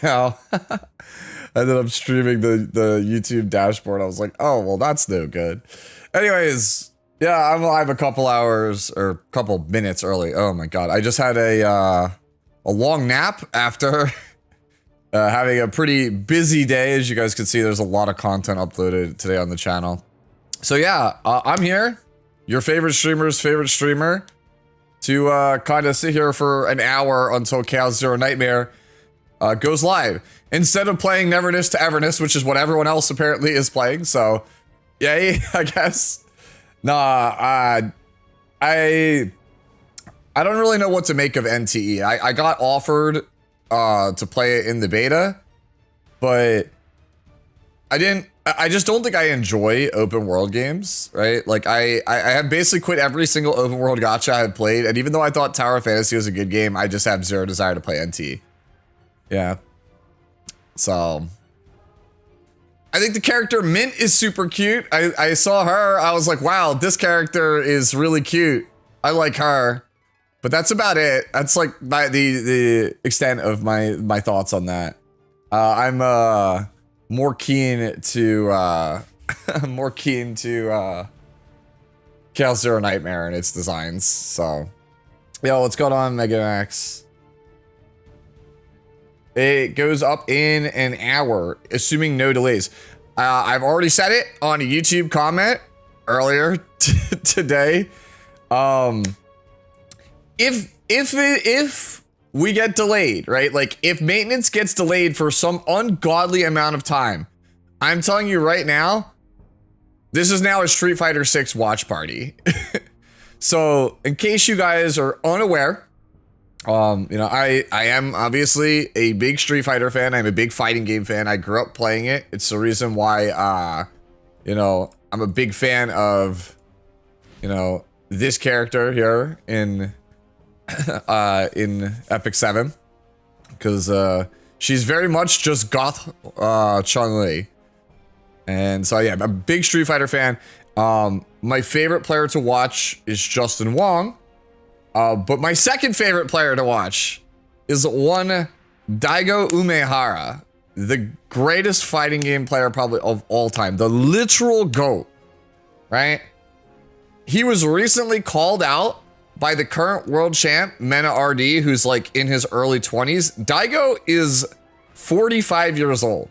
Now, ended up streaming the YouTube dashboard. I was like, oh, well, that's no good. Anyways, yeah, I'm live a couple hours or a couple minutes early. Oh my god, I just had a long nap after having a pretty busy day. As you guys can see, there's a lot of content uploaded today on the channel. So yeah, I'm here, your favorite streamer's favorite streamer, to kind of sit here for an hour until Chaos Zero Nightmare goes live. Instead of playing Neverness to Everness, which is what everyone else apparently is playing, so yay, I guess. Nah, I don't really know what to make of NTE. I got offered to play it in the beta, but I just don't think I enjoy open world games, right? Like I have basically quit every single open world gacha I had played, and even though I thought Tower of Fantasy was a good game, I just have zero desire to play NTE. Yeah. So I think the character Mint is super cute. I saw her, I was like, wow, this character is really cute. I like her. But that's about it. That's like the extent of my thoughts on that. I'm more keen to Chaos Zero Nightmare and its designs. So, yo, what's going on, Mega Max? It goes up in an hour, assuming no delays. I've already said it on a YouTube comment earlier today. If we get delayed, right? Like if maintenance gets delayed for some ungodly amount of time, I'm telling you right now, this is now a Street Fighter 6 watch party. So in case you guys are unaware, you know, I am obviously a big Street Fighter fan. I'm a big fighting game fan. I grew up playing it. It's the reason why, you know, I'm a big fan of, you know, this character here in Epic 7, because she's very much just goth Chun-Li. And so yeah, I'm a big Street Fighter fan. My favorite player to watch is Justin Wong. But my second favorite player to watch is one Daigo Umehara, the greatest fighting game player probably of all time, the literal GOAT, right? He was recently called out by the current world champ, Mena RD, who's like in his early 20s. Daigo is 45 years old.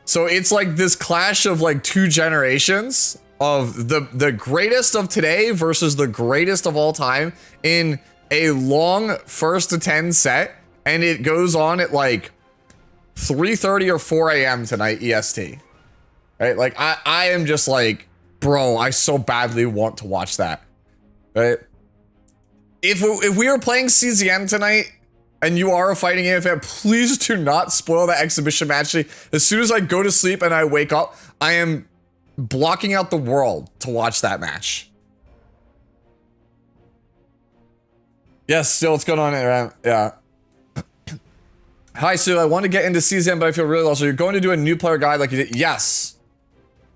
So it's like this clash of like two generations of the greatest of today versus the greatest of all time in a long 1st to 10 set, and it goes on at like 3:30 or 4 a.m. tonight EST, right? Like I am just like, bro, I so badly want to watch that, right? If we are playing CZN tonight and you are a fighting game fan, please do not spoil that exhibition match. As soon as I go to sleep and I wake up, I am blocking out the world to watch that match. Yes, still, what's going on around? Yeah. Hi, Sue. I want to get into CZN, but I feel really lost. So you're going to do a new player guide like you did? Yes,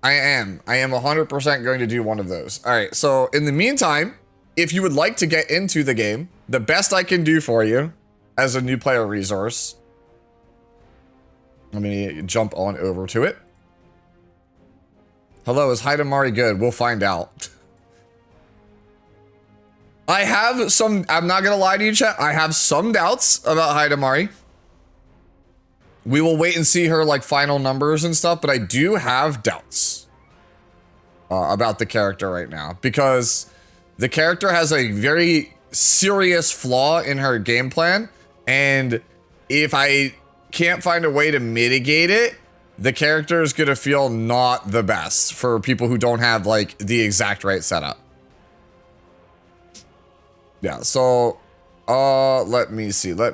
I am. I am 100% going to do one of those. All right. So in the meantime, if you would like to get into the game, the best I can do for you as a new player resource, let me jump on over to it. Hello, is HEIDEMARIE good? We'll find out. I have some, I'm not gonna lie to you, chat, I have some doubts about HEIDEMARIE. We will wait and see her like final numbers and stuff, but I do have doubts about the character right now, because the character has a very serious flaw in her game plan, and if I can't find a way to mitigate it, the character is gonna feel not the best for people who don't have like the exact right setup. Yeah, so let me see. Where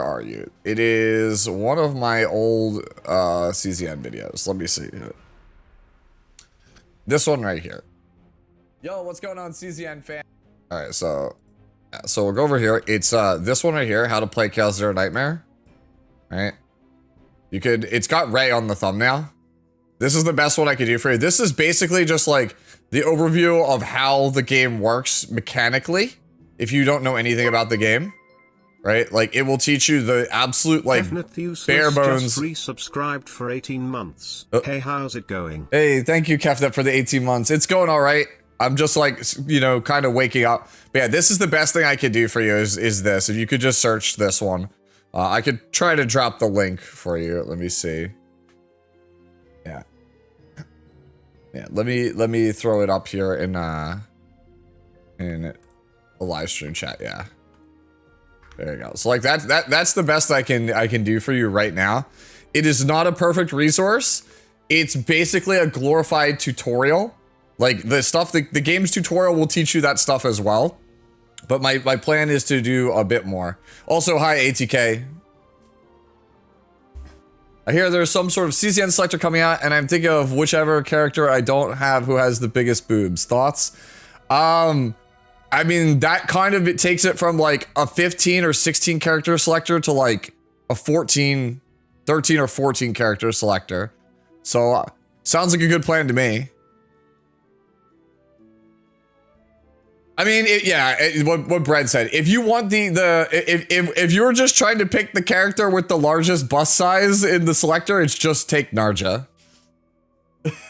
are you? It is one of my old CZN videos. Let me see. This one right here. Yo, what's going on, CZN fan? All right, so we'll go over here. It's this one right here, how to play Chaos Zero Nightmare. All right. You could, it's got Ray on the thumbnail. This is the best one I could do for you. This is basically just like the overview of how the game works mechanically, if you don't know anything about the game, right? Like, it will teach you the absolute, like, bare bones. Just resubscribed for 18 months. Hey, how's it going? Hey, thank you, Kefnet, for the 18 months. It's going all right. I'm just, like, you know, kind of waking up. But yeah, this is the best thing I could do for you is this. If you could just search this one. I could try to drop the link for you. Let me see. Yeah. Yeah, let me throw it up here in a live stream chat. Yeah. There you go. So like that's the best I can do for you right now. It is not a perfect resource. It's basically a glorified tutorial. Like the stuff the game's tutorial will teach you that stuff as well. But my plan is to do a bit more. Also, hi ATK. I hear there's some sort of CCN selector coming out, and I'm thinking of whichever character I don't have who has the biggest boobs. Thoughts? I mean, that kind of, it takes it from like a 15 or 16 character selector to like a 13 or 14 character selector. So, sounds like a good plan to me. I mean, what Brad said. If you want if you're just trying to pick the character with the largest bust size in the selector, it's just take Narja.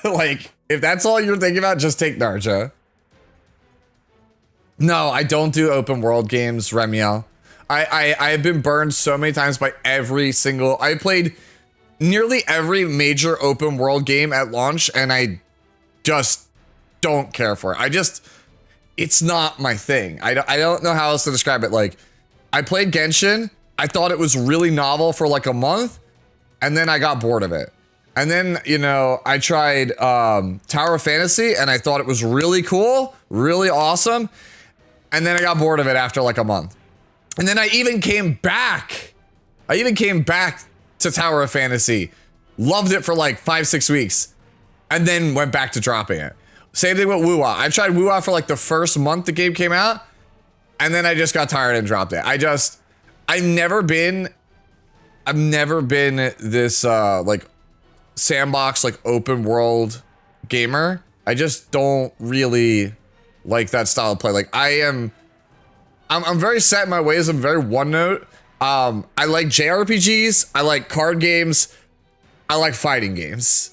Like, if that's all you're thinking about, just take Narja. No, I don't do open world games, Remiel. I've been burned so many times by I played nearly every major open world game at launch, and I just don't care for it. It's not my thing. I don't know how else to describe it. Like, I played Genshin. I thought it was really novel for like a month, and then I got bored of it. And then, you know, I tried Tower of Fantasy, and I thought it was really cool, really awesome. And then I got bored of it after like a month. And then I even came back. To Tower of Fantasy. Loved it for like 5-6 weeks. And then went back to dropping it. Same thing with Wuwa. I tried Wuwa for like the first month the game came out, and then I just got tired and dropped it. I've never been this like sandbox, like open world gamer. I just don't really like that style of play. Like I'm very set in my ways. I'm very one note. I like JRPGs. I like card games. I like fighting games.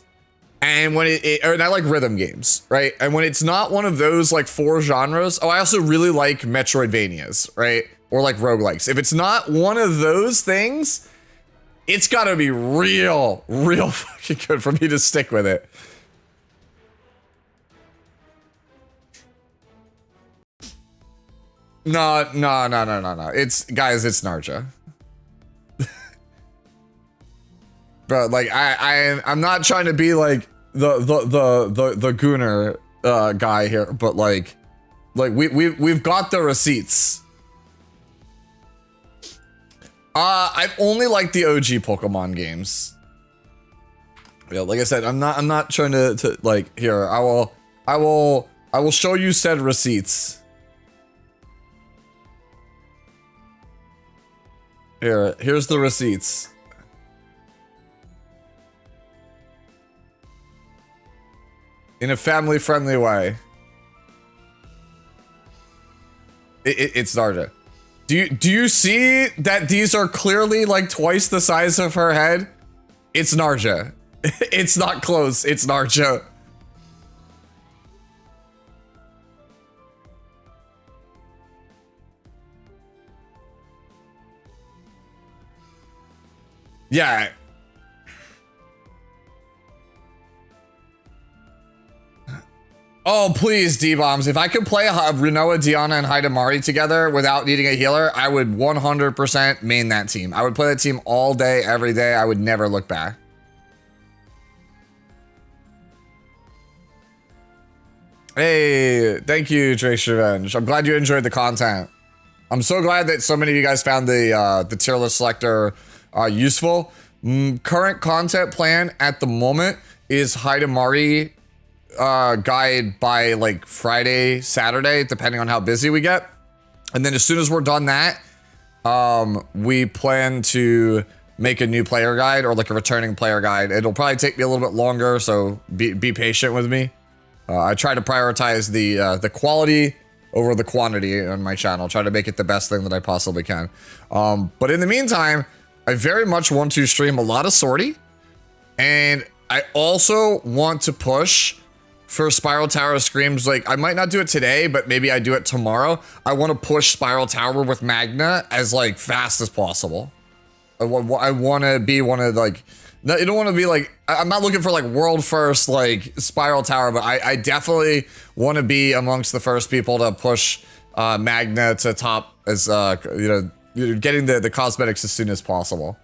And when and I like rhythm games, right? And when it's not one of those like 4 genres, I also really like Metroidvanias, right? Or like roguelikes. If it's not one of those things, it's gotta be real fucking good for me to stick with it. No. Guys, it's Narja. Bro, like I'm not trying to be like the gooner guy here, but like we've got the receipts. I've only liked the OG Pokemon games. Yeah, like I said, I'm not trying to like here. I will show you said receipts. Here's the receipts. In a family-friendly way. It's Narja. Do you see that these are clearly like twice the size of her head? It's Narja. It's not close. It's Narja. Yeah. Oh, please, D-Bombs. If I could play Rinoa, Diana, and HEIDEMARIE together without needing a healer, I would 100% main that team. I would play that team all day, every day. I would never look back. Hey, thank you, Drake's Revenge. I'm glad you enjoyed the content. I'm so glad that so many of you guys found the tier list selector useful. Current content plan at the moment is HEIDEMARIE guide by like Friday, Saturday, depending on how busy we get. And then as soon as we're done that, we plan to make a new player guide or like a returning player guide. It'll probably take me a little bit longer, so be patient with me. I try to prioritize the quality over the quantity on my channel. Try to make it the best thing that I possibly can. But in the meantime, I very much want to stream a lot of Sortie, and I also want to push for Spiral Tower Screams. Like, I might not do it today, but maybe I do it tomorrow. I want to push Spiral Tower with Magna as, like, fast as possible. I want to be one of, like, I don't want to be, like, I'm not looking for, like, world first, like, Spiral Tower, but I definitely want to be amongst the first people to push Magna to top as, you know, getting the cosmetics as soon as possible.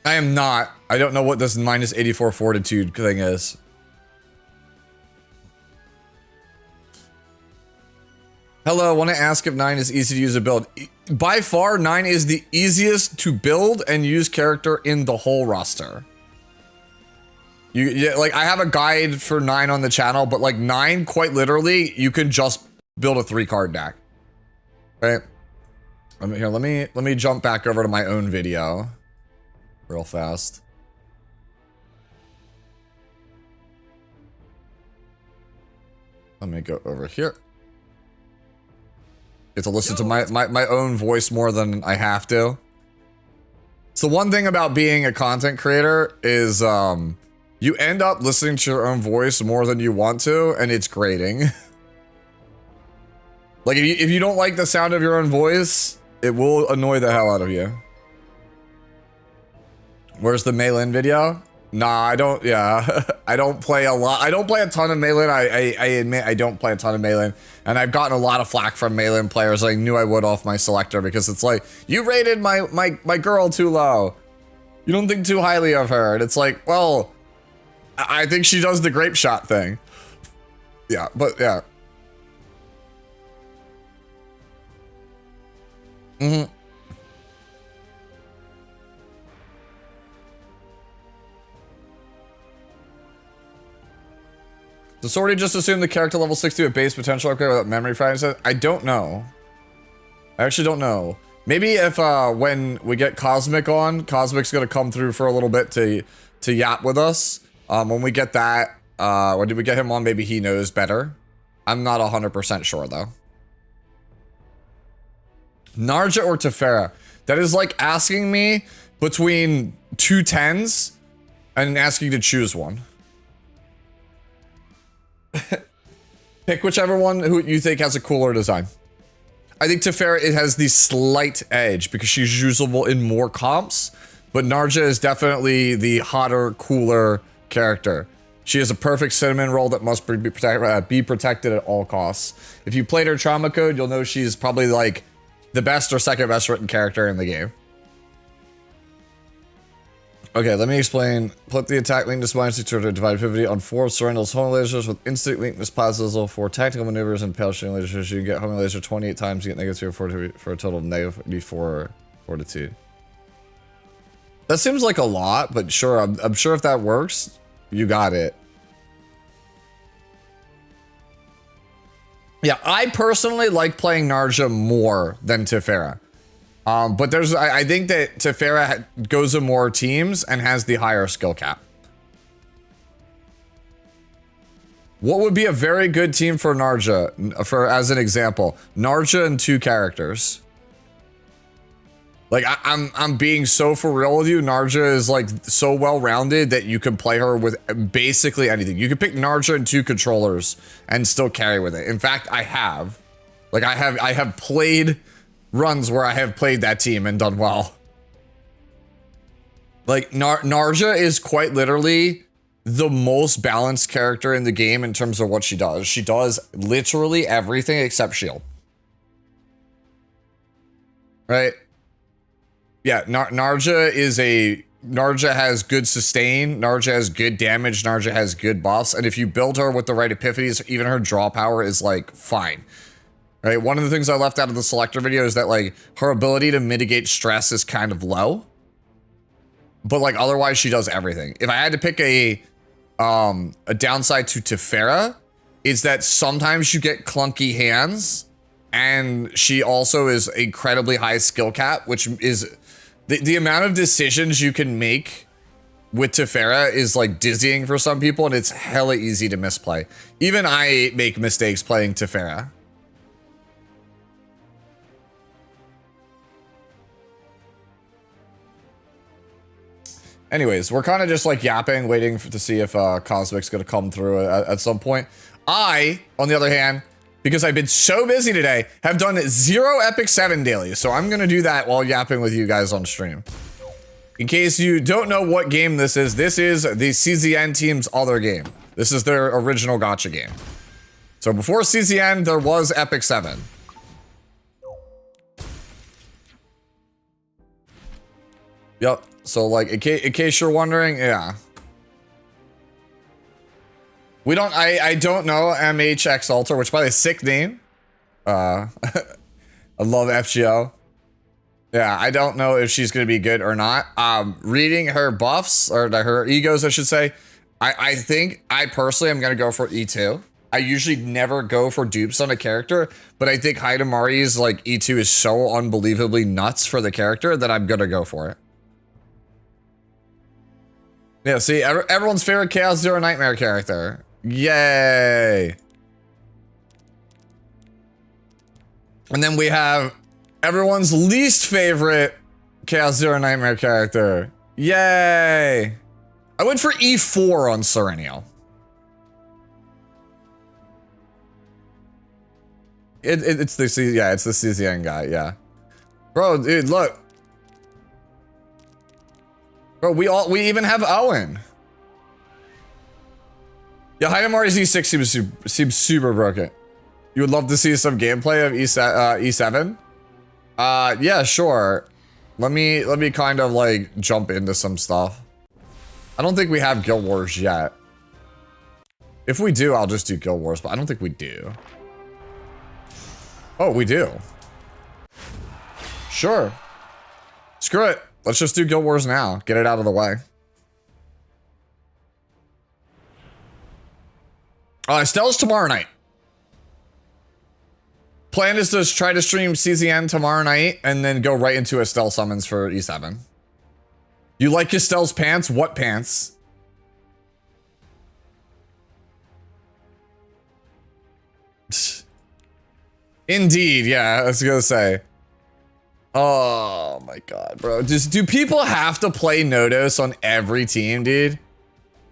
I am not. I don't know what this minus 84 fortitude thing is. Hello, I want to ask if 9 is easy to use a build. By far, 9 is the easiest to build and use character in the whole roster. Like, I have a guide for 9 on the channel, but like 9, quite literally, you can just build a 3-card deck. Right? Here, let me jump back over to my own video real fast. Let me go over here. Get to listen to my own voice more than I have to. So one thing about being a content creator is you end up listening to your own voice more than you want to, and it's grating. Like, if you don't like the sound of your own voice, it will annoy the hell out of you. Where's the Maylin video? Nah, I don't, yeah. I don't play a lot. I don't play a ton of Maylin. I admit I don't play a ton of Maylin. And I've gotten a lot of flack from Maylin players. I knew I would off my selector because it's like, you rated my girl too low. You don't think too highly of her. And it's like, well, I think she does the grape shot thing. Yeah, but yeah. Mm-hmm. So Sortie just assume the character level 60 with base potential upgrade without memory fragments? I don't know. I actually don't know. Maybe if when we get Cosmic on, Cosmic's gonna come through for a little bit to yap with us. When we get that, when did we get him on? Maybe he knows better. I'm not 100% sure though. Narja or Tefera? That is like asking me between 2 10s and asking to choose one. Pick whichever one who you think has a cooler design. I think Tefera, it has the slight edge because she's usable in more comps, but Narja is definitely the hotter, cooler character. She has a perfect cinnamon roll that must be protected at all costs. If you played her trauma code, you'll know she's probably like the best or second best written character in the game. Okay, let me explain. Put the attack weakness minus to divide pivot on 4 Sorrendal's homing lasers with instant weakness pauses level 4 tactical maneuvers and pale shooting lasers. You can get homing laser 28 times, you get negative 2 for a total of negative 4 fortitude. That seems like a lot, but sure, I'm sure if that works, you got it. Yeah, I personally like playing Narja more than Tefera. But I think that Tefera goes to more teams and has the higher skill cap. What would be a very good team for Narja? As an example, Narja and 2 characters. Like I'm being so for real with you. Narja is like so well rounded that you can play her with basically anything. You can pick Narja and 2 controllers and still carry with it. In fact, I have played runs where I have played that team and done well. Like Narja is quite literally the most balanced character in the game in terms of what she does. She does literally everything except shield. Right? Yeah, Narja has good sustain, Narja has good damage, Narja has good buffs, and if you build her with the right epiphanies, even her draw power is like fine. Right? One of the things I left out of the selector video is that like her ability to mitigate stress is kind of low. But like otherwise she does everything. If I had to pick a downside to Tefera, is that sometimes you get clunky hands, and she also is incredibly high skill cap, which is The amount of decisions you can make with Tefera is like dizzying for some people, and it's hella easy to misplay. Even I make mistakes playing Tefera. Anyways, we're kind of just like yapping, waiting to see if Cosmic's gonna come through at some point. I, on the other hand, because I've been so busy today, have done 0 Epic 7 dailies, so I'm gonna do that while yapping with you guys on stream. In case you don't know what game this is the CZN team's other game. This is their original gacha game. So before CZN, there was Epic 7. Yep. So like, in case you're wondering, yeah. We don't, I don't know MHX Alter, which by the way, sick name. I love FGO. Yeah, I don't know if she's gonna be good or not. Reading her buffs, or her egos, I should say, I think I personally am gonna go for E2. I usually never go for dupes on a character, but I think HEIDEMARIE's like E2 is so unbelievably nuts for the character that I'm gonna go for it. Yeah, see, everyone's favorite Chaos Zero Nightmare character. Yay! And then we have everyone's least favorite Chaos Zero Nightmare character. Yay! I went for E4 on Serenio. It's the CZN guy, yeah. Bro, dude, look. Bro, we even have Owen. Yeah, HEIDEMARIE's E6 seems super broken. You would love to see some gameplay of E7? Yeah, sure. Let me kind of like jump into some stuff. I don't think we have Guild Wars yet. If we do, I'll just do Guild Wars, but I don't think we do. Oh, we do. Sure. Screw it. Let's just do Guild Wars now. Get it out of the way. Stella's tomorrow night. Plan is to try to stream CZN tomorrow night and then go right into Estelle summons for E7. You like Estelle's pants? What pants? Indeed, yeah, I was gonna say. Oh my god, bro. Do people have to play Nodos on every team, dude?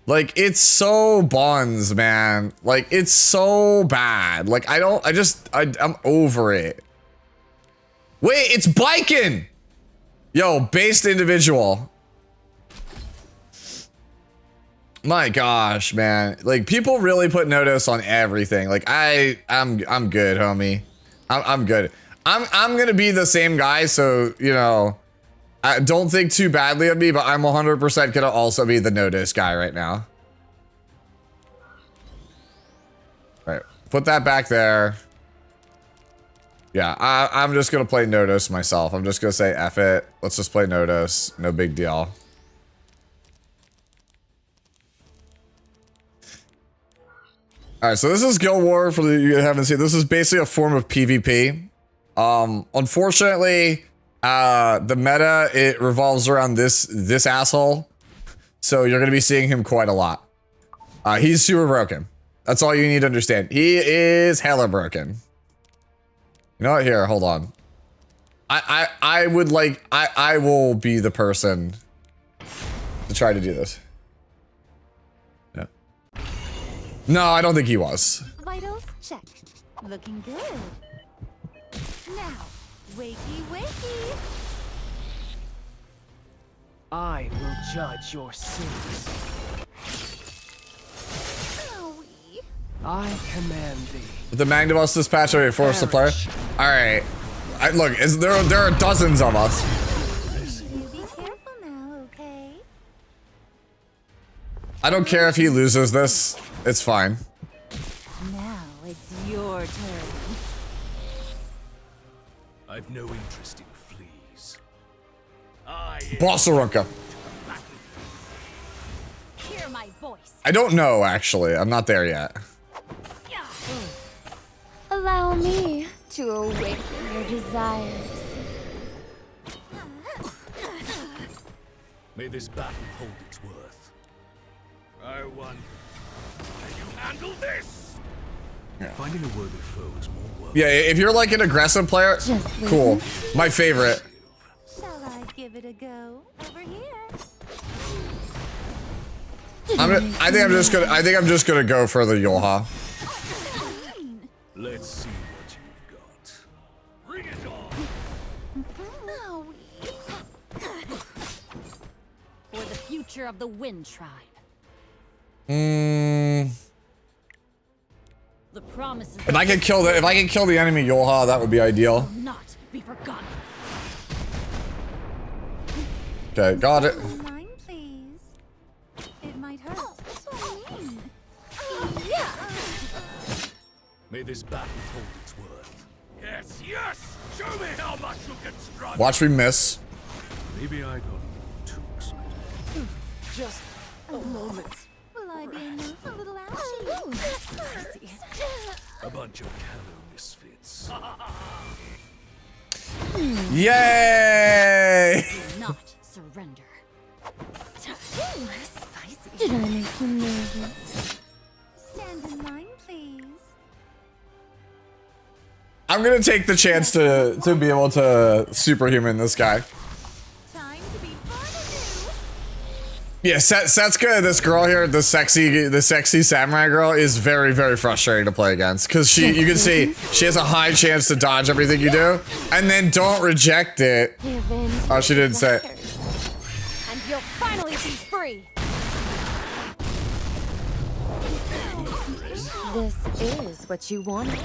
Like, it's so buns, man. Like, it's so bad. Like, I'm over it. Wait, it's biking! Yo, based individual. My gosh, man. Like, people really put Nodos on everything. Like, I'm good, homie. I'm good. I'm gonna be the same guy, so, you know, I don't think too badly of me, but I'm 100% gonna also be the Nodos guy right now. Right, put that back there. Yeah, I'm just gonna play Nodos myself. I'm just gonna say F it. Let's just play Nodos. No big deal. Alright, so this is Guild War for the you haven't seen. This is basically a form of PvP. Unfortunately, the meta, it revolves around this asshole. So you're gonna be seeing him quite a lot. He's super broken. That's all you need to understand. He is hella broken. You know what? Here, hold on. I would like I will be the person to try to do this. Yeah. No, I don't think he was. Vitals check. Looking good. Now, wakey wakey. I will judge your sins. Owie. I command thee. With the Magnibus dispatch, are we forced to play? Alright. Look, there are dozens of us. You be careful now, okay? I don't care if he loses this. It's fine. Now it's your turn. I've no interest in fleas. Bossarunka. Hear my voice. I don't know, actually. I'm not there yet. Allow me to awaken your desires. May this battle hold its worth. I won. Can you handle this? Yeah. Finding a worthy foe is more work. Yeah, if you're like an aggressive player, cool. My favorite. Shall I give it a go? Over here. I think I'm just gonna go for the Yolha. Let's see what you've got. Bring it on. For the future of the Wind Tribe. The promises If I can kill the enemy Yolha, that would be ideal. will not be forgotten. Okay, got it. Mine, please. It might hurt. So mean. Yeah. May this battle hold its worth. Yes, yes! Show me how much you can struggle. Watch me miss. Maybe I got too excited. Just a moment. Will I be enough? A little ouchie. Spicy. A bunch of callow misfits. Yay! Do not surrender. Spicy. Did I make you nervous? Stand in line, please. I'm gonna take the chance to be able to superhuman this guy. Time to be fun anew. Yeah, Setsuka, this girl here, the sexy samurai girl, is very, very frustrating to play against. Cause you can see, she has a high chance to dodge everything you do, and then don't reject it. Oh, she didn't say it. And you'll finally be free. This is what you wanted,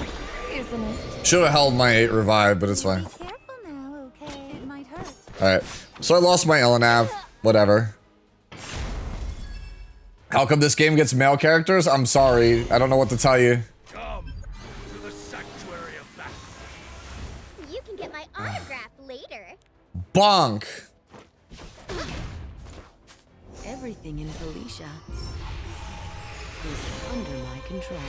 isn't it? Should have held my 8 revive, but it's fine. Be careful now, okay? It might hurt. Alright, so I lost my Elanav. Whatever. How come this game gets male characters? I'm sorry. I don't know what to tell you. Come to the sanctuary of battle. You can get my autograph later. Bonk! Everything in Felicia is under my control.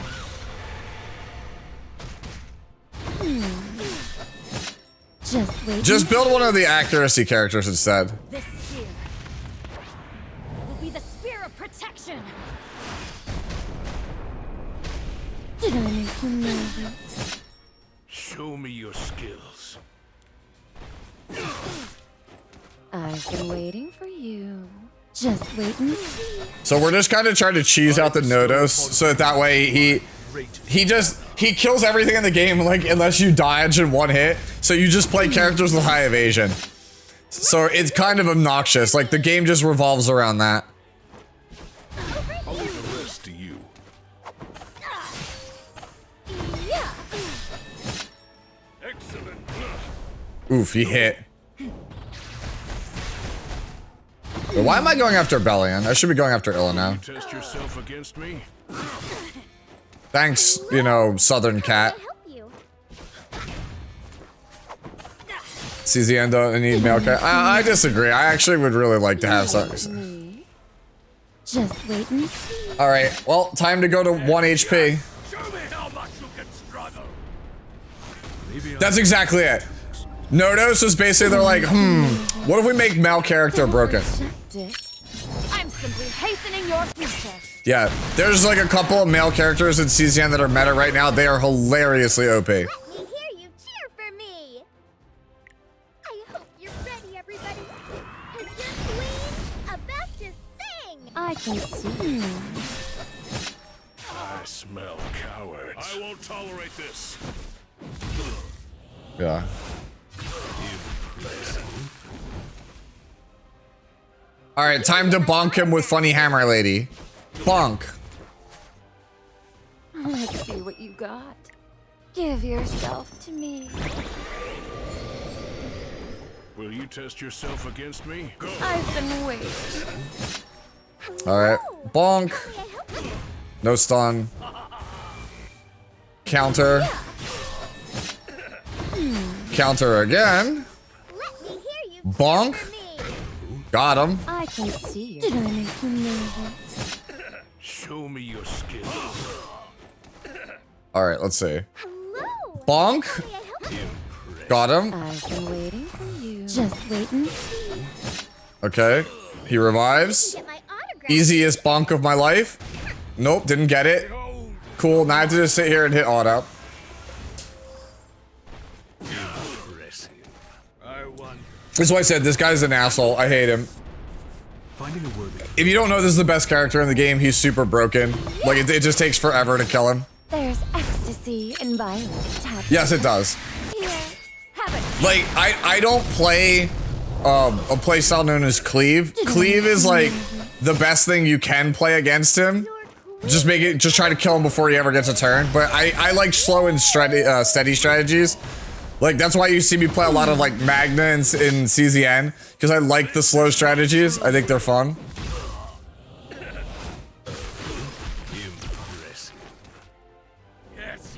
Just wait. Just build one of the accuracy characters instead. This spear will be the spear of protection. Did I make you nervous? Show me your skills. I've been waiting for you. Just wait and see. So we're just kind of trying to cheese out the Nodos so that way he kills everything in the game, like, unless you dodge in one hit. So you just play characters with high evasion. So it's kind of obnoxious. Like, the game just revolves around that. I'll leave the rest to you. Yeah. Excellent. Oof, he hit. But why am I going after Bellion? I should be going after Ilana. Test yourself against me. Thanks, you know, Southern Cat. Help you. Ciziendo, I need male cat. I disagree. I actually would really like to have something. Just wait and see. Alright, well, time to go to 1 HP. Show me how much you can struggle. Maybe That's exactly it. Nodos is basically, they're like, what if we make male character broken? I'm simply hastening your future. Yeah, there's like a couple of male characters in CZN that are meta right now. They are hilariously OP. Let me hear you cheer for me. I hope you're ready, everybody. 'Cause your queen's about to sing. I can see. I smell cowards. I won't tolerate this. Yeah. Alright, time to bonk him with Funny Hammer Lady. Bonk. Let's see what you got. Give yourself to me. Will you test yourself against me? Go. I've been waiting. Alright, bonk. May I help you? No stun. Counter. Counter again. Let me hear you Bonk. cheer for me. Got him. I can see you. Did I make you nervous? Show me your skills. Alright, let's see. Hello. Bonk. May I help you? Got him. I've been waiting for you. Just wait and see. Okay. He revives. Get my autograph. Easiest bonk of my life. Nope, didn't get it. Cool, now I have to just sit here and hit auto. Impressive. I won. That's why I said this guy's an asshole. I hate him. Finding a worthy. If you don't know this is the best character in the game, he's super broken. Like, it just takes forever to kill him. There's ecstasy in violence. Yes, it does. Here, have it. Like, I don't play a playstyle known as Cleave. Cleave is like the best thing you can play against him. Just try to kill him before he ever gets a turn. But I like slow and steady strategies. Like, that's why you see me play a lot of like Magna in CZN, because I like the slow strategies. I think they're fun. Impressive. Yes.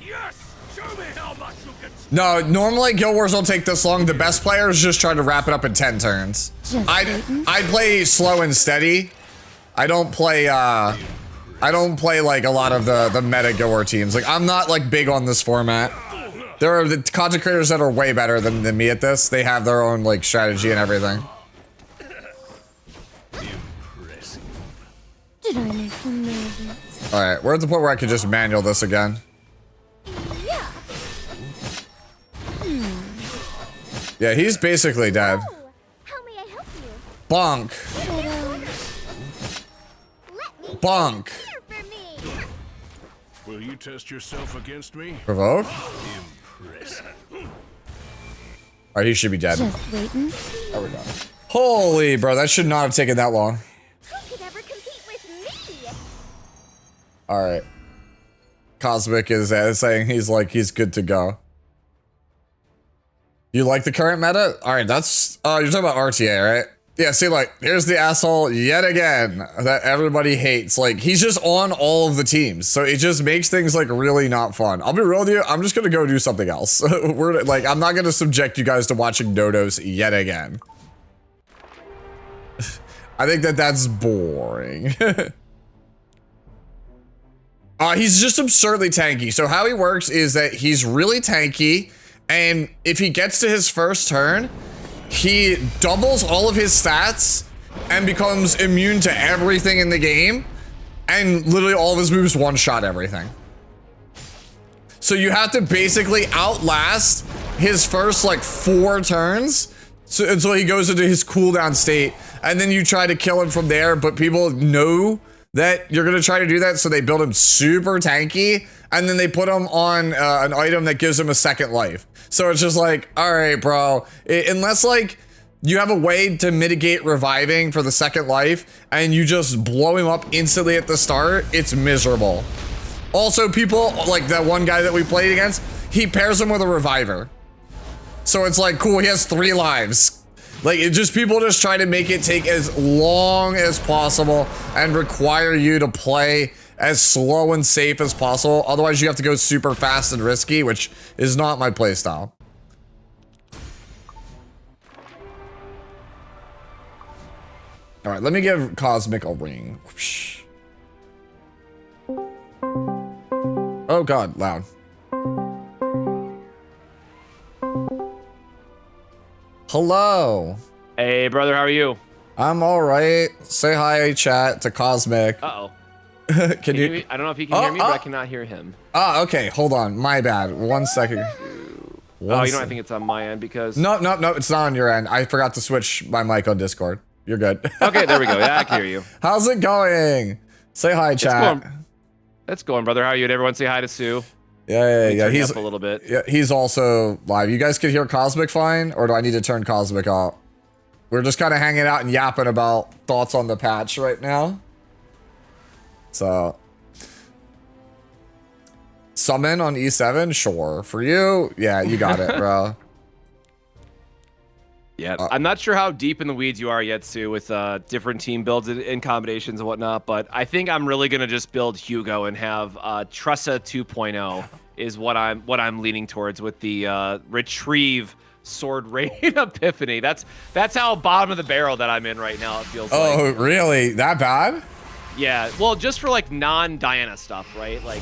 Show me how much you can. No, normally Guild Wars don't take this long. The best players just try to wrap it up in 10 turns. I play slow and steady. I don't play like a lot of the meta Guild Wars teams. Like, I'm not like big on this format. There are the content creators that are way better than me at this. They have their own like strategy and everything. Impressive. Did I make you nervous? All right, we're at the point where I could just manual this again. Yeah. Yeah, he's basically dead. Oh, how may I help you? Bonk. Let me Bonk. cheer for me. Will you test yourself against me? Provoke. Impressive. Alright, he should be dead. Just wait and see. There we go. Holy, bro, that should not have taken that long. Who could ever compete with me? Alright. Cosmic is saying he's good to go. You like the current meta? Alright, that's, you're talking about RTA, right? Yeah, see, like, here's the asshole yet again that everybody hates. Like, he's just on all of the teams, so it just makes things, like, really not fun. I'll be real with you, I'm just gonna go do something else. I'm not gonna subject you guys to watching Dodos yet again. I think that's boring. He's just absurdly tanky. So how he works is that he's really tanky, and if he gets to his first turn, he doubles all of his stats and becomes immune to everything in the game, and literally all of his moves one-shot everything. So you have to basically outlast his first like 4 turns until he goes into his cooldown state, and then you try to kill him from there, but people know that you're gonna try to do that, so they build him super tanky, and then they put him on an item that gives him a second life. So it's just like, all right, bro, unless like you have a way to mitigate reviving for the second life and you just blow him up instantly at the start, it's miserable. Also, people like that one guy that we played against, he pairs him with a reviver. So it's like, cool, he has 3 lives. Like, it just, people just try to make it take as long as possible and require you to play as slow and safe as possible. Otherwise, you have to go super fast and risky, which is not my playstyle. All right, let me give Cosmic a ring. Oh God, loud. Hello. Hey, brother, how are you? I'm all right. Say hi, chat, to Cosmic. Uh-oh. Can you? Hear me? I don't know if you can hear me, but I cannot hear him. Okay, hold on. My bad. 1 second. You know, I think it's on my end because... No, it's not on your end. I forgot to switch my mic on Discord. You're good. Okay, there we go. Yeah, I can hear you. How's it going? Say hi, chat. It's going, brother. How are you? Did everyone say hi to Sue? Yeah. He's up a little bit. Yeah, he's also live. You guys can hear Cosmic fine, or do I need to turn Cosmic out? We're just kind of hanging out and yapping about thoughts on the patch right now. So, summon on E7, sure. For you, yeah, you got it, bro. Yeah, I'm not sure how deep in the weeds you are yet, Sue, with different team builds and combinations and whatnot, but I think I'm really gonna just build Hugo and have Tressa 2.0 is what I'm leaning towards with the Retrieve Sword Rain Epiphany. That's how bottom of the barrel that I'm in right now. It feels like. Oh, really? That bad? Yeah. Well, just for like non-Diana stuff, right? Like,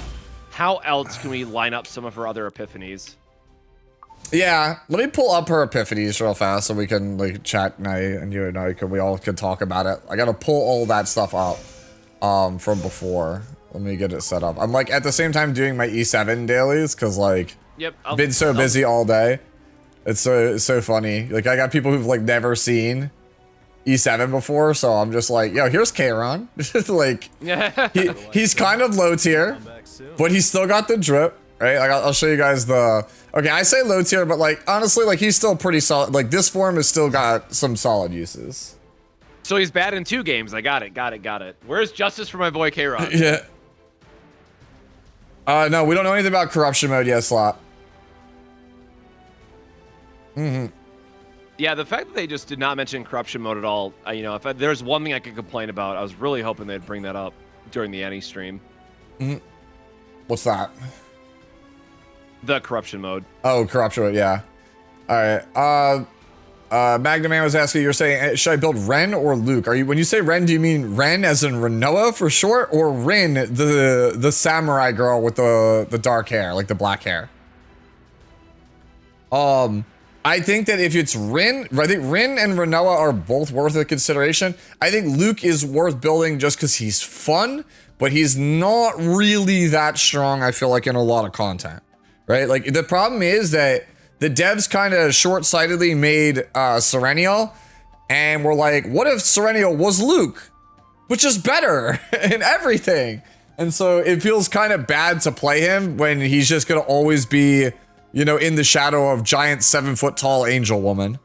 how else can we line up some of her other epiphanies? Yeah, let me pull up her epiphanies real fast so we can like chat and you and I we all can talk about it. I gotta pull all that stuff up from before. Let me get it set up. I'm like at the same time doing my E7 dailies because like been so busy all day. It's so funny. Like I got people who've like never seen E7 before, so I'm just like, yo, here's Kayron. Like he's kind of low tier, but he's still got the drip, right? Like I'll show you guys the. Okay, I say low tier, but like honestly, like he's still pretty solid. Like this form has still got some solid uses. So he's bad in 2 games. I got it. Where's justice for my boy K-Rod? Yeah. No, we don't know anything about corruption mode yet, Slot. Yeah, the fact that they just did not mention corruption mode at all, you know, if there's one thing I could complain about, I was really hoping they'd bring that up during the Annie stream. What's that? The corruption mode. Oh, corruption mode, yeah. All right. Magnaman was asking, you're saying, should I build Ren or Luke? When you say Ren, do you mean Ren as in Renoa for short, or Rin, the samurai girl with the dark hair, like the black hair? I think that if it's Rin, I think Rin and Renoa are both worth a consideration. I think Luke is worth building just because he's fun, but he's not really that strong, I feel like, in a lot of content, right? Like, the problem is that the devs kind of short-sightedly made Serenial, and we're like, what if Serenial was Luke? Which is better in everything. And so it feels kind of bad to play him when he's just going to always be, you know, in the shadow of giant 7-foot-tall angel woman.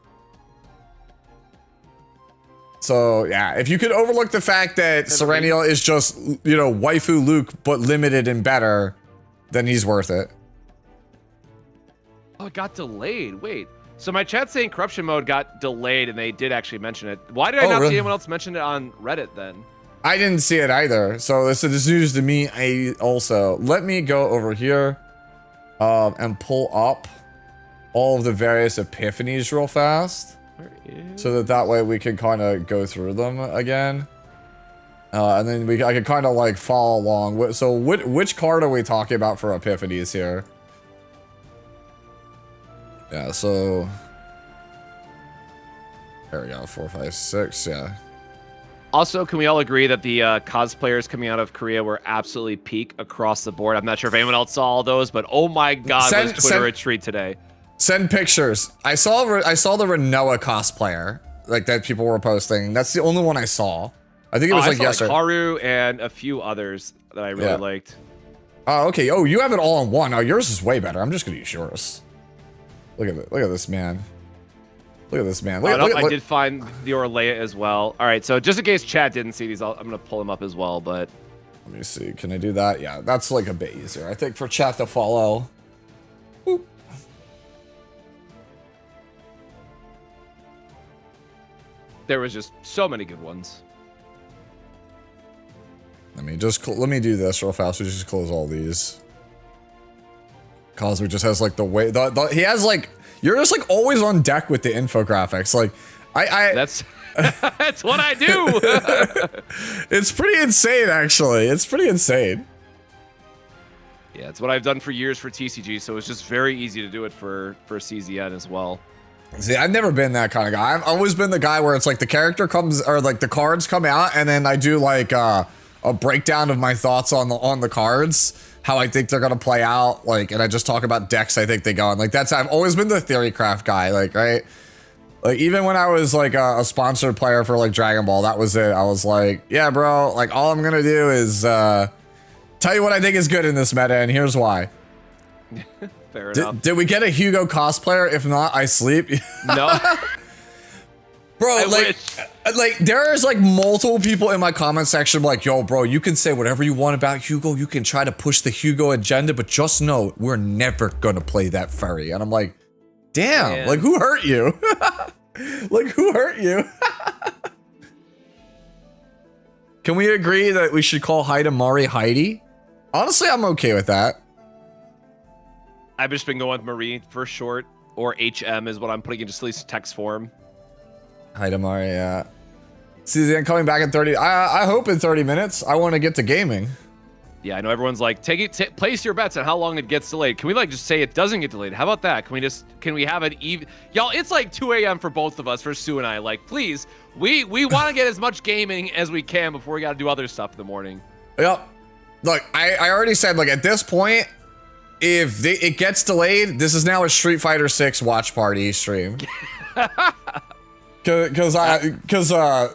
So, yeah, if you could overlook the fact that Serenial is just, you know, waifu Luke, but limited and better, then he's worth it. Oh, it got delayed. Wait. So my chat's saying corruption mode got delayed, and they did actually mention it. Why did I not see anyone else mention it on Reddit then? I didn't see it either. So this is news to me also. Let me go over here and pull up all of the various epiphanies real fast. So that way we can kind of go through them again. And then I can kind of like follow along. So which card are we talking about for epiphanies here? Yeah, so there we go, 4, 5, 6, yeah. Also, can we all agree that the cosplayers coming out of Korea were absolutely peak across the board? I'm not sure if anyone else saw all those, but oh my god, was Twitter a treat today. Send pictures. I saw the Renoa cosplayer, like that people were posting. That's the only one I saw. I think it was like yesterday. Like Haru and a few others that I really liked. Oh, okay. Oh, you have it all in one. Oh, yours is way better. I'm just gonna use yours. Look at it. Look at this man. Look at this man. I did find the Orlea as well. All right, so just in case chat didn't see these, I'm gonna pull them up as well. But let me see. Can I do that? Yeah, that's like a bit easier, I think, for chat to follow. Boop. There was just so many good ones. Let me do this real fast. We just close all these. Cosmic just has like the way he has like, you're just like always on deck with the infographics. Like that's that's what I do. It's pretty insane, actually. It's pretty insane. Yeah, it's what I've done for years for TCG, so it's just very easy to do it for CZN as well. See, I've never been that kind of guy. I've always been the guy where it's like the character comes, or like the cards come out, and then I do like a breakdown of my thoughts on the cards, how I think they're gonna play out, like, and I just talk about decks I think they go on. Like I've always been the Theorycraft guy, like, right? Like even when I was like a sponsored player for like Dragon Ball, that was it. I was like, yeah, bro, like all I'm gonna do is tell you what I think is good in this meta, and here's why. Fair enough. Did we get a Hugo cosplayer? If not, I sleep. No. Bro, like there's like multiple people in my comment section like, yo, bro, you can say whatever you want about Hugo. You can try to push the Hugo agenda, but just know we're never gonna play that furry. And I'm like, damn, man. Like who hurt you? Like who hurt you? Can we agree that we should call HEIDEMARIE Heidi? Honestly, I'm okay with that. I've just been going with Marie for short, or HM is what I'm putting in just at least text form. HEIDEMARIE, yeah. CZN coming back in 30. I hope in 30 minutes. I want to get to gaming. Yeah, I know everyone's like, place your bets on how long it gets delayed. Can we like just say it doesn't get delayed? How about that? Can we have it even? Y'all, it's like 2 a.m. for both of us, for Sue and I. Like, please, we want to get as much gaming as we can before we got to do other stuff in the morning. Yep. Look, I already said, like, at this point, if it gets delayed, this is now a Street Fighter 6 watch party stream. Because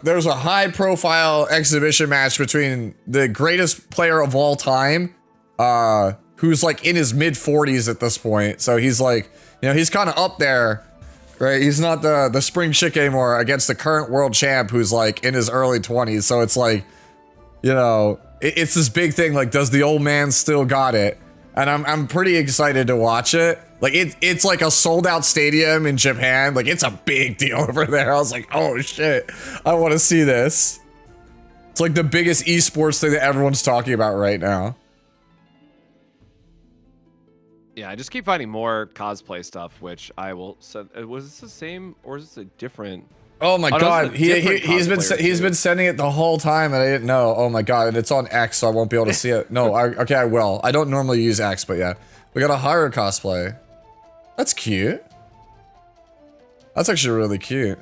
there's a high-profile exhibition match between the greatest player of all time, who's like in his mid-40s at this point. So he's like, you know, he's kind of up there, right? He's not the spring chick anymore, against the current world champ who's like in his early 20s. So it's like, you know, it's this big thing. Like, does the old man still got it? And I'm pretty excited to watch it. Like, it's like a sold-out stadium in Japan. Like, it's a big deal over there. I was like, oh shit, I want to see this. It's like the biggest esports thing that everyone's talking about right now. Yeah, I just keep finding more cosplay stuff, which I will send. Was this the same or is this a different? Oh my god, he's been been sending it the whole time and I didn't know. Oh my god, and it's on X, so I won't be able to see it. No, okay, I will. I don't normally use X, but yeah, we got a horror cosplay. That's cute. That's actually really cute.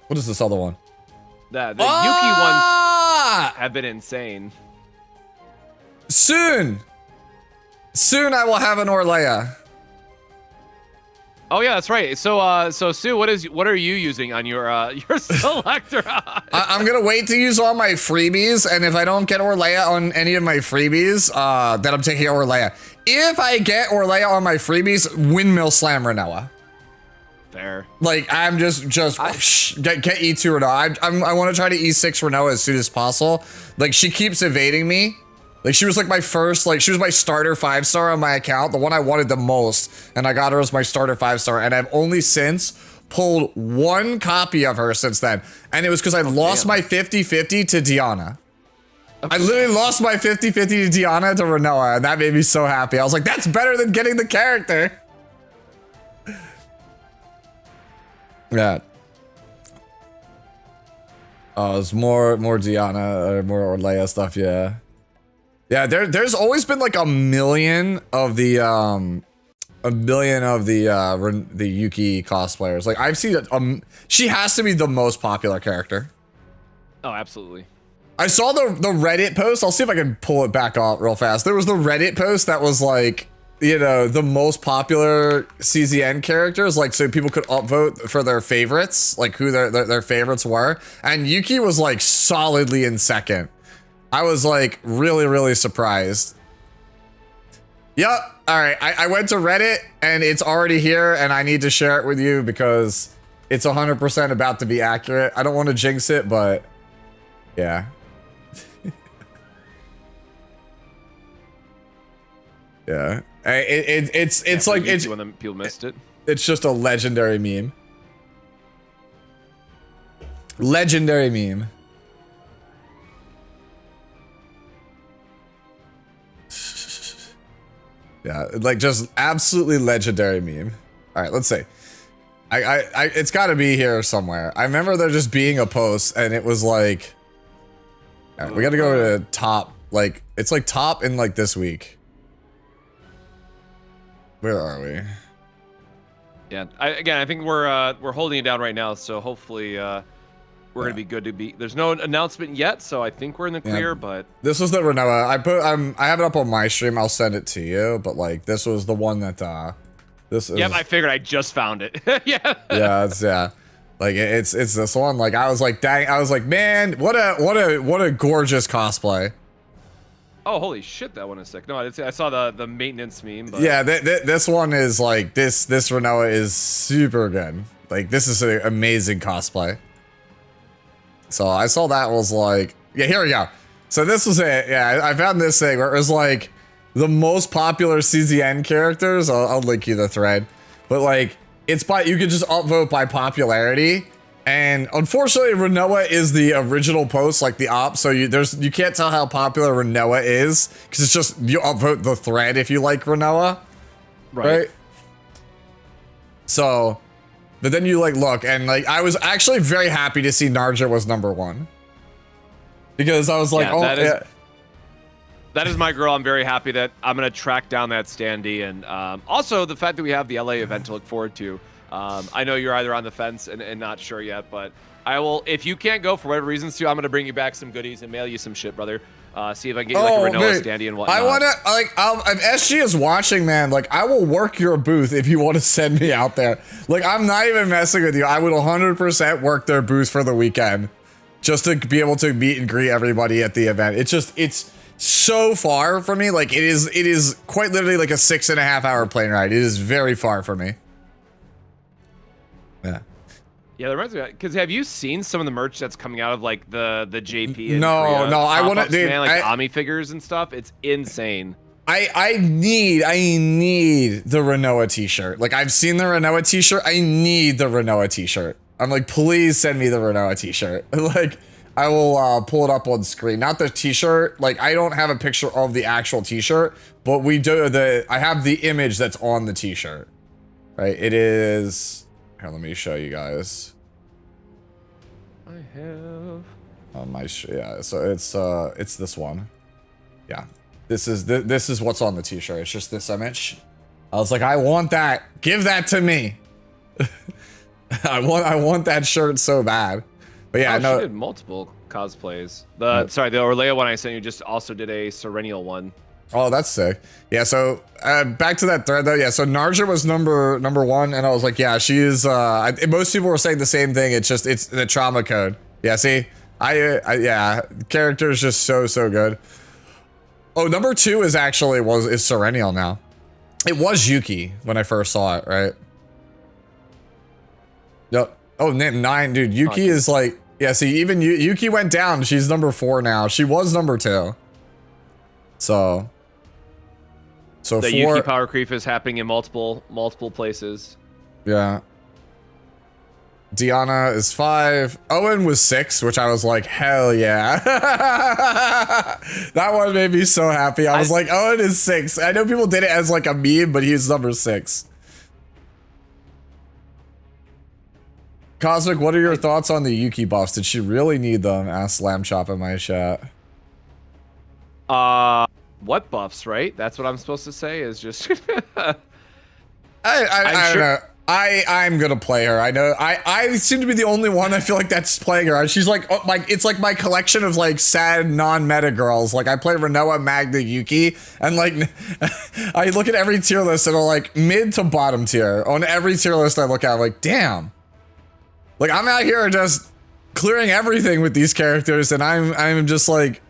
What is this other one? The Yuki ones have been insane. Soon I will have an Orlea. Oh yeah, that's right. So Sue, what are you using on your selector? I'm gonna wait to use all my freebies, and if I don't get Orlea on any of my freebies, then I'm taking Orlea. If I get Orlea on my freebies, Windmill Slam Renoa. Fair. Like, I'm just get E2 Renoa. I want to try to E6 Renoa as soon as possible. Like, she keeps evading me. Like, she was like my first, like, she was my starter 5-star on my account, the one I wanted the most, and I got her as my starter 5-star, and I've only since pulled one copy of her since then, and it was because I lost my 50-50 to Diana. I literally lost my 50-50 to Diana to Renoa, and that made me so happy. I was like, that's better than getting the character. Yeah. Oh, it's more Diana, or more Orlea stuff, yeah. Yeah, there's always been like a million of the Yuki cosplayers. Like, I've seen she has to be the most popular character. Oh, absolutely. I saw the Reddit post. I'll see if I can pull it back up real fast. There was the Reddit post that was like, you know, the most popular CZN characters, like, so people could upvote for their favorites, like who their favorites were, and Yuki was like solidly in second. I was like really surprised. Yep. All right. I went to Reddit and it's already here and I need to share it with you because it's 100% about to be accurate. I don't want to jinx it, but yeah. Yeah. It's like it's when people missed it. It's just a legendary meme. Legendary meme. Yeah, like just absolutely legendary meme. All right, let's see. It's got to be here somewhere. I remember there just being a post, and it was like, all right, we got to go to top. Like, it's like top in like this week. Where are we? Yeah, I think we're holding it down right now. So hopefully, we're gonna be good to be. There's no announcement yet, so I think we're in the clear. Yeah. But this was the Renoa. I have it up on my stream. I'll send it to you. But like, this was the one that this is. Yep, I figured I just found it. Yeah. Yeah, like it's this one. Like, I was like, dang. I was like, man, what a gorgeous cosplay. Oh, holy shit, that one is sick. No, I saw the maintenance meme. But yeah, this one is like this Renoa is super good. Like, this is an amazing cosplay. So I saw that, was like, yeah, here we go. So this was it. Yeah, I found this thing where it was like the most popular CZN characters. I'll link you the thread, but like, it's by, you can just upvote by popularity. And unfortunately, Renoa is the original post, like the op. So you can't tell how popular Renoa is because it's just, you upvote the thread if you like Renoa, right? So. But then you like look and like, I was actually very happy to see Narja was #1. because I was like, Yeah, oh, that is- yeah. That is my girl. I'm very happy that I'm going to track down that standee. And also the fact that we have the LA event to look forward to. I know you're either on the fence and not sure yet, but I will, if you can't go for whatever reasons too, I'm going to bring you back some goodies and mail you some shit, brother. See if I can get you like a Renoa standee and whatnot. I want to, like, if SG is watching, man, like, I will work your booth if you want to send me out there. Like, I'm not even messing with you. I would 100% work their booth for the weekend just to be able to meet and greet everybody at the event. It's so far from me. Like, it is quite literally like a 6.5 hour plane ride. It is very far from me. Yeah. Yeah, that reminds me, because have you seen some of the merch that's coming out of like the JP? And No, Korea no, I want to, pop-ups, dude. man, like Ami figures and stuff. It's insane. I need the Renoa t-shirt. Like, I've seen the Renoa t-shirt. I need the Renoa t-shirt. I'm like, please send me the Renoa t-shirt. Like, I will pull it up on screen. Not the t-shirt. Like, I don't have a picture of the actual t-shirt, but I have the image that's on the t-shirt. Right? It is. Here, let me show you guys. I have. Yeah. So it's this one. Yeah. This is what's on the t-shirt. It's just this image. I was like, I want that. Give that to me. I want that shirt so bad. But yeah, She did multiple cosplays. The Orlea one I sent you just also did a Serenial one. Oh, that's sick. Yeah, so back to that thread though. Yeah, so Narja was number one, and I was like, yeah, she is. Most people were saying the same thing. It's the trauma code. Yeah, see, yeah, character is just so good. Oh, number 2 is Serenial now. It was Yuki when I first saw it, right? Yep. Oh, 9, dude. Yuki is like, yeah. See, even Yuki went down. She's number 4 now. She was number 2. So The 4. Yuki power creep is happening in multiple places. Yeah. Diana is 5. Owen was 6, which I was like, hell yeah. That one made me so happy. I was like, Owen is 6. I know people did it as like a meme, but he's number 6. Cosmic, what are your thoughts on the Yuki buffs? Did she really need them? Asked Lamb Chop in my chat. What buffs, right? That's what I'm supposed to say is just I don't know. I'm gonna play her. I know I seem to be the only one I feel like that's playing her. She's like, oh, it's like my collection of like sad non-meta girls. Like I play Renoa, Magda, Yuki, and like I look at every tier list and are like mid to bottom tier. On every tier list I look at, I'm like, damn. Like I'm out here just clearing everything with these characters, and I'm just like,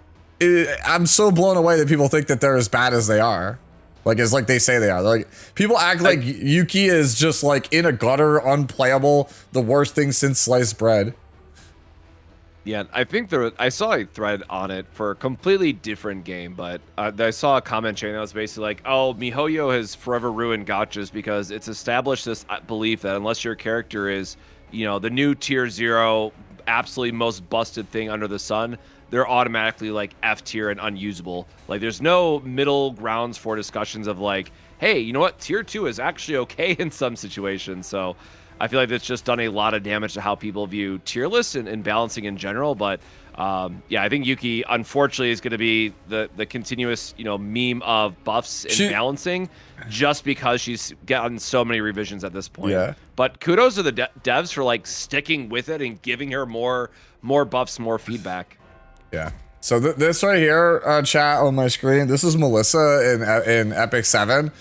I'm so blown away that people think that they're as bad as they are. Like, it's like they say they are. Like, people act like Yuki is just, like, in a gutter, unplayable, the worst thing since sliced bread. Yeah, I think I saw a thread on it for a completely different game, but I saw a comment chain that was basically like, oh, MiHoYo has forever ruined gachas because it's established this belief that unless your character is, you know, the new tier 0, absolutely most busted thing under the sun, they're automatically like F tier and unusable. Like there's no middle grounds for discussions of like, hey, you know what? Tier 2 is actually okay in some situations. So I feel like that's just done a lot of damage to how people view tier lists and balancing in general. But yeah, I think Yuki unfortunately is going to be the continuous, you know, meme of buffs and balancing just because she's gotten so many revisions at this point. Yeah. But kudos to the devs for like sticking with it and giving her more buffs, more feedback. Yeah. So this right here, chat on my screen, this is Melissa in Epic 7.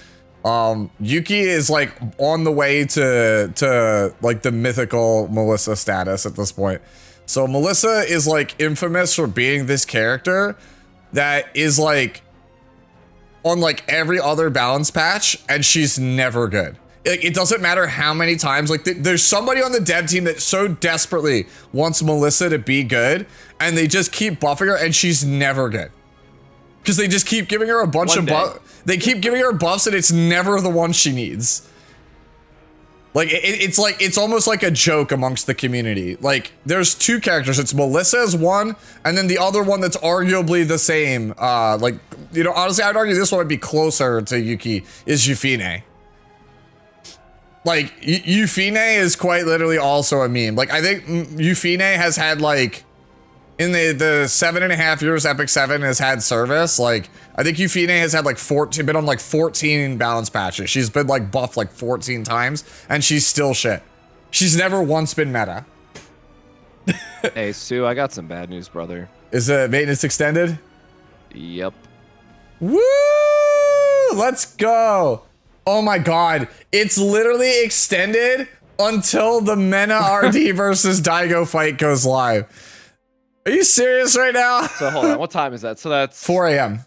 Yuki is like on the way to like the mythical Melissa status at this point. So Melissa is like infamous for being this character that is like on like every other balance patch, and she's never good. Like, it doesn't matter how many times, like there's somebody on the dev team that so desperately wants Melissa to be good, and they just keep buffing her, and she's never good. Because they just keep giving her a bunch of buffs. They keep giving her buffs, and it's never the one she needs. Like, it's almost like a joke amongst the community. Like, there's 2 characters. It's Melissa as one, and then the other one that's arguably the same. Like, you know, honestly, I'd argue this one would be closer to Yuki, is Yufine. Like, Yufine is quite literally also a meme. Like, I think Yufine has had, like, in the 7.5 years Epic 7 has had service, like, I think Euphine has had like 14, been on like 14 balance patches. She's been like buffed like 14 times, and she's still shit. She's never once been meta. Hey, Sue, I got some bad news, brother. Is the maintenance extended? Yep. Woo! Let's go. Oh my god. It's literally extended until the Mena RD versus Daigo fight goes live. Are you serious right now? So hold on, what time is that? So that's 4 a.m.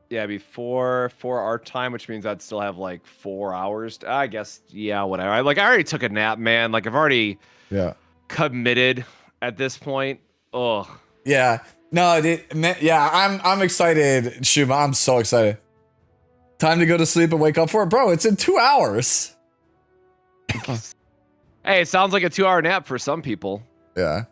Yeah, before 4 our time, which means I'd still have like 4 hours. I guess, yeah, whatever. I already took a nap, man. Like I've already committed at this point. Ugh. Yeah. No, yeah, I'm excited, Shuma. I'm so excited. Time to go to sleep and wake up for it. Bro, it's in 2 hours. Hey, it sounds like a 2-hour nap for some people. Yeah.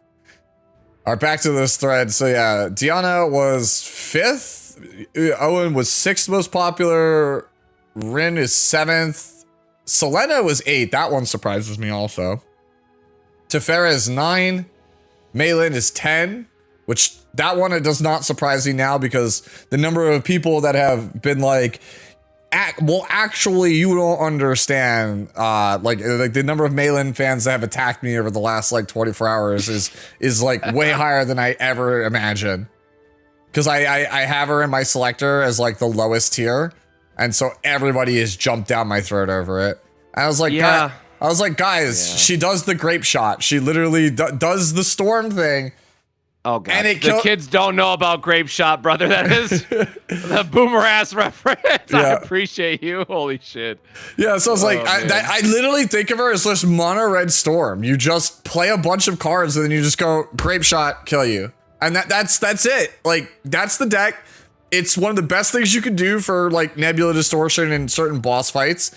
All right, back to this thread. So yeah, Diana was 5th. Owen was 6th most popular. Rin is 7th. Selena was 8th. That one surprises me also. Tefera is 9. Maylin is 10. Which, that one, it does not surprise me now because the number of people that have been like, well, actually, you don't understand. Like the number of Maylin fans that have attacked me over the last like 24 hours is like way higher than I ever imagined. Because I have her in my selector as like the lowest tier, and so everybody has jumped down my throat over it. And I was like, yeah. Guys, she does the grape shot. She literally does the storm thing. Oh god, and the kids don't know about Grape Shot, brother. That is the boomer ass reference. Yeah. I appreciate you. Holy shit. Yeah, so I was like, I literally think of her as this mono red storm. You just play a bunch of cards and then you just go Grape Shot, kill you, and that's it. Like that's the deck. It's one of the best things you can do for like Nebula Distortion in certain boss fights.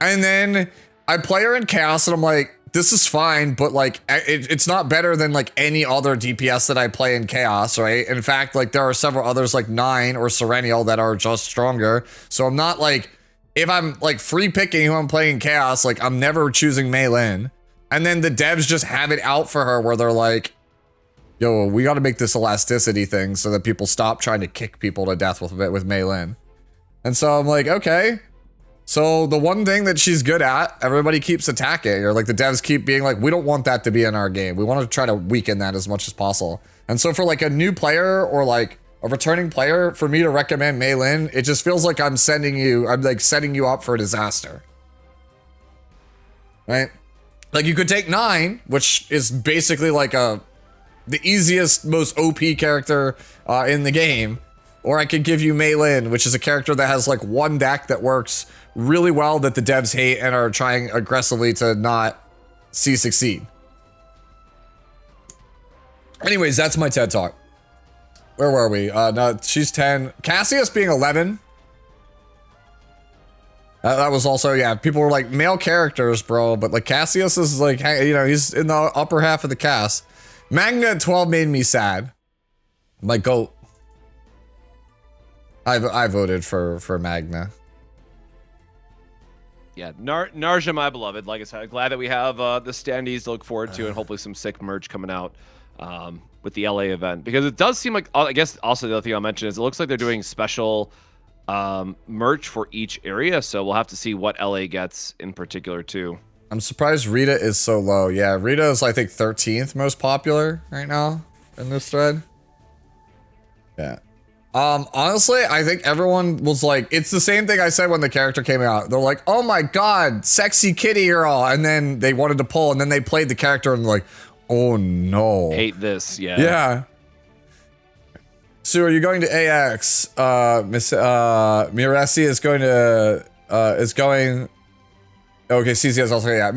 And then I play her in Chaos and I'm like, this is fine, but like it's not better than like any other DPS that I play in Chaos, right? In fact, like there are several others like 9 or Serenial that are just stronger. So I'm not like, if I'm like free picking who I'm playing in Chaos, like I'm never choosing Maylin. And then the devs just have it out for her where they're like, yo, we got to make this elasticity thing so that people stop trying to kick people to death with Maylin. And so I'm like, okay. So the one thing that she's good at, everybody keeps attacking, or like the devs keep being like, we don't want that to be in our game. We want to try to weaken that as much as possible. And so for like a new player or like a returning player, for me to recommend Maylin, it just feels like I'm like setting you up for a disaster. Right? Like you could take 9, which is basically like the easiest, most OP character in the game. Or I could give you Maylin, which is a character that has like one deck that works really well that the devs hate and are trying aggressively to not see succeed. Anyways, that's my TED Talk. Where were we? No, she's 10. Cassius being 11. That was also, yeah, people were like, male characters, bro. But like Cassius is like, you know, he's in the upper half of the cast. Magna at 12 made me sad. My goat. I voted for Magna. Yeah, Narja, my beloved. Like I said, glad that we have the standees to look forward to, and hopefully some sick merch coming out with the LA event. Because it does seem like, I guess also the other thing I'll mention is it looks like they're doing special merch for each area, so we'll have to see what LA gets in particular too. I'm surprised Rita is so low. Yeah, Rita is I think 13th most popular right now in this thread. Yeah. Honestly, I think everyone was like, it's the same thing I said when the character came out. They're like, oh my god, sexy kitty girl. And then they wanted to pull, and then they played the character and like, oh no. Hate this, yeah. Yeah. Sue, are you going to AX? Miss Miresi is going to okay, CZ is also, yeah.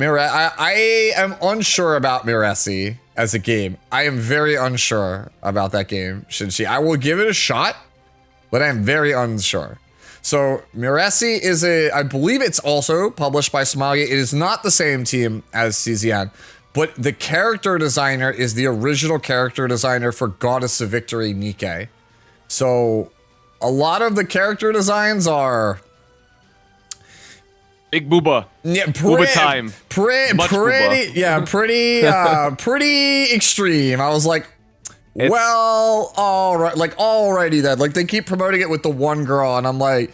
I am unsure about Miresi as a game. I am very unsure about that game. I will give it a shot, but I am very unsure. So Miresi is I believe it's also published by Somalia. It is not the same team as CZN, but the character designer is the original character designer for Goddess of Victory, Nikke. So a lot of the character designs are big booba. Yeah, booba time. Pretty extreme. I was like, well, all right, like alrighty then. Like they keep promoting it with the one girl, and I'm like,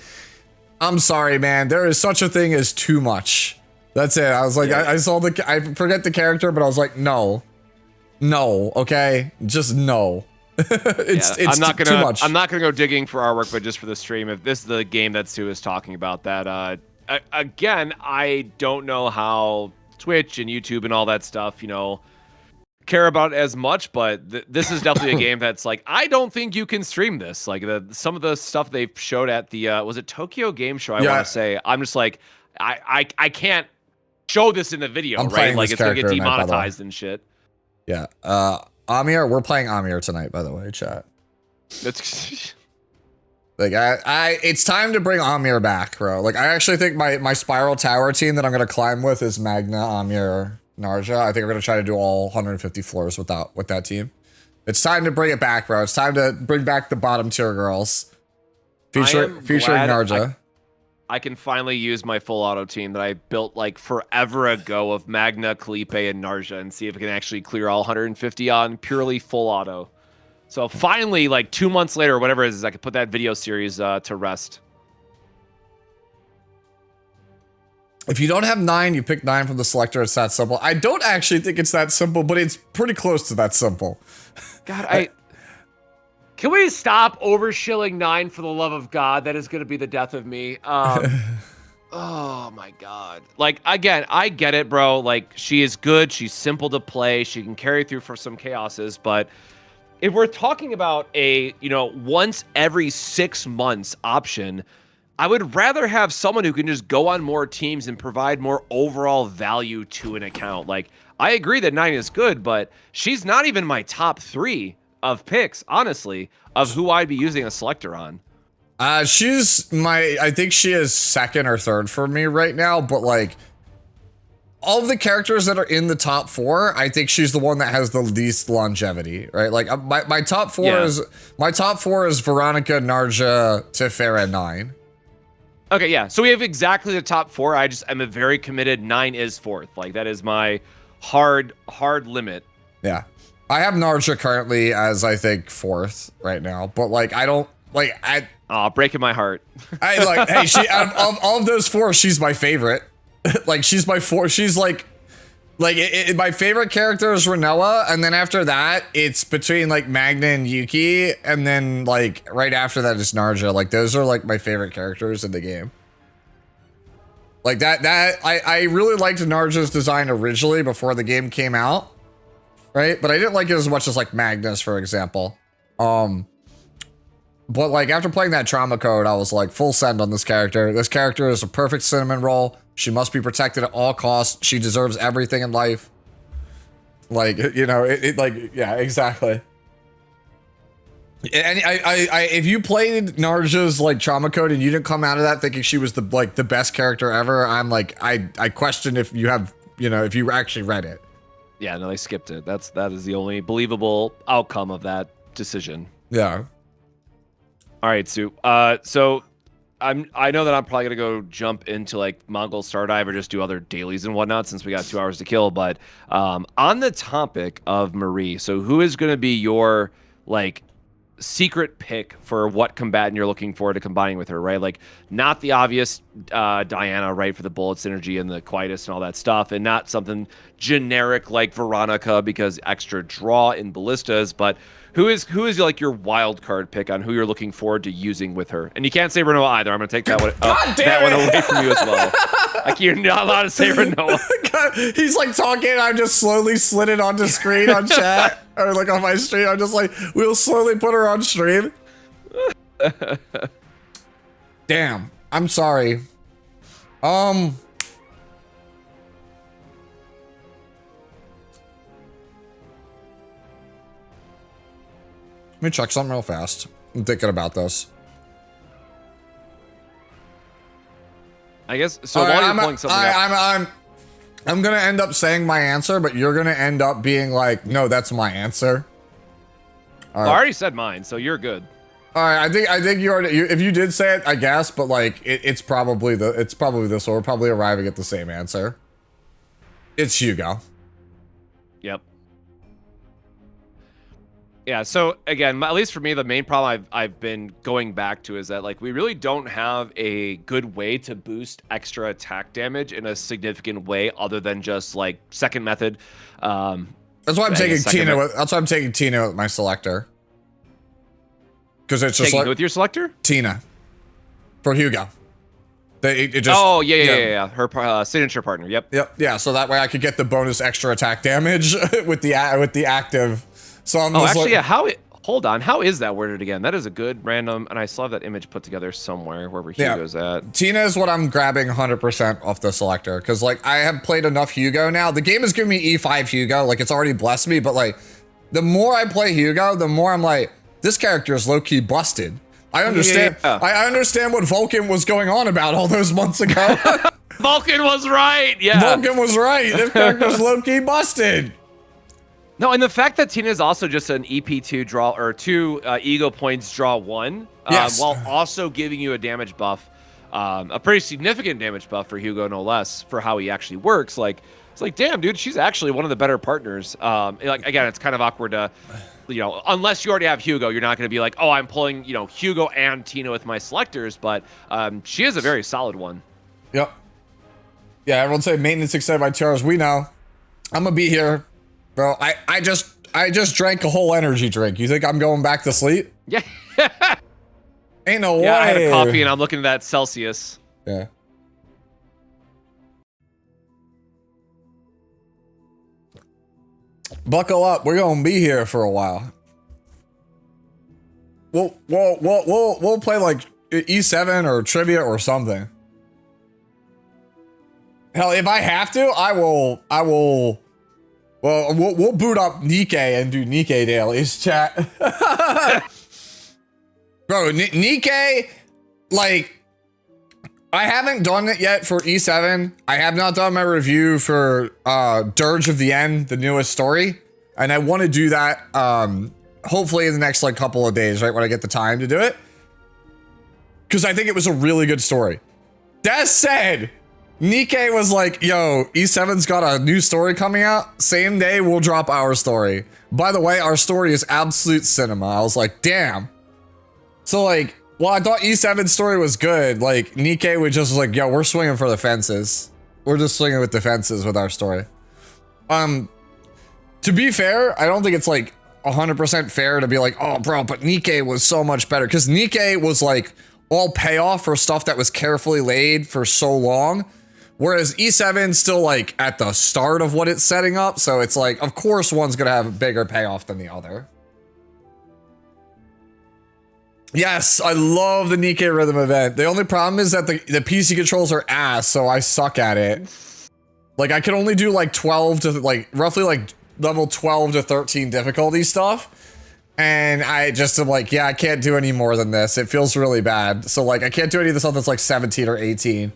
I'm sorry, man. There is such a thing as too much. That's it. I was like, I saw I forget the character, but I was like, no, okay, just no. it's I'm not gonna, too much. I'm not gonna go digging for artwork, but just for the stream, if this is the game that Sue is talking about, that again, I don't know how Twitch and YouTube and all that stuff, you know, care about it as much, but this is definitely a game that's like, I don't think you can stream this. Like some of the stuff they showed at the was it Tokyo Game Show? I want to say, I'm just like, I can't show this in the video, right? Like it's gonna get demonetized and shit. Yeah. Amir, we're playing Amir tonight, by the way, chat. That's like it's time to bring Amir back, bro. Like I actually think my Spiral Tower team that I'm gonna climb with is Magna, Amir, Narja. I think we're gonna try to do all 150 floors with that team. It's time to bring it back, bro. It's time to bring back the bottom tier girls. Featuring Narja. I can finally use my full auto team that I built like forever ago of Magna, Kalipe, and Narja and see if it can actually clear all 150 on purely full auto. So finally, like 2 months later or whatever it is, I could put that video series to rest. If you don't have 9, you pick 9 from the selector. It's that simple. I don't actually think it's that simple, but it's pretty close to that simple. God, can we stop overshilling 9 for the love of God? That is going to be the death of me. Oh my God. Like, again, I get it, bro. Like, she is good. She's simple to play. She can carry through for some chaoses. But if we're talking about a, you know, once every 6 months option, I would rather have someone who can just go on more teams and provide more overall value to an account. Like, I agree that 9 is good, but she's not even my top 3 of picks, honestly, of who I'd be using a selector on. I think she is 2nd or 3rd for me right now, but like all of the characters that are in the top 4, I think she's the one that has the least longevity, right? Like my top 4 is Veronica, Narja, Tefera, 9. Okay, yeah. So we have exactly the top 4. I'm a very committed 9 is 4th. Like that is my hard limit. Yeah. I have Narja currently as I think 4th right now, but like I don't like breaking my heart. I like hey, she of all of those 4, she's my favorite. Like she's my 4. She's like my favorite character is Renoa, and then after that it's between like Magna and Yuki, and then like right after that is Narja. Like those are like my favorite characters in the game. Like I really liked Narja's design originally before the game came out. Right, but I didn't like it as much as like Magnus, for example. But like after playing that trauma code, I was like full send on this character. This character is a perfect cinnamon roll. She must be protected at all costs. She deserves everything in life. Like, you know, yeah, exactly. And if you played Narja's like trauma code and you didn't come out of that thinking she was the best character ever, I'm like, I question if you have, you know, if you actually read it. Yeah, no, they skipped it. That is the only believable outcome of that decision. Yeah. All right, Sue. So I know that I'm probably gonna go jump into like Mongol Stardive or just do other dailies and whatnot since we got 2 hours to kill. But on the topic of Marie, so who is gonna be your like secret pick for what combatant you're looking forward to combining with her, right? Like not the obvious Diana, right, for the bullet synergy and the quietus and all that stuff, and not something generic like Veronica because extra draw in ballistas, but who is like your wild card pick on who you're looking forward to using with her? And you can't say Renoa either. I'm gonna take that one away from you as well. Like you're not allowed to say Renoa. God, he's like talking. I'm just slowly slid it onto screen on chat or like on my stream. I'm just like, we'll slowly put her on stream. Damn. I'm sorry. Let me check something real fast. I'm thinking about this. I guess so. While you're pulling something up, I'm gonna end up saying my answer, but you're gonna end up being like, no, that's my answer. I already said mine, so you're good. All right, I think you already. If you did say it, I guess, but like it's probably this one. We're probably arriving at the same answer. It's Hugo. Yep. Yeah, so again, at least for me, the main problem I've been going back to is that like we really don't have a good way to boost extra attack damage in a significant way other than just like second method. That's why I'm taking Tina. That's why I'm taking Tina with my selector. Because it's just taking like with your selector? Tina for Hugo. It just, oh yeah. Her signature partner. Yep. Yeah. So that way I could get the bonus extra attack damage with the active. So I'm actually, yeah. Hold on. How is that worded again? That is a good random, and I still have that image put together somewhere wherever Hugo's at. Tina is what I'm grabbing 100% off the selector because like I have played enough Hugo now. The game is giving me E5 Hugo, like it's already blessed me. But like the more I play Hugo, the more I'm like, this character is low key busted. I understand. Yeah. I understand what Vulcan was going on about all those months ago. Vulcan was right. Yeah. Vulcan was right. This character's low key busted. No, and the fact that Tina is also just an EP2 draw or 2 ego points draw 1, while also giving you a damage buff, a pretty significant damage buff for Hugo, no less, for how he actually works. Like it's like, damn, dude, she's actually one of the better partners. Like again, it's kind of awkward to, unless you already have Hugo, you're not going to be like, oh, I'm pulling, Hugo and Tina with my selectors, but she is a very solid one. Yep. Yeah, everyone say maintenance extended by 2 hours. We know. I'm gonna be here. Bro, I just drank a whole energy drink. You think I'm going back to sleep? Yeah. Ain't no way. Yeah, I had a coffee and I'm looking at that Celsius. Yeah. Buckle up. We're gonna be here for a while. We'll play like E7 or trivia or something. Hell, if I have to, I will. Well, we'll boot up Nikkei and do Nikkei dailies, chat. Bro, Nikkei, like, I haven't done it yet for E7. I have not done my review for Dirge of the End, the newest story. And I want to do that hopefully in the next like couple of days, right, when I get the time to do it. Because I think it was a really good story. That said, Nikkei was like, yo, E7's got a new story coming out. Same day, we'll drop our story. By the way, our story is absolute cinema. I was like, damn. So like, well, I thought E7's story was good. Like, Nikkei was just like, yo, we're swinging for the fences. We're just swinging with the fences with our story. To be fair, I don't think it's like 100% fair to be like, oh, bro, but Nikkei was so much better. Because Nikkei was like all payoff for stuff that was carefully laid for so long. Whereas E7's still like at the start of what it's setting up. So it's like, of course, one's going to have a bigger payoff than the other. Yes, I love the Nikkei Rhythm event. The only problem is that the PC controls are ass, so I suck at it. Like, I can only do like 12 to like roughly like level 12 to 13 difficulty stuff. And I just am like, yeah, I can't do any more than this. It feels really bad. So like, I can't do any of the stuff that's like 17 or 18.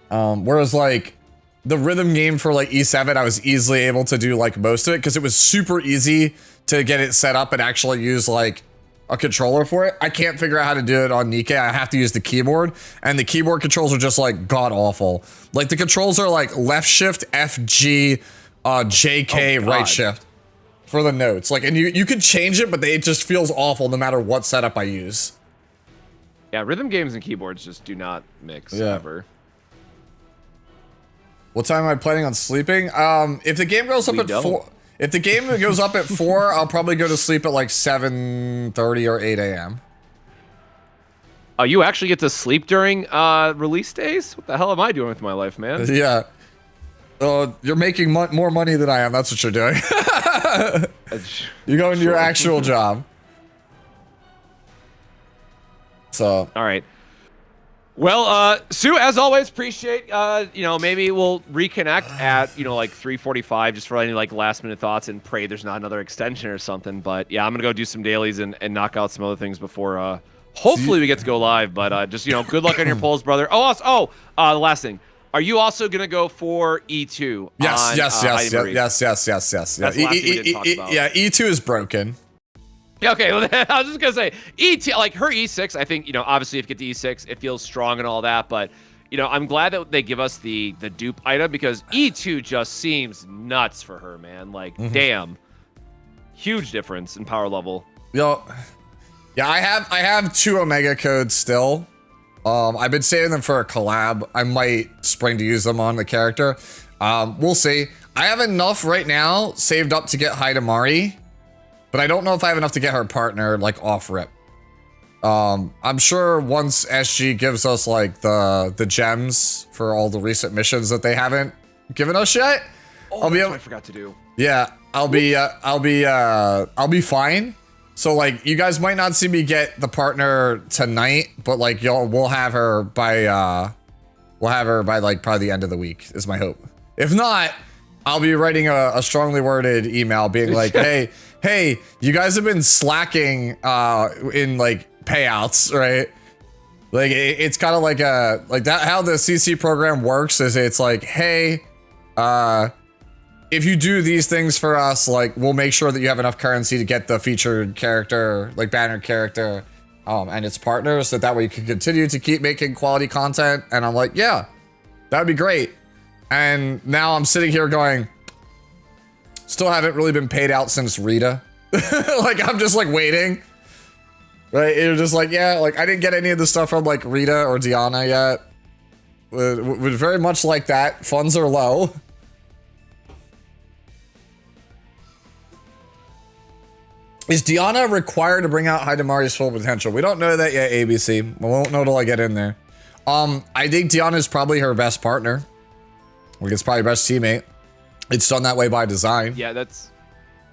Whereas like the rhythm game for like E7, I was easily able to do like most of it because it was super easy to get it set up and actually use like a controller for it. I can't figure out how to do it on Nikkei. I have to use the keyboard, and the keyboard controls are just like god awful. Like the controls are like left shift, FG, JK, right shift for the notes. Like, and you could change it, but it just feels awful no matter what setup I use. Yeah, rhythm games and keyboards just do not mix ever. What time am I planning on sleeping? If the game goes up at 4, if the game goes up at 4, I'll probably go to sleep at like 7:30 or 8 a.m. Oh, you actually get to sleep during release days? What the hell am I doing with my life, man? Yeah. You're making more money than I am. That's what you're doing. You're going to your actual job. So. All right. Well, Sue, as always, appreciate, maybe we'll reconnect at, like 3:45 just for any like last minute thoughts and pray there's not another extension or something. But yeah, I'm going to go do some dailies and knock out some other things before, hopefully we get to go live. But just, good luck on your polls, brother. The last thing. Are you also going to go for E2? Yes. That's Yeah, the last thing we didn't talk about. Yeah, E2 is broken. Okay, well, I was just gonna say like her E6. I think obviously if you get to E6, it feels strong and all that. But I'm glad that they give us the dupe item because E2 just seems nuts for her, man. Like, damn. Huge difference in power level. Yo, yeah, I have 2 Omega codes still. I've been saving them for a collab. I might spring to use them on the character. We'll see. I have enough right now saved up to get HEIDEMARIE, but I don't know if I have enough to get her partner like off rip. I'm sure once SG gives us like the gems for all the recent missions that they haven't given us yet, Oh, that's what I forgot to do. yeah, I'll be fine. So like you guys might not see me get the partner tonight, but like we'll have her by like probably the end of the week is my hope. If not, I'll be writing a strongly worded email being like, hey, you guys have been slacking in like payouts, right? Like it's kind of like that. How the CC program works is it's like, hey, if you do these things for us, like we'll make sure that you have enough currency to get the featured character, like banner character, and its partners, so that way you can continue to keep making quality content. And I'm like, yeah, that'd be great. And now I'm sitting here going, still haven't really been paid out since Rita. Like I'm just like waiting. Right, you're just like, yeah, like I didn't get any of the stuff from like Rita or Diana yet. Would very much like that. Funds are low. Is Diana required to bring out HEIDEMARIE's full potential? We don't know that yet, ABC. We won't know till I get in there. I think Diana is probably her best partner. Like it's probably best teammate. It's done that way by design. Yeah, that's...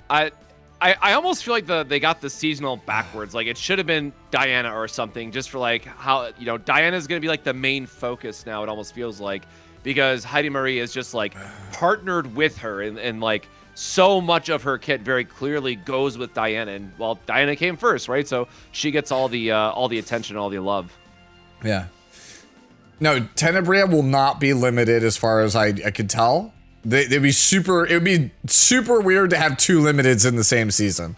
I almost feel like they got the seasonal backwards. Like it should have been Diana or something, just for like how, you know, Diana's gonna be like the main focus now, it almost feels like, because HEIDEMARIE is just like partnered with her, and like so much of her kit very clearly goes with Diana, and well, Diana came first, right? So she gets all the attention, all the love. Yeah. No, Tenebria will not be limited as far as I could tell. It would be super weird to have 2 limiteds in the same season.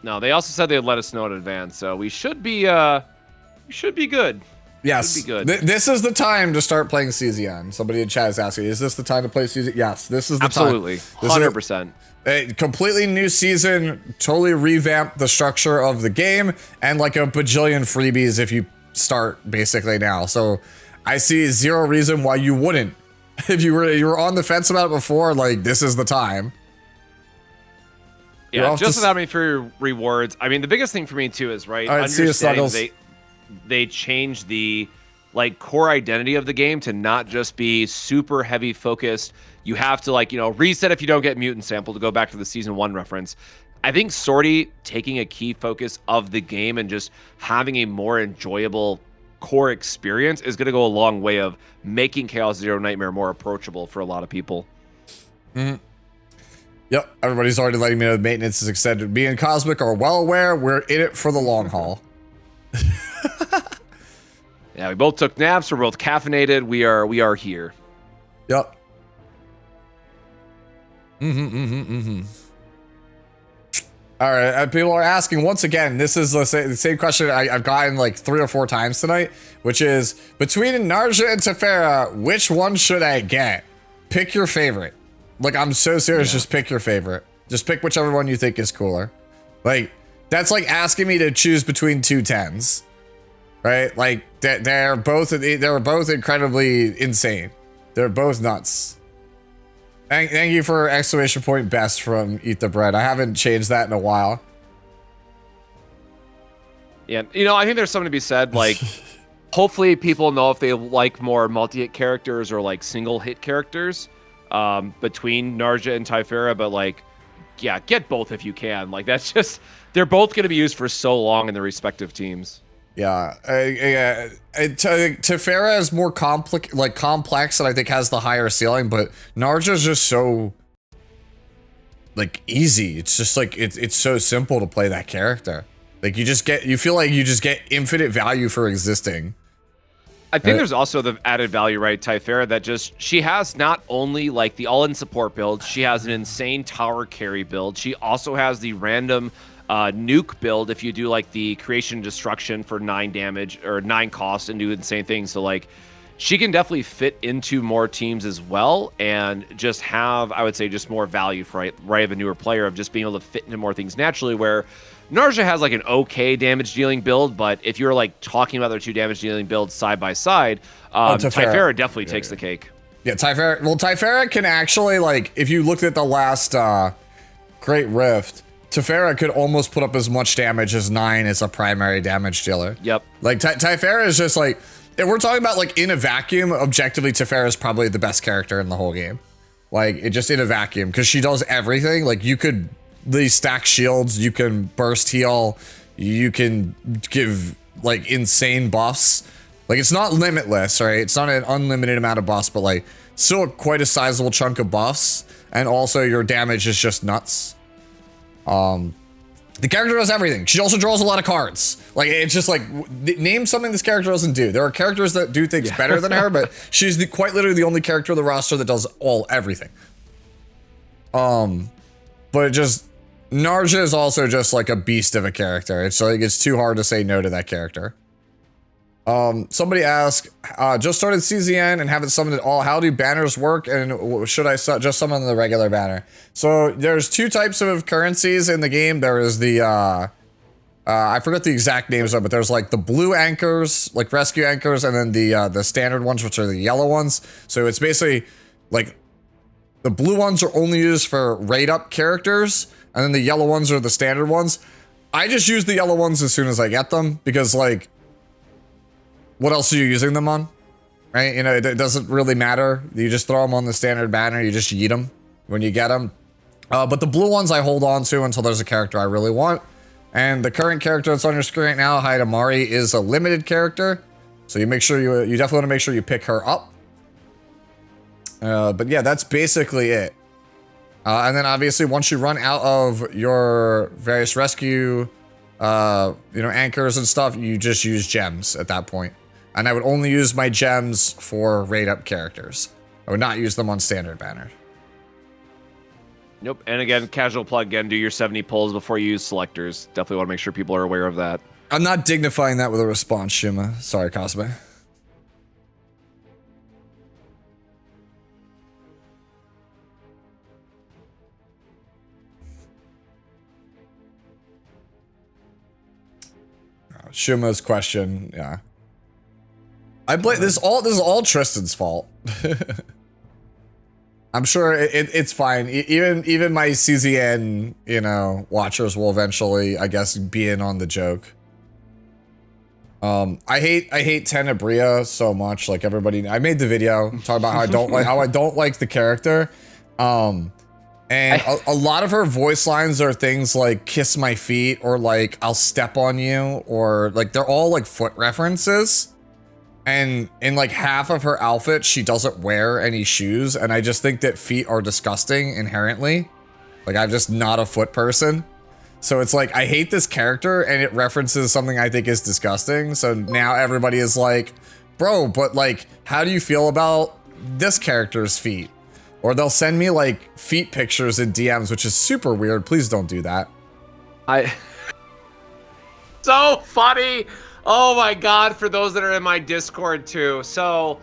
No, they also said they'd let us know in advance, so we should be good. Yes, Should be good. This is the time to start playing CZN. Somebody in chat is asking, is this the time to play CZN? Yes, this is the Absolutely. time. 100%. A completely new season, totally revamped the structure of the game, and like a bajillion freebies if you start basically now. So I see zero reason why you wouldn't. If you were on the fence about it before, like this is the time. Yeah, just without any free rewards. I mean, the biggest thing for me too is right. All right, see you, Snuggles. They changed the like core identity of the game to not just be super heavy focused. You have to like, you know, reset if you don't get mutant sample, to go back to the season 1 reference. I think Sortie taking a key focus of the game and just having a more enjoyable core experience is going to go a long way of making Chaos Zero Nightmare more approachable for a lot of people. Mm-hmm. Yep, everybody's already letting me know the maintenance is extended. Me and Cosmic are well aware. We're in it for the long haul. Yeah, we both took naps. We're both caffeinated. We are here. Yep. All right, people are asking once again. This is the same question I've gotten like 3 or 4 times tonight, which is between Narja and Tefera, which one should I get? Pick your favorite. Like, I'm so serious. Yeah. Just pick your favorite. Just pick whichever one you think is cooler. Like, that's like asking me to choose between 2 10s, right? Like, they're both incredibly insane. They're both nuts. Thank you for exclamation point best from Eat the Bread. I haven't changed that in a while. Yeah, you know, I think there's something to be said. Like, hopefully people know if they like more multi-hit characters or like single hit characters between Narja and Tefera. But like, yeah, get both if you can. Like, that's just, they're both going to be used for so long in their respective teams. Yeah, Tefera is more complex, and I think has the higher ceiling, but Narja is just so like easy. It's just like it's so simple to play that character. Like you feel like you just get infinite value for existing. I think there's also the added value, right, Tefera, that just she has not only like the all-in support build, she has an insane tower carry build. She also has the random nuke build if you do like the creation and destruction for 9 damage or 9 cost and do insane things. So like she can definitely fit into more teams as well, and just have, I would say, just more value for right of a newer player of just being able to fit into more things naturally, where Narja has like an okay damage dealing build, but if you're like talking about their 2 damage dealing builds side by side, Typhara definitely takes the cake. Yeah, Typhara. Well, Typhara can actually, like, if you looked at the last Great Rift, Typhara could almost put up as much damage as 9 as a primary damage dealer. Yep. Like, Typhara is just like, if we're talking about like in a vacuum, objectively, Typhara is probably the best character in the whole game. Like, it just in a vacuum, because she does everything. Like, you could stack shields, you can burst heal, you can give like insane buffs. Like, it's not limitless, right? It's not an unlimited amount of buffs, but like still quite a sizable chunk of buffs, and also your damage is just nuts. The character does everything. She also draws a lot of cards. Like, it's just like, name something this character doesn't do. There are characters that do things better than her, but she's quite literally the only character of the roster that does everything. But Narja is also just like a beast of a character. It's like, it's too hard to say no to that character. Somebody asked, just started CZN and haven't summoned it all. How do banners work, and should I just summon the regular banner? So there's 2 types of currencies in the game. There is the, I forget the exact names of it, but there's like the blue anchors, like rescue anchors, and then the standard ones, which are the yellow ones. So it's basically like the blue ones are only used for raid up characters, and then the yellow ones are the standard ones. I just use the yellow ones as soon as I get them, because like, what else are you using them on? Right? You know, it doesn't really matter. You just throw them on the standard banner. You just yeet them when you get them. But the blue ones I hold on to until there's a character I really want. And the current character that's on your screen right now, HEIDEMARIE, is a limited character. So you make sure you definitely want to make sure you pick her up. But yeah, that's basically it. And then obviously once you run out of your various rescue, anchors and stuff, you just use gems at that point. And I would only use my gems for raid up characters. I would not use them on standard banner. Nope. And again, casual plug again, do your 70 pulls before you use selectors. Definitely want to make sure people are aware of that. I'm not dignifying that with a response, Shuma. Sorry, Cosme. Shuma's question, yeah. I blame this is all Tristan's fault. I'm sure it's fine. Even my CZN, watchers will eventually, I guess, be in on the joke. I hate Tenebria so much. Like, everybody, I made the video talking about how I don't like the character. And a lot of her voice lines are things like "kiss my feet" or like "I'll step on you," or like they're all like foot references. And in like half of her outfit, she doesn't wear any shoes, and I just think that feet are disgusting inherently. Like, I'm just not a foot person. So it's like, I hate this character, and it references something I think is disgusting. So now everybody is like, bro, but like, how do you feel about this character's feet? Or they'll send me like feet pictures in DMs, which is super weird. Please don't do that. So funny. Oh my God, for those that are in my Discord too. So,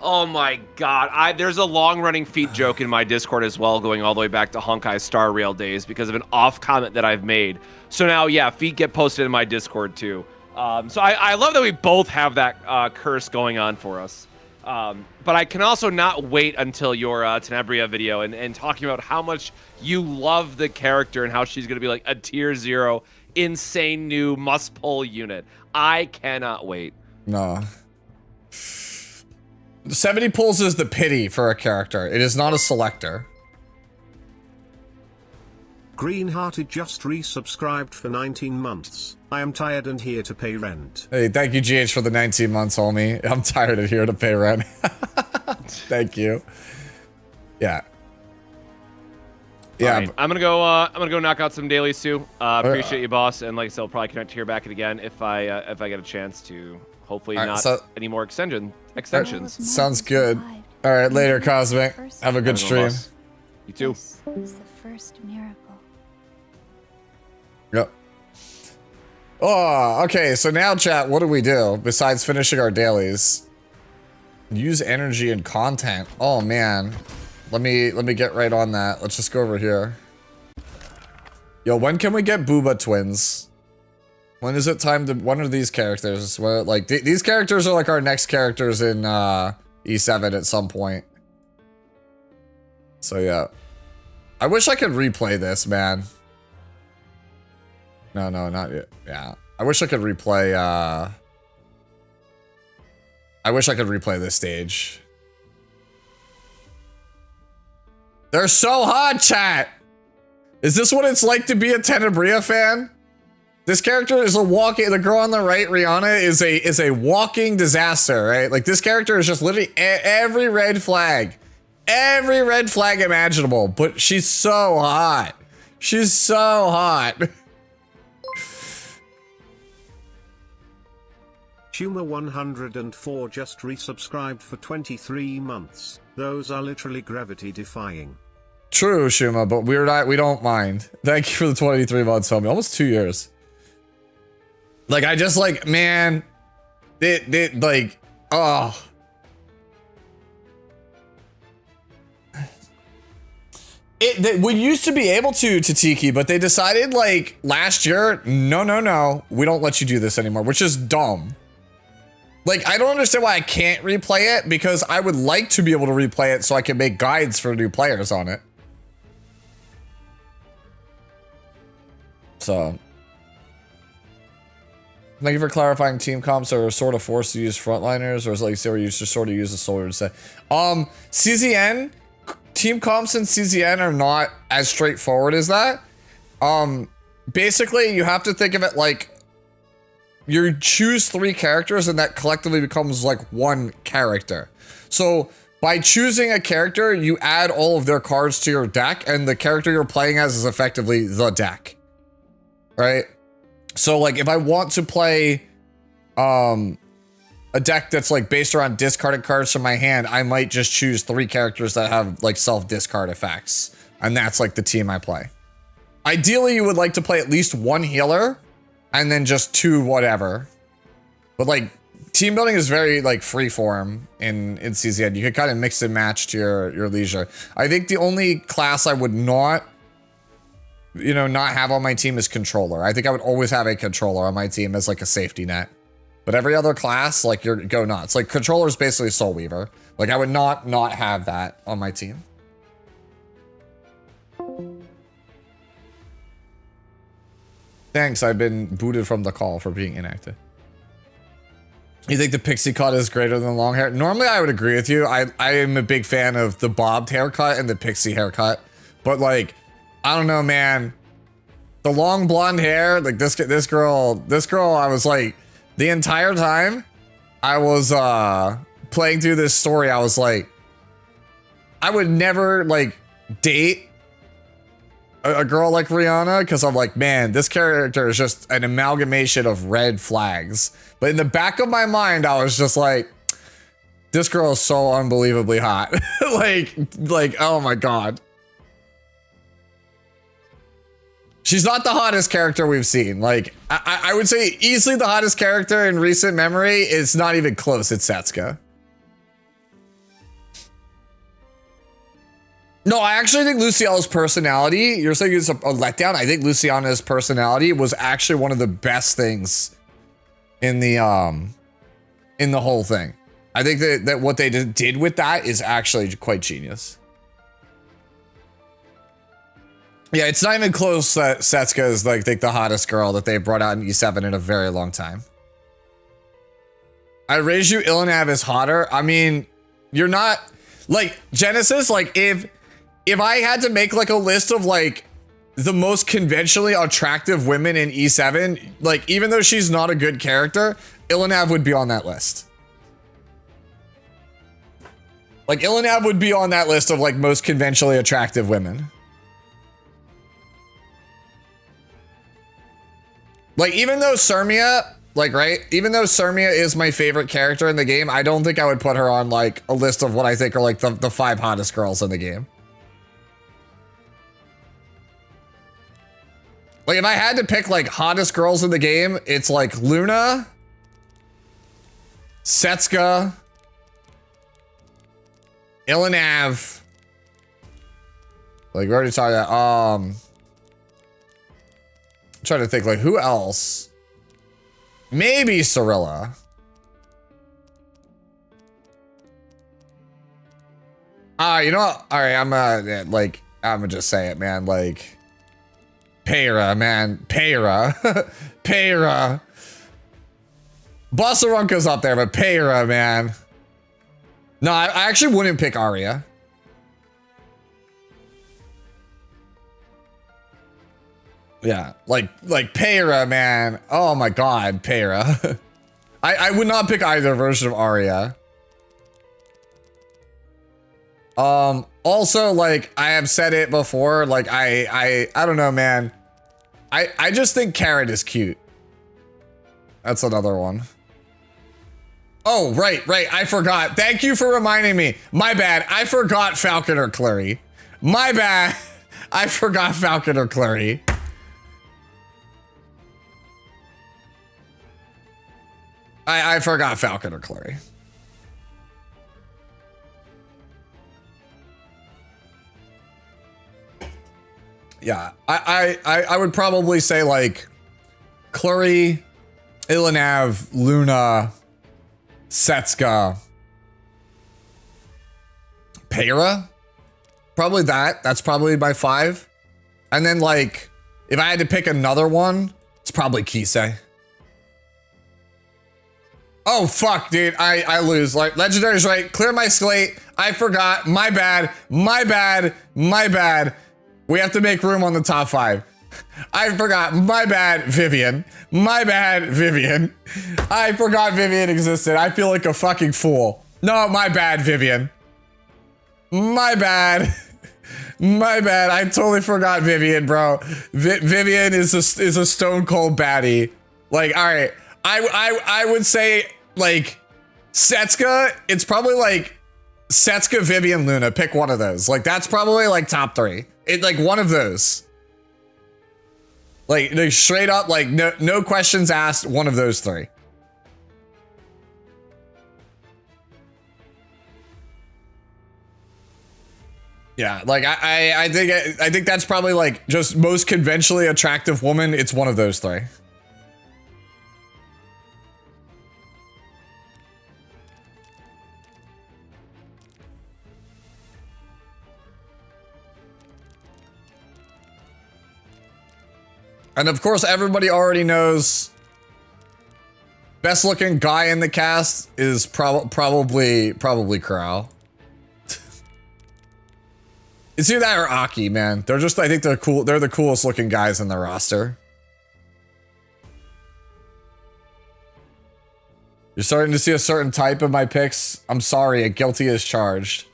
oh my God. There's a long running feet joke in my Discord as well, going all the way back to Honkai Star Rail days because of an off comment that I've made. So now, yeah, feet get posted in my Discord too. So I love that we both have that curse going on for us. But I can also not wait until your Tenebria video and talking about how much you love the character and how she's going to be like a tier 0 insane new must pull unit. I cannot wait. No. 70 pulls is the pity for a character. It is not a selector. Greenhearted just resubscribed for 19 months. I am tired and here to pay rent. Hey, thank you, GH, for the 19 months, homie. I'm tired and here to pay rent. Thank you. Yeah. Yeah. Right. I'm gonna go knock out some dailies too. Appreciate you, boss. And like I said, I'll probably connect here back again if I get a chance to. Hopefully not any more extensions. Sounds good. All right, later, Cosmic. Have a good stream. You too. This is the first miracle. Yep. Oh, okay. So now, chat, what do we do besides finishing our dailies? Use energy and content. Oh man. Let me get right on that. Let's just go over here. Yo, when can we get Booba twins? When is it time to, when are these characters? Well, like these characters are like our next characters in E7 at some point. So yeah. I wish I could replay this, man. No, not yet. Yeah. I wish I could replay I wish I could replay this stage. They're so hot, chat! Is this what it's like to be a Tenebria fan? This character is a walking, the girl on the right, Rihanna, is a walking disaster, right? Like this character is just literally every red flag imaginable, but she's so hot. She's so hot. Humor 104 just resubscribed for 23 months. Those are literally gravity defying. True, Shuma, but we don't mind. Thank you for the 23 months, homie. Almost 2 years. Like, I just like, man, it like, oh. We used to be able to Tiki, but they decided like last year, no, we don't let you do this anymore, which is dumb. Like, I don't understand why I can't replay it, because I would like to be able to replay it so I can make guides for new players on it. So, thank you for clarifying. Team comps are sort of forced to use frontliners, or is it like say where you just sort of use the soldier to say, CZN, team comps in CZN are not as straightforward as that. Basically you have to think of it like you choose 3 characters and that collectively becomes like one character. So by choosing a character, you add all of their cards to your deck, and the character you're playing as is effectively the deck. Right? So like if I want to play a deck that's like based around discarded cards from my hand, I might just choose 3 characters that have like self-discard effects. And that's like the team I play. Ideally, you would like to play at least 1 healer and then just 2 whatever. But like team building is very like freeform in CZN. You can kind of mix and match to your leisure. I think the only class I would not, you know, not have on my team is controller. I think I would always have a controller on my team as like a safety net. But every other class, like you're go nuts. Like controller is basically Soul Weaver. Like I would not have that on my team. Thanks, I've been booted from the call for being inactive. You think the pixie cut is greater than long hair? Normally I would agree with you. I am a big fan of the bobbed haircut and the pixie haircut. But like, I don't know, man. The long blonde hair, like this girl, I was like, the entire time I was playing through this story, I was like, I would never like date a girl like Rihanna, because I'm like, man, this character is just an amalgamation of red flags. But in the back of my mind, I was just like, this girl is so unbelievably hot. like, oh my God. She's not the hottest character we've seen. Like, I would say easily the hottest character in recent memory is not even close. It's Setsuka. No, I actually think Luciana's personality, you're saying it's a letdown. I think Luciana's personality was actually one of the best things in the whole thing. I think that what they did with that is actually quite genius. Yeah, it's not even close that Setsuka is like the hottest girl that they've brought out in E7 in a very long time. I raise you, Ilanav is hotter. I mean, you're not like Genesis. Like if I had to make like a list of like the most conventionally attractive women in E7, like even though she's not a good character, Ilanav would be on that list. Like Ilanav would be on that list of like most conventionally attractive women. Like even though Surmia, like right, even though Surmia is my favorite character in the game, I don't think I would put her on like a list of what I think are like the 5 hottest girls in the game. Like if I had to pick like hottest girls in the game, it's like Luna, Setsuka, Ilanav. Like we already talked about. I'm trying to think like who else? Maybe Cirilla. You know what? All right, I'm gonna just say it, man. Like, Payra, man, Payra, Payra. Bossarunka's up there, but Payra, man. No, I actually wouldn't pick Arya. Yeah, like Payra, man. Oh my God, Payra. I would not pick either version of Arya. Also, like, I have said it before, like, I don't know, man. I just think Carrot is cute. That's another one. Oh, right. I forgot. Thank you for reminding me. My bad. I forgot Falcon or Clary. My bad. I forgot Falcon or Clary. I forgot Falcon or Clary. Yeah, I would probably say like Clary, Ilanav, Luna, Setsuka, Payra. Probably that. That's probably my 5. And then like, if I had to pick another one, it's probably Kisei. Oh fuck, dude, I lose. Like, Legendary's right. Clear my slate. I forgot. My bad. My bad. My bad. We have to make room on the top 5. I forgot. My bad, Vivian. My bad, Vivian. I forgot Vivian existed. I feel like a fucking fool. No, my bad, Vivian. My bad. My bad. I totally forgot Vivian, bro. Vivian is a stone cold baddie. Like, all right. I would say like Setsuka. It's probably like Setsuka, Vivian, Luna. Pick one of those. Like that's probably like top 3. It like one of those. Like straight up, like no questions asked. One of those 3. Yeah, like I think that's probably like just most conventionally attractive woman. It's one of those 3. And of course, everybody already knows best looking guy in the cast is probably Crow. It's either that or Aki, man. They're just, I think they're cool. They're the coolest looking guys in the roster. You're starting to see a certain type of my picks. I'm sorry, a guilty as charged.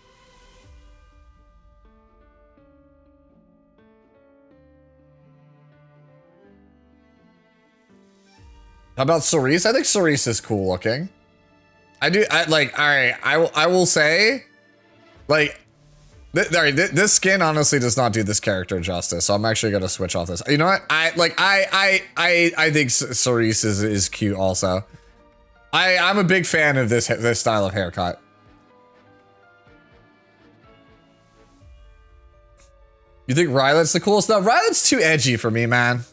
How about Cerise? I think Cerise is cool looking. I like, all right, I will say, like, this skin honestly does not do this character justice, so I'm actually gonna switch off this. You know what? I think Cerise is cute also. I'm a big fan of this style of haircut. You think Rylet's the coolest? No, Rylet's too edgy for me, man.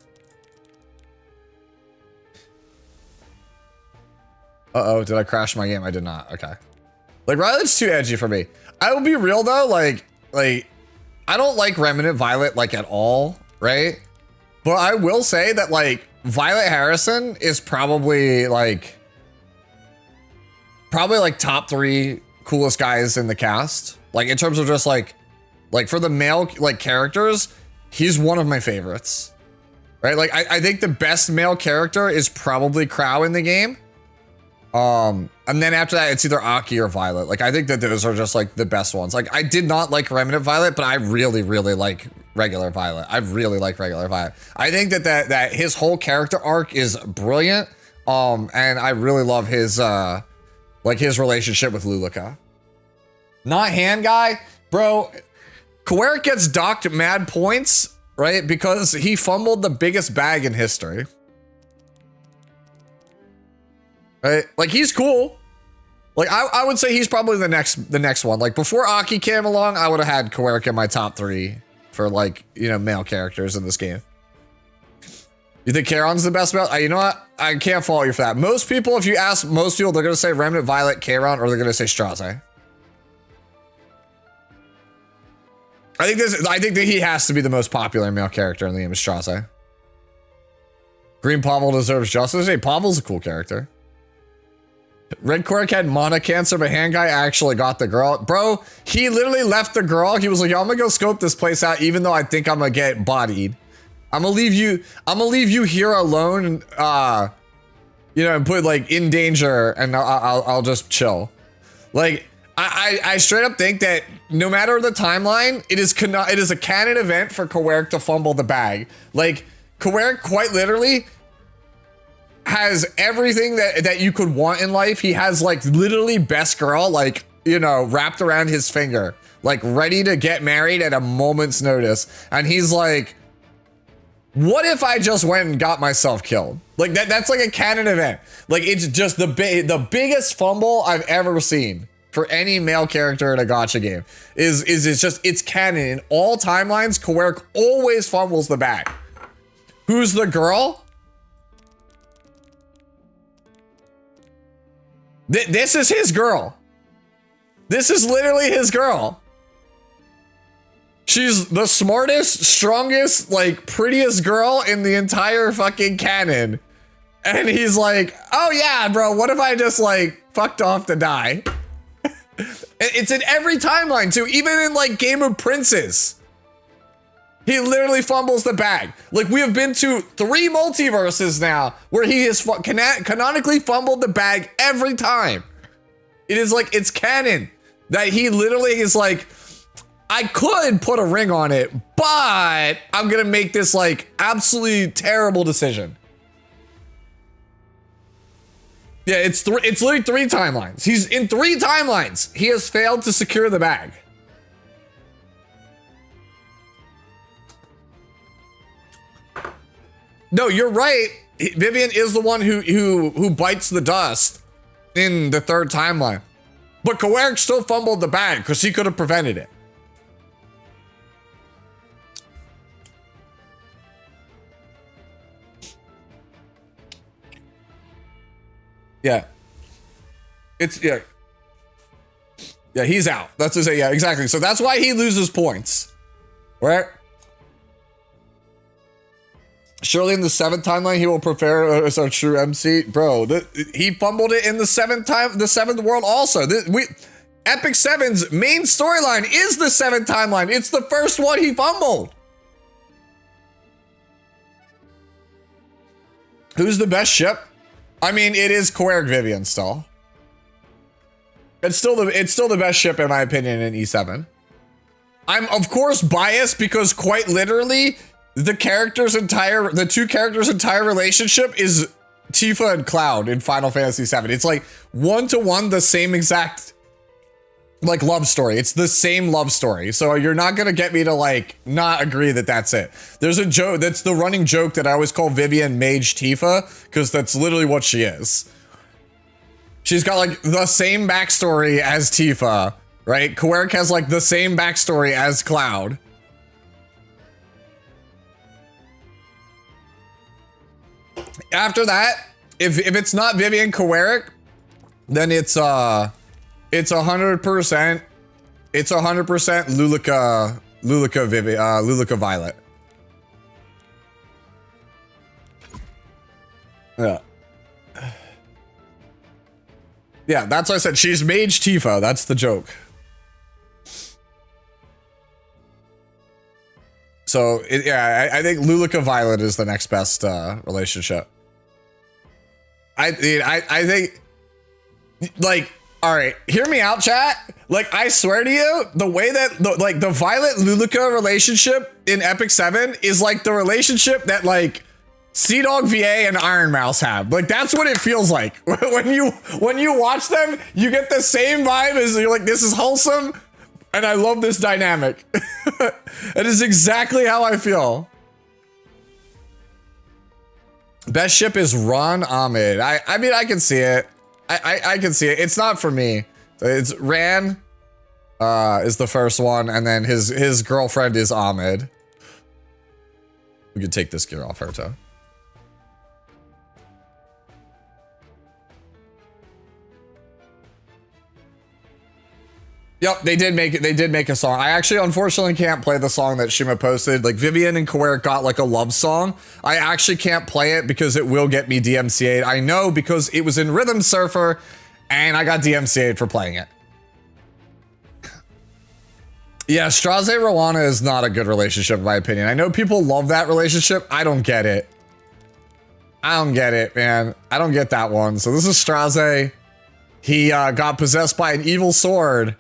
Uh-oh, did I crash my game? I did not. Okay. Like, Rylet's too edgy for me. I will be real, though. Like, I don't like Remnant Violet, like, at all, right? But I will say that, like, Violet Harrison is probably, like, top 3 coolest guys in the cast. Like, in terms of just, like, for the male, like, characters, he's one of my favorites. Right? Like, I think the best male character is probably Crow in the game. And then after that, it's either Aki or Violet. Like, I think that those are just like the best ones. Like, I did not like Remnant Violet, but I really, really like regular Violet. I really like regular Violet. I think that his whole character arc is brilliant. And I really love his, like his relationship with Luluka. Not hand guy, bro. Kawerik gets docked mad points, right? Because he fumbled the biggest bag in history. Right? Like, he's cool. Like I would say he's probably the next one. Like before Aki came along, I would have had Kowerk in my top 3 for like, you know, male characters in this game. You think Charon's the best male? You know what? I can't fault you for that. Most people, if you ask most people, they're gonna say Remnant, Violet, Charon, or they're gonna say Straze. I think that he has to be the most popular male character in the game is Straze. Green Pavel deserves justice. Hey, Pavel's a cool character. Red Kowerk had mana cancer, but hand guy actually got the girl. Bro, he literally left the girl. He was like, yo, I'm gonna go scope this place out, even though I think I'm gonna get bodied. I'm gonna leave you here alone, you know, and put like in danger, and I'll just chill. Like, I straight up think that no matter the timeline, it is a canon event for Kowerk to fumble the bag. Like, Kowerk quite literally has everything that you could want in life. He has like literally best girl, like, you know, wrapped around his finger, like ready to get married at a moment's notice. And he's like, what if I just went and got myself killed? Like that's like a canon event. Like it's just the biggest fumble I've ever seen for any male character in a gacha game it's canon. In all timelines, Kowerk always fumbles the bag. Who's the girl? This is his girl. This is literally his girl. She's the smartest, strongest, like prettiest girl in the entire fucking canon. And he's like, oh yeah, bro, what if I just like fucked off to die? It's in every timeline too, even in like Game of Princes. He literally fumbles the bag. Like we have been to 3 multiverses now where he has canonically fumbled the bag every time. It is like, it's canon that he literally is like, I could put a ring on it, but I'm gonna make this like absolutely terrible decision. Yeah, it's literally 3 timelines. He's in 3 timelines. He has failed to secure the bag. No, you're right. Vivian is the one who bites the dust in the 3rd timeline. But Kowerk still fumbled the bag because he could have prevented it. Yeah. Yeah, he's out. That's to say, yeah, exactly. So that's why he loses points. Right? Surely in the 7th timeline, he will prepare as our true MC. Bro, he fumbled it in the 7th world also. Epic 7's main storyline is the 7th timeline. It's the first one he fumbled. Who's the best ship? I mean, it is Kowerk Vivian still. It's still the best ship in my opinion in E7. I'm of course biased because quite literally the 2 characters' entire relationship is Tifa and Cloud in Final Fantasy VII. It's like 1-to-1 the same exact like love story. It's the same love story. So you're not gonna get me to like not agree that that's it. There's a joke, that's the running joke that I always call Vivian Mage Tifa, because that's literally what she is. She's got like the same backstory as Tifa, right? Kowerk has like the same backstory as Cloud. After that, if it's not Vivian Kowerk, then it's 100% Luluka Violet. Yeah. Yeah, that's what I said. She's Mage Tifa. That's the joke. So I think Luluka Violet is the next best relationship. I think, like, all right, hear me out, chat. Like, I swear to you, the way that the Violet Luluka relationship in Epic 7 is like the relationship that like Sea Dog VA and Iron Mouse have. Like, that's what it feels like. When you watch them, you get the same vibe as you're like, this is wholesome, and I love this dynamic. It is exactly how I feel. Best ship is Ron Ahmed. I mean, I can see it. I can see it. It's not for me. It's Ran is the first one, and then his girlfriend is Ahmed. We could take this gear off, Herta. Yep, they did make it. They did make a song. I actually, unfortunately, can't play the song that Shima posted. Like Vivian and Kaware got like a love song. I actually can't play it because it will get me DMCA'd. I know because it was in Rhythm Surfer, and I got DMCA'd for playing it. Yeah, Straze Rowana is not a good relationship, in my opinion. I know people love that relationship. I don't get it. I don't get it, man. I don't get that one. So this is Straze. He got possessed by an evil sword.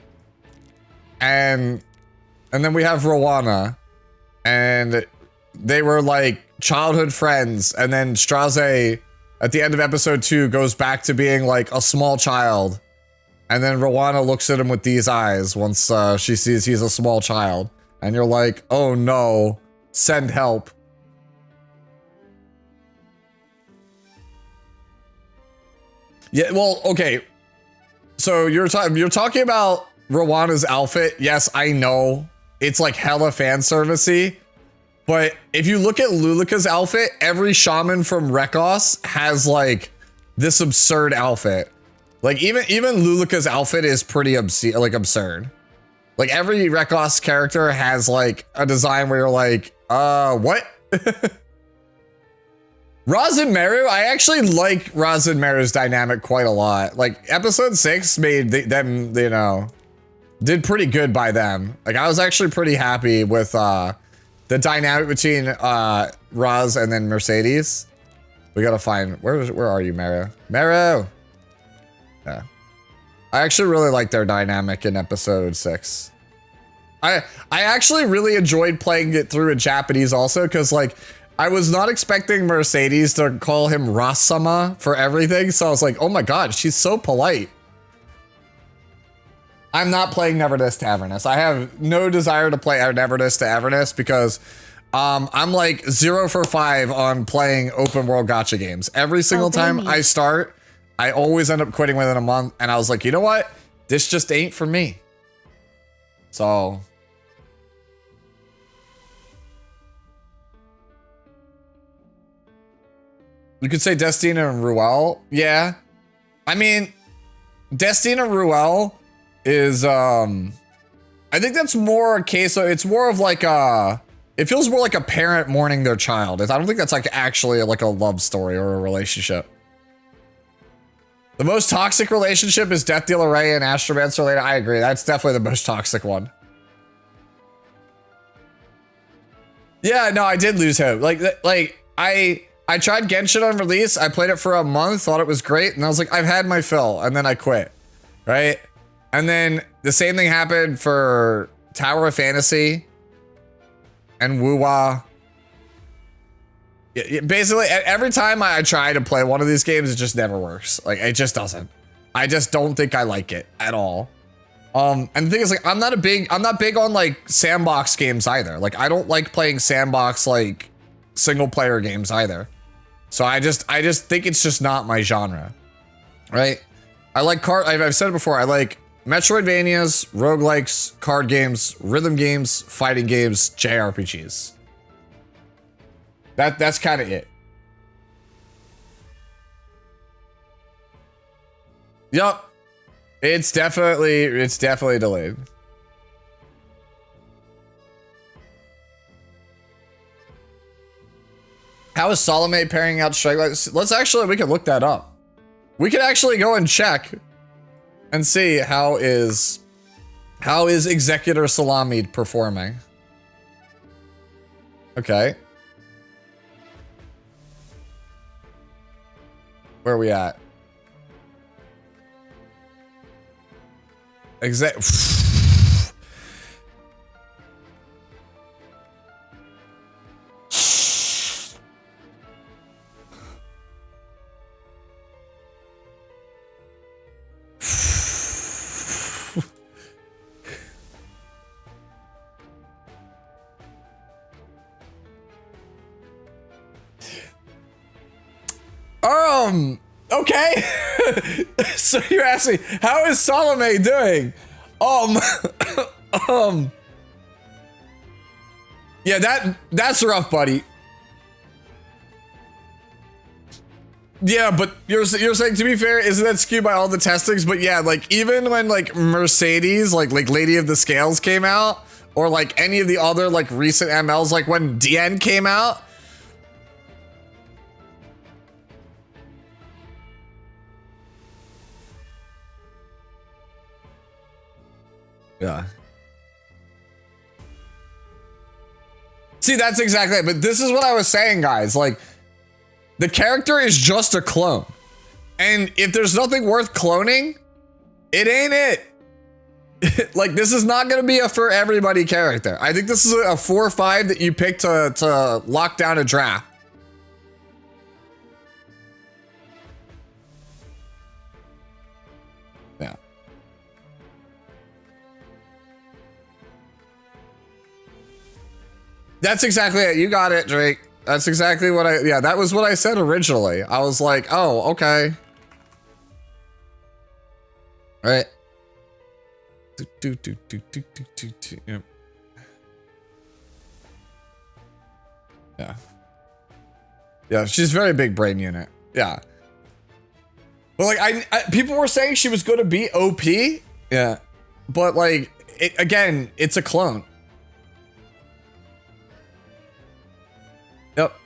And then we have Rowana, and they were like childhood friends. And then Straze at the end of episode 2 goes back to being like a small child. And then Rowana looks at him with these eyes once she sees he's a small child. And you're like, oh no, send help. Yeah, well, okay. So you're talking about Rowana's outfit. Yes, I know it's like hella fan servicey, but if you look at Lulika's outfit, every shaman from Rekos has like this absurd outfit. Like even Lulika's outfit is pretty absurd. Like every Rekos character has like a design where you're like, what? Raz and Meru, I actually like Raz and Meru's dynamic quite a lot. Like episode 6 made them, you know, did pretty good by them. Like I was actually pretty happy with the dynamic between Raz and then Mercedes. We gotta find where are you, Meru? Meru! Yeah. I actually really like their dynamic in episode 6. I actually really enjoyed playing it through in Japanese also, because like I was not expecting Mercedes to call him Rasama for everything, so I was like, oh my god, she's so polite. I'm not playing Neverness to Everness. I have no desire to play Neverness to Everness because I'm like 0 for 5 on playing open world gacha games. Every single time I start, I always end up quitting within a month, and I was like, you know what? This just ain't for me. So you could say Destina and Ruel. Yeah. I mean, Destina Ruel is I think that's more a case of, it's more of like it feels more like a parent mourning their child. I don't think that's like actually like a love story or a relationship. The most toxic relationship is Death Dealer Ray and Astromancer Leda. I agree. That's definitely the most toxic one. Yeah, no, I did lose hope. Like I tried Genshin on release. I played it for a month, thought it was great, and I was like, I've had my fill, and then I quit. Right? And then the same thing happened for Tower of Fantasy and Wuwa. Basically, every time I try to play one of these games, it just never works. Like, it just doesn't. I just don't think I like it at all. And the thing is, like, I'm not big on like sandbox games either. Like, I don't like playing sandbox like single player games either. So I just think it's just not my genre. Right? I've said it before, I like Metroidvanias, roguelikes, card games, rhythm games, fighting games, JRPGs. That's kind of it. Yup. It's definitely delayed. How is Salome pairing out Strike Light? We can look that up. We can actually go and check and see how is Executor Salami performing. Okay. Where are we at? Okay. So you're asking, how is Salome doing? Yeah, that's rough, buddy. Yeah, but you're saying, to be fair, isn't that skewed by all the testings? But yeah, like even when like Mercedes, like Lady of the Scales came out, or like any of the other like recent MLs, like when DN came out. Yeah. See, that's exactly it. But this is what I was saying, guys. Like, the character is just a clone. And if there's nothing worth cloning, it ain't it. Like, this is not going to be a for everybody character. I think this is a 4 or 5 that you pick to lock down a draft. Yeah. That's exactly it. You got it, Drake. That's exactly what yeah, that was what I said originally. I was like, oh, okay. All right. Yep. Yeah. Yeah, she's a very big brain unit. Yeah. But like, people were saying she was going to be OP. Yeah. But like, again, it's a clone. Yep.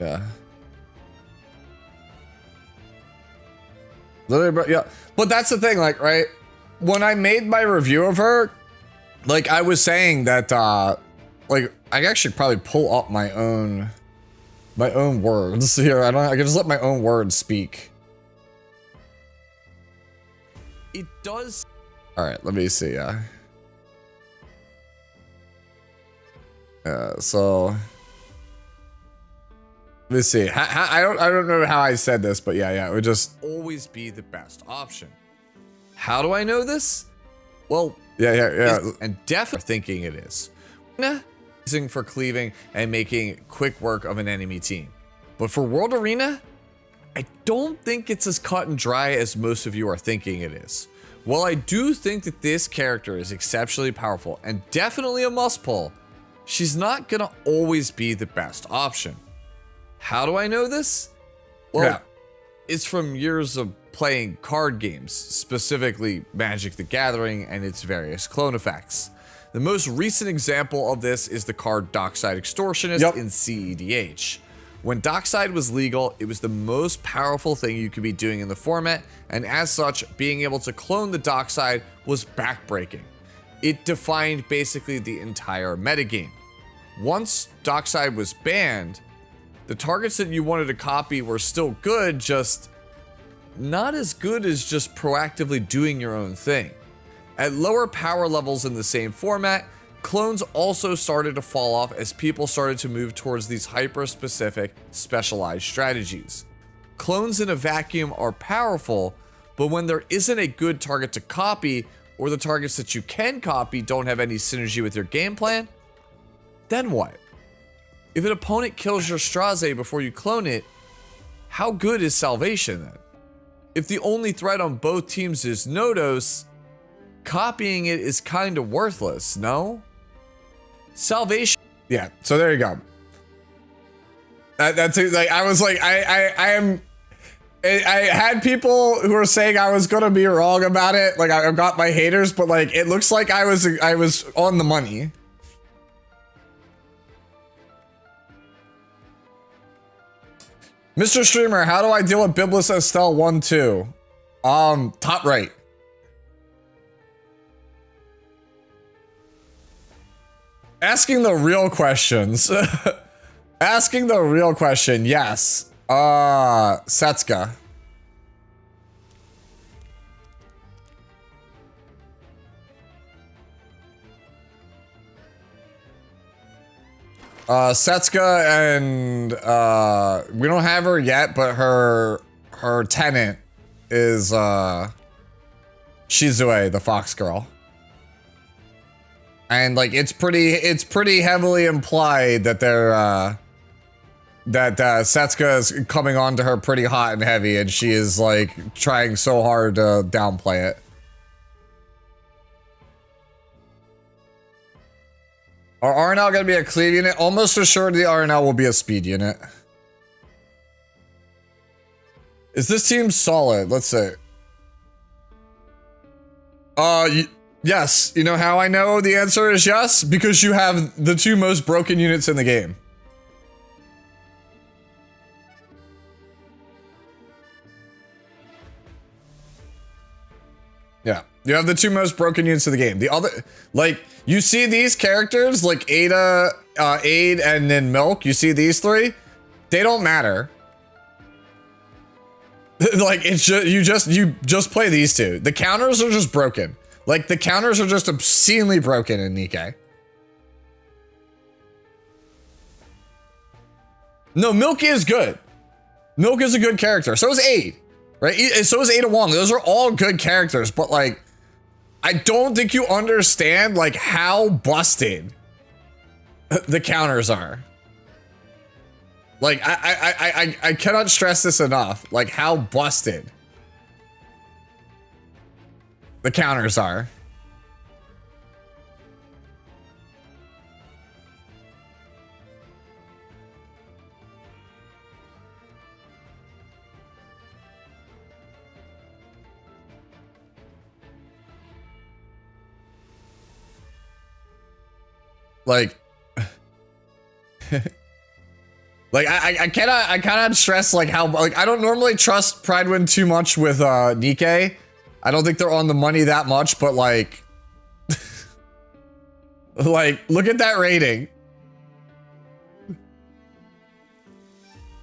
Yeah. Literally, bro, yeah. But that's the thing, like, right? When I made my review of her, like, I was saying that, like, I actually probably pull up my own words here. I can just let my own words speak. It does. All right, let me see. So let me see. I don't know how I said this, but yeah, it would just always be the best option. How do I know this? Well, yeah, and definitely thinking it is. Using for cleaving and making quick work of an enemy team, but for World Arena, I don't think it's as cut and dry as most of you are thinking it is. While I do think that this character is exceptionally powerful and definitely a must pull, she's not gonna always be the best option. How do I know this? Well, yeah. It's from years of playing card games, specifically Magic the Gathering and its various clone effects. The most recent example of this is the card Dockside Extortionist in CEDH. When Dockside was legal, it was the most powerful thing you could be doing in the format, and as such, being able to clone the Dockside was backbreaking. It defined basically the entire metagame. Once Dockside was banned, the targets that you wanted to copy were still good, just not as good as just proactively doing your own thing. At lower power levels in the same format, clones also started to fall off as people started to move towards these hyper-specific, specialized strategies. Clones in a vacuum are powerful, but when there isn't a good target to copy, or the targets that you can copy don't have any synergy with your game plan, then what? If an opponent kills your Straze before you clone it, how good is Salvation then? If the only threat on both teams is Nodos, copying it is kind of worthless, no? Salvation. Yeah, so there you go. That's it. Like, I was like, I had people who were saying I was gonna be wrong about it. Like, I've got my haters, but like, it looks like I was on the money. Mr. Streamer, how do I deal with Biblis Estelle 1-2? Top right. Asking the real questions. Asking the real question, yes. Setsuka. Setsuka and we don't have her yet, but her tenant is Shizue, the fox girl. And like it's pretty heavily implied that they're that Setsuka is coming on to her pretty hot and heavy, and she is like trying so hard to downplay it. Are RNL gonna be a cleave unit? Almost for sure the RNL will be a speed unit. Is this team solid? Let's see. Yes. You know how I know the answer is yes? Because you have the two most broken units in the game. Yeah, you have the two most broken units of the game. The other, like, you see these characters, like Ada, Aid, and then Milk, you see these three? They don't matter. Like, it's just, you just play these two. The counters are just broken. Like, the counters are just obscenely broken in Nikkei. No, Milk is good. Milk is a good character. So is Aid. Right? So is Ada Wong. Those are all good characters, but like, I don't think you understand like how busted the counters are. Like, I cannot stress this enough. Like how busted the counters are. Like, like I cannot stress like how, like, I don't normally trust Pridewind too much with Nikkei. I don't think they're on the money that much, but like, like, look at that rating.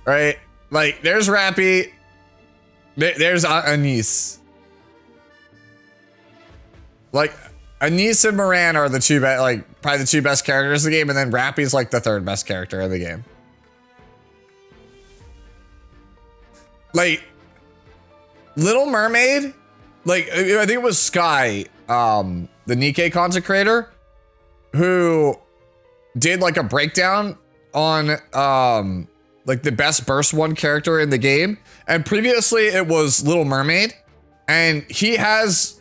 Right? Like, there's Rappy. There's Anise. Like, Anise and Moran are the two best, like, probably the two best characters in the game, and then Rappy's like the third best character in the game. Like, Little Mermaid, like, I think it was Sky, the Nikkei content creator, who did like a breakdown on like the best Burst 1 character in the game, and previously it was Little Mermaid, and he has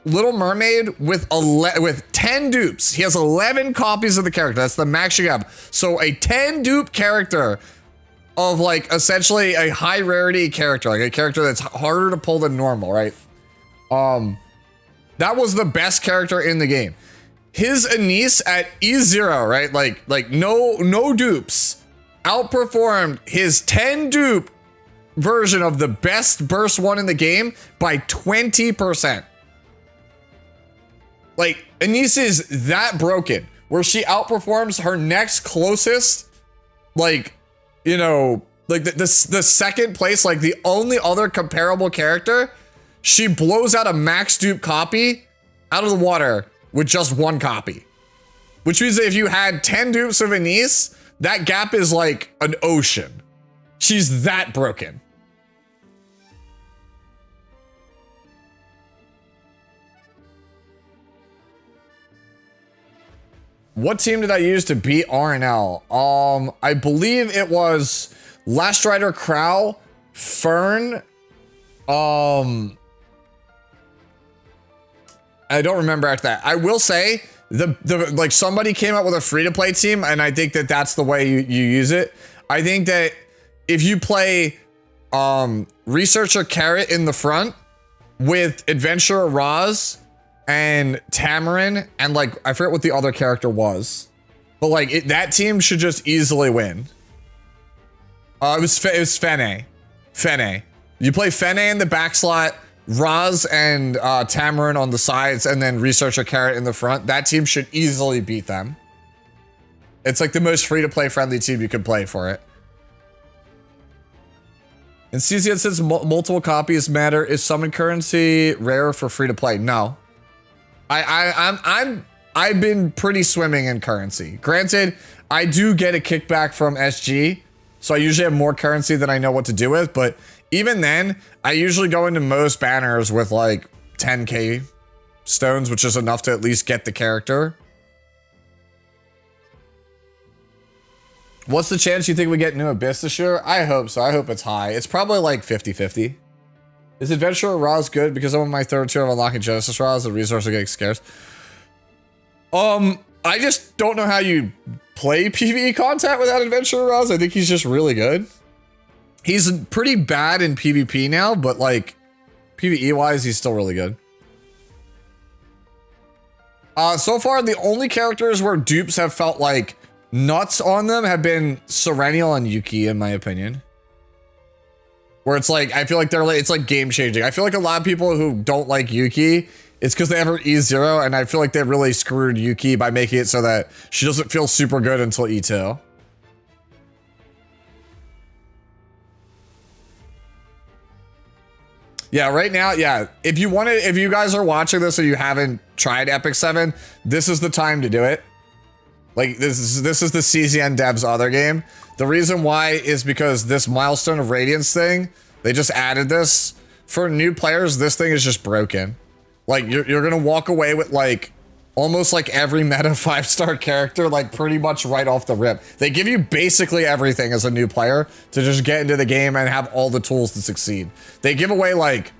Little Mermaid with 10 dupes. He has 11 copies of the character. That's the max you have. So a 10 dupe character of like essentially a high rarity character, like a character that's harder to pull than normal, right? That was the best character in the game. His Anise at E0, right? Like no dupes, outperformed his 10 dupe version of the best Burst 1 in the game by 20%. Like, Anise is that broken, where she outperforms her next closest, like, you know, like the second place, like the only other comparable character, she blows out a max dupe copy out of the water with just one copy. Which means that if you had 10 dupes of Anise, that gap is like an ocean. She's that broken. What team did I use to beat RNL? I believe it was Last Rider Crow, Fern. I don't remember after that. I will say the like somebody came up with a free-to-play team, and I think that that's the way you use it. I think that if you play Researcher Carrot in the front with Adventurer Roz and Tamarin, and like I forget what the other character was, but like that team should just easily win. It was Fene. You play Fene in the back slot, Roz and Tamarin on the sides, and then Researcher Carrot in the front. That team should easily beat them. It's like the most free-to-play friendly team you can play for it. And CZ says multiple copies matter. Is summon currency rare for free-to-play? No. I've been pretty swimming in currency. Granted, I do get a kickback from SG, so I usually have more currency than I know what to do with, but even then, I usually go into most banners with like 10k stones, which is enough to at least get the character. What's the chance you think we get New Abyss this year? I hope so. I hope it's high. It's probably like 50-50. Is Adventurer Raws good? Because I'm on my third tier of unlocking Genesis Raws, the resources are getting scarce. I just don't know how you play PvE content without Adventurer Raws. I think he's just really good. He's pretty bad in PvP now, but like PvE-wise, he's still really good. So far, the only characters where dupes have felt like nuts on them have been Serenial and Yuki, in my opinion. Where it's like, I feel like it's like game changing. I feel like a lot of people who don't like Yuki, it's because they have her E0, and I feel like they really screwed Yuki by making it so that she doesn't feel super good until E2. Yeah, right now, yeah. If you guys are watching this and you haven't tried Epic 7, this is the time to do it. Like, this is the CZN devs' other game. The reason why is because this Milestone of Radiance thing, they just added this. For new players, this thing is just broken. Like, you're gonna walk away with, like, almost like every meta 5-star character, like, pretty much right off the rip. They give you basically everything as a new player to just get into the game and have all the tools to succeed. They give away, like,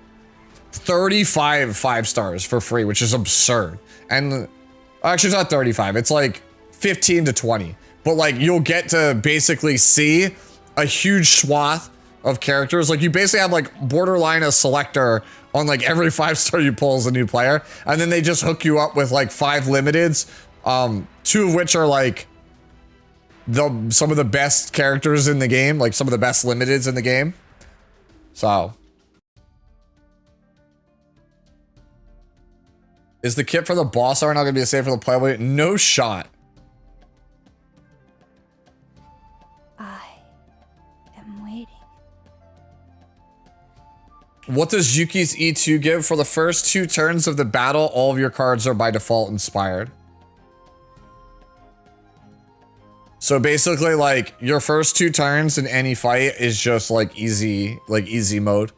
35 5-stars for free, which is absurd. And actually, it's not 35. It's like 15 to 20. But like, you'll get to basically see a huge swath of characters. Like, you basically have like borderline a selector on like every 5-star you pull as a new player. And then they just hook you up with like 5 limiteds, 2 of which are like some of the best characters in the game, like some of the best limiteds in the game. So is the kit for the boss art not going to be the same for the playable? No shot. I am waiting. What does Yuki's E2 give? For the first 2 turns of the battle, all of your cards are by default inspired. So basically, like, your first 2 turns in any fight is just like easy mode.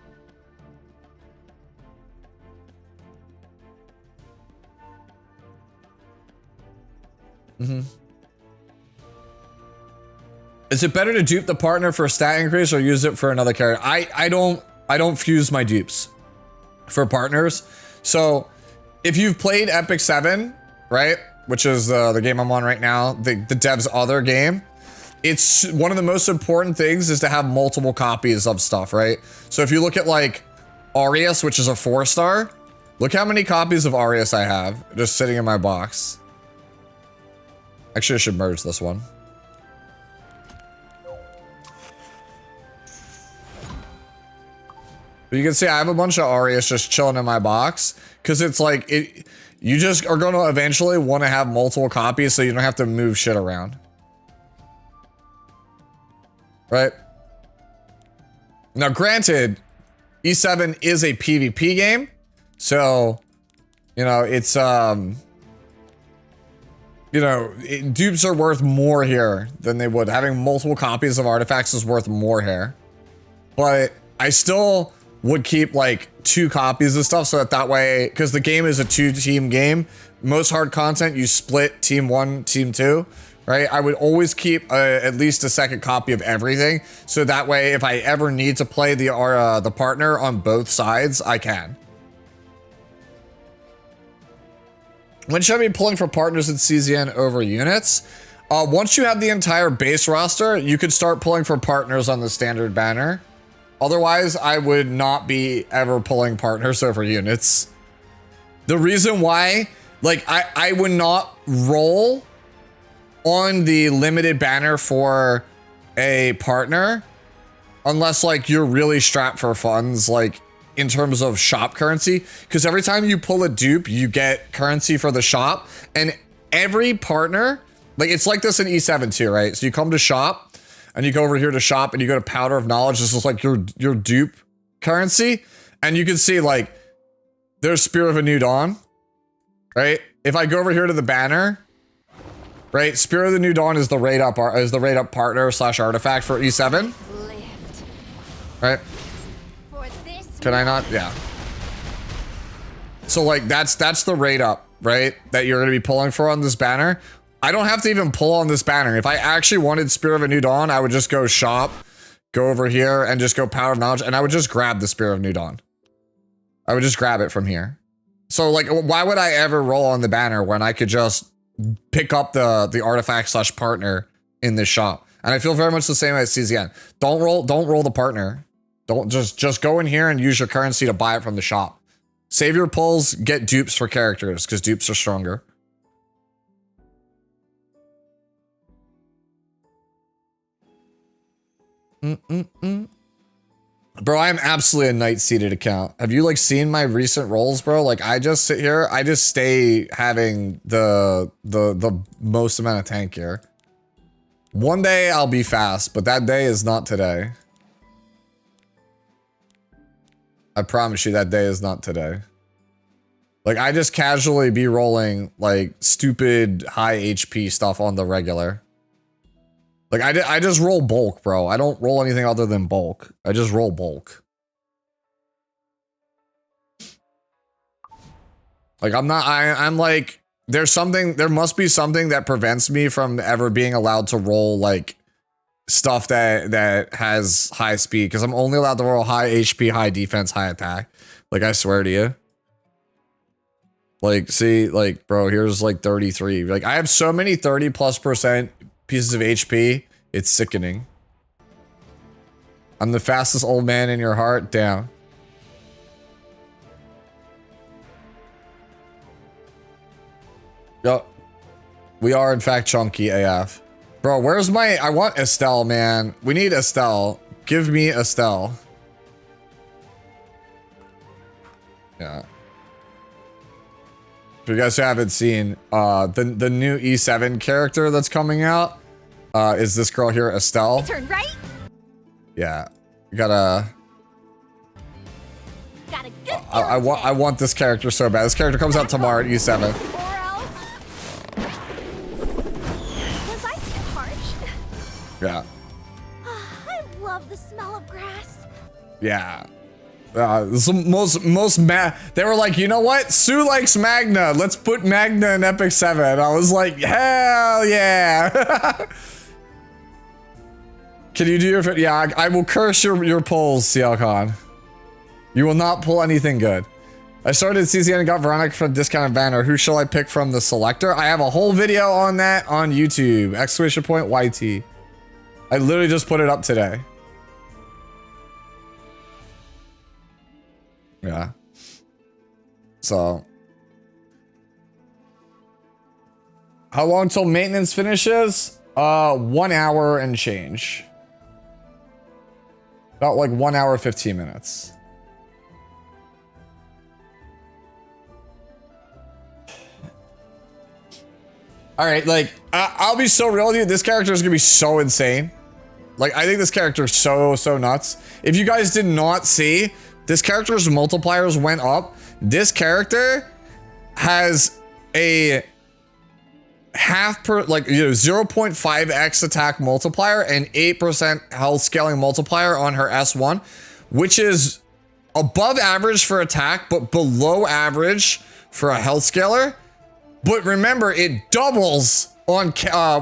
Is it better to dupe the partner for a stat increase or use it for another character? I don't fuse my dupes for partners. So if you've played Epic 7, right, which is the game I'm on right now, the dev's other game, it's one of the most important things is to have multiple copies of stuff, right? So if you look at like Arius, which is a 4-star, look how many copies of Arius I have just sitting in my box. Actually, I should merge this one. But you can see I have a bunch of Arius just chilling in my box because it's like you just are going to eventually want to have multiple copies so you don't have to move shit around. Right? Now, granted, E7 is a PvP game, so you know, it's you know, dupes are worth more here than they would. Having multiple copies of artifacts is worth more here. But I still would keep like 2 copies of stuff so that way, because the game is a 2-team game, most hard content, you split team 1, team 2, right? I would always keep at least a second copy of everything. So that way, if I ever need to play the partner on both sides, I can. When should I be pulling for partners in CZN over units? Once you have the entire base roster, you could start pulling for partners on the standard banner. Otherwise, I would not be ever pulling partners over units. The reason why, like, I would not roll on the limited banner for a partner unless, like, you're really strapped for funds, like, in terms of shop currency, because every time you pull a dupe, you get currency for the shop, and every partner, like, it's like this in E7 too, right? So you come to shop, and you go over here to shop, and you go to Powder of Knowledge. This is like your dupe currency, and you can see like there's Spear of a New Dawn, right? If I go over here to the banner, right, Spear of the New Dawn is the rate up partner / artifact for E7, right? Can I not? Yeah. So like that's the rate up, right? That you're going to be pulling for on this banner. I don't have to even pull on this banner. If I actually wanted Spear of a New Dawn, I would just go shop, go over here, and just go Power of Knowledge, and I would just grab the Spear of New Dawn. I would just grab it from here. So, like, why would I ever roll on the banner when I could just pick up the artifact / partner in this shop? And I feel very much the same as CZN. Don't roll the partner. Don't just go in here and use your currency to buy it from the shop. Save your pulls, get dupes for characters, because dupes are stronger. Bro, I am absolutely a knight-seated account. Have you, like, seen my recent rolls, bro? Like, I just sit here, I just stay having the most amount of tank gear. One day I'll be fast, but that day is not today. I promise you that day is not today. Like, I just casually be rolling, like, stupid high HP stuff on the regular. Like, I just roll bulk, bro. I don't roll anything other than bulk. I just roll bulk. Like, I'm like, there must be something that prevents me from ever being allowed to roll, like, stuff that has high speed. Because I'm only allowed to roll high HP, high defense, high attack. Like, I swear to you. Like, see, like, bro, here's, like, 33. Like, I have so many 30+% pieces of HP, it's sickening. I'm the fastest old man in your heart. Damn. Yup. We are in fact chunky AF. Bro, where's my... I want Estelle, man. We need Estelle. Give me Estelle. Yeah. If you guys haven't seen, the new E7 character that's coming out, is this girl here, Estelle. Turn right. Yeah. You gotta... Got a good I want this character so bad. This character comes out tomorrow at E7. Or else. Was I too harsh? Yeah. I love the smell of grass. Yeah. They were like, you know what? Sue likes Magna. Let's put Magna in Epic 7. I was like, hell yeah. Can you do your... Yeah, I will curse your pulls, CL Khan. You will not pull anything good. I started CZN and got Veronica from discounted banner. Who shall I pick from the selector? I have a whole video on that on YouTube. ! YT. I literally just put it up today. Yeah. So. How long till maintenance finishes? 1 hour and change. About like 1 hour, 15 minutes. All right, like, I'll be so real with you. This character is gonna be so insane. Like, I think this character is so nuts. If you guys did not see, this character's multipliers went up. This character has a 0.5x attack multiplier and 8% health scaling multiplier on her S1, which is above average for attack, but below average for a health scaler. But remember, it doubles on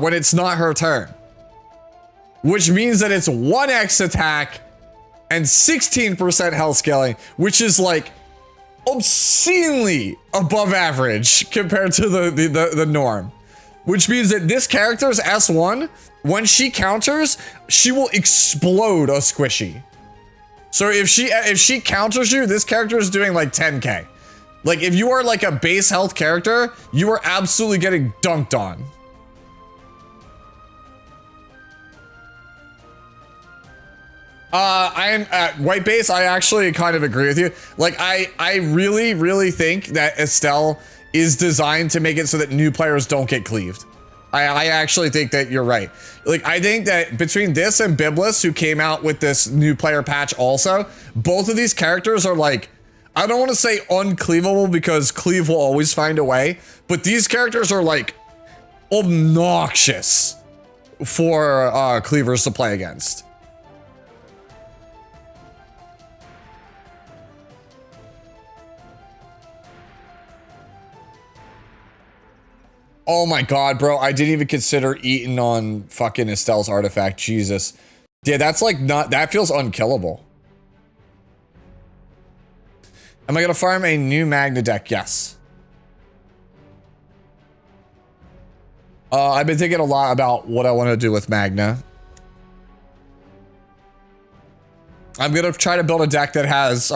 when it's not her turn, which means that it's 1x attack and 16% health scaling, which is like obscenely above average compared to the norm. Which means that this character's S1, when she counters, she will explode a squishy. So if she counters you, this character is doing like 10k. Like, if you are like a base health character, you are absolutely getting dunked on. I am at white base. I actually kind of agree with you. Like, I really think that Estelle is designed to make it so that new players don't get cleaved. I actually think that you're right. Like, I think that between this and Biblis, who came out with this new player patch also, both of these characters are like, I don't want to say uncleavable because cleave will always find a way, but these characters are like obnoxious for cleavers to play against. Oh my god, bro. I didn't even consider eating on fucking Estelle's artifact. Jesus. Yeah, that's like not... That feels unkillable. Am I gonna farm a new Magna deck? Yes. I've been thinking a lot about what I want to do with Magna. I'm gonna try to build a deck that has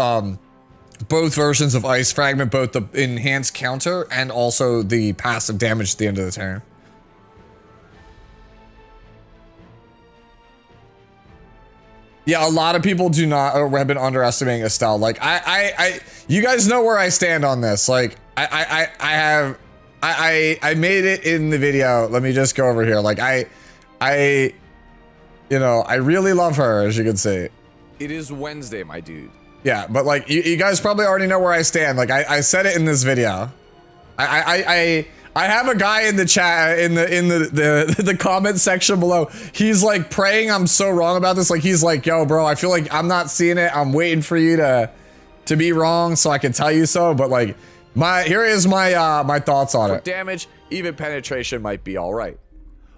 both versions of Ice Fragment, both the enhanced counter and also the passive damage at the end of the turn. Yeah, a lot of people do not or have been underestimating Estelle. Like you guys know where I stand on this. Like I made it in the video. Let me just go over here. Like I really love her, as you can see. It is Wednesday, my dude. Yeah, but like you guys probably already know where I stand. Like I said it in this video. I have a guy in the chat in the comment section below. He's like praying I'm so wrong about this. Like he's like, yo, bro, I feel like I'm not seeing it. I'm waiting for you to be wrong so I can tell you so. But like here is my my thoughts on it. Damage, even penetration might be all right.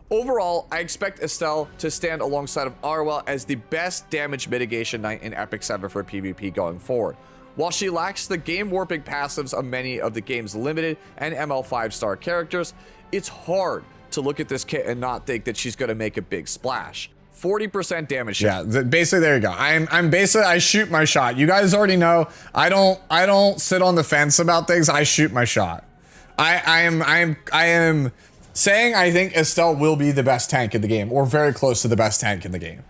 Overall, I expect Estelle to stand alongside of Arwell as the best damage mitigation knight in Epic 7 for PvP going forward. While she lacks the game warping passives of many of the game's limited and ML 5-star characters, it's hard to look at this kit and not think that she's going to make a big splash. 40% damage. Yeah, basically there you go. I'm basically I shoot my shot. You guys already know I don't sit on the fence about things. I shoot my shot. I am saying I think Estelle will be the best tank in the game, or very close to the best tank in the game.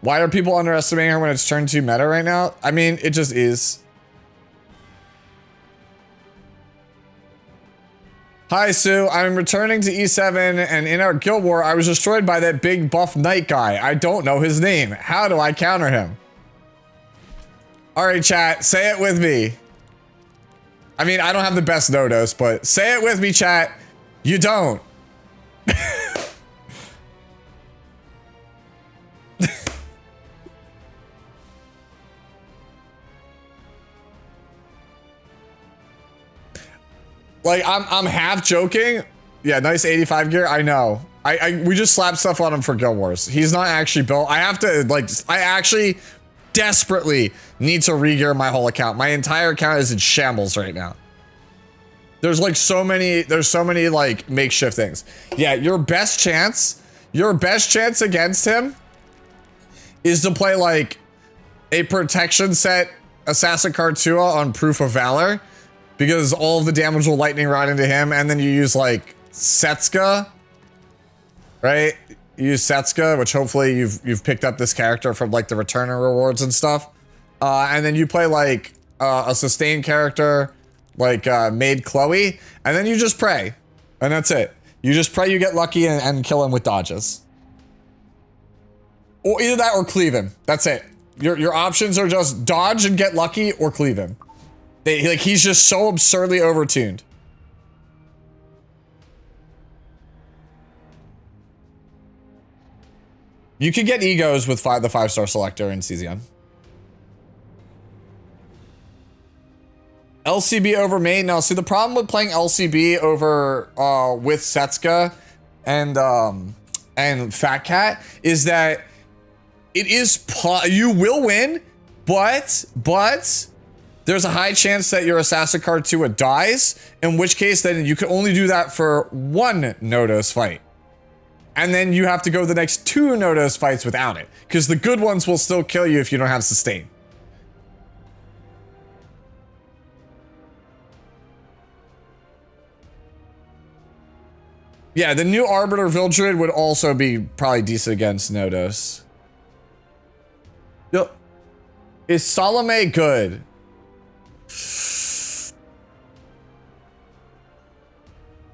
Why are people underestimating her when it's turn 2 meta right now? I mean, it just is. Hi, Sue. I'm returning to E7, and in our guild war, I was destroyed by that big buff knight guy. I don't know his name. How do I counter him? All right, chat. Say it with me. I mean, I don't have the best no-dose, but say it with me, chat. You don't. Like, I'm half joking. Yeah, nice 85 gear. I know. We just slapped stuff on him for Guild Wars. He's not actually built. I have to, like, I actually desperately need to re-gear my whole account. My entire account is in shambles right now. There's like so many like makeshift things. Yeah, your best chance against him is to play like a protection set Assassin Kartua on Proof of Valor, because all of the damage will lightning rod into him, and then you use like Setsuka, right? You use Setsuka, which hopefully you've picked up this character from like the returner rewards and stuff. And then you play like a sustained character like Maid Chloe, and then you just pray. And that's it. You just pray you get lucky and kill him with dodges. Or either that or cleave him. That's it. Your options are just dodge and get lucky or cleave him. Like he's just so absurdly overtuned. You can get egos with the 5-star selector in Cesium. LCB over main. Now, see, the problem with playing LCB over with Setsuka and Fat Cat is that it is you will win, but there's a high chance that your Assassin Kartua dies, in which case then you can only do that for one no-dose fight. And then you have to go the next 2 no-dose fights without it, because the good ones will still kill you if you don't have sustain. Yeah, the new Arbiter Vildred would also be probably decent against no-dose. Yo, is Salome good?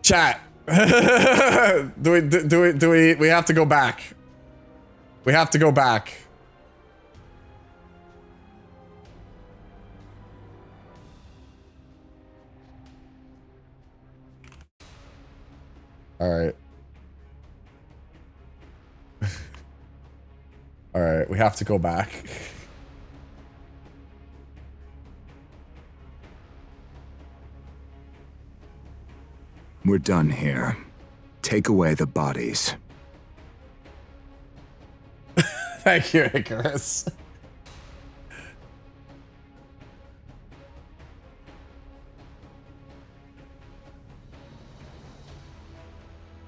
Chat. We have to go back. We have to go back. All right. All right, we have to go back. We're done here. Take away the bodies. Thank you, Icarus.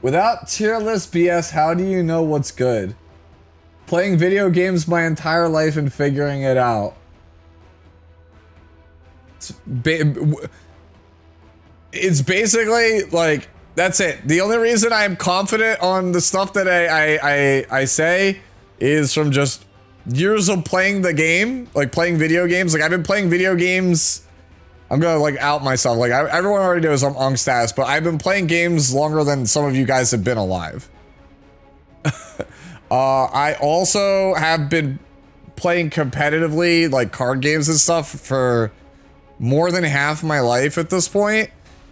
Without tier list BS, how do you know what's good? Playing video games my entire life and figuring it out. It's basically like, that's it. The only reason I'm confident on the stuff that I say is from just years of playing the game, like playing video games. Like I've been playing video games. I'm gonna like out myself. Like everyone already knows I'm on status, but I've been playing games longer than some of you guys have been alive. I also have been playing competitively, like card games and stuff, for more than half my life at this point,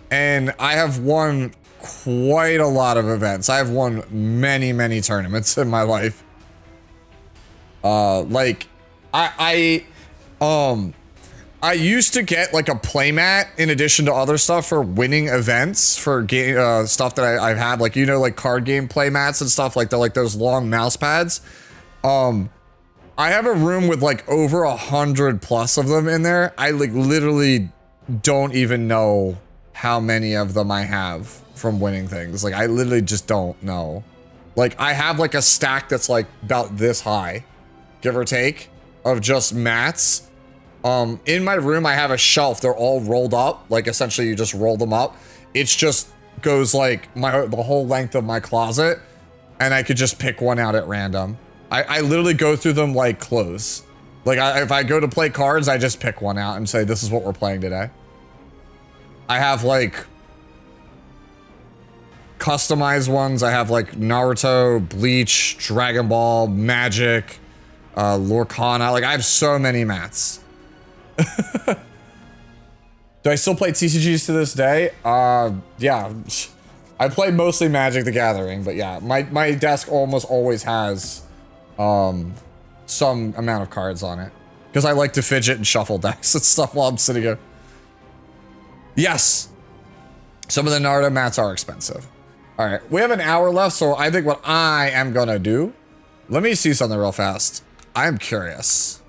and I have won quite a lot of events. I've won many tournaments in my life. Like I used to get like a playmat in addition to other stuff for winning events for game stuff that I've had, like, you know, like card game playmats and stuff like that, like those long mouse pads. I have a room with like over 100+ of them in there. I like literally don't even know how many of them I have from winning things. Like I literally just don't know. Like I have like a stack that's like about this high, give or take, of just mats. In my room, I have a shelf. They're all rolled up. Like essentially you just roll them up. It's just goes like the whole length of my closet, and I could just pick one out at random. I literally go through them like clothes. Like if I go to play cards, I just pick one out and say, this is what we're playing today. I have like customized ones. I have like Naruto, Bleach, Dragon Ball, Magic, Lorcana. Like I have so many mats. Do I still play TCGs to this day? Yeah. I play mostly Magic the Gathering, but yeah, my desk almost always has some amount of cards on it, because I like to fidget and shuffle decks and stuff while I'm sitting here. Yes, some of the Naruto mats are expensive. All right, we have an hour left, so I think what I am gonna do, let me see something real fast. I'm curious.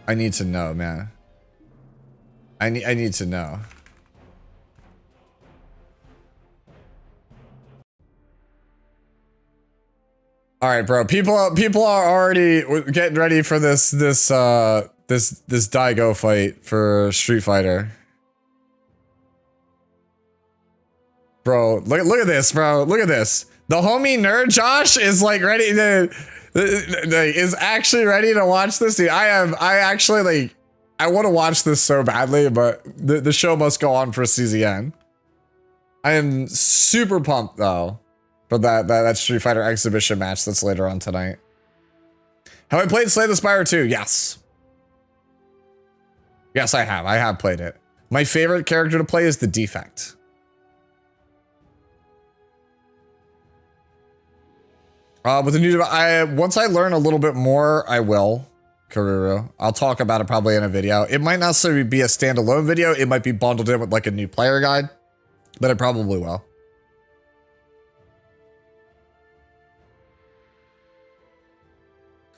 I need to know, man. I need to know. All right, bro. People are already getting ready for this Daigo fight for Street Fighter. Bro, look at this, bro. Look at this. The homie Nerd Josh is like ready to is actually ready to watch this. Dude, I actually like, I want to watch this so badly, but the show must go on for CZN. I am super pumped though for that Street Fighter exhibition match that's later on tonight. Have I played Slay the Spire 2? Yes. Yes, I have. I have played it. My favorite character to play is the Defect. With the new device, once I learn a little bit more, I will. Karuru. I'll talk about it probably in a video. It might not necessarily be a standalone video. It might be bundled in with like a new player guide, but it probably will.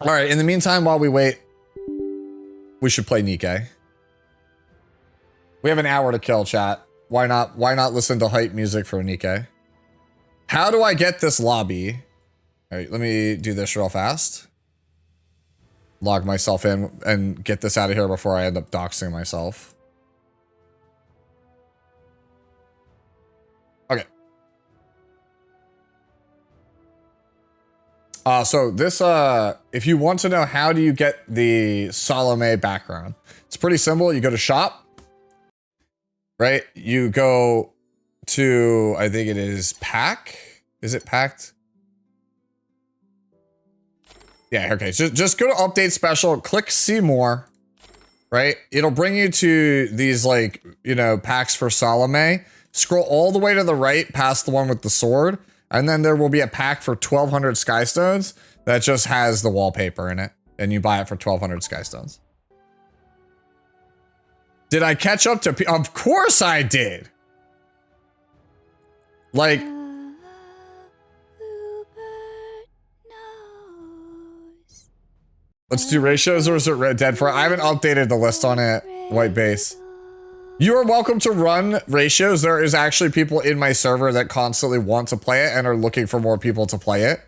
All right. In the meantime, while we wait, we should play Nikke. We have an hour to kill, chat. Why not listen to hype music for Nikke? How do I get this lobby? All right, let me do this real fast. Log myself in and get this out of here before I end up doxing myself. Okay. So this, if you want to know how do you get the Salome background, it's pretty simple. You go to shop, right? You go to, I think it is pack. Is it packed? Yeah, okay. Just go to update special, click see more, right? It'll bring you to these like, you know, packs for Salome. Scroll all the way to the right past the one with the sword, and then there will be a pack for 1,200 Skystones that just has the wallpaper in it, and you buy it for 1,200 Skystones. Did I catch up to of course I did. Like, let's do ratios, or is it Red Dead for? I haven't updated the list on it. White base. You are welcome to run ratios. There is actually people in my server that constantly want to play it and are looking for more people to play it.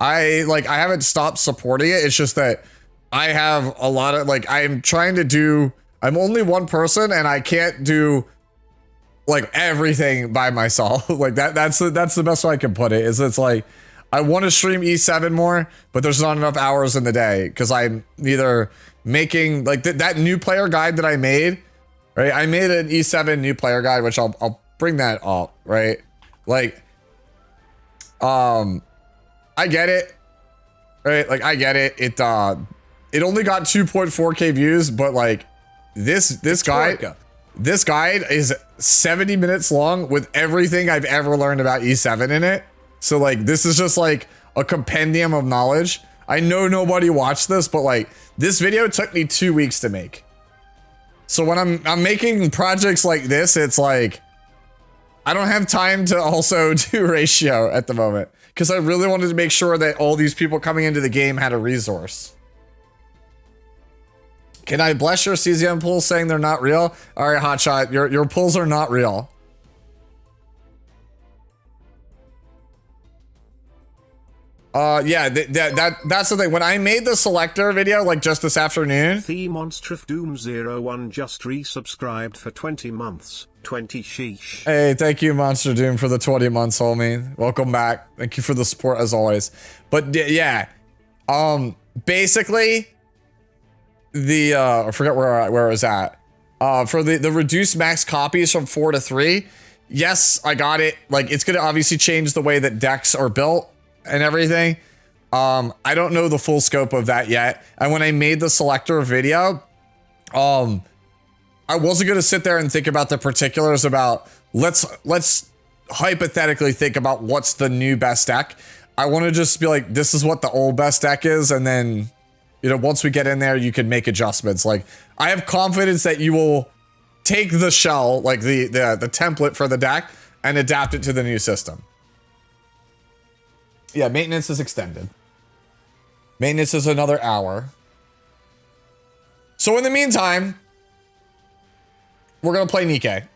I haven't stopped supporting it. It's just that I have a lot of I'm trying to do. I'm only one person and I can't do like everything by myself. Like that's the best way I can put it. Is it's like I want to stream E7 more, but there's not enough hours in the day because I'm either making like that new player guide that I made. Right, I made an E7 new player guide, which I'll bring that up. Right, like, I get it. Right, like I get it. It only got 2.4K views, but like this guide is 70 minutes long with everything I've ever learned about E7 in it. So like this is just like a compendium of knowledge. I know nobody watched this, but like this video took me 2 weeks to make. So when I'm making projects like this, it's like I don't have time to also do ratio at the moment because I really wanted to make sure that all these people coming into the game had a resource. Can I bless your CZM pulls saying they're not real? All right, Hotshot, your pulls are not real. Yeah, that's the thing. When I made the selector video, like just this afternoon. The Monster of Doom 01 just resubscribed for 20 months. 20 sheesh. Hey, thank you, Monster Doom, for the 20 months, homie. Welcome back. Thank you for the support as always. But yeah, basically, I forget where I was at. For the reduced max copies from 4 to 3. Yes, I got it. Like it's gonna obviously change the way that decks are built and everything. I don't know the full scope of that yet. And when I made the selector video, I wasn't gonna sit there and think about the particulars about let's hypothetically think about what's the new best deck. I want to just be like, this is what the old best deck is, and then once we get in there, you can make adjustments. Like I have confidence that you will take the shell, like the template for the deck, and adapt it to the new system. Yeah, maintenance is extended. Maintenance is another hour. So in the meantime, we're gonna play Nikke.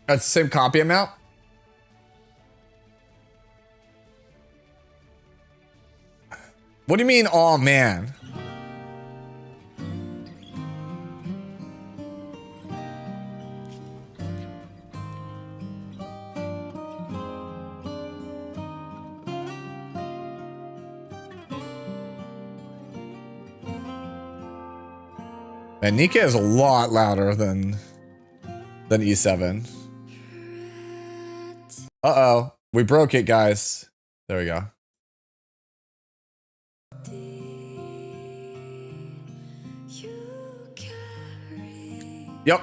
That's the same copy amount? What do you mean, oh man? And Nikke is a lot louder than E7. Uh-oh. We broke it, guys. There we go. Yep.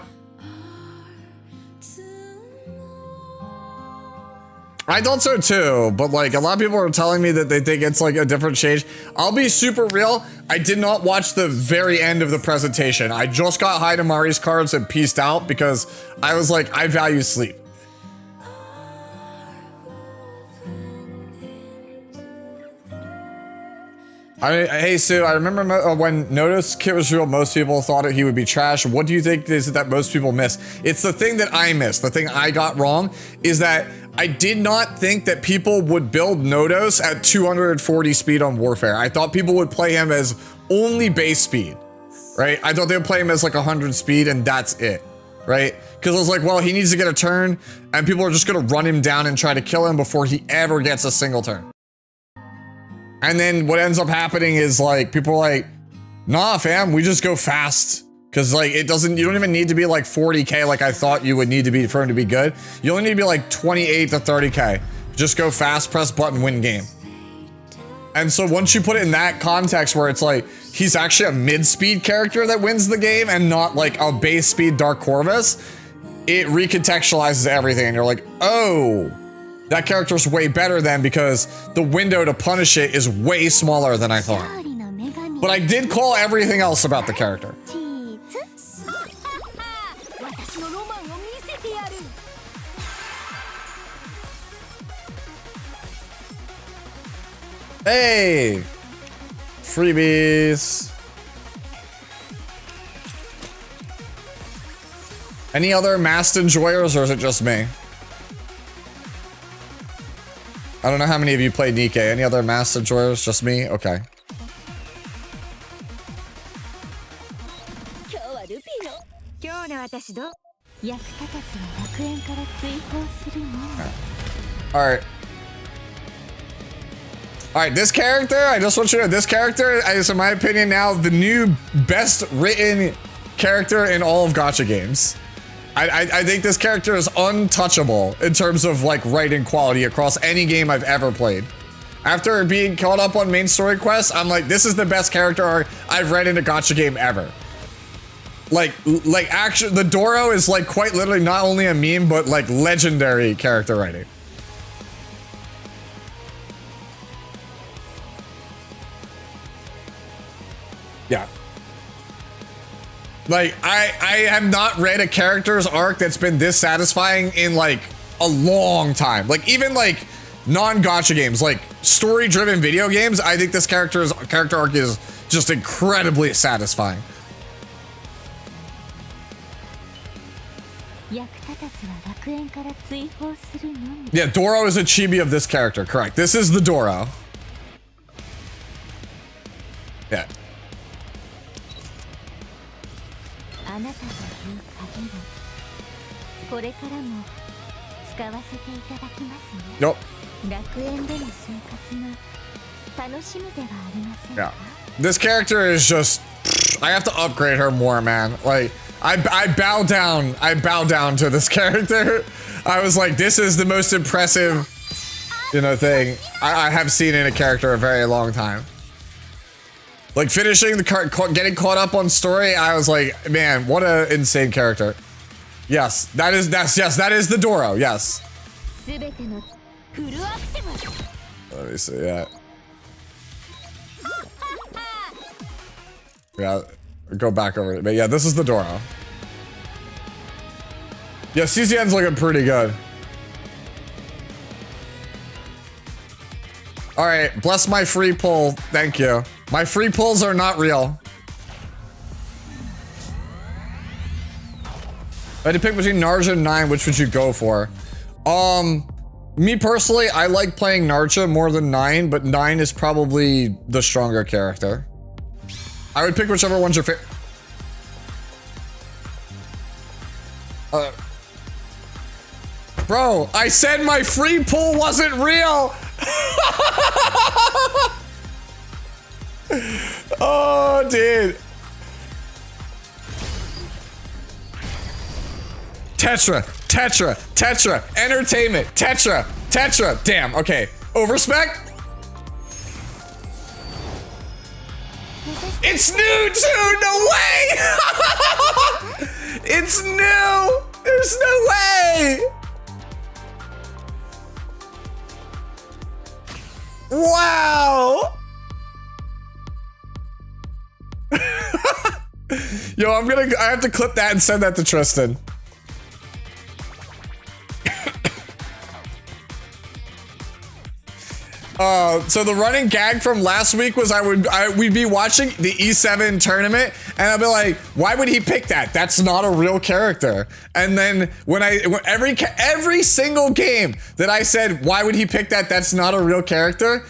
I thought so too, but like a lot of people are telling me that they think it's like a different change. I'll be super real. I did not watch the very end of the presentation. I just got HEIDEMARIE's cards and peaced out because I was like, I value sleep. Hey Sue, I remember when Notice Kit was real, most people thought he would be trash. What do you think is it that most people miss? It's the thing that I missed. The thing I got wrong is that I did not think that people would build Nodos at 240 speed on Warfare. I thought people would play him as only base speed, right? I thought they would play him as like 100 speed and that's it, right? Because I was like, well, he needs to get a turn and people are just gonna run him down and try to kill him before he ever gets a single turn. And then what ends up happening is like, people are like, nah, fam, we just go fast. Cause like, you don't even need to be like 40K like I thought you would need to be for him to be good. You only need to be like 28 to 30K. Just go fast, press button, win game. And so once you put it in that context where it's like, he's actually a mid-speed character that wins the game and not like a base speed Dark Corvus, it recontextualizes everything. And you're like, oh, That character's way better then because the window to punish it is way smaller than I thought. But I did call everything else about the character. Hey! Freebies. Any other masked enjoyers, or is it just me? I don't know how many of you played Nikke. Any other masked enjoyers? Just me? Okay. Alright. Alright, this character, I just want you to know, this character is, in my opinion now, the new best written character in all of gacha games. I think this character is untouchable in terms of like writing quality across any game I've ever played. After being caught up on main story quests, I'm like, this is the best character arc I've read in a gacha game ever. Like actually, the Doro is like quite literally not only a meme, but like legendary character writing. Yeah. Like, I have not read a character's arc that's been this satisfying in, like, a long time. Like, even, like, non-gacha games, like, story-driven video games, I think this character arc is just incredibly satisfying. Yeah, Doro is a chibi of this character, correct. This is the Doro. Yeah. Nope. Yeah. This character is just, I have to upgrade her more, man. Like, I bow down to this character. I was like, this is the most impressive, you know, thing I have seen in a character a very long time. Like, finishing the getting caught up on story, I was like, man, what an insane character. Yes, that is the Doro, yes. Let me see, yeah. Yeah, go back over it. But yeah, this is the Doro. Yeah, CCN's looking pretty good. Alright, bless my free pull. Thank you. My free pulls are not real. I had to pick between Narja and 9, which would you go for? Me personally, I like playing Narja more than 9, but 9 is probably the stronger character. I would pick whichever one's your favorite. Bro, I said my free pull wasn't real! Oh, dude. Tetra, entertainment, Tetra. Damn, okay. Overspec? It's new too, no way! It's new! There's no way! Wow! Yo, I have to clip that and send that to Tristan. So the running gag from last week was we'd be watching the E7 tournament and I'd be like, why would he pick that? That's not a real character. And then when every single game that I said, why would he pick that? That's not a real character.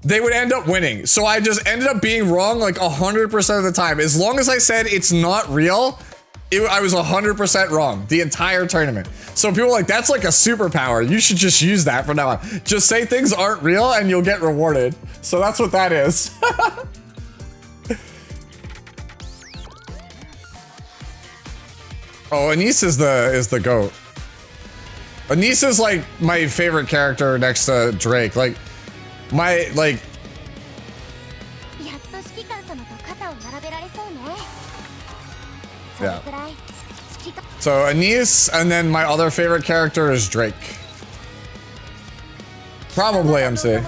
They would end up winning. So I just ended up being wrong like 100% of the time. As long as I said it's not real, I was 100% wrong the entire tournament. So people are like, that's like a superpower. You should just use that from now on. Just say things aren't real and you'll get rewarded. So that's what that is. Oh, Anise is the GOAT. Anise is like my favorite character next to Drake. Like, yeah. So Anise, and then my other favorite character is Drake. Probably MC.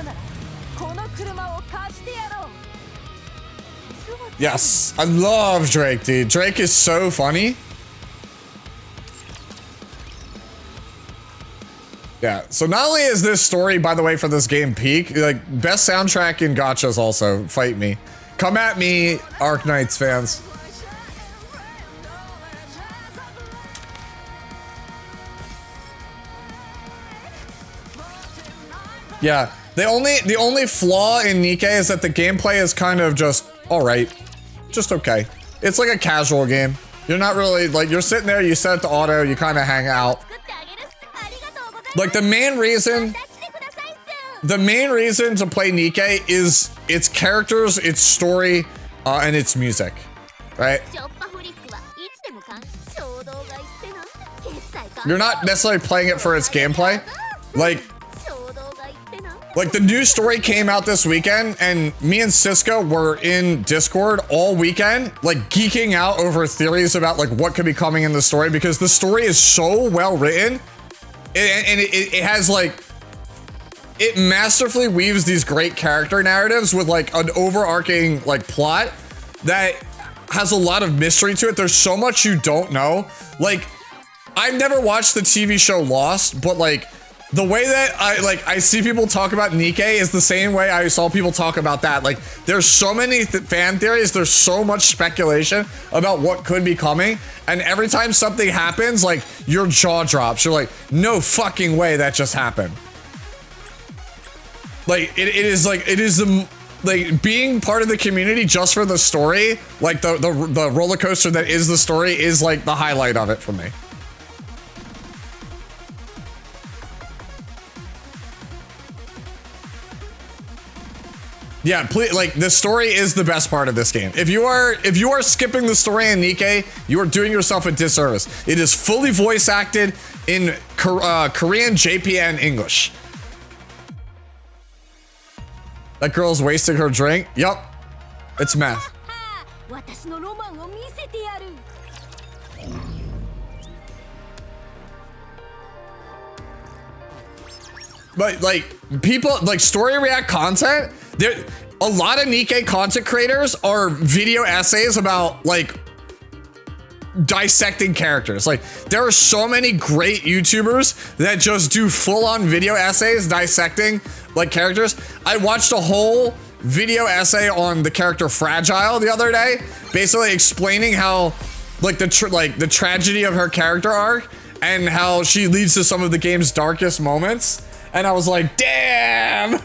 Yes, I love Drake, dude. Drake is so funny. Yeah, so not only is this story, by the way, for this game peak, like, best soundtrack in gachas also, fight me. Come at me, Arknights fans. Yeah, the only flaw in Nikke is that the gameplay is kind of just alright. Just okay. It's like a casual game. You're not really, like, you're sitting there, you set it to auto, you kind of hang out. Like, the main reason to play Nikke is its characters, its story, and its music, right? You're not necessarily playing it for its gameplay. Like the new story came out this weekend, and me and Cisco were in Discord all weekend, like geeking out over theories about like what could be coming in the story, because the story is so well written. And it has like, it masterfully weaves these great character narratives with like an overarching like plot that has a lot of mystery to it. There's so much you don't know. Like, I've never watched the TV show Lost, but like the way that I see people talk about Nikke is the same way I saw people talk about that. Like, there's so many fan theories, there's so much speculation about what could be coming, and every time something happens, like, your jaw drops. You're like, no fucking way that just happened. Like, it is the, like, being part of the community just for the story, like the roller coaster that is the story, is like the highlight of it for me. Yeah, please, like, the story is the best part of this game. If you are skipping the story in Nikke, you are doing yourself a disservice. It is fully voice acted in Korean, JPN, English. That girl's wasting her drink. Yup, it's math. But like, people like story react content. There, a lot of Nikke content creators are video essays about like dissecting characters. Like, there are so many great YouTubers that just do full-on video essays dissecting like characters. I watched a whole video essay on the character Fragile the other day, basically explaining how like the tragedy of her character arc and how she leads to some of the game's darkest moments. And I was like, damn.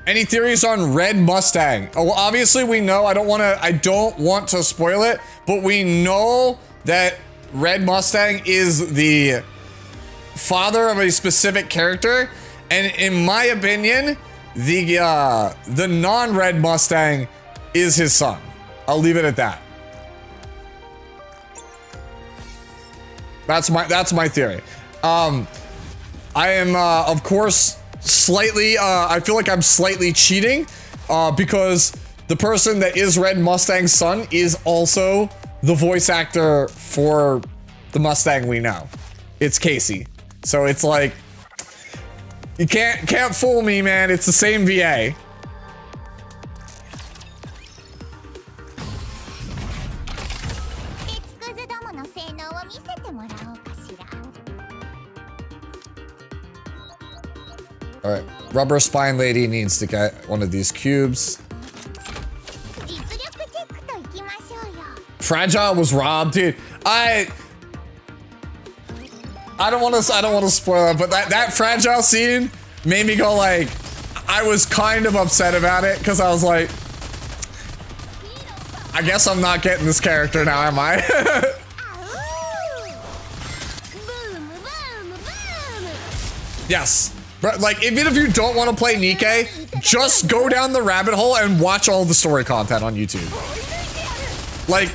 Any theories on Red Mustang? Oh, well, obviously we know, I don't want to spoil it, but we know that Red Mustang is the father of a specific character, and in my opinion, the non-Red Mustang is his son. I'll leave it at that. That's my theory. I am, of course, slightly, I feel like I'm slightly cheating, because the person that is Red Mustang's son is also the voice actor for the Mustang we know. It's Casey. So it's like, you can't fool me, man. It's the same VA. All right, Rubber Spine Lady needs to get one of these cubes. Fragile was robbed, dude. I don't want to spoil it, but that Fragile scene made me go like, I was kind of upset about it because I was like, I guess I'm not getting this character now, am I? Yes. But like, even if you don't want to play Nikke, just go down the rabbit hole and watch all the story content on YouTube. Like,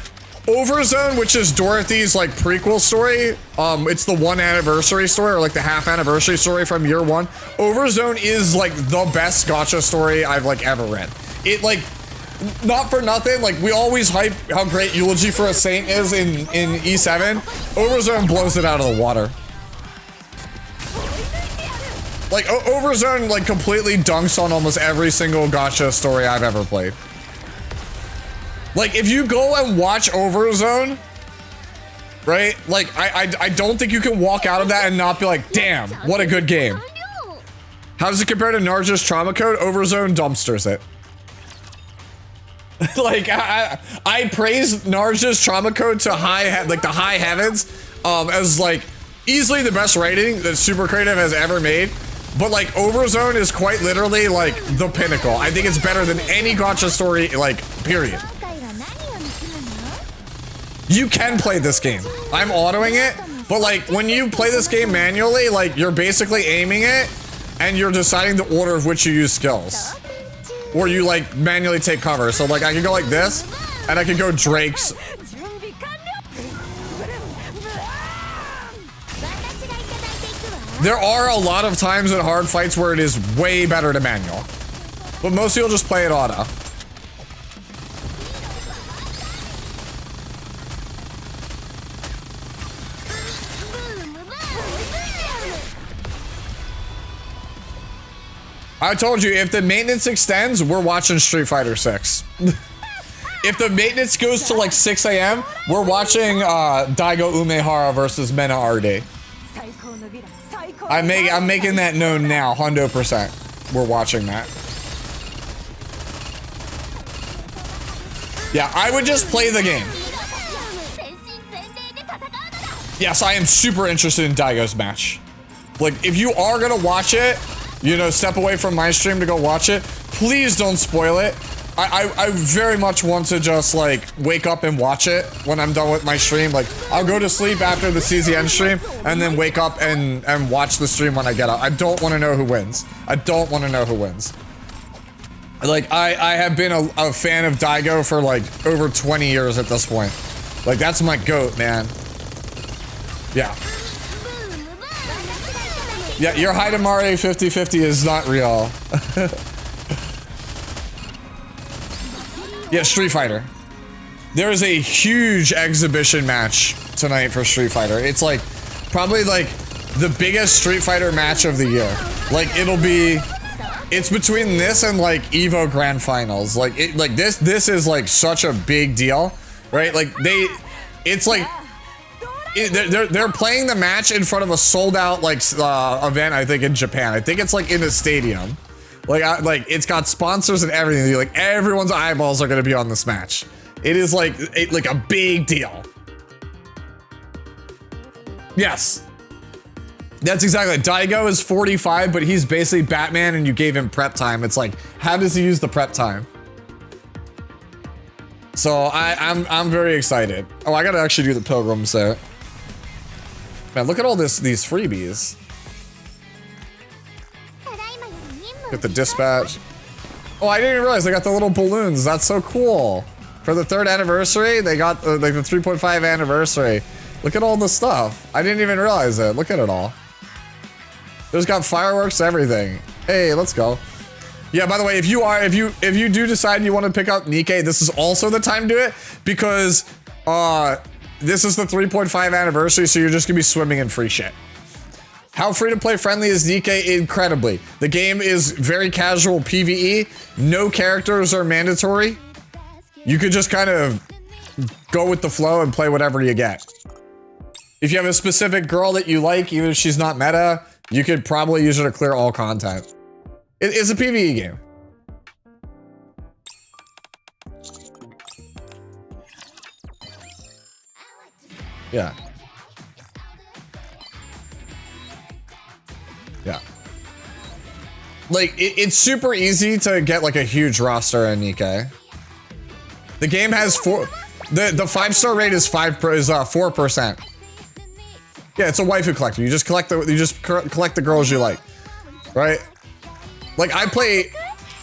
Overzone, which is Dorothy's like prequel story, it's the 1 anniversary story, or like the half anniversary story from year 1. Overzone is like the best gacha story I've like ever read. It like, not for nothing, like we always hype how great Eulogy for a Saint is in E7. Overzone blows it out of the water. Like, Overzone, like, completely dunks on almost every single gacha story I've ever played. Like, if you go and watch Overzone, right? Like, I don't think you can walk out of that and not be like, damn, what a good game. How does it compare to Naruto's Trauma Code? Overzone dumpsters it. Like, I praise Naruto's Trauma Code to the high heavens, as like easily the best writing that Super Creative has ever made. But like, Overzone is quite literally like the pinnacle. I think it's better than any gacha story, like, period. You can play this game. I'm autoing it, but like, when you play this game manually, like, you're basically aiming it and you're deciding the order of which you use skills. Or you like manually take cover. So like, I can go like this and I can go Drake's. There are a lot of times in hard fights where it is way better to manual. But most people just play it auto. I told you, if the maintenance extends, we're watching Street Fighter 6. If the maintenance goes to like 6 a.m., we're watching Daigo Umehara versus Mena RD. I'm making that known now, 100%. We're watching that. Yeah, I would just play the game. Yes, I am super interested in Daigo's match. Like, if you are gonna watch it, you know, step away from my stream to go watch it, please don't spoil it. I very much want to just like wake up and watch it when I'm done with my stream. Like, I'll go to sleep after the CZN stream and then wake up and watch the stream when I get up. I don't want to know who wins. I don't want to know who wins. Like, I have been a fan of Daigo for like over 20 years at this point. Like, that's my GOAT, man. Yeah. Yeah, your HEIDEMARIE 50-50 is not real. Yeah, Street Fighter. There is a huge exhibition match tonight for Street Fighter. It's like, probably like the biggest Street Fighter match of the year. Like, it's between this and like EVO Grand Finals. Like, this is like such a big deal, right? Like, it's like, they're playing the match in front of a sold out like event, I think, in Japan. I think it's like in a stadium. Like, it's got sponsors and everything. Like, everyone's eyeballs are gonna be on this match. It is like a big deal. Yes. That's exactly it. Daigo is 45, but he's basically Batman and you gave him prep time. It's like, how does he use the prep time? So I'm very excited. Oh, I gotta actually do the pilgrim set. Man, look at all these freebies. Get the dispatch. Oh, I didn't even realize they got the little balloons. That's so cool. For the 3rd anniversary, they got like the 3.5 anniversary. Look at all the stuff. I didn't even realize it. Look at it all. There's got fireworks, everything. Hey, let's go. Yeah, by the way, if you do decide you want to pick up Nikkei, this is also the time to do it, because this is the 3.5 anniversary, so you're just gonna be swimming in free shit. How free-to-play friendly is Nikkei? Incredibly. The game is very casual PvE. No characters are mandatory. You could just kind of go with the flow and play whatever you get. If you have a specific girl that you like, even if she's not meta, you could probably use her to clear all content. It's a PvE game. Yeah. Yeah. Like, it's super easy to get like a huge roster in Nikkei. The game has the 5-star rate is 4%. Yeah, it's a waifu collector. You just collect the girls you like, right? Like, I play,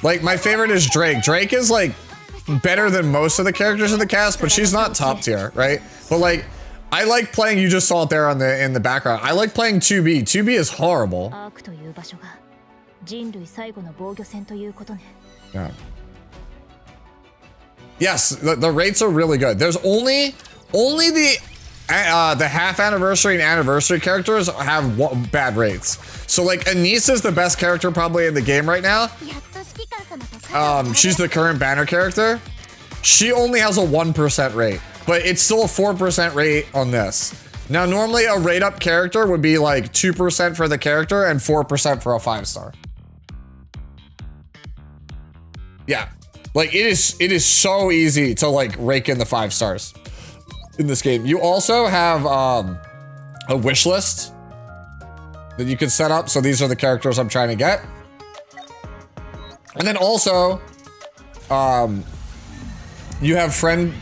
like, my favorite is Drake. Drake is like better than most of the characters in the cast, but she's not top tier, right? But like, I like playing. You just saw it there in the background. I like playing 2B. 2B is horrible. Yeah. Yes, the rates are really good. There's only the the half anniversary and anniversary characters have bad rates. So like Anise is the best character probably in the game right now. She's the current banner character. She only has a 1% rate, but it's still a 4% rate on this. Now, normally a rate up character would be like 2% for the character and 4% for a 5-star. Yeah, like it is so easy to like rake in the 5 stars in this game. You also have a wish list that you can set up. So these are the characters I'm trying to get. And then also, you have friend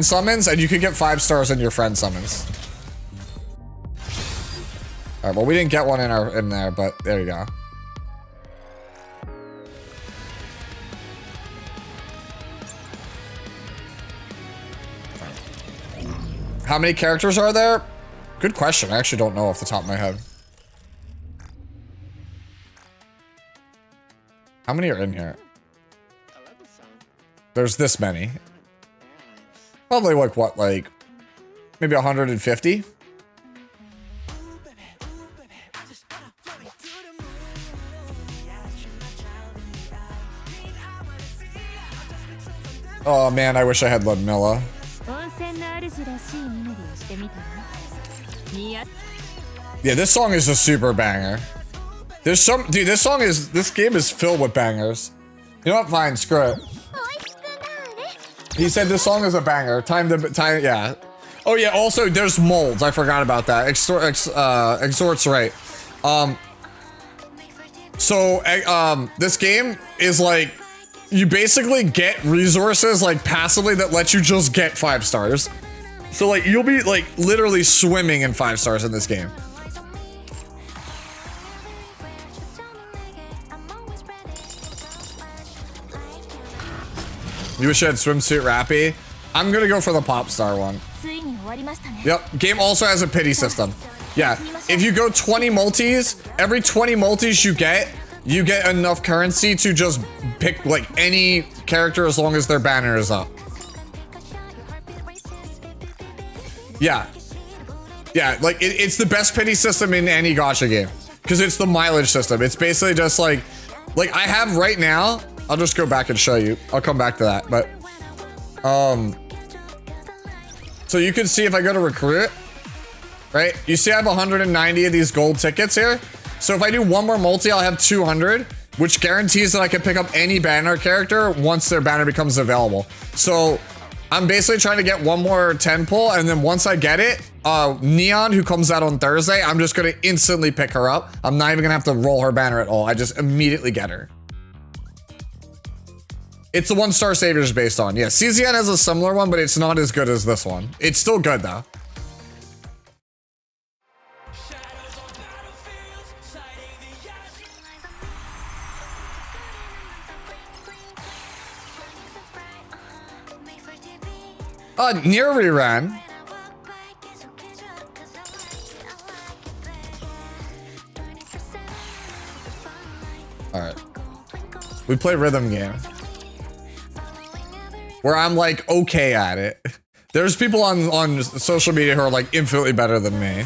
summons, and you can get 5 stars in your friend summons. All right, well, we didn't get one in there, but there you go. How many characters are there? Good question. I actually don't know off the top of my head. How many are in here? There's this many. Probably like what, like maybe 150? Oh man, I wish I had Ludmilla. Yeah, this song is a super banger. There's some, dude, this game is filled with bangers. You know what? Fine, screw it. He said this song is a banger. Time, yeah. Oh yeah, also there's molds. I forgot about that. Exhort's right. This game is like, you basically get resources like passively that let you just get 5 stars. So like you'll be like literally swimming in 5 stars in this game. You wish you had swimsuit Rappy? I'm gonna go for the pop star one. Yep, game also has a pity system. Yeah, if you go 20 multis, every 20 multis you get enough currency to just pick like any character as long as their banner is up. Yeah. Yeah, like it's the best pity system in any gacha game. Because it's the mileage system. It's basically just like I have right now, I'll just go back and show you. I'll come back to that, but so you can see if I go to recruit, right? You see I have 190 of these gold tickets here. So if I do one more multi, I'll have 200, which guarantees that I can pick up any banner character once their banner becomes available. So I'm basically trying to get one more 10 pull, and then once I get it, Neon, who comes out on Thursday, I'm just gonna instantly pick her up. I'm not even gonna have to roll her banner at all. I just immediately get her. It's the one Star Saviors based on. Yeah, CZN has a similar one, but it's not as good as this one. It's still good though. Near rerun. All right. We play rhythm game where I'm like okay at it. There's people on social media who are like infinitely better than me.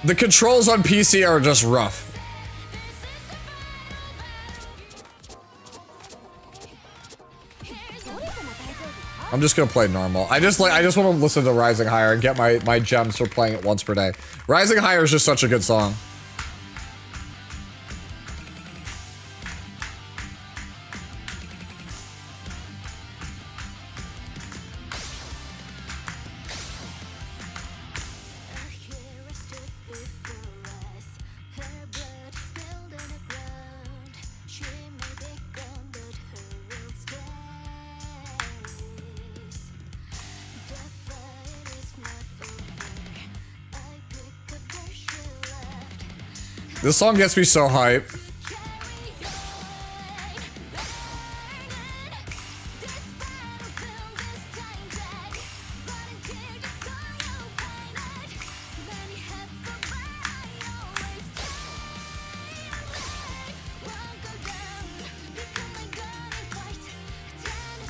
The controls on PC are just rough. I'm just gonna play normal. I just want to listen to Rising Higher and get my gems for playing it once per day. Rising Higher is just such a good song. This song gets me so hype.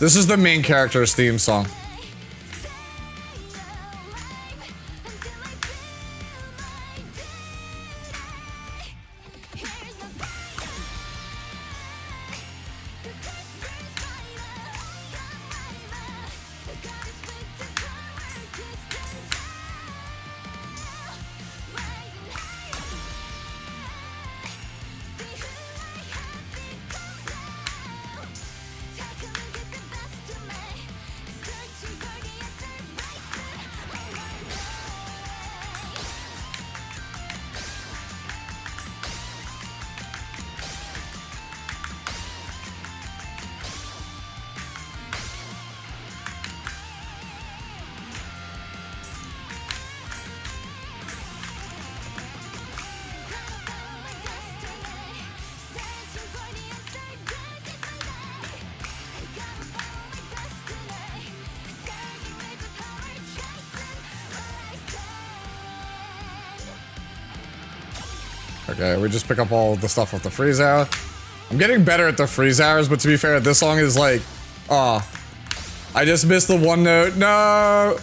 This is the main character's theme song. Okay, we just pick up all the stuff off the freeze hour. I'm getting better at the freeze hours, but to be fair, this song is like, I just missed the one note. No!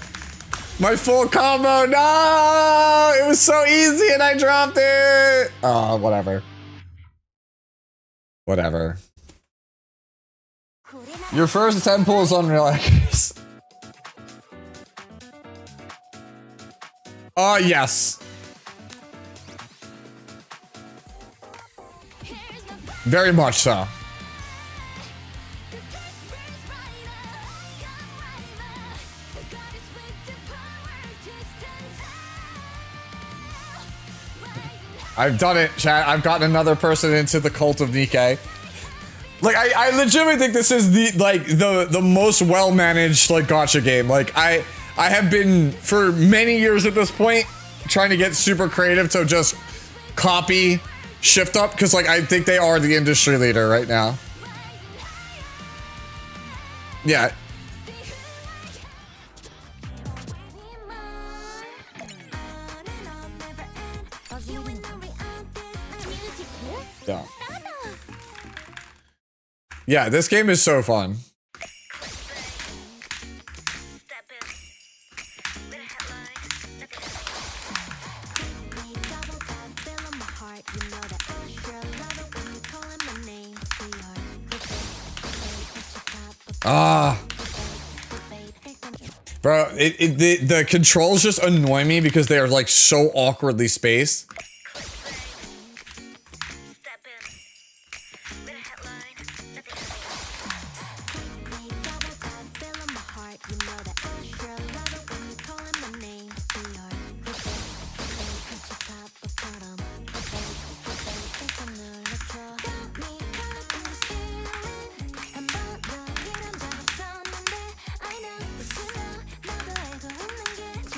My full combo, no! It was so easy and I dropped it! Whatever. Whatever. Your first 10 pulls on relax. Yes. Very much so. I've done it, chat. I've gotten another person into the cult of Nikkei. Like, I legitimately think this is the most well-managed, like, gacha game. Like, I have been, for many years at this point, trying to get super creative to just copy Shift Up, because, like, I think they are the industry leader right now. Yeah. Yeah. Yeah, this game is so fun. Bro, the controls just annoy me because they are like so awkwardly spaced.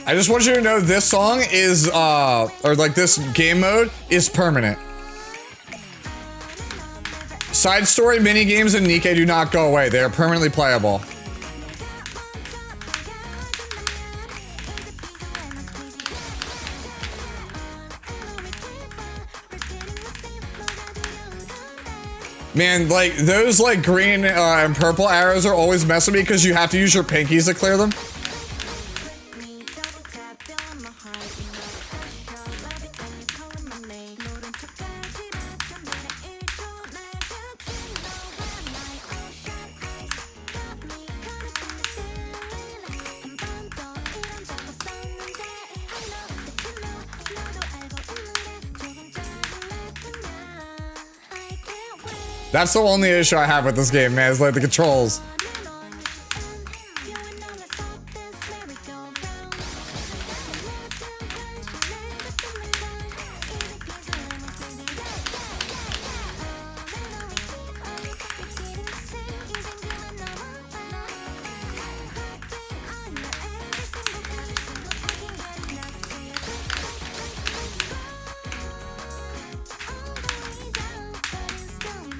I just want you to know this song is, or like this game mode is permanent. Side story mini games in Nikkei do not go away. They are permanently playable. Man, like those like green and purple arrows are always messing me because you have to use your pinkies to clear them. That's the only issue I have with this game, man, is like the controls.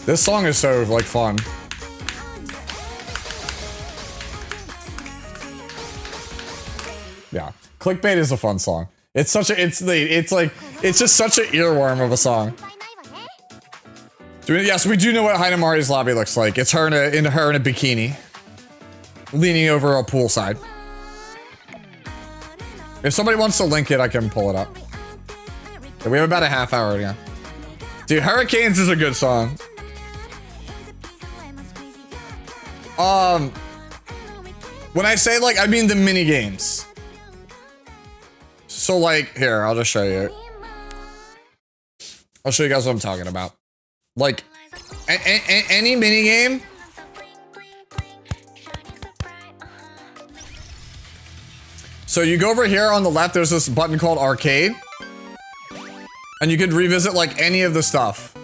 This song is so, like, fun. Yeah. Clickbait is a fun song. It's such a, it's just such an earworm of a song. Yes, we do know what HEIDEMARIE's lobby looks like. It's her in a bikini. leaning over a poolside. If somebody wants to link it, I can pull it up. Okay, we have about a half hour again. Dude, Hurricanes is a good song. When I say like, I mean the mini games. So like, here, I'll just show you. I'll show you guys what I'm talking about. Like, any mini game. So you go over here on the left, there's this button called arcade. And you could revisit like any of the stuff.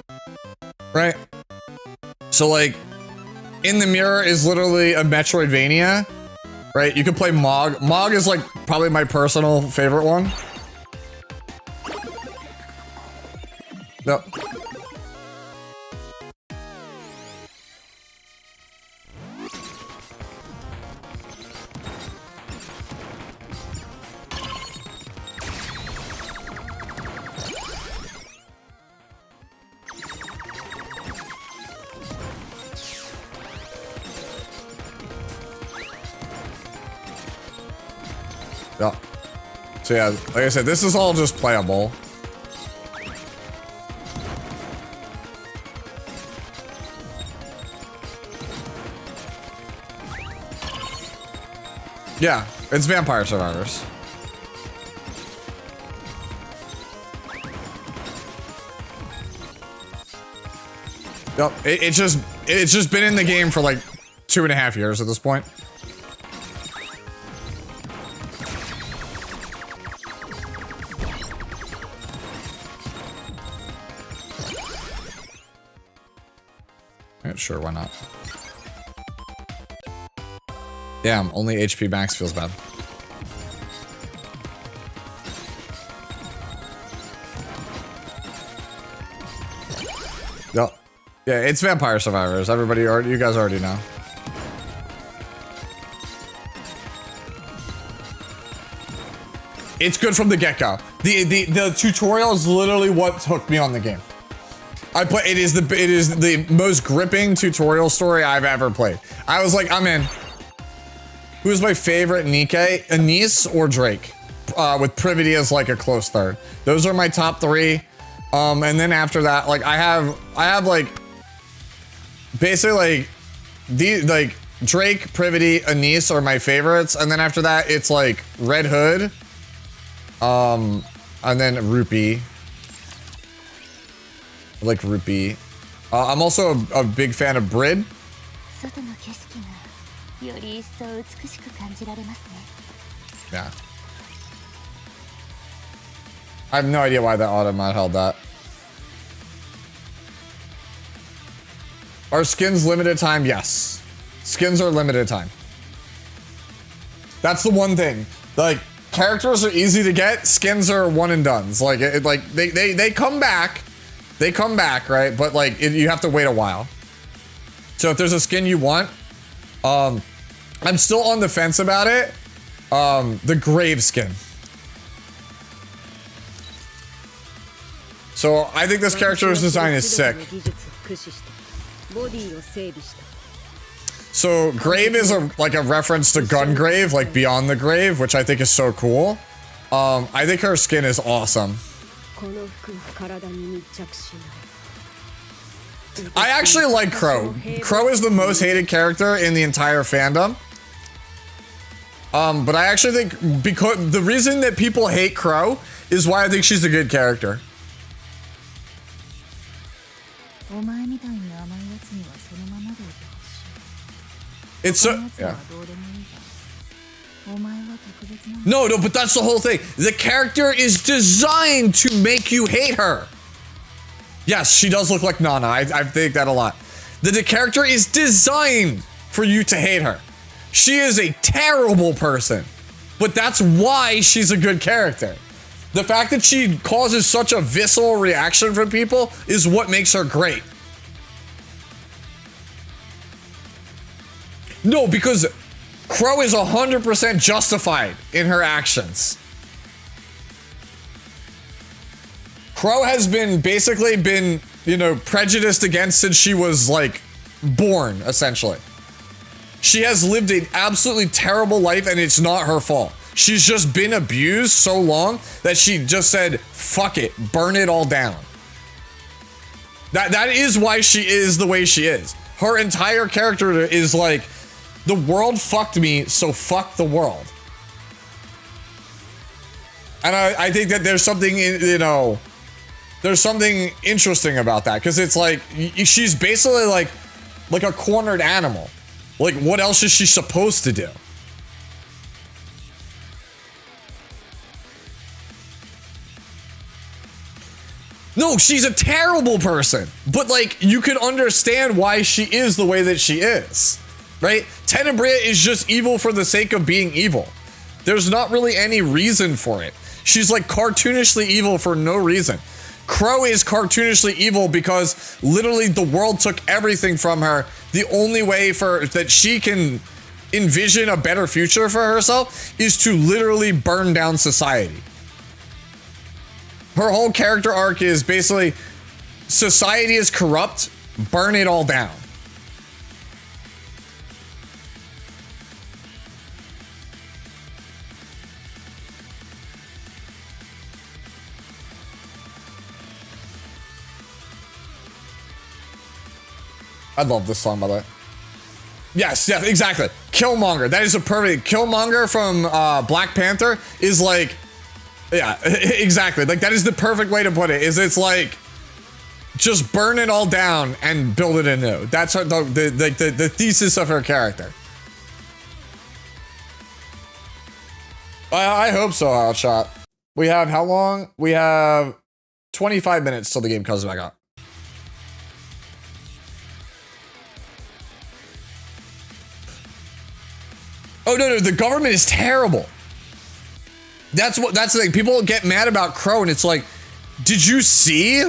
Right? So like, in the mirror is literally a Metroidvania. Right? You can play Mog. Mog is like probably my personal favorite one. No. Yeah. So yeah, like I said, this is all just playable. Yeah, it's Vampire Survivors. Yep, it's just been in the game for like 2.5 years at this point. Yeah, sure, why not? Damn, only HP max feels bad. Yep. Yeah, it's Vampire Survivors. Everybody already, you guys already know. It's good from the get-go. The tutorial is literally what hooked me on the game. It is the most gripping tutorial story I've ever played. I was like, I'm in. Who's my favorite Nikke? Anise or Drake? With Privity as like a close third. Those are my top 3. And then after that, like I have like basically like Drake, Privity, Anise are my favorites, and then after that it's like Red Hood, and then Rupee. I like Rupee. I'm also a big fan of Brid. Yeah. I have no idea why that automod held that. Are skins limited time? Yes. Skins are limited time. That's the one thing. Like, characters are easy to get. Skins are one and dones. Like, they come back. They come back, right? But like, you have to wait a while. So if there's a skin you want, I'm still on the fence about it. The Grave skin. So I think this character's design is sick. So Grave is like a reference to Gungrave, like Beyond the Grave, which I think is so cool. I think her skin is awesome. I actually like Crow. Crow is the most hated character in the entire fandom. But I actually think because the reason that people hate Crow is why I think she's a good character. It's so, yeah. No, but that's the whole thing. The character is designed to make you hate her. Yes, she does look like Nana. I think that a lot. The character is designed for you to hate her. She is a terrible person, but that's why she's a good character. The fact that she causes such a visceral reaction from people is what makes her great. No, because Crow is 100% justified in her actions. Crow has basically been, you know, prejudiced against since she was like born, essentially. She has lived an absolutely terrible life and it's not her fault. She's just been abused so long that she just said, fuck it, burn it all down. That is why she is the way she is. Her entire character is like, the world fucked me, so fuck the world. And I think that there's something, you know, there's something interesting about that. Because it's like, she's basically like a cornered animal. Like, what else is she supposed to do? No, she's a terrible person. But, like, you can understand why she is the way that she is. Right? Tenebria is just evil for the sake of being evil. There's not really any reason for it. She's, like, cartoonishly evil for no reason. Crow is cartoonishly evil because literally the world took everything from her. The only way that she can envision a better future for herself is to literally burn down society. Her whole character arc is basically society is corrupt, burn it all down. I love this song, by the way. Yes, exactly. Killmonger. That is a perfect... Killmonger from Black Panther is like... Yeah, exactly. Like, that is the perfect way to put it. It's like... Just burn it all down and build it anew. That's her, the thesis of her character. I hope so, Hotshot. We have how long? We have 25 minutes till the game comes back up. Oh, no, the government is terrible. That's the thing. People get mad about Crow, and it's like, did you see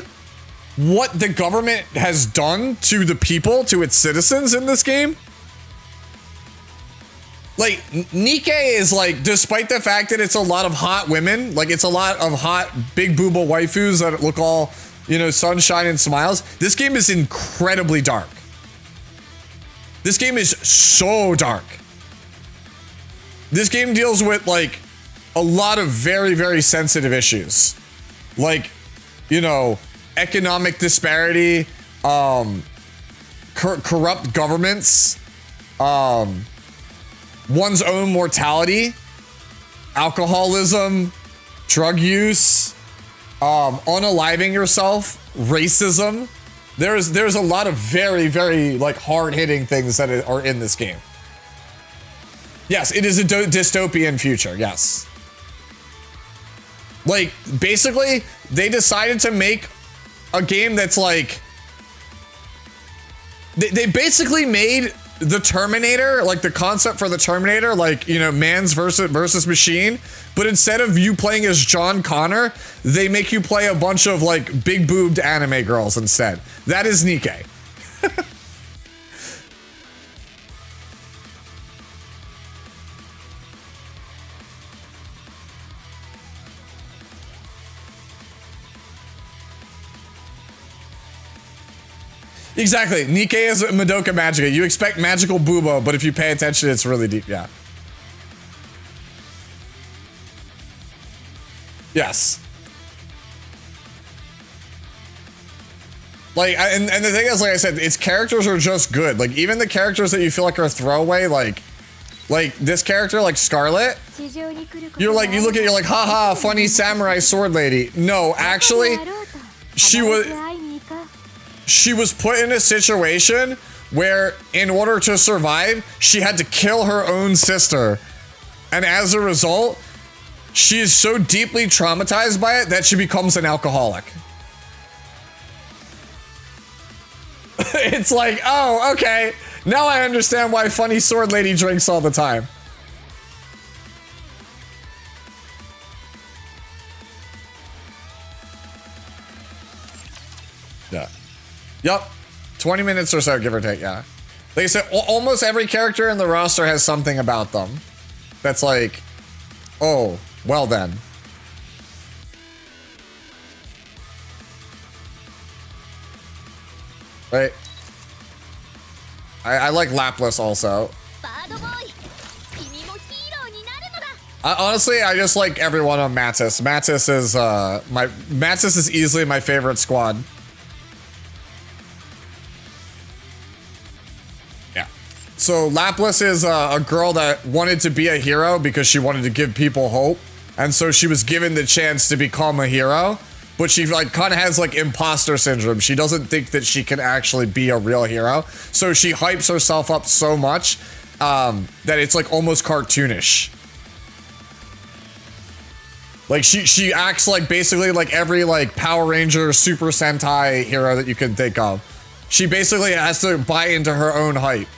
what the government has done to the people, to its citizens in this game? Like, Nikkei is like, despite the fact that it's a lot of hot women, like it's a lot of hot big booba waifus that look all, you know, sunshine and smiles, this game is incredibly dark. This game is so dark. This game deals with, like, a lot of very, very sensitive issues. Like, you know, economic disparity, corrupt governments, one's own mortality, alcoholism, drug use, unaliving yourself, racism. There's a lot of very, very, like, hard-hitting things that are in this game. Yes, it is a dystopian future, yes. Like, basically, they decided to make a game that's like... They basically made the Terminator, like the concept for the Terminator, like, you know, man's versus machine, but instead of you playing as John Connor, they make you play a bunch of, like, big-boobed anime girls instead. That is Nikkei. Exactly. Nikkei is Madoka Magica. You expect magical booba, but if you pay attention, it's really deep. Yeah. Yes. Like, and the thing is, like I said, its characters are just good. Like, even the characters that you feel like are throwaway, like this character, like Scarlet, you're like, you look at it, you're like, haha, funny samurai sword lady. No, actually, she was put in a situation where, in order to survive, she had to kill her own sister. And as a result, she is so deeply traumatized by it that she becomes an alcoholic. It's like, oh, okay. Now I understand why funny sword lady drinks all the time. Yeah. Yup. 20 minutes or so, give or take, yeah. Like I said, almost every character in the roster has something about them that's like, oh, well then. Right? I like Laplace also. Honestly, I just like everyone on Mantis. Mantis is easily my favorite squad. Yeah. So Lapis is a girl that wanted to be a hero because she wanted to give people hope. And so she was given the chance to become a hero, but she like kind of has like imposter syndrome. She doesn't think that she can actually be a real hero. So she hypes herself up so much that it's like almost cartoonish. Like she acts like basically like every like Power Ranger, Super Sentai hero that you can think of. She basically has to buy into her own hype.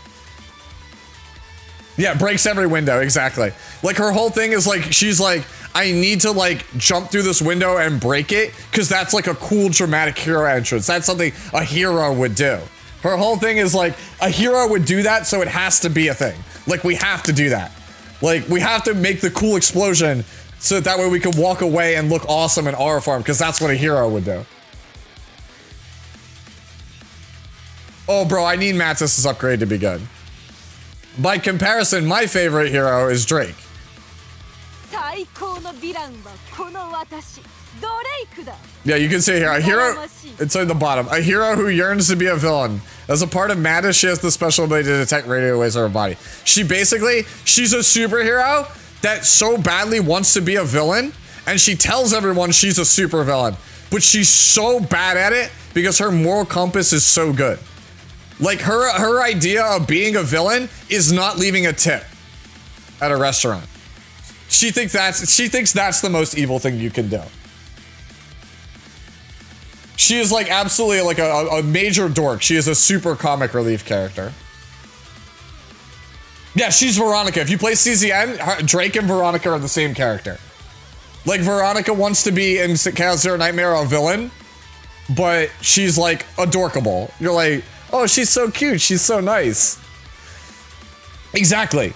Yeah, breaks every window, exactly. Like her whole thing is like, she's like, I need to like jump through this window and break it because that's like a cool dramatic hero entrance. That's something a hero would do. Her whole thing is like, a hero would do that, so it has to be a thing. Like we have to do that. Like we have to make the cool explosion so that way we can walk away and look awesome in our form, because that's what a hero would do. Oh bro, I need Mantis' upgrade to be good. By comparison, my favorite hero is Drake. Yeah, you can see here, a hero, it's at the bottom. A hero who yearns to be a villain. As a part of Mantis, she has the special ability to detect radio waves of her body. She's a superhero that so badly wants to be a villain, and she tells everyone she's a super villain, but she's so bad at it because her moral compass is so good. Like her idea of being a villain is not leaving a tip at a restaurant. She thinks that's the most evil thing you can do. She is like absolutely like a major dork. She is a super comic relief character. Yeah, she's Veronica. If you play CZN, Drake and Veronica are the same character. Like Veronica wants to be in Chaos Zero Nightmare a villain, but she's like adorkable. You're like, oh, she's so cute. She's so nice. Exactly.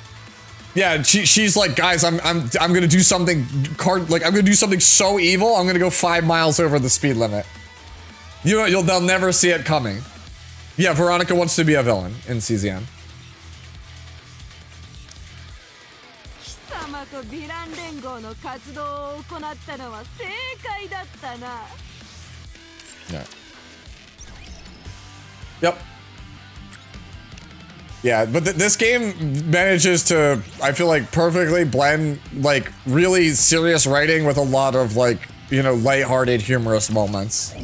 Yeah, she's like, guys, I'm gonna do something I'm gonna do something so evil. I'm gonna go 5 miles over the speed limit. You know, they'll never see it coming. Yeah, Veronica wants to be a villain in CZN. Yeah. Yep. Yeah, but this game manages to, I feel like, perfectly blend, like, really serious writing with a lot of, like, you know, lighthearted, humorous moments.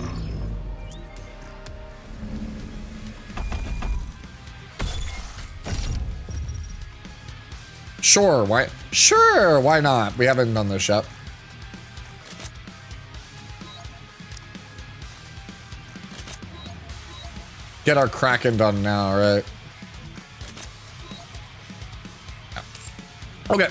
Sure, why not? We haven't done this yet. Get our Kraken done now, right? Okay.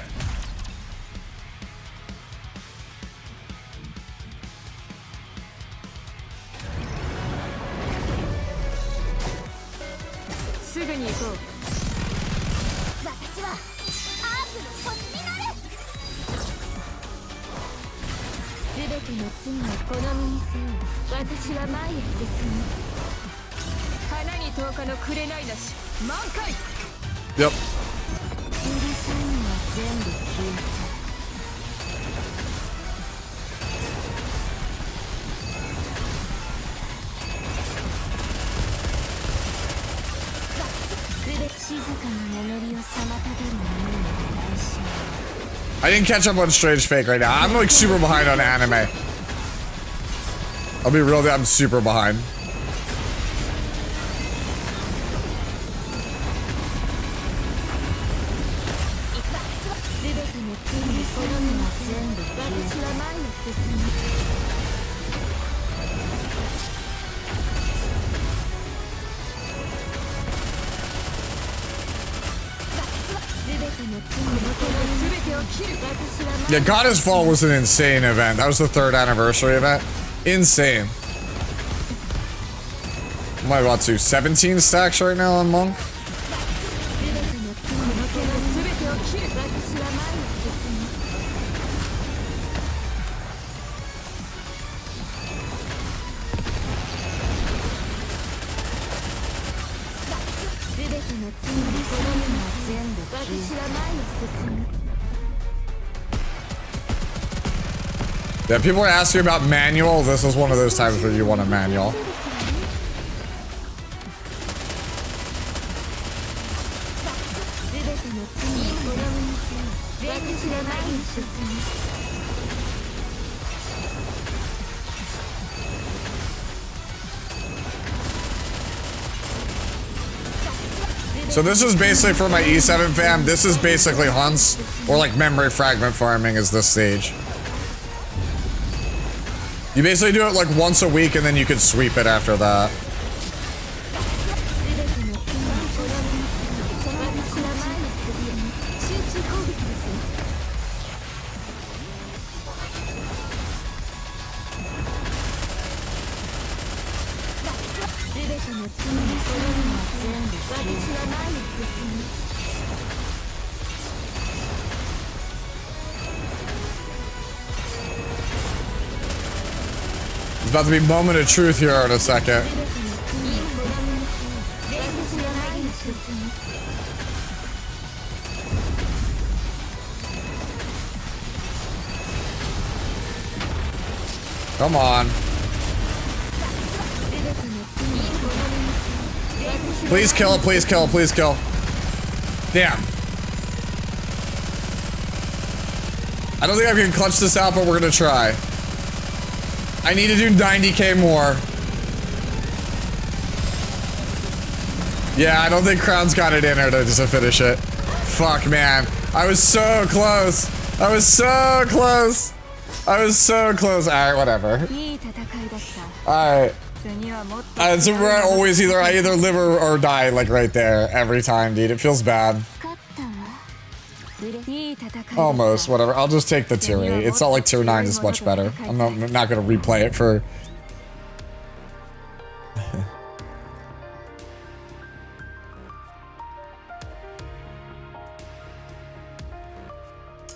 Yep. I didn't catch up on Strange Fake right now. I'm like super behind on anime. I'll be real, I'm super behind. Yeah, Goddess Fall was an insane event. That was the 3rd anniversary event. Insane. Am I about to 17 stacks right now on Monk? Yeah, people are asking about manual. This is one of those times where you want a manual. So this is basically for my E7 fam. This is basically hunts or like memory fragment farming is this stage. You basically do it like once a week and then you can sweep it after that. It's about to be a moment of truth here in a second. Come on. Please kill it, please kill, please kill. Damn. I don't think I can clutch this out, but we're gonna try. I need to do 90k more. Yeah, I don't think Crown's got it in her to just finish it. Fuck, man. I was so close. I was so close. I was so close. Alright, whatever. Alright. It's always I either live or die, like right there. Every time, dude. It feels bad. Almost, whatever. I'll just take the tier 8. It's not like tier 9 is much better. I'm not gonna replay it for...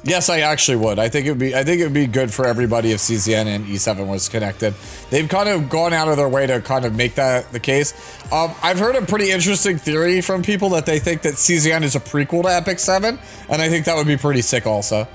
Yes, I actually would. I think it'd be good for everybody if CZN and E7 was connected. They've kind of gone out of their way to kind of make that the case. I've heard a pretty interesting theory from people that they think that CZN is a prequel to Epic 7, and I think that would be pretty sick also.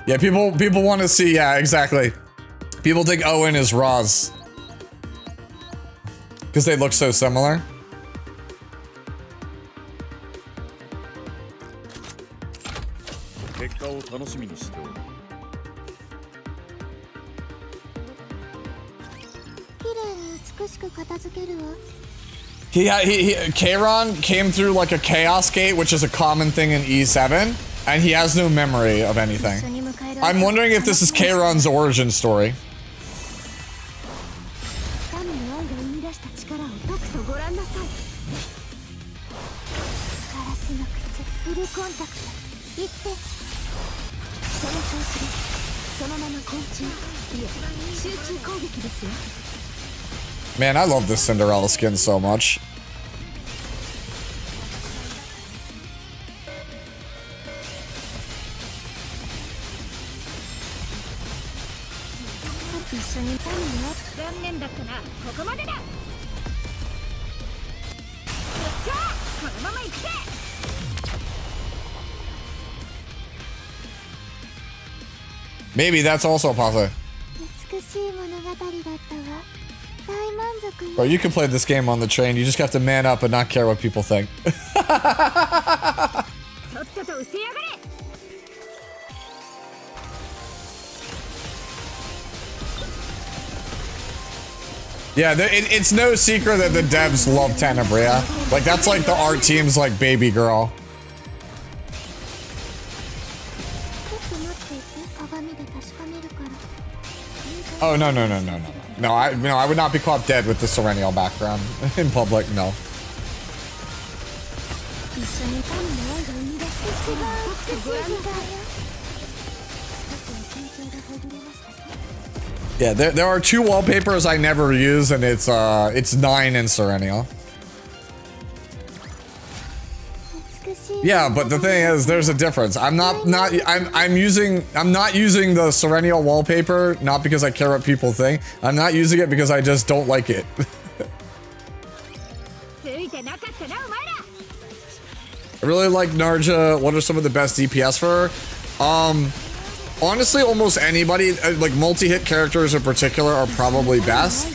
Yeah, people want to see, yeah, exactly. People think Owen is Roz. Because they look so similar. Kairon came through like a chaos gate, which is a common thing in E7, and he has no memory of anything. I'm wondering if this is Kairon's origin story. Man, I love this Cinderella skin so much. Maybe that's also a possibility. Bro, you can play this game on the train. You just have to man up and not care what people think. Yeah, it's no secret that the devs love Tenebria. Like, that's like the art team's like baby girl. Oh, no. No, I would not be caught dead with the Serenial background in public, no. Yeah, there are two wallpapers I never use, and it's 9 and Serenial. Yeah, but the thing is, there's a difference. I'm not using the Serenial wallpaper, not because I care what people think. I'm not using it because I just don't like it. I really like Narja. What are some of the best DPS for her? Honestly, almost anybody, like multi-hit characters in particular, are probably best.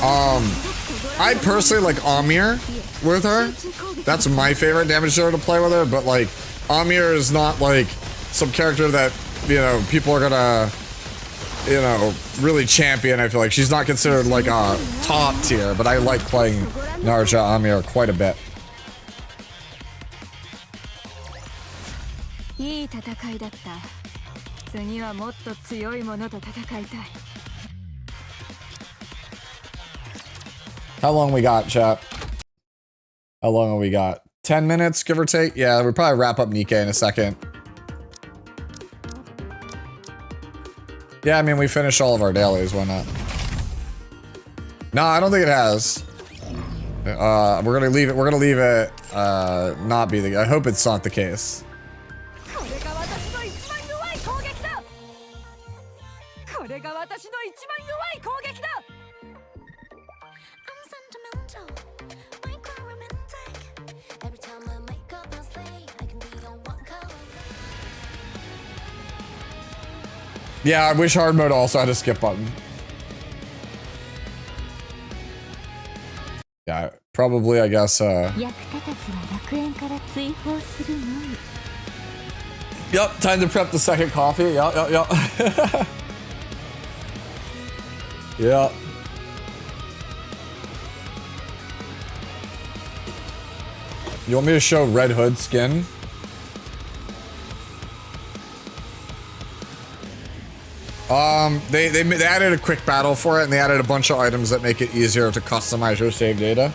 I personally like Amir with her. That's my favorite damage dealer to play with her, but like Amir is not like some character that, you know, people are gonna, you know, really champion. I feel like she's not considered like a top tier, but I like playing Narja Amir quite a bit. How long we got, chat? How long have we got? 10 minutes, give or take? Yeah, we'll probably wrap up Nikke in a second. Yeah, I mean, we finished all of our dailies, why not? No, I don't think it has. We're gonna leave it, not be the, I hope it's not the case. Yeah, I wish hard mode also had a skip button. Yeah, probably, I guess, Yep, time to prep the second coffee. Yep. Yeah. You want me to show Red Hood skin? They added a quick battle for it, and they added a bunch of items that make it easier to customize your save data.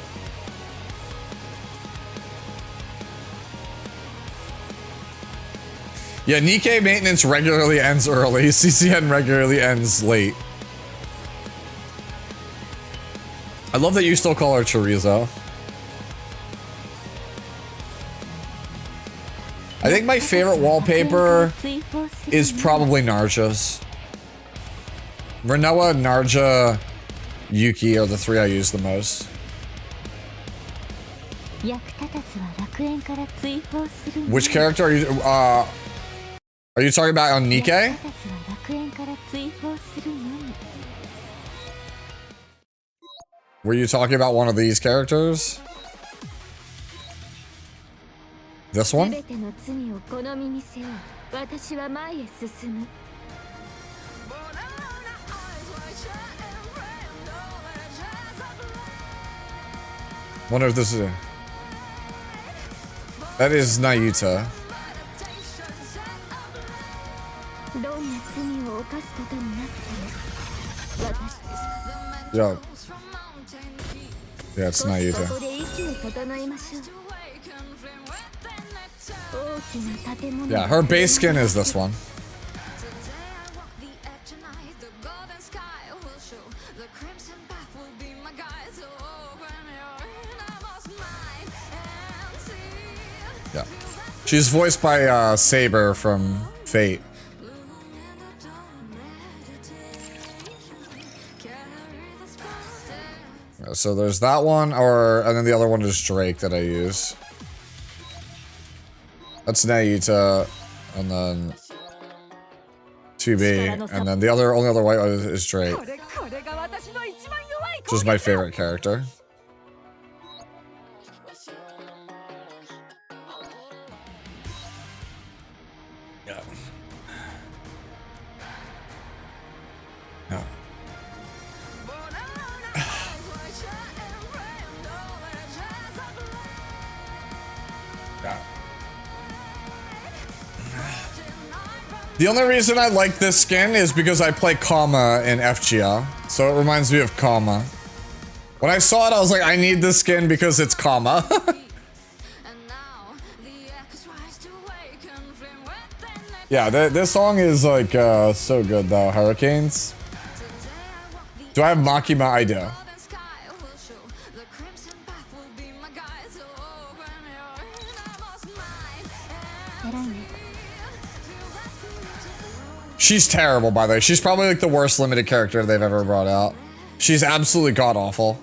Yeah, Nikke maintenance regularly ends early. CCN regularly ends late. I love that you still call her Chorizo. I think my favorite wallpaper is probably Narja's. Renoa, Narja, Yuki are the three I use the most. Which character are you talking about on Nikke? Were you talking about one of these characters? This one? Wonder if this is that is Nayuta. Yo. Yeah, it's Nayuta. Yeah, her base skin is this one. Yeah. She's voiced by Saber from Fate. So there's that one, and then the other one is Drake that I use. That's Nayuta, and then 2B, and then the only other white one is Drake. Which is my favorite character. Yeah. Yeah. The only reason I like this skin is because I play Kama in FGL, so it reminds me of Kama. When I saw it, I was like, I need this skin because it's Kama. Yeah, this song is like so good though. Hurricanes. Do I have Makima? I do. She's terrible, by the way. She's probably like the worst limited character they've ever brought out. She's absolutely god-awful.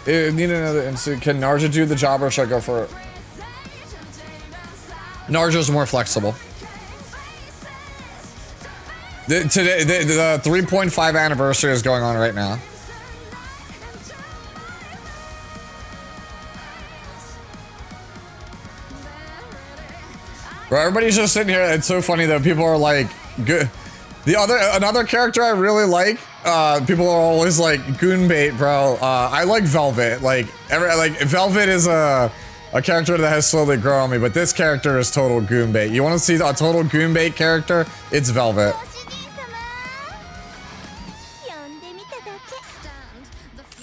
Need another instant. Can Narja do the job or should I go for it? Narja's more flexible. The 3.5 anniversary is going on right now. Bro, everybody's just sitting here. It's so funny though. People are like, good. Another character I really like. People are always like Goonbait, bro. I like Velvet. Like Velvet is a character that has slowly grown on me, but this character is total Goonbait. You want to see a total Goonbait character? It's Velvet.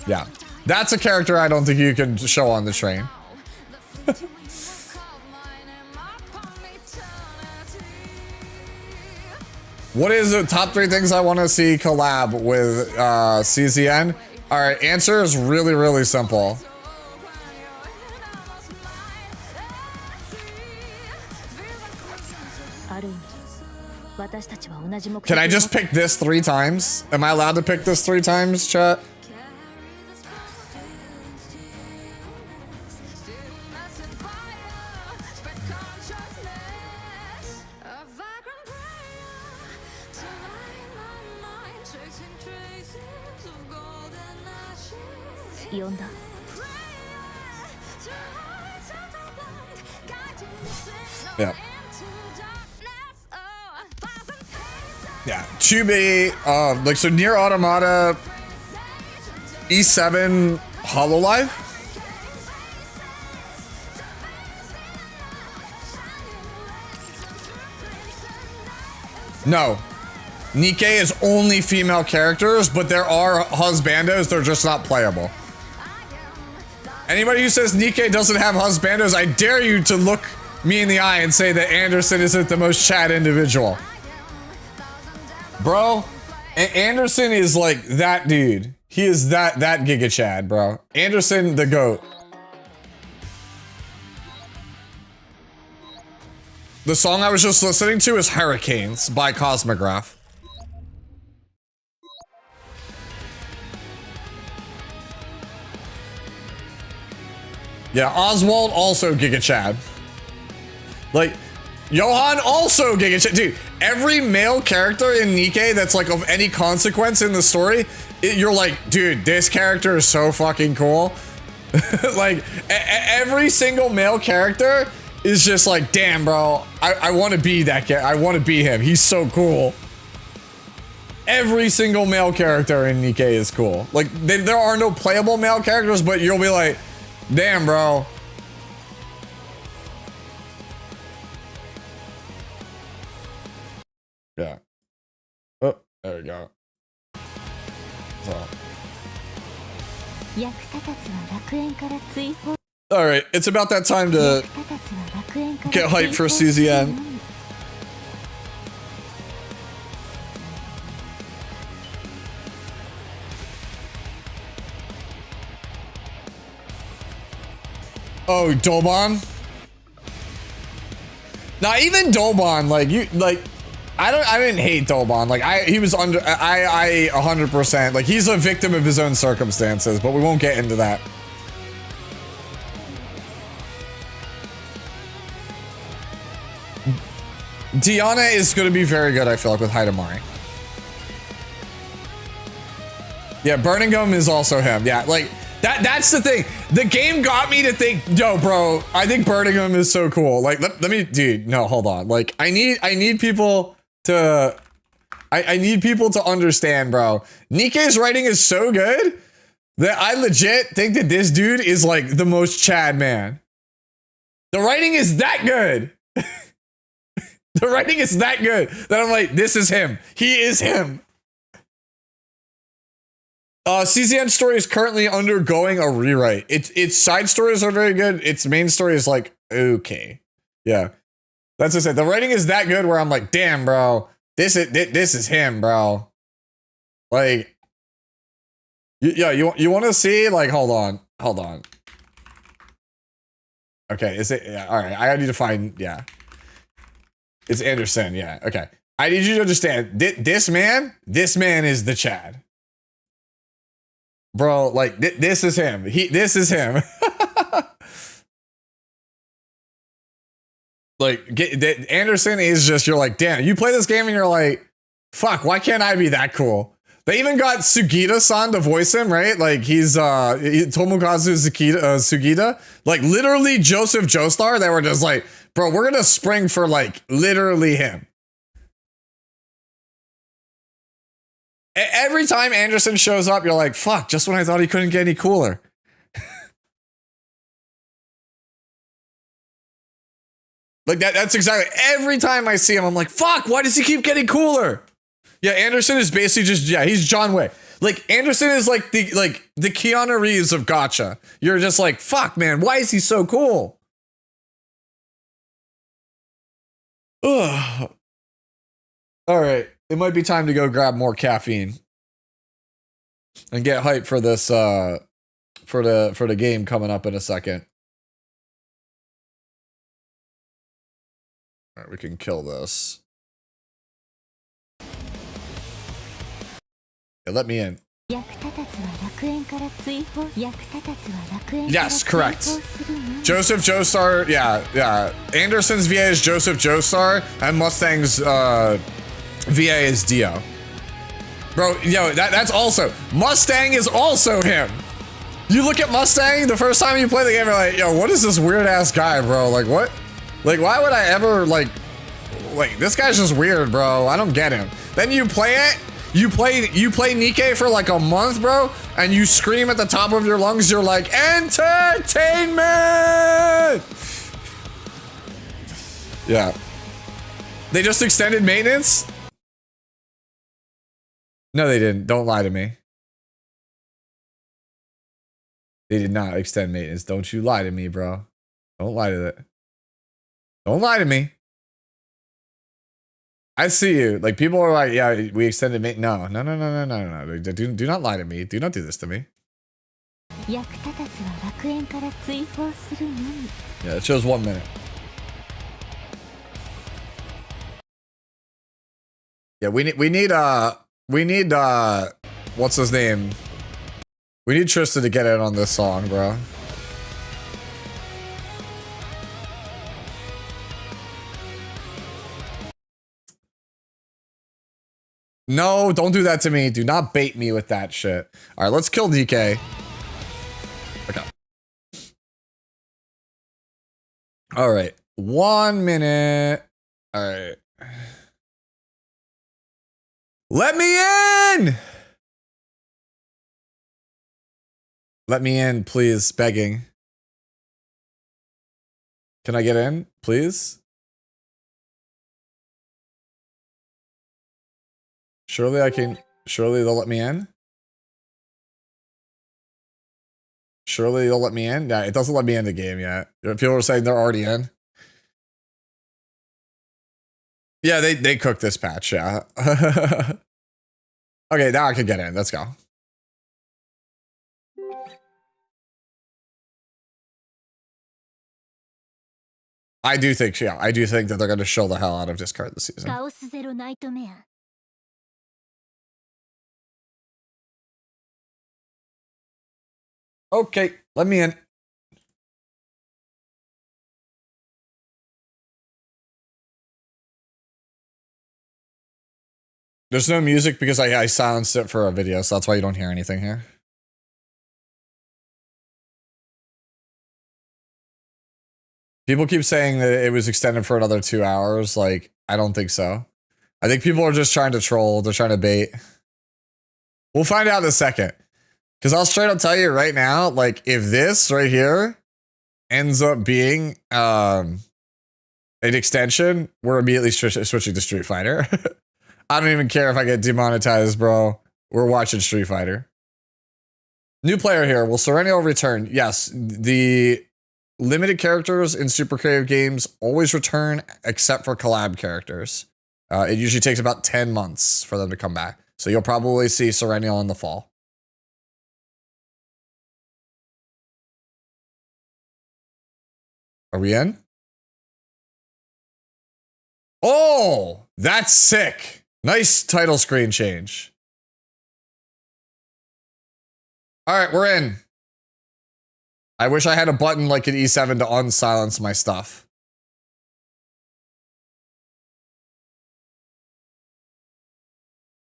Yeah, that's a character I don't think you can show on the train. What is the top 3 things I want to see collab with CZN? All right, answer is really, really simple. Can I just pick this 3 times? Am I allowed to pick this 3 times, chat? Yeah. Yeah. Chubi, like, so Nier Automata E7 Hololive? No. Nikkei is only female characters, but there are husbandos, they're just not playable. Anybody who says Nikkei doesn't have husbandos, I dare you to look me in the eye and say that Anderson isn't the most Chad individual. Bro, Anderson is like that dude. He is that Giga Chad, bro. Anderson, the GOAT. The song I was just listening to is Hurricanes by Cosmograph. Yeah, Oswald also Giga Chad. Like, Johan also Giga Chad. Dude, every male character in Nikkei that's like of any consequence in the story, you're like, dude, this character is so fucking cool. Like, every single male character is just like, damn, bro, I want to be that guy. I want to be him. He's so cool. Every single male character in Nikkei is cool. Like, there are no playable male characters, but you'll be like, damn, bro. Yeah. Oh, there we go. So. All right, it's about that time to get hyped for CZN. Oh, Dolban? Now, even Dolban, I didn't hate Dolban. Like, he was I 100%, like, he's a victim of his own circumstances, but we won't get into that. Diana is going to be very good, I feel like, with HEIDEMARIE. Yeah, Burning Gum is also him. Yeah, like, that's the thing. The game got me to think, yo, bro, I think Burning Gum is so cool. Like, let me, dude, no, hold on. Like, I need people to, I need people to understand, bro. Nikkei's writing is so good that I legit think that this dude is like the most Chad man. The writing is that good. The writing is that good that I'm like, this is him. He is him. CZN's story is currently undergoing a rewrite. Its side stories are very good. Its main story is like, okay. Yeah. That's just it. The writing is that good where I'm like, damn, bro. This is him, bro. Like, you want to see? Like, hold on. Okay, is it? Yeah, all right. I need to find. Yeah, it's Anderson. Yeah. Okay. I need you to understand. This man is the Chad, bro. Like, this is him. This is him. Like, Anderson is just, you're like, damn, you play this game and you're like, fuck, why can't I be that cool? They even got Sugita-san to voice him, right? Like, he's Tomokazu Sugita. Like, literally Joseph Joestar. They were just like, bro, we're gonna spring for, like, literally him. Every time Anderson shows up, you're like, fuck, just when I thought he couldn't get any cooler. Like, that's exactly, every time I see him, I'm like, fuck, why does he keep getting cooler? Yeah, Anderson is basically just, yeah, he's John Wick. Like, Anderson is like the Keanu Reeves of gacha. You're just like, fuck, man, why is he so cool? Ugh. All right, it might be time to go grab more caffeine and get hyped for this, for the game coming up in a second. All right, we can kill this. Yeah, let me in. Yes, correct. Joseph Joestar, yeah. Anderson's VA is Joseph Joestar, and Mustang's VA is Dio. Bro, yo, that's also, Mustang is also him. You look at Mustang, the first time you play the game, you're like, yo, what is this weird ass guy, bro? Like, what? Like, why would I ever, like, this guy's just weird, bro. I don't get him. Then you play it, you play Nikke for like a month, bro, and you scream at the top of your lungs, you're like, entertainment! Yeah. They just extended maintenance? No, they didn't. Don't lie to me. They did not extend maintenance. Don't you lie to me, bro. Don't lie to that. Don't lie to me. I see you. Like, people are like, yeah, we extended maintenance. No. Do not lie to me. Do not do this to me. Yeah, it shows 1 minute. Yeah, we need what's his name? We need Tristan to get in on this song, bro. No, don't do that to me. Do not bait me with that shit. All right, let's kill DK. Okay. All right. 1 minute. All right. Let me in! Let me in, please. Begging. Can I get in, please? Surely I can. Surely they'll let me in. Surely they'll let me in. Yeah, it doesn't let me in the game yet. People are saying they're already in. Yeah, they cooked this patch. Yeah. Okay, now I can get in. Let's go. I do think that they're going to show the hell out of Discard this season. Okay, let me in. There's no music because I silenced it for a video, so that's why you don't hear anything here. People keep saying that it was extended for another 2 hours. Like, I don't think so. I think people are just trying to troll. They're trying to bait. We'll find out in a second. Because I'll straight up tell you right now, like, if this right here ends up being an extension, we're immediately switching to Street Fighter. I don't even care if I get demonetized, bro. We're watching Street Fighter. New player here. Will Serenio return? Yes. The limited characters in Super Creative games always return except for collab characters. It usually takes about 10 months for them to come back. So you'll probably see Serenial in the fall. Are we in? Oh, that's sick. Nice title screen change. All right, we're in. I wish I had a button like an E7 to unsilence my stuff.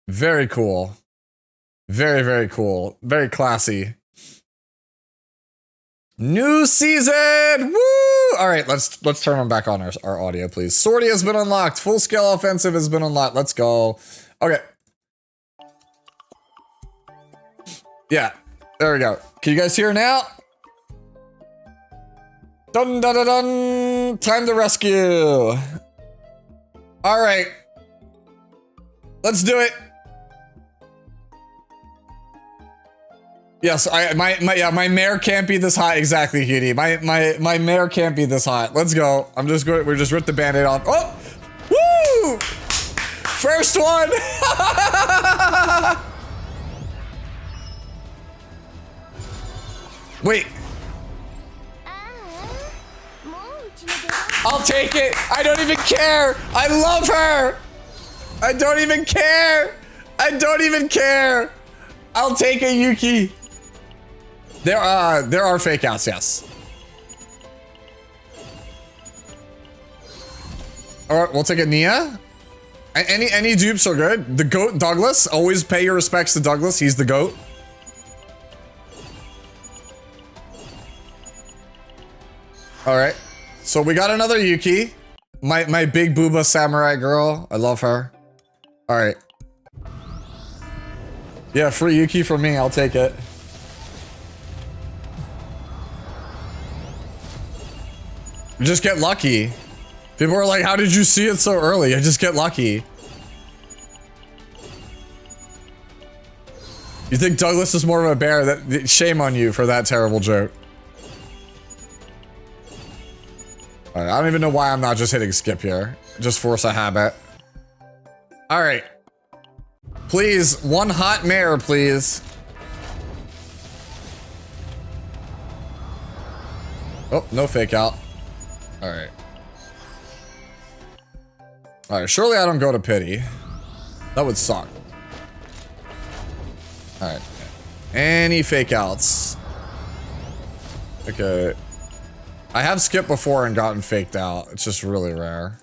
Very cool. Very, very cool. Very classy. New season! Woo! All right, let's turn on back on our audio, please. Sortie has been unlocked. Full scale offensive has been unlocked. Let's go. Okay. Yeah, there we go. Can you guys hear now? Dun dun dun dun! Time to rescue. All right, let's do it. Yes, my mare can't be this hot. Exactly, Hudie. My mare can't be this hot. Let's go. We're just ripped the band-aid off. Oh! Woo! First one! Wait. I'll take it. I don't even care. I love her. I don't even care. I don't even care. I'll take a Yuki. There are fake outs, yes. All right, we'll take a Nia. Any dupes are good. The GOAT Douglas. Always pay your respects to Douglas. He's the GOAT. All right. So we got another Yuki. My big booba samurai girl. I love her. All right. Yeah, free Yuki for me. I'll take it. Just get lucky. People are like, how did you see it so early? I just get lucky. You think Douglas is more of a bear? Shame on you for that terrible joke. All right, I don't even know why I'm not just hitting skip here. Just force a habit. All right. Please, one hot mare, please. Oh, no fake out. All right. All right, surely I don't go to pity. That would suck. All right. Any fake outs? Okay. I have skipped before and gotten faked out. It's just really rare.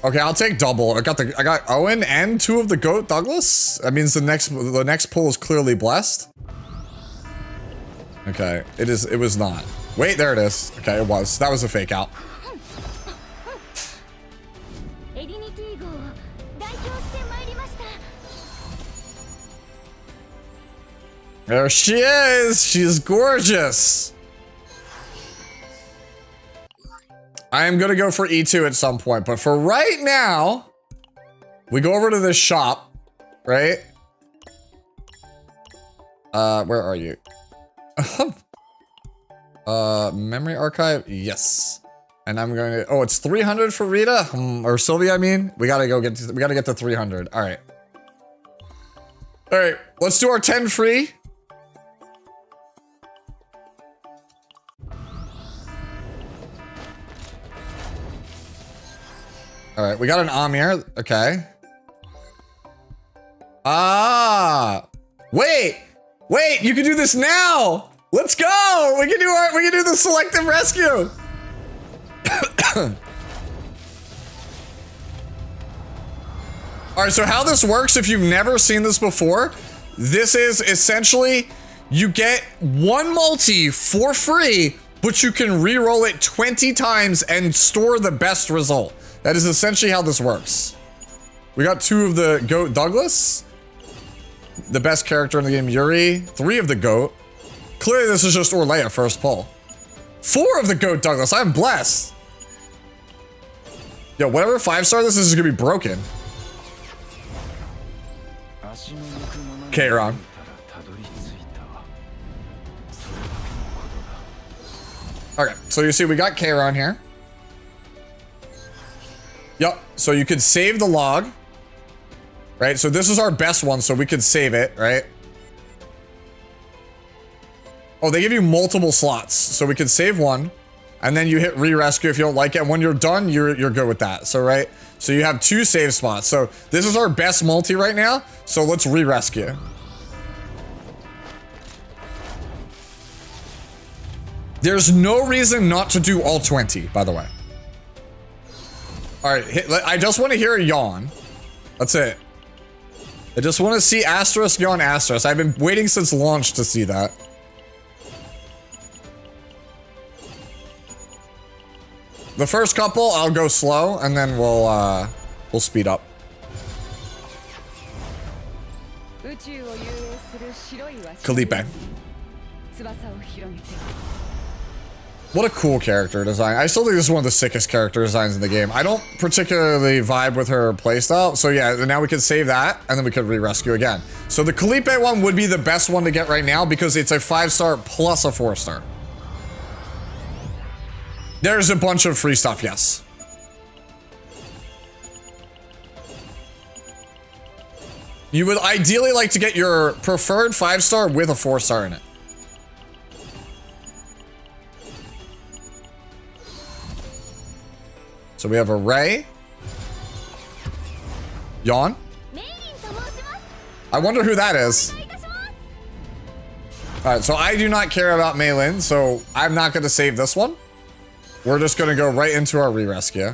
Okay, I'll take double. I got Owen and 2 of the GOAT Douglas. That means the next pull is clearly blessed. Okay, it was not. Wait, there it is. Okay, it was. That was a fake out. There she is. She's gorgeous. I am going to go for E2 at some point, but for right now, we go over to this shop, right? Where are you? Memory archive. Yes. And I'm going to, oh, it's 300 for Rita or Sylvia. I mean, we got to get to 300. All right. All right. Let's do our 10 free. All right, we got an Amir. Okay. Ah, wait, you can do this now. Let's go. We can do the selective rescue. All right, so how this works, if you've never seen this before, this is essentially you get one multi for free, but you can re-roll it 20 times and store the best result. That is essentially how this works. We got 2 of the GOAT Douglas. The best character in the game, Yuri. 3 of the GOAT. Clearly this is just Orlea first pull. 4 of the GOAT Douglas. I'm blessed. Yo, whatever 5-star this is gonna be broken. Okay, Ron. Okay, so you see we got Kara on here. Yep, so you could save the log. Right, so this is our best one, so we could save it, right? Oh, they give you multiple slots, so we could save one, and then you hit re-rescue if you don't like it, and when you're done, you're good with that, so right? So you have 2 save spots, so this is our best multi right now, so let's re-rescue. There's no reason not to do all 20, by the way. Alright, I just want to hear a yawn. That's it. I just want to see asterisk, yawn, asterisk. I've been waiting since launch to see that. The first couple, I'll go slow, and then we'll speed up. Kalipe. What a cool character design. I still think this is one of the sickest character designs in the game. I don't particularly vibe with her playstyle. So yeah, now we can save that and then we could re-rescue again. So the Kalipe one would be the best one to get right now because it's a 5-star plus a 4-star. There's a bunch of free stuff, yes. You would ideally like to get your preferred 5-star with a 4-star in it. So we have a Ray. Yawn. I wonder who that is. Alright, so I do not care about Meilin, so I'm not going to save this one. We're just going to go right into our re-rescue.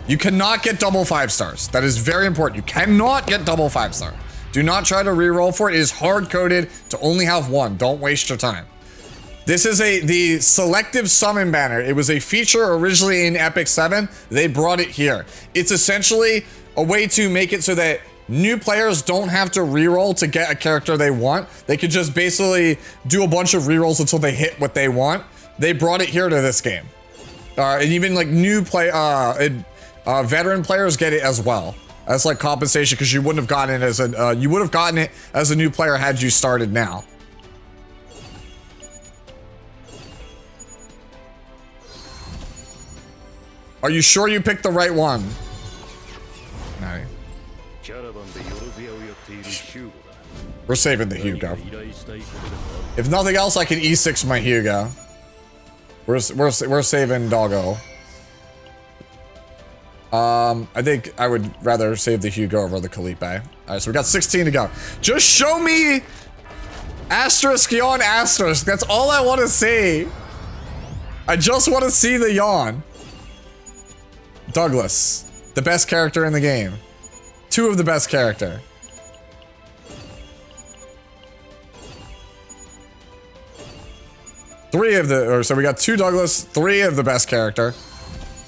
You cannot get double 5-stars. That is very important. You cannot get double 5-star. Do not try to re-roll for it. It is hard-coded to only have one. Don't waste your time. This is the selective summon banner. It was a feature originally in Epic 7. They brought it here. It's essentially a way to make it so that new players don't have to reroll to get a character they want. They could just basically do a bunch of rerolls until they hit what they want. They brought it here to this game. And even like new veteran players get it as well. That's like compensation because you wouldn't have gotten it as a you would have gotten it as a new player had you started now. Are you sure you picked the right one? No. We're saving the Hugo. If nothing else, I can E6 my Hugo. We're saving Doggo. I think I would rather save the Hugo over the Kalipe. Alright, so we got 16 to go. Just show me asterisk, yawn, asterisk. That's all I want to see. I just want to see the yawn. Douglas, the best character in the game. 2 of the best character. So we got 2 Douglas, 3 of the best character.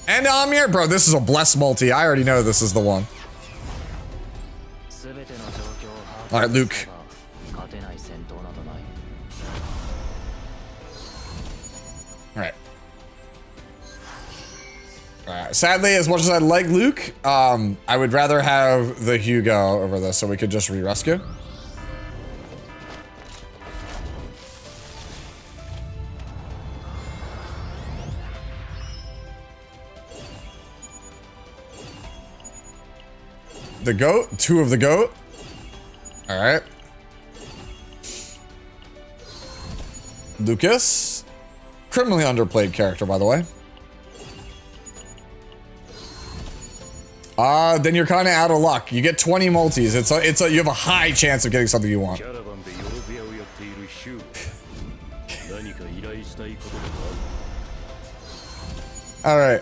And Amir, bro, this is a blessed multi. I already know this is the one. All right, Luke. All right. Sadly, as much as I like Luke, I would rather have the Hugo over this so we could just re-rescue. The goat, 2 of the goat. All right. Lucas, criminally underplayed character, by the way. Then you're kind of out of luck. You get 20 multis. You have a high chance of getting something you want. All right.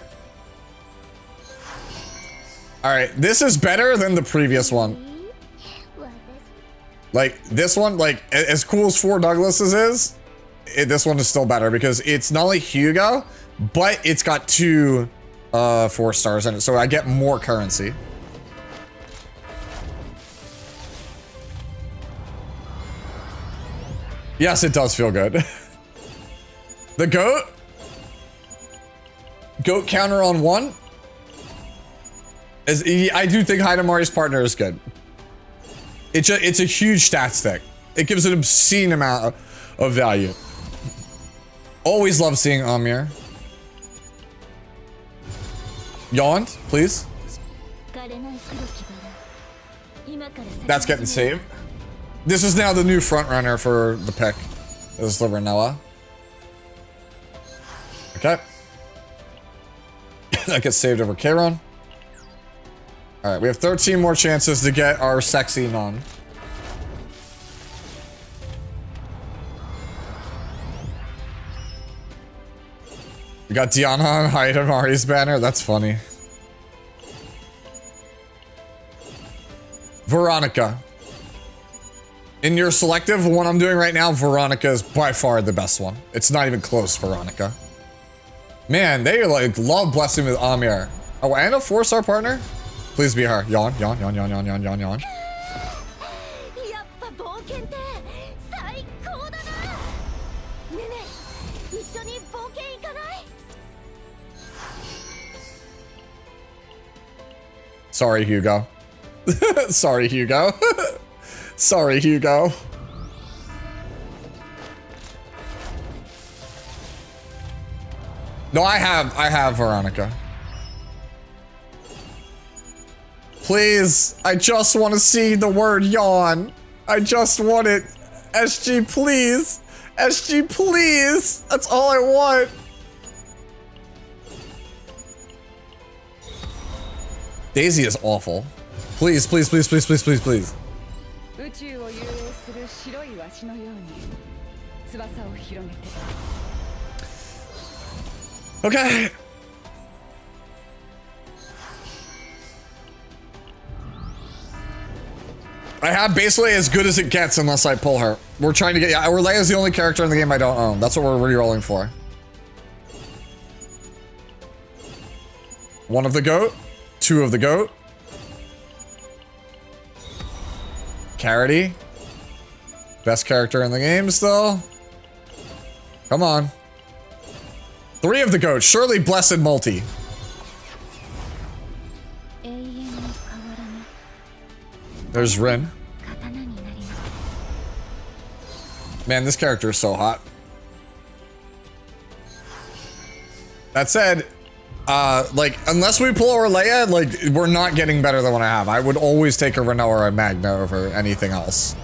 All right, this is better than the previous one. Like, this one, like, as cool as 4 Douglases is, this one is still better because it's not only Hugo, but it's got 2 4-stars in it, so I get more currency. Yes, it does feel good. The goat? Goat counter on 1? I do think HEIDEMARIE's partner is good. It's a huge stat stick. It gives an obscene amount of... of value. Always love seeing Amir. Yawn, please. That's getting saved. This is now the new front runner for the pick. This is the Renoa. Okay. That gets saved over Kairon. Alright, we have 13 more chances to get our sexy nun. We got Diana on HEIDEMARIE's banner. That's funny. Veronica. In your selective, one I'm doing right now, Veronica is by far the best one. It's not even close, Veronica. Man, they like love blessing with Amir. Oh, and a 4-star partner? Please be her. Yawn, yawn, yawn, yawn, yawn, yawn, yawn, yawn. Sorry, Hugo. Sorry, Hugo. Sorry, Hugo. No, I have Veronica. Please, I just want to see the word yawn. I just want it. SG, please. SG, please. That's all I want. Daisy is awful. Please, please, please, please, please, please, please. Okay. I have basically as good as it gets unless I pull her. We're trying to get... Yeah, Orlea is the only character in the game I don't own. That's what we're re-rolling for. One of the goat. Two of the goat. Carity. Best character in the game still. Come on. Three of the goat. Surely blessed multi. There's Rin. Man, this character is so hot. That said, like, unless we pull Orlea, like, we're not getting better than what I have. I would always take a Renoa or a Magna over anything else.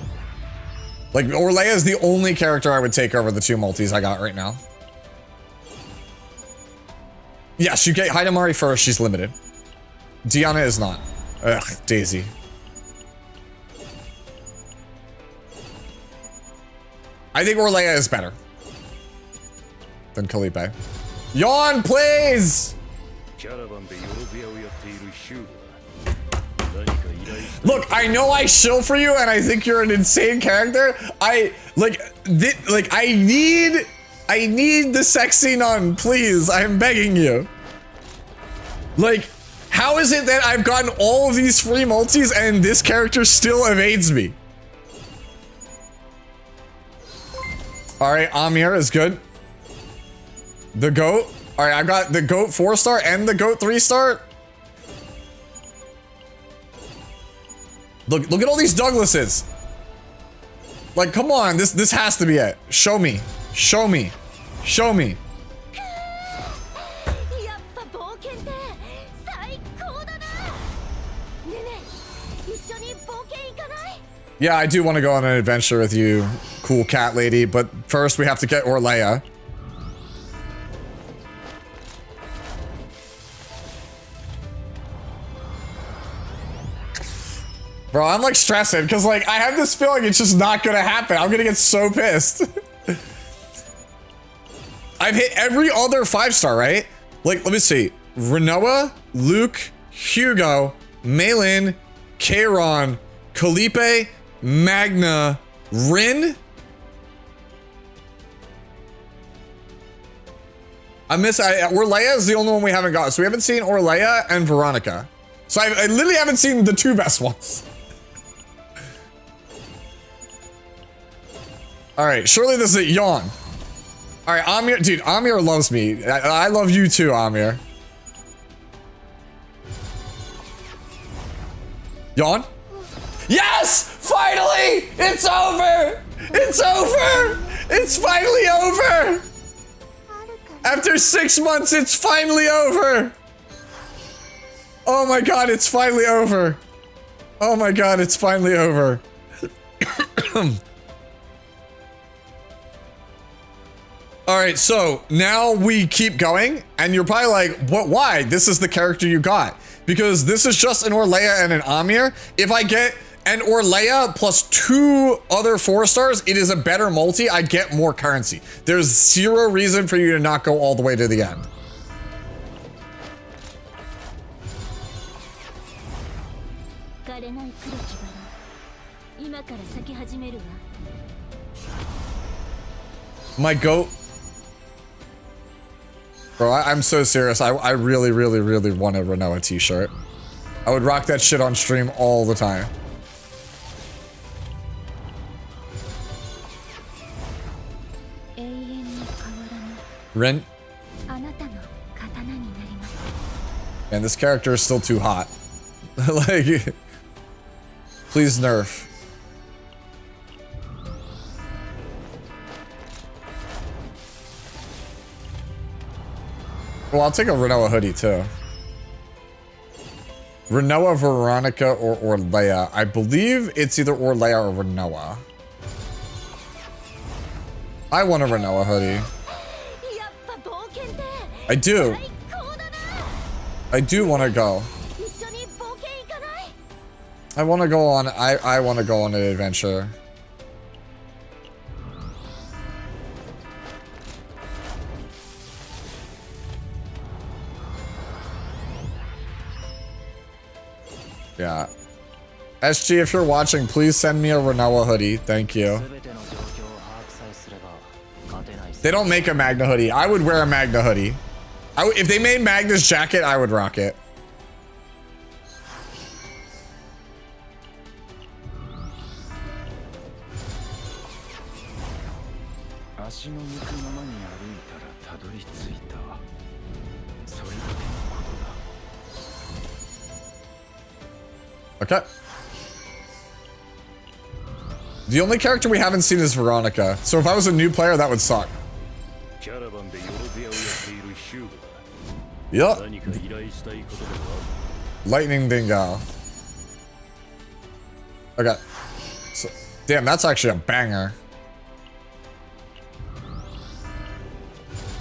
Like, Orlea is the only character I would take over the two multis I got right now. Yes, you get HEIDEMARIE first, she's limited. Diana is not. Ugh, Daisy. I think Orlea is better than Calipe. Yawn, please! Look, I know I shill for you and I think you're an insane character. I need the sexy nun, please. I'm begging you. Like, how is it that I've gotten all of these free multis and this character still evades me? Alright, Amir is good. The goat. Alright, I've got the goat 4-star and the goat 3-star. Look at all these Douglases. Like, come on, this has to be it. Show me. Show me. Show me. Yeah, I do want to go on an adventure with you, cool cat lady, but first we have to get Orlea. Bro, I'm like stressing because like I have this feeling it's just not gonna happen. I'm gonna get so pissed. I've hit every other 5-star, right? Like, let me see. Renoa, Luke, Hugo, Malin, Kairon, Calipe, Magna, Rin. Orlea is the only one we haven't got. So we haven't seen Orlea and Veronica. So I literally haven't seen the two best ones. All right, surely this is a yawn. All right, Amir, dude, Amir loves me. I love you too, Amir. Yawn? Yes! Finally! It's over! It's over! It's finally over! After 6 months, it's finally over! Oh my god, it's finally over! Oh my god, it's finally over. Alright, so now we keep going, and you're probably like, what, why? This is the character you got. Because this is just an Orlea and an Amir. If I get an Orlea plus 2 other 4-stars, it is a better multi. I get more currency. There's 0 reason for you to not go all the way to the end. My goat. Bro, I'm so serious. I really, really, really want a Renoa t-shirt. I would rock that shit on stream all the time. Ren. Man, this character is still too hot. Like, please nerf. Well, I'll take a Renoa hoodie too. Renoa, Veronica, or Orlea. I believe it's either Orlea or Renoa. I want a Renoa hoodie. I do. I do want to go. I want to go on. I want to go on an adventure. Yeah. SG, if you're watching, please send me a Renoa hoodie. Thank you. They don't make a Magna hoodie. I would wear a Magna hoodie. If they made Magna's jacket, I would rock it. Okay. The only character we haven't seen is Veronica. So if I was a new player, that would suck. Yup. Lightning Dingo. Okay. So, damn, that's actually a banger.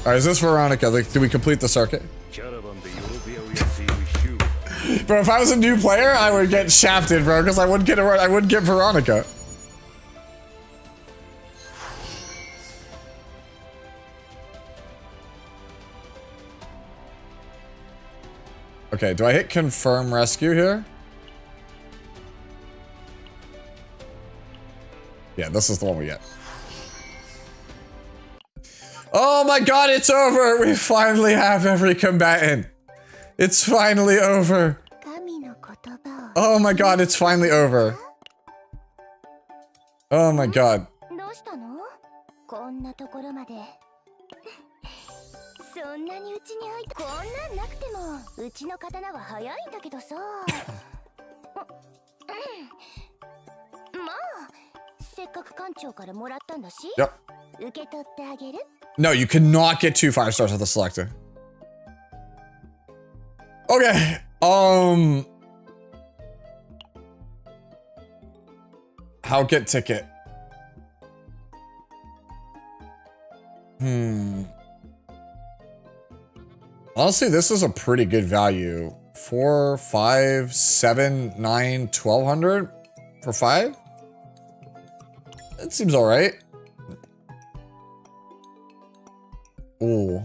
Alright, is this Veronica? Like, do we complete the circuit? Bro, if I was a new player, I would get shafted, bro, because I wouldn't get Veronica. Okay, do I hit confirm rescue here? Yeah, this is the one we get. Oh my god, it's over! We finally have every combatant. It's finally over. Oh my god, it's finally over. Oh my god. Yep. No, you cannot get 2 5-stars with the selector. Okay. How get ticket? Honestly, this is a pretty good value. 4, 5, 7, 9, 1200 for 5? That seems alright. Ooh.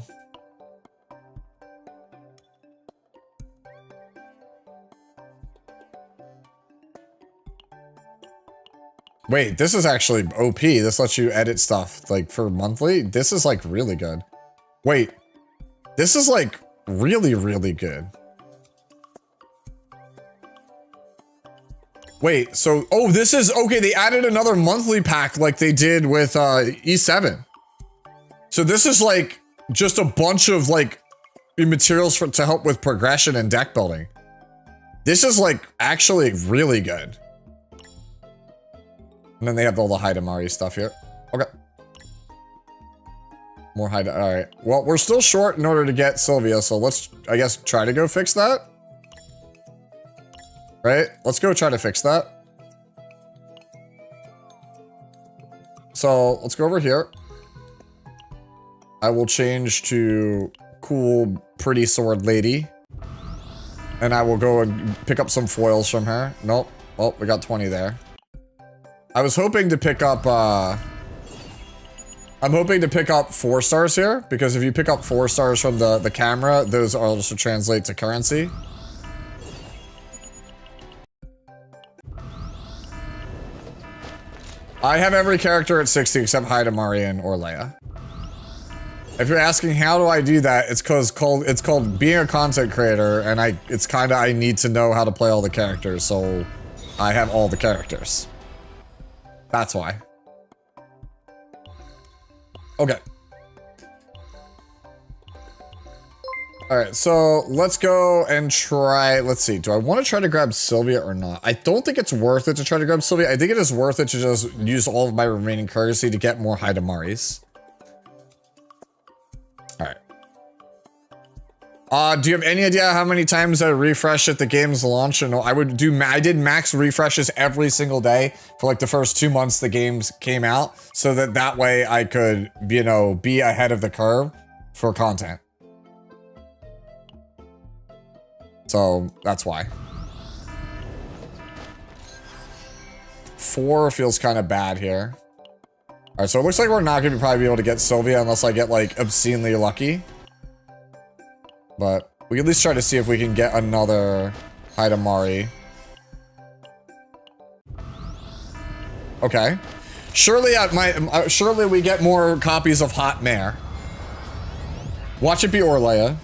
Wait, this is actually OP. This lets you edit stuff like for monthly. This is like really good. Wait, this is like really, really good. Wait, so, oh, this is, okay, they added another monthly pack like they did with E7. So this is like just a bunch of like materials to help with progression and deck building. This is like actually really good. And then they have all the HEIDEMARIE stuff here. Okay. More high. All right. Well, we're still short in order to get Sylvia, so let's, I guess, try to go fix that. Right? Let's go try to fix that. So let's go over here. I will change to cool, pretty sword lady. And I will go and pick up some foils from her. Nope. Oh, we got 20 there. I was hoping to pick up, I'm hoping to pick up 4 stars here, because if you pick up 4 stars from the camera, those also translate to currency. I have every character at 60 except HEIDEMARIE and Orlea. If you're asking how do I do that, it's called being a content creator, and it's kind of I need to know how to play all the characters, so I have all the characters. That's why. Okay. Alright, so let's go and try, let's see, do I want to try to grab Sylvia or not? I don't think it's worth it to try to grab Sylvia. I think it is worth it to just use all of my remaining courtesy to get more HEIDEMARIEs. Alright. Do you have any idea how many times I refresh at the game's launch? And I did max refreshes every single day for like the first 2 months the games came out, so that way I could, you know, be ahead of the curve for content. So that's why. 4 feels kind of bad here. Alright, so it looks like we're not gonna probably be able to get Sylvia unless I get like obscenely lucky. But we can at least try to see if we can get another HEIDEMARIE. Okay. Surely surely we get more copies of Hot Mare. Watch it be Orlea.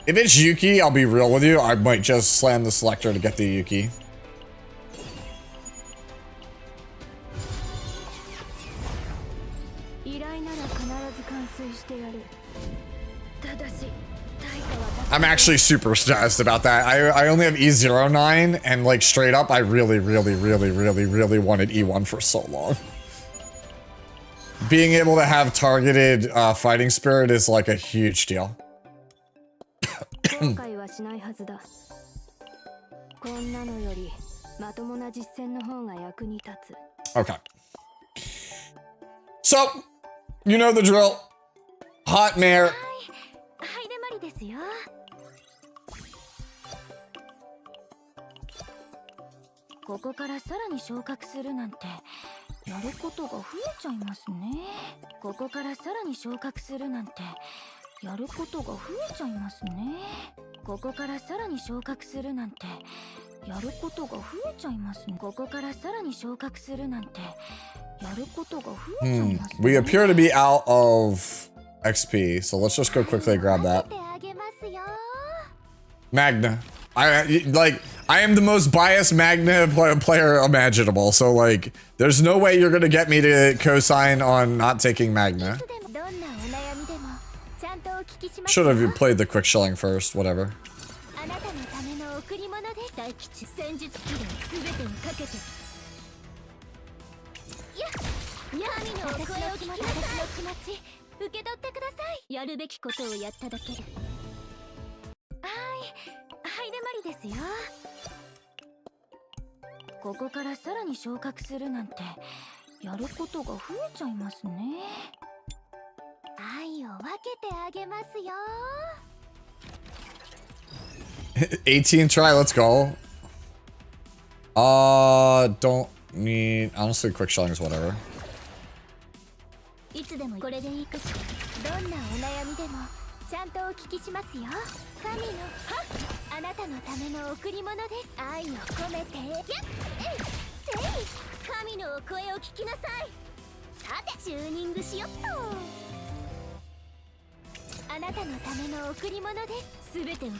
If it's Yuki, I'll be real with you. I might just slam the selector to get the Yuki. I'm actually super stressed about that. I only have E09, and like straight up, I really wanted E1 for so long. Being able to have targeted fighting spirit is like a huge deal. Okay. So, you know the drill. Hot Mare. ですよ。ここからさらに昇格するなんてやることが増えちゃいますね。ここからさらに昇格するなんてやることが増えちゃいますね。ここからさらに昇格するなんてやることが増えちゃいますね。ここからさらに昇格するなんてやることが増えちゃいますね。We appear to be out of XP, so let's just go quickly grab that. Magna. I am the most biased Magna player imaginable, so like, there's no way you're gonna get me to co-sign on not taking Magna. Should have played the quick shelling first, whatever. $18 try, let's go. Don't need, honestly, quick shelling is whatever.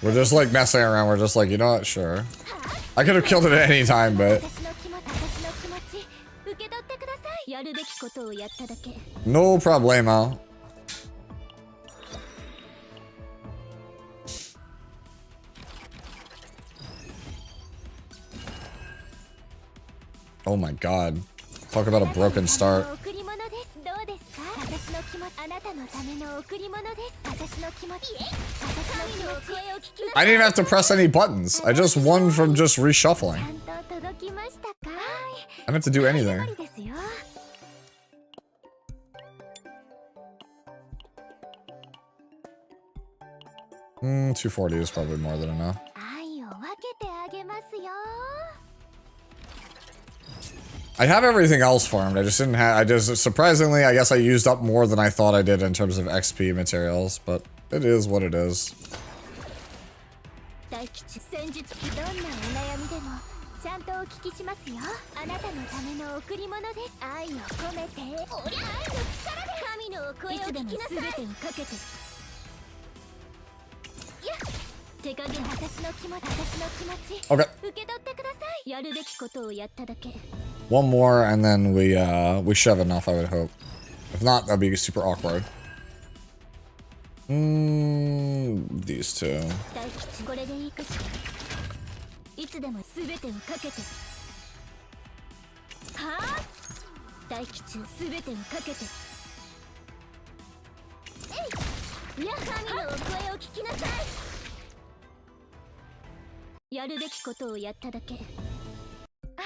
We're just like messing around. We're just like, you know what? Sure. I could have killed it at any time, but no problemo. Oh my god. Talk about a broken start. I didn't even have to press any buttons. I just won from just reshuffling. I didn't have to do anything. Hmm, 240 is probably more than enough. I have everything else farmed. I just didn't have. I just surprisingly, I guess I used up more than I thought I did in terms of XP materials, but it is what it is. Okay. One more, and then we shove enough, I would hope. If not, that'd be super awkward. These two.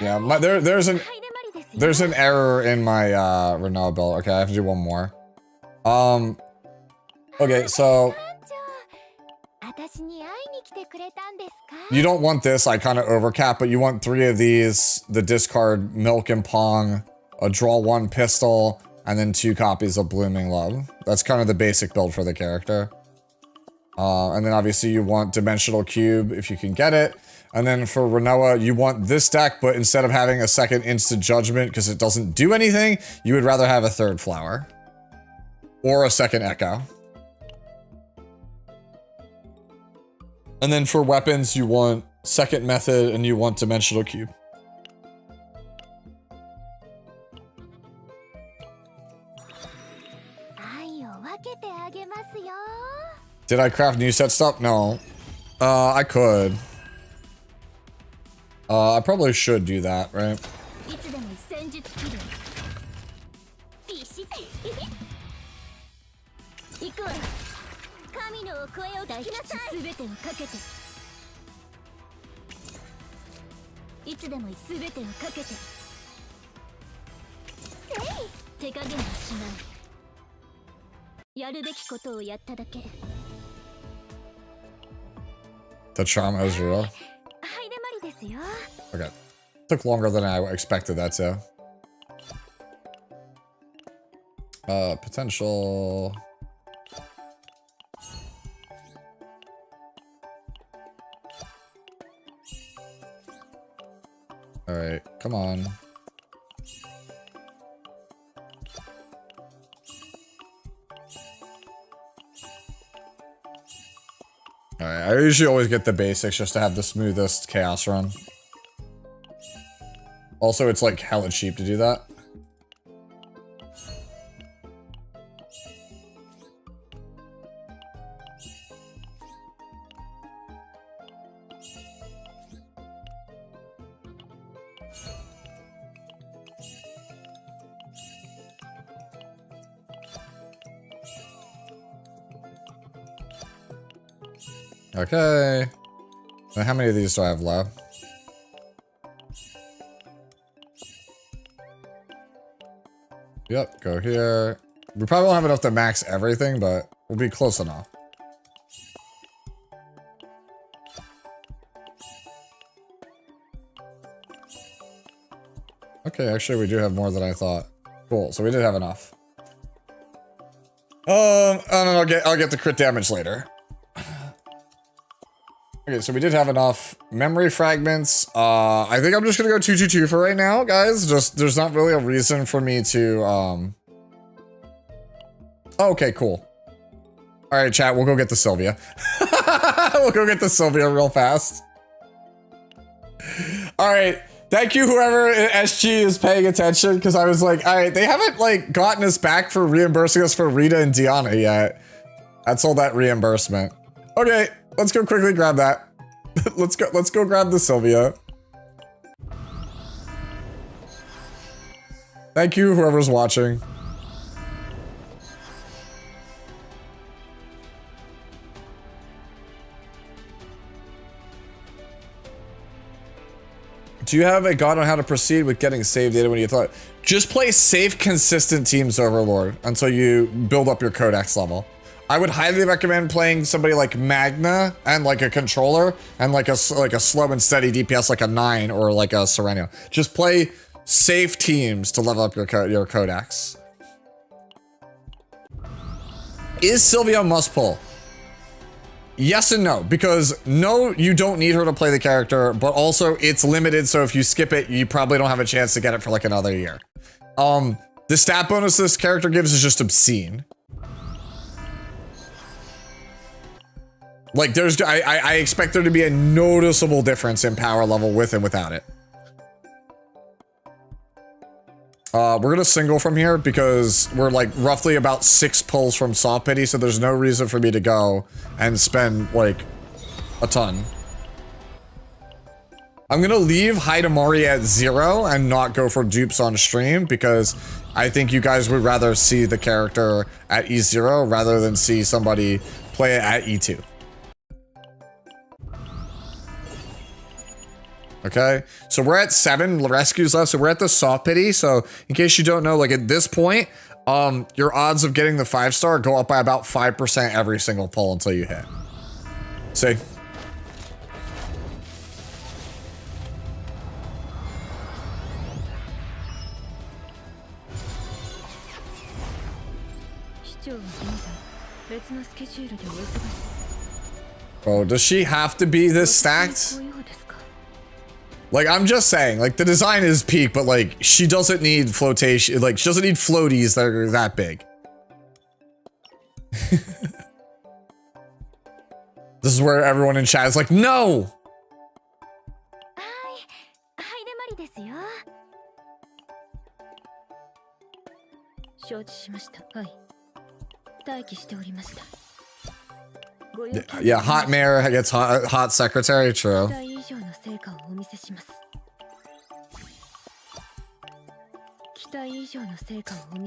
Yeah, there's an error in my Renault build. Okay, I have to do one more. Okay, so you don't want this, I kind of overcap, but you want 3 of these, the discard Milk and Pong, a draw 1 pistol, and then 2 copies of Blooming Love. That's kind of the basic build for the character. And then obviously you want Dimensional Cube if you can get it. And then for Renoa, you want this deck, but instead of having a second Instant Judgment because it doesn't do anything, you would rather have a 3rd Flower. Or a 2nd Echo. And then for weapons, you want 2nd Method and you want Dimensional Cube. Did I craft new set stuff? No. I could. I probably should do that, right? The trauma is real. Okay. Took longer than I expected that to. Potential. Alright, come on. Alright, I usually always get the basics just to have the smoothest chaos run. Also, it's like hella cheap to do that. Okay. Now, how many of these do I have left? Yep, go here. We probably won't have enough to max everything, but we'll be close enough. Okay, actually we do have more than I thought. Cool, so we did have enough. And then I'll get the crit damage later. Okay, so we did have enough memory fragments. I think I'm just gonna go 222 for right now, guys. Just there's not really a reason for me to Okay, cool. All right, chat, we'll go get the Sylvia. We'll go get the Sylvia real fast. All right, thank you whoever at SG is paying attention, because I was like, all right, they haven't like gotten us back for reimbursing us for Rita and Diana yet. That's all that reimbursement. Okay. Let's go quickly grab that. Let's go grab the Sylvia. Thank you, whoever's watching. Do you have a guide on how to proceed with getting save data when you thought? Just play safe, consistent teams, Overlord, until you build up your codex level. I would highly recommend playing somebody like Magna and like a controller and like a slow and steady DPS like a 9 or like a Serenio. Just play safe teams to level up your codex. Is Sylvia must pull? Yes and no, because no, you don't need her to play the character, but also it's limited, so if you skip it, you probably don't have a chance to get it for like another year. The stat bonus this character gives is just obscene. Like I expect there to be a noticeable difference in power level with and without it. We're gonna single from here because we're like roughly about 6 pulls from Soft Pity, so there's no reason for me to go and spend like a ton. I'm gonna leave HEIDEMARIE at 0 and not go for dupes on stream because I think you guys would rather see the character at E0 rather than see somebody play it at E2. Okay, so we're at 7 rescues left, so we're at the Soft Pity. So in case you don't know, like at this point, your odds of getting the 5-star go up by about 5% every single pull until you hit. See? Oh, does she have to be this stacked? Like, I'm just saying, like, the design is peak, but, like, she doesn't need flotation, like, she doesn't need floaties that are that big. This is where everyone in chat is like, no! Yeah, hot mayor gets hot secretary, true.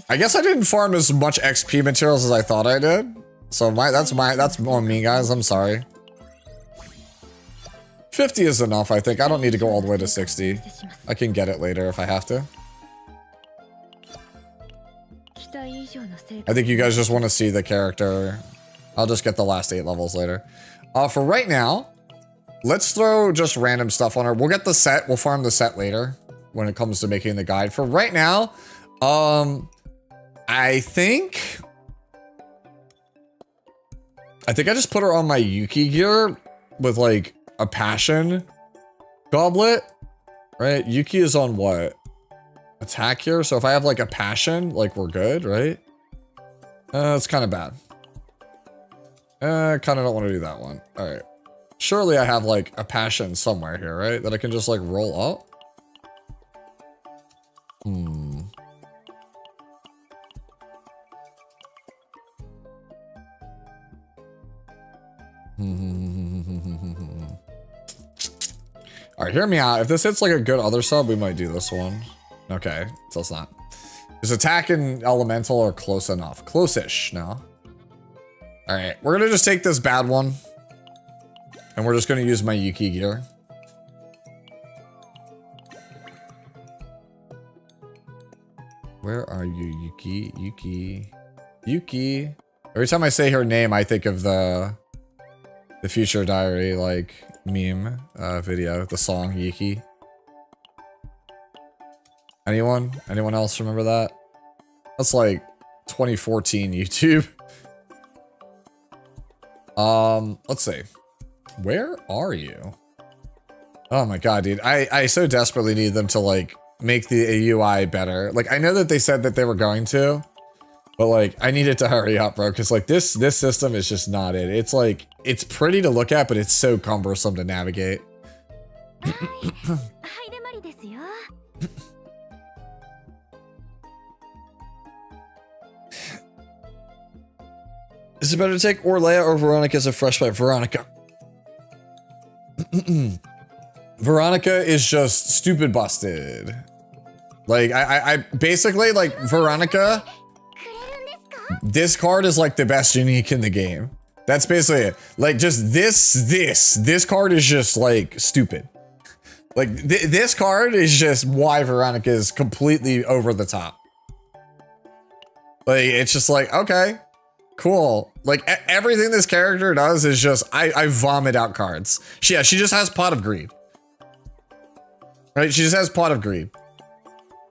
I guess I didn't farm as much XP materials as I thought I did. So that's on me, guys. I'm sorry. 50 is enough, I think. I don't need to go all the way to 60. I can get it later if I have to. I think you guys just want to see the character. I'll just get the last 8 levels later. For right now, let's throw just random stuff on her. We'll get the set. We'll farm the set later when it comes to making the guide. For right now, I think I just put her on my Yuki gear with like a passion goblet, right? Yuki is on what? Attack here. So if I have like a passion, like we're good, right? It's kind of bad. Kind of don't want to do that one. All right. Surely I have like a passion somewhere here, right? That I can just like roll up. All right, hear me out. If this hits like a good other sub, we might do this one. Okay, so it's not. Is attack and elemental are close enough? Close-ish, no. All right, we're gonna just take this bad one. And we're just gonna use my Yuki gear. Where are you, Yuki? Yuki. Every time I say her name, I think of the Future Diary, like, meme video, the song Yuki. Anyone? Anyone else remember that? That's like 2014 YouTube. Let's see. Where are you? Oh my god, dude. I so desperately need them to like make the UI better. Like, I know that they said that they were going to, but like, I need it to hurry up, bro. Cause like this system is just not it. It's like, it's pretty to look at, but it's so cumbersome to navigate. Is it better to take Orlea or Veronica as a fresh fight? Veronica. Veronica is just stupid busted. Like, I basically, like, Veronica, this card is, like, the best unique in the game. That's basically it. Like, just this card is just, like, stupid. Like, this card is just why Veronica is completely over the top. Like, it's just like, okay, cool. Like, everything this character does is just, I vomit out cards. She just has Pot of Greed. Right? She just has Pot of Greed.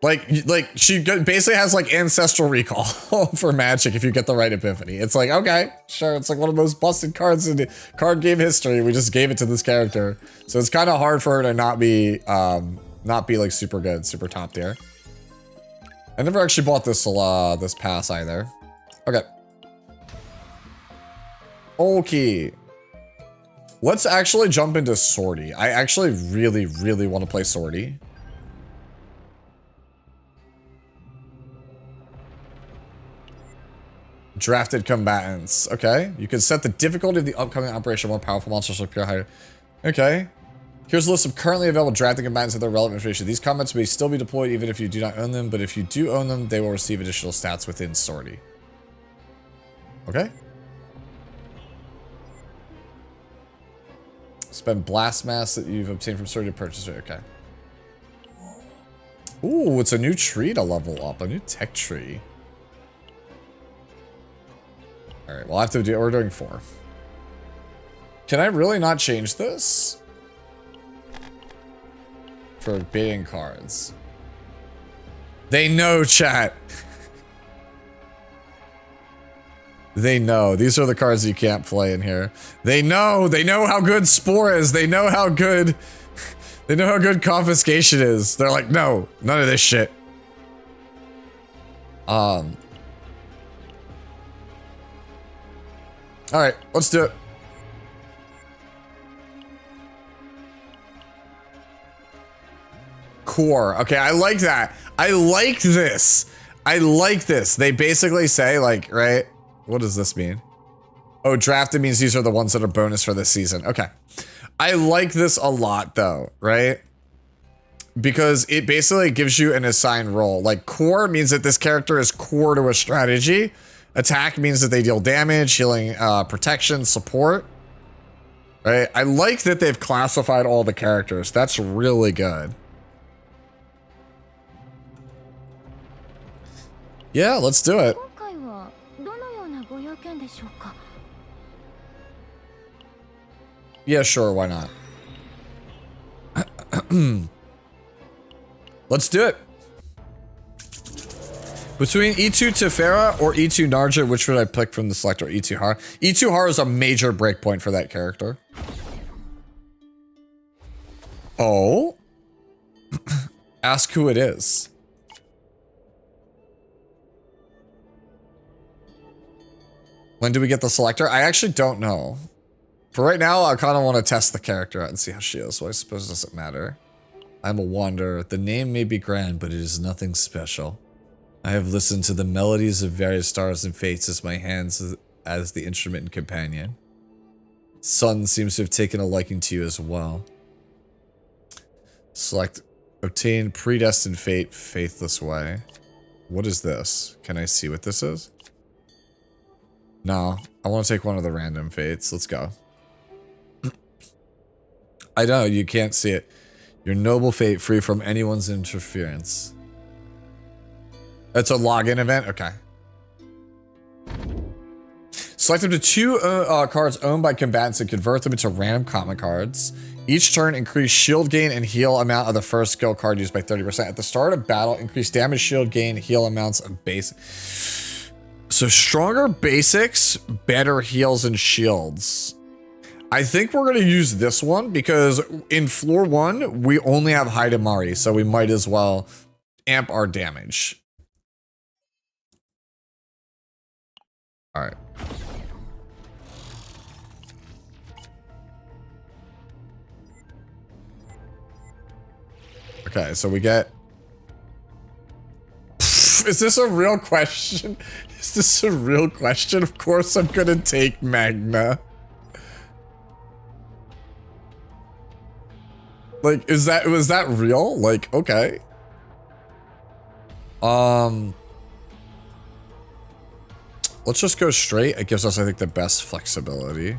Like she basically has like Ancestral Recall for Magic if you get the right Epiphany. It's like, okay, sure. It's like one of the most busted cards in card game history. We just gave it to this character. So it's kind of hard for her to not be like super good, super top tier. I never actually bought this this pass either. Okay. Okay. Let's actually jump into Swordy. I actually really, really want to play Swordy. Drafted combatants. Okay. You can set the difficulty of the upcoming operation more powerful monsters appear higher. Okay. Here's a list of currently available drafted combatants and their relevant information. These combatants may still be deployed even if you do not own them, but if you do own them, they will receive additional stats within Swordy. Okay. Spend blast mass that you've obtained from Swordy to purchase it. Okay. Ooh, it's a new tree to level up. A new tech tree. Alright, we'll have to do, we're doing 4. Can I really not change this? For bidding cards. They know, chat. They know. These are the cards you can't play in here. They know how good Spore is. They know how good Confiscation is. They're like, no, none of this shit. All right, let's do it. Core. Okay, I like that. I like this. I like this. They basically say, like, right? What does this mean? Oh, drafted means these are the ones that are bonus for this season. Okay. I like this a lot, though, right? Because it basically gives you an assigned role. Like, core means that this character is core to a strategy. Attack means that they deal damage, healing, protection, support. Right? I like that they've classified all the characters. That's really good. Yeah, let's do it. Yeah, sure, why not? Let's do it. Between E2 Tefera or E2 Narja, which would I pick from the selector? E2 Har. E2 Har is a major breakpoint for that character. Oh? Ask who it is. When do we get the selector? I actually don't know. For right now, I kind of want to test the character out and see how she is, so I suppose it doesn't matter. I'm a wanderer. The name may be grand, but it is nothing special. I have listened to the melodies of various stars and fates as my hands as the instrument and companion. Sun seems to have taken a liking to you as well. Select obtain predestined fate, faithless way. What is this? Can I see what this is? No, I want to take one of the random fates. Let's go. I know, you can't see it. Your noble fate free from anyone's interference. That's a login event? Okay. Select up to 2 cards owned by combatants and convert them into random common cards. Each turn, increase shield gain and heal amount of the first skill card used by 30%. At the start of battle, increase damage, shield gain, heal amounts of base. So stronger basics, better heals and shields. I think we're going to use this one because in floor 1, we only have HEIDEMARIE, so we might as well amp our damage. All right. Okay, so we get... Is this a real question? Is this a real question? Of course I'm going to take Magna. Like, was that real? Like, okay. Let's just go straight. It gives us, I think, the best flexibility.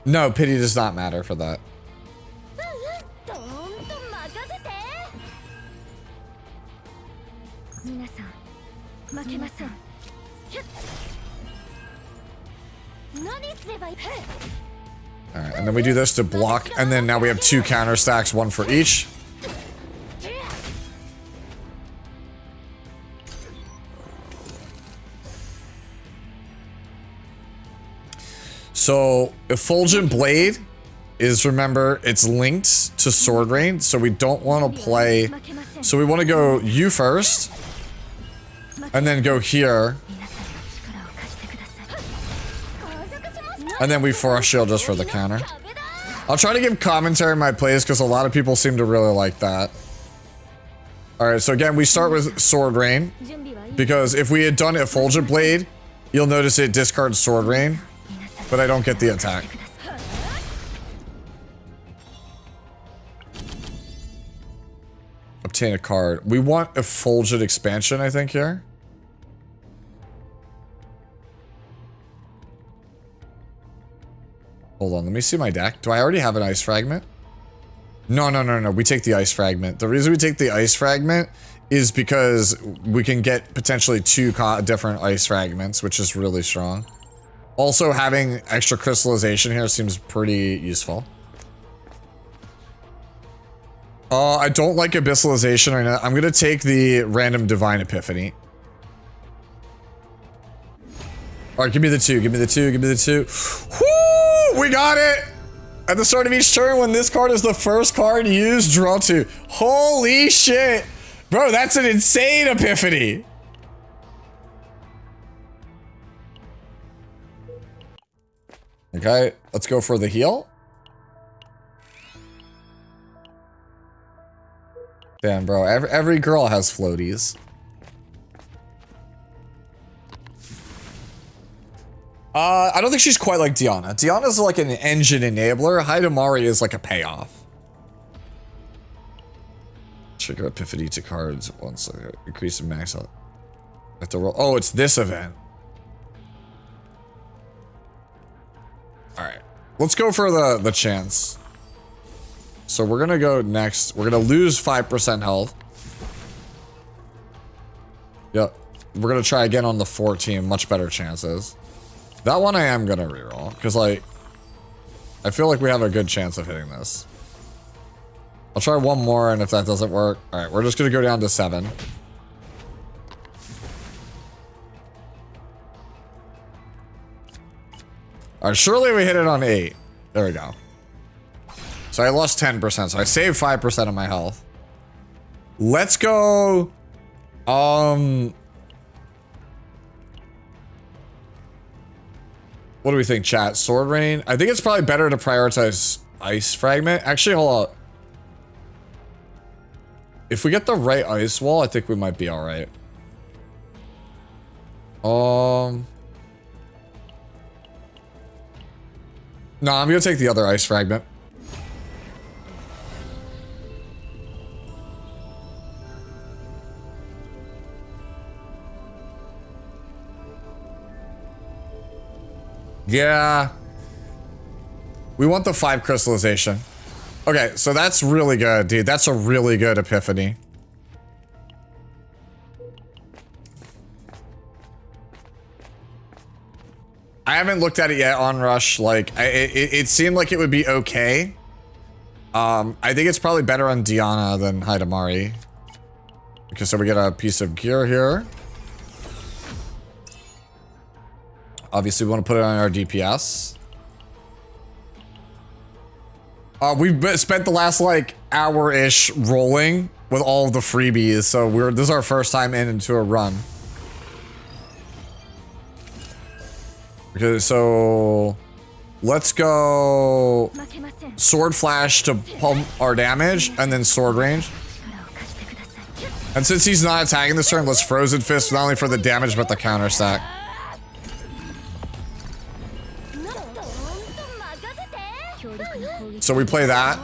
No, pity does not matter for that. Alright, and then we do this to block, and then now we have 2 counter stacks, 1 for each. So, Effulgent Blade is, remember, it's linked to Sword Rain, so we don't want to play... So we want to go you first, and then go here. And then we Force Shield just for the counter. I'll try to give commentary in my plays, because a lot of people seem to really like that. Alright, so again, we start with Sword Rain, because if we had done Effulgent Blade, you'll notice it discards Sword Rain. But I don't get the attack. Obtain a card. We want Effulgent Expansion, I think, here. Hold on, let me see my deck. Do I already have an Ice Fragment? No. We take the Ice Fragment. The reason we take the Ice Fragment is because we can get potentially 2 different Ice Fragments, which is really strong. Also, having extra crystallization here seems pretty useful. I don't like abyssalization right now. I'm gonna take the random Divine Epiphany. Alright, give me the 2, give me the 2, give me the 2. Woo! We got it! At the start of each turn, when this card is the first card used, draw 2. Holy shit! Bro, that's an insane Epiphany! Okay, let's go for the heal. Damn, bro, every girl has floaties. I don't think she's quite like Diana. Diana's like an engine enabler. HEIDEMARIE is like a payoff. Trigger Epiphany to cards once. Increase the max out. Have to roll. Oh, it's this event. Alright. Let's go for the chance. So we're gonna go next. We're gonna lose 5% health. Yep. We're gonna try again on the 14. Much better chances. That one I am gonna reroll. Because, like, I feel like we have a good chance of hitting this. I'll try one more, and if that doesn't work... Alright, we're just gonna go down to 7. Alright, surely we hit it on 8. There we go. So I lost 10%, so I saved 5% of my health. Let's go... What do we think, chat? Sword Rain? I think it's probably better to prioritize Ice Fragment. Actually, hold on. If we get the right Ice Wall, I think we might be alright. No, I'm gonna take the other Ice Fragment. Yeah. We want the 5 crystallization. Okay, so that's really good, dude. That's a really good Epiphany. I haven't looked at it yet on Rush. Like, it seemed like it would be okay. I think it's probably better on Diana than HEIDEMARIE. Okay, so we get a piece of gear here. Obviously, we want to put it on our DPS. We've spent the last, like, hour-ish rolling with all of the freebies, so this is our first time into a run. Okay, so let's go Sword Flash to pump our damage, and then Sword Range. And since he's not attacking this turn, let's Frozen Fist not only for the damage, but the counter stack. So we play that.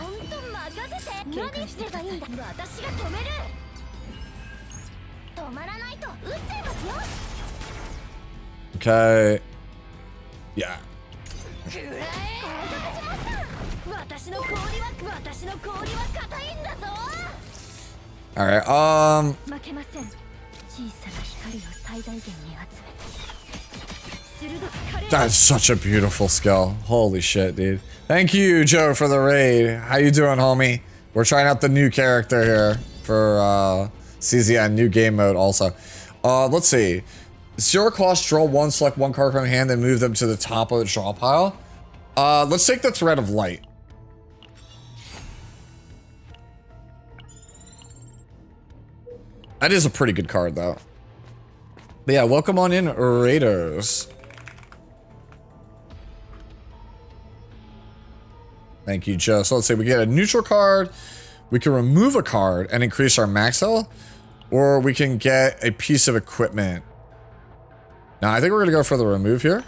Okay. Yeah. All right. That's such a beautiful skill. Holy shit, dude. Thank you, Joe, for the raid. How you doing, homie? We're trying out the new character here for CZN, new game mode also. Let's see. Zero cost, draw one, select one card from hand, then move them to the top of the draw pile. Let's take the Thread of Light. That is a pretty good card, though. But yeah, welcome on in, Raiders. Thank you, Joe. So let's say we get a neutral card, we can remove a card and increase our max health, or we can get a piece of equipment. Now, I think we're going to go for the remove here.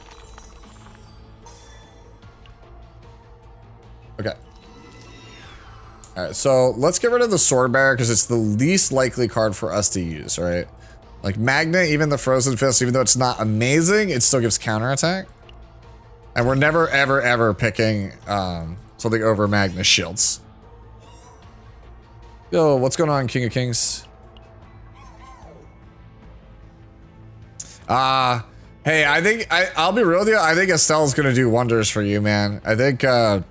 Okay. All right, so let's get rid of the Sword Bearer because it's the least likely card for us to use, right? Like Magna, even the Frozen Fist, even though it's not amazing, it still gives counterattack. And we're never, ever, ever picking something over Magna Shields. Yo, what's going on, King of Kings? Hey, I think, I'll be real with you, I think Estelle's gonna do wonders for you, man. I think, I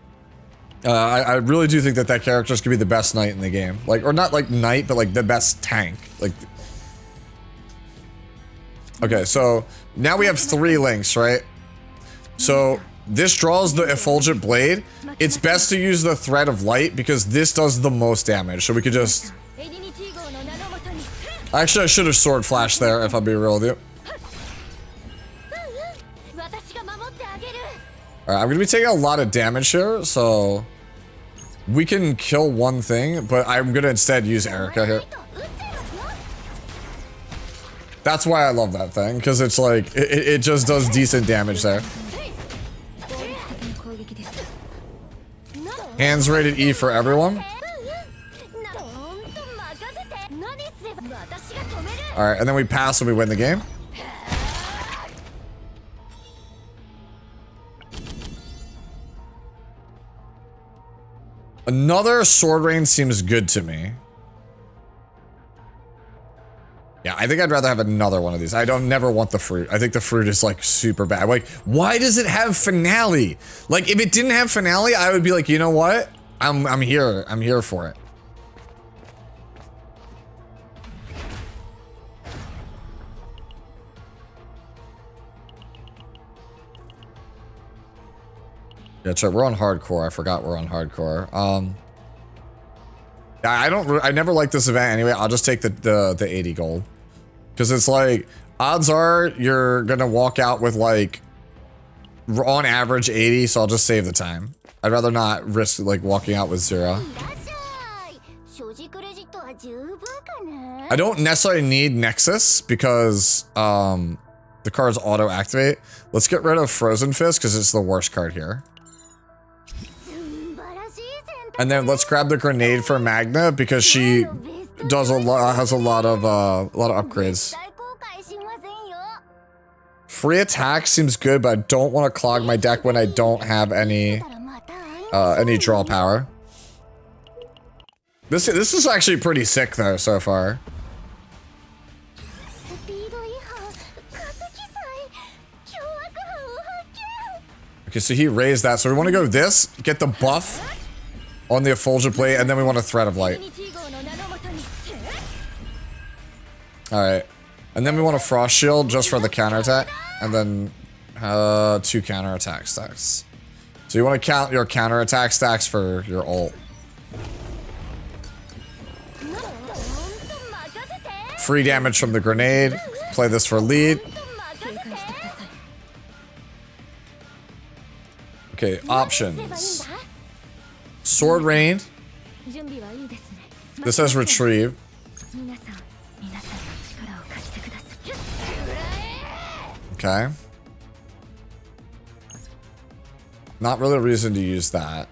really do think that that character's gonna be the best knight in the game. Like, or not like knight, but like the best tank. Like, okay, so now we have 3 links, right? So this draws the Effulgent Blade. It's best to use the Thread of Light because this does the most damage. So we could just... Actually, I should have Sword Flash there, if I'll be real with you. Alright, I'm going to be taking a lot of damage here, so... We can kill one thing, but I'm going to instead use Erica here. That's why I love that thing, because it's like, it just does decent damage there. Hands rated E for everyone. Alright, and then we pass and we win the game. Another sword rain seems good to me. Yeah, I think I'd rather have another one of these. I don't never want the fruit. I think the fruit is like super bad. Like, why does it have finale? Like, if it didn't have finale, I would be like, you know what? I'm here. I'm here for it. Yeah, so we're on hardcore. I forgot we're on hardcore. I never liked this event anyway. I'll just take the 80 gold. Because it's like, odds are you're gonna walk out with like, on average 80, so I'll just save the time. I'd rather not risk like walking out with 0. I don't necessarily need Nexus because the cards auto activate. Let's get rid of Frozen Fist because it's the worst card here. And then let's grab the grenade for Magna because she does has a lot of upgrades. Free attack seems good, but I don't want to clog my deck when I don't have any draw power. This is actually pretty sick though so far. Okay, so he raised that. So we want to go this, get the buff on the Effulgent Blade, and then we want a Thread of Light. Alright. And then we want a Frost Shield just for the counterattack. And then 2 counterattack stacks. So you want to count your counterattack stacks for your ult. Free damage from the grenade. Play this for lead. Okay, options. Sword Rain. This has Retrieve. Okay. Not really a reason to use that.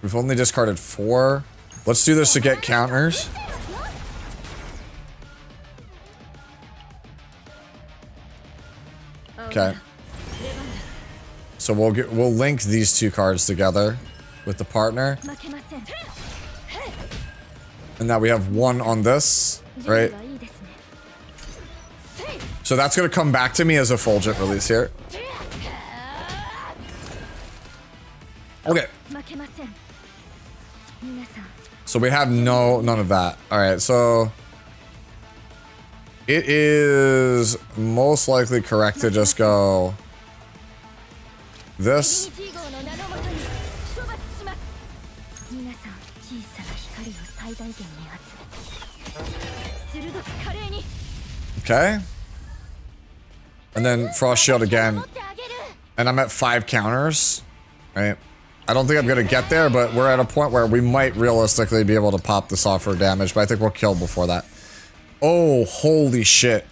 We've only discarded 4. Let's do this to get counters. Okay. So we'll link these 2 cards together with the partner. And now we have 1 on this, right? So that's gonna come back to me as a Fulgent release here. Okay. So we have none of that. All right, so it is most likely correct to just go this. Okay. And then Frost Shield again. And I'm at 5 counters, right? I don't think I'm going to get there, but we're at a point where we might realistically be able to pop this off for damage, but I think we'll kill before that. Oh, holy shit.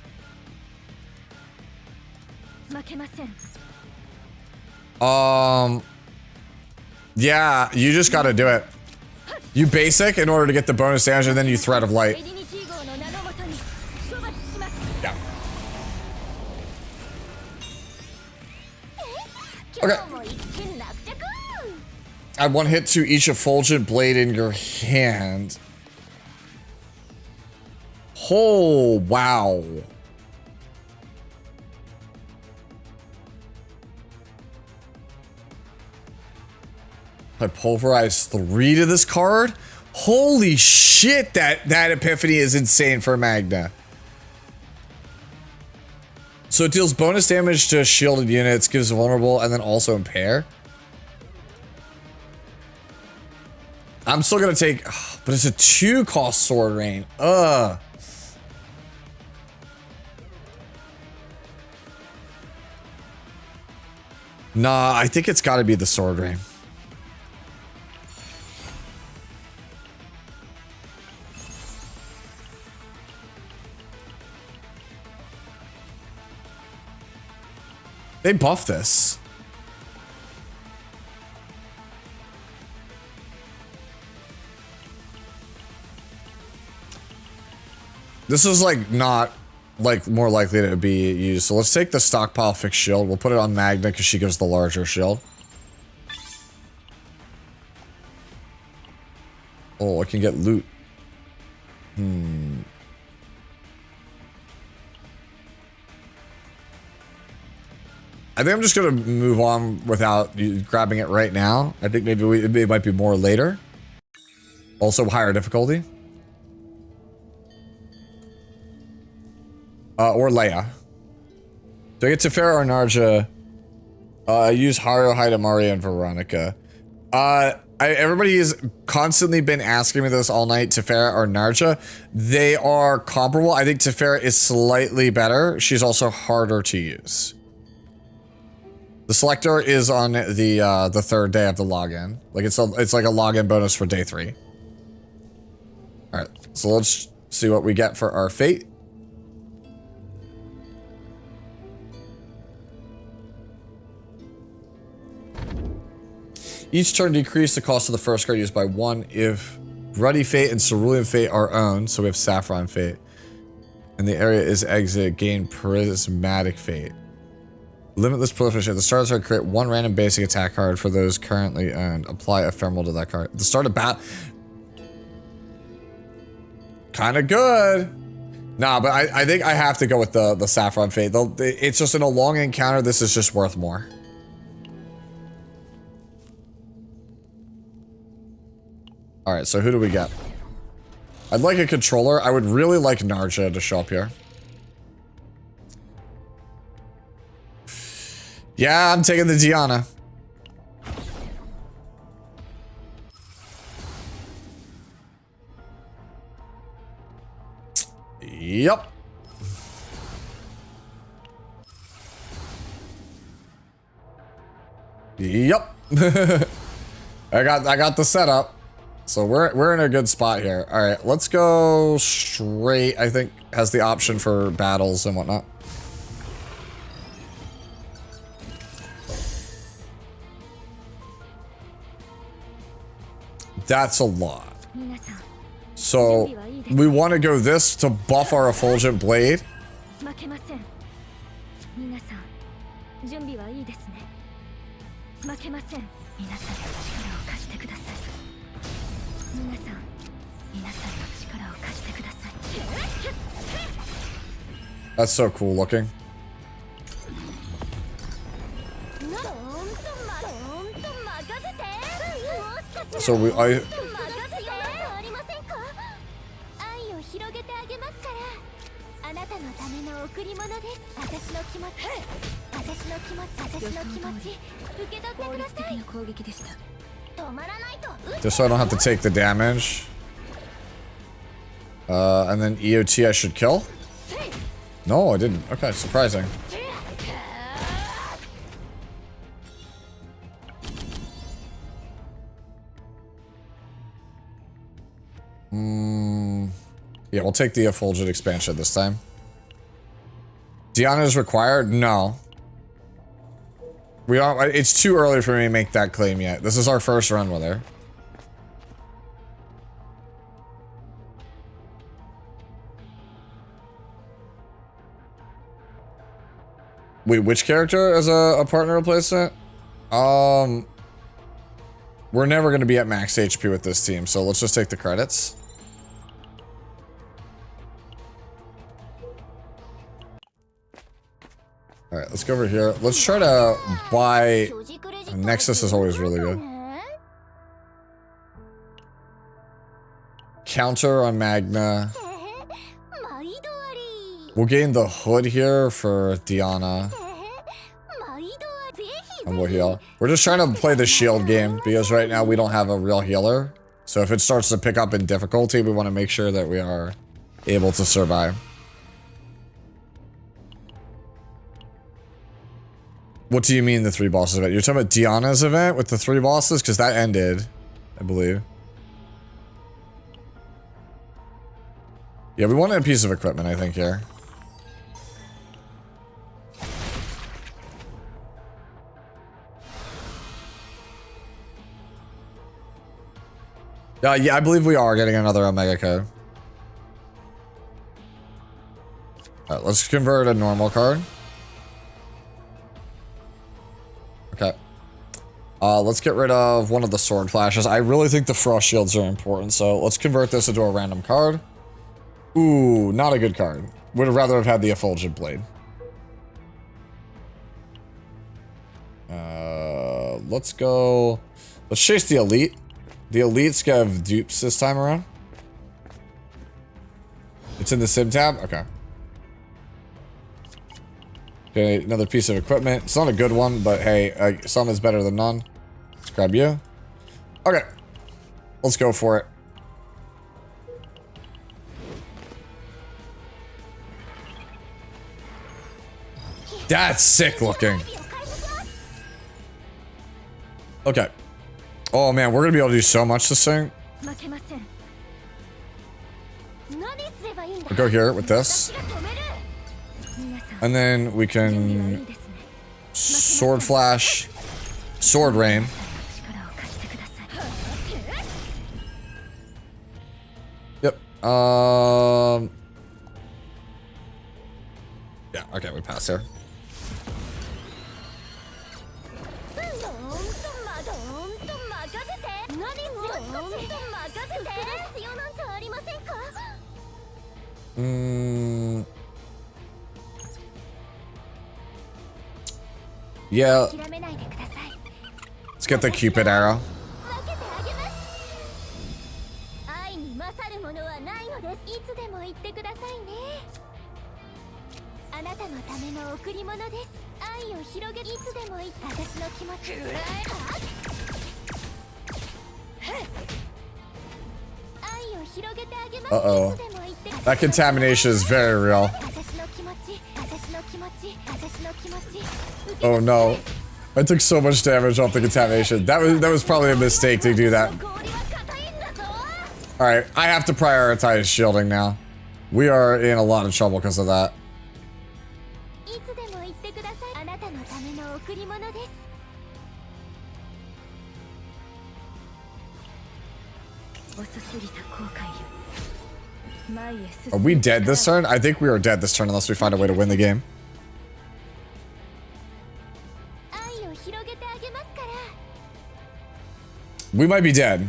Yeah, you just got to do it. You basic in order to get the bonus damage, and then you Thread of Light. Yeah. Okay. Add 1 hit to each effulgent blade in your hand. Oh, wow. I pulverize 3 to this card? Holy shit, that epiphany is insane for Magna. So it deals bonus damage to shielded units, gives vulnerable, and then also impair. I'm still gonna take, but it's a 2-cost Sword Rain. Ugh. Nah, I think it's gotta be the Sword Rain. They buffed this. This is like not like more likely to be used. So let's take the stockpile fixed shield. We'll put it on Magna because she gives the larger shield. Oh, I can get loot. I think I'm just gonna move on without you grabbing it right now. I think maybe it might be more later. Also higher difficulty. Or Leia. Do I get Tefera or Narja? I use Haru, HEIDEMARIE, and Veronica. Everybody has constantly been asking me this all night, Tefera or Narja. They are comparable. I think Tefera is slightly better. She's also harder to use. The selector is on the 3rd day of the login. Like it's like a login bonus for day 3. All right, so let's see what we get for our fate. Each turn decrease the cost of the first card used by 1 if Ruddy Fate and Cerulean Fate are owned, so we have Saffron Fate. And the area is exit, gain Prismatic Fate. Limitless proliferation. At the start of the turn, create 1 random basic attack card for those currently owned. Apply Ephemeral to that card. At the start of battle. Kind of good. Nah, but I think I have to go with the Saffron Fate. It's just in a long encounter, this is just worth more. Alright, so who do we get? I'd like a controller. I would really like Narja to show up here. Yeah, I'm taking the Diana. Yep. Yep. I got the setup. So we're in a good spot here. All right, let's go straight. I think has the option for battles and whatnot. That's a lot. So we want to go this to buff our effulgent blade. 負けません。皆さん、準備はいいですね。負けません。皆さんの力を貸してください。皆さんの力を貸してください。That's so cool looking. So we I あなたのための贈り物です。私の気持ち、受け取ってください。攻撃でした。止まらないと。 just so I don't have to take the damage. And then EOT I should kill? No, I didn't. Okay, surprising. Yeah, we'll take the effulgent expansion this time. Diana is required? No. We are. It's too early for me to make that claim yet. This is our first run with her. Wait, which character as a partner replacement? We're never going to be at max HP with this team, so let's just take the credits. Alright, let's go over here. Let's try to buy... Nexus is always really good. Counter on Magna. We'll gain the hood here for Diana. And we'll heal. We're just trying to play the shield game because right now we don't have a real healer. So if it starts to pick up in difficulty, we want to make sure that we are able to survive. What do you mean the 3 bosses event? You're talking about Diana's event with the 3 bosses? Because that ended, I believe. Yeah, we wanted a piece of equipment, I think, here. Yeah, I believe we are getting another Omega code. Alright, let's convert a normal card. Okay. Let's get rid of one of the sword flashes. I really think the frost shields are important, so let's convert this into a random card. Ooh, not a good card. Would have rather have had the effulgent blade. Let's go... Let's chase the elite. The elites have dupes this time around. It's in the sim tab? Okay. Okay, another piece of equipment. It's not a good one, but hey, some is better than none. Let's grab you. Okay. Let's go for it. That's sick looking. Okay. Oh man, we're gonna be able to do so much this thing. We'll go here with this. And then we can sword flash, sword rain. Yep. Yeah, okay, we pass here. Yeah. Let's get the Cupid arrow. Uh-oh. That contamination is very real. Oh no. I took so much damage off the contamination. That was probably a mistake to do that. Alright, I have to prioritize shielding now. We are in a lot of trouble because of that. Are we dead this turn? I think we are dead this turn unless we find a way to win the game. We might be dead.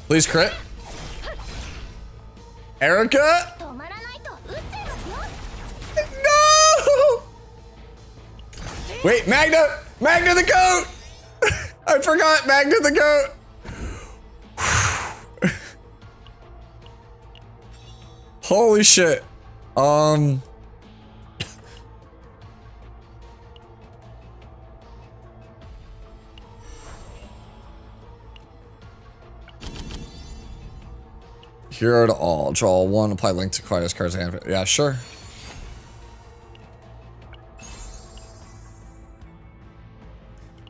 Please crit. Erica? No! Wait, Magna! Magna the goat! I forgot Magna the goat! Holy shit. Hero to all. Draw 1, apply link to acquire this card's hand. Yeah, sure.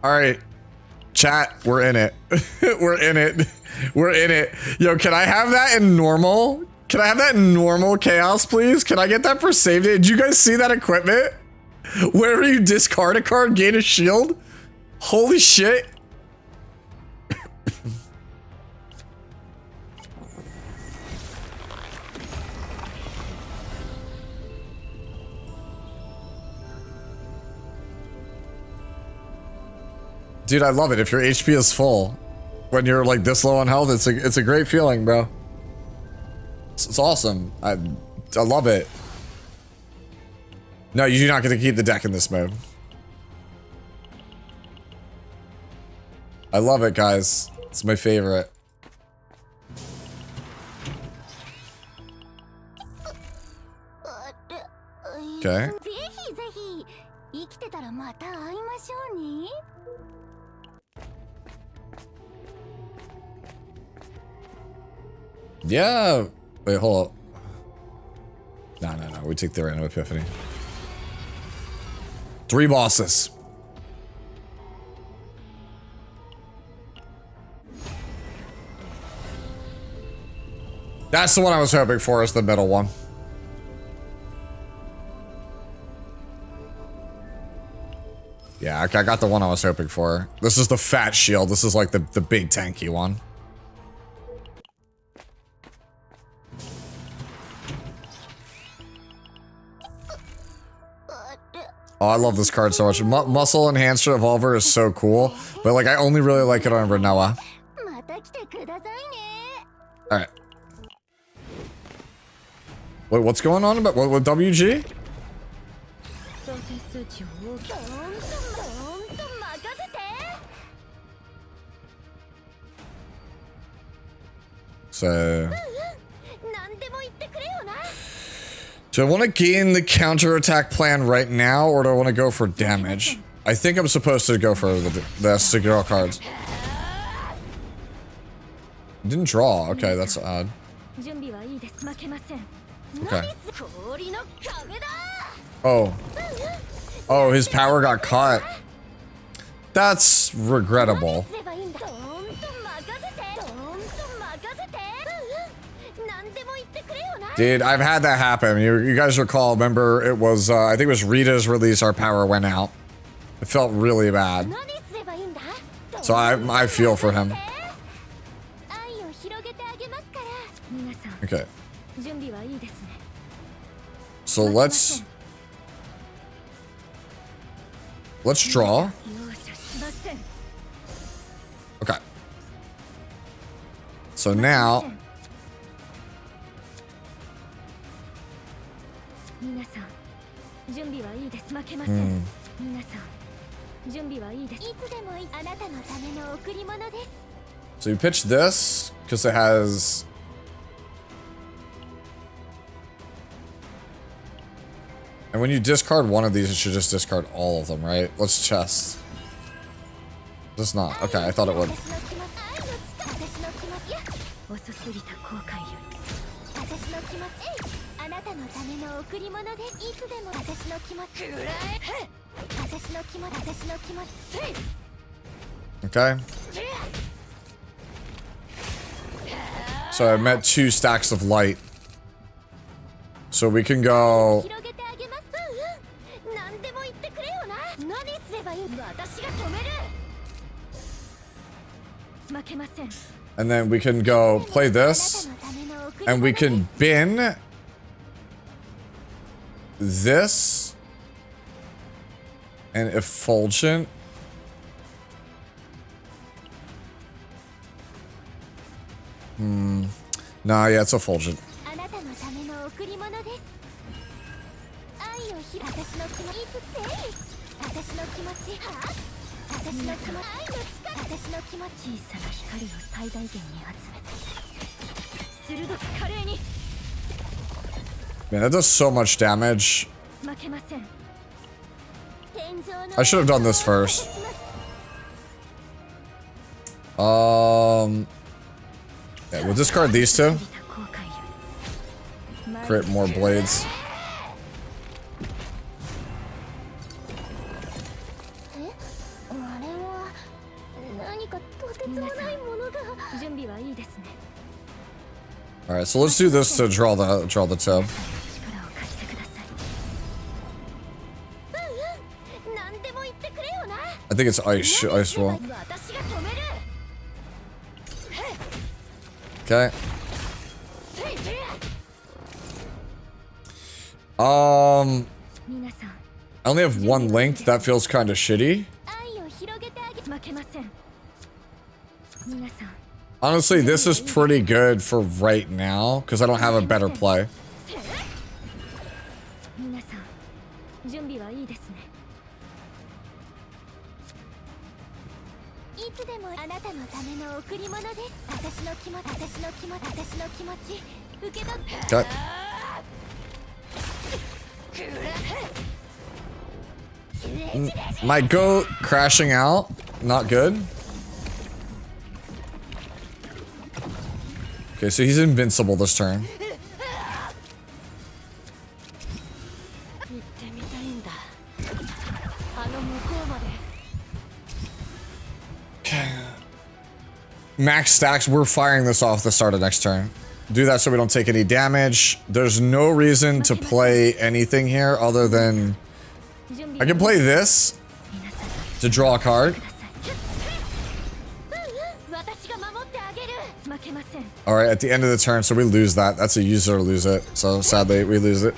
Alright. Chat, we're in it. We're in it. We're in it. Yo, can I have that in normal? Can I have that in normal chaos, please? Can I get that for save day? Did you guys see that equipment? Whenever you discard a card, gain a shield? Holy shit. Dude, I love it. If your HP is full, when you're like this low on health, it's a great feeling, bro. It's awesome. I love it. No, you do not get to keep the deck in this mode. I love it, guys. It's my favorite. Okay. Yeah. Wait, hold up. No. We take the random epiphany. 3 bosses. That's the one I was hoping for, is the middle one. Yeah, I got the one I was hoping for. This is the fat shield. This is like the big tanky one. Oh, I love this card so much. Muscle Enhancer Evolver is so cool, but like I only really like it on Renoa. Alright. Wait, what's going on about with WG? So... do I want to gain the counterattack plan right now, or do I want to go for damage? I think I'm supposed to go for the Sigil cards. Didn't draw. Okay, that's odd. Okay. Oh, his power got caught. That's regrettable. Dude, I've had that happen. You guys recall, remember, it was, I think it was Rita's release, our power went out. It felt really bad. So I feel for him. Okay. So let's draw. Okay. So now... So you pitch this because it has... and when you discard one of these, it should just discard all of them, right? Let's chest. Does not. Okay, I thought it would. Okay. So I met 2 stacks of light. So we can go. And then we can go play this. And we can bin this. And Effulgent. Nah, yeah, it's Effulgent. Man, that does so much damage. I should have done this first. Yeah, we'll discard these 2. Create more blades. All right, so let's do this to draw the tub. I think it's ice wall. Okay. I only have 1 linked. That feels kind of shitty. Honestly, this is pretty good for right now because I don't have a better play. Okay. My goat crashing out, not good. Okay, so he's invincible this turn. Okay. Max stacks, we're firing this off the start of next turn. Do that so we don't take any damage. There's no reason to play anything here other than... I can play this to draw a card. Alright, at the end of the turn, so we lose that. That's a user lose it. So sadly, we lose it.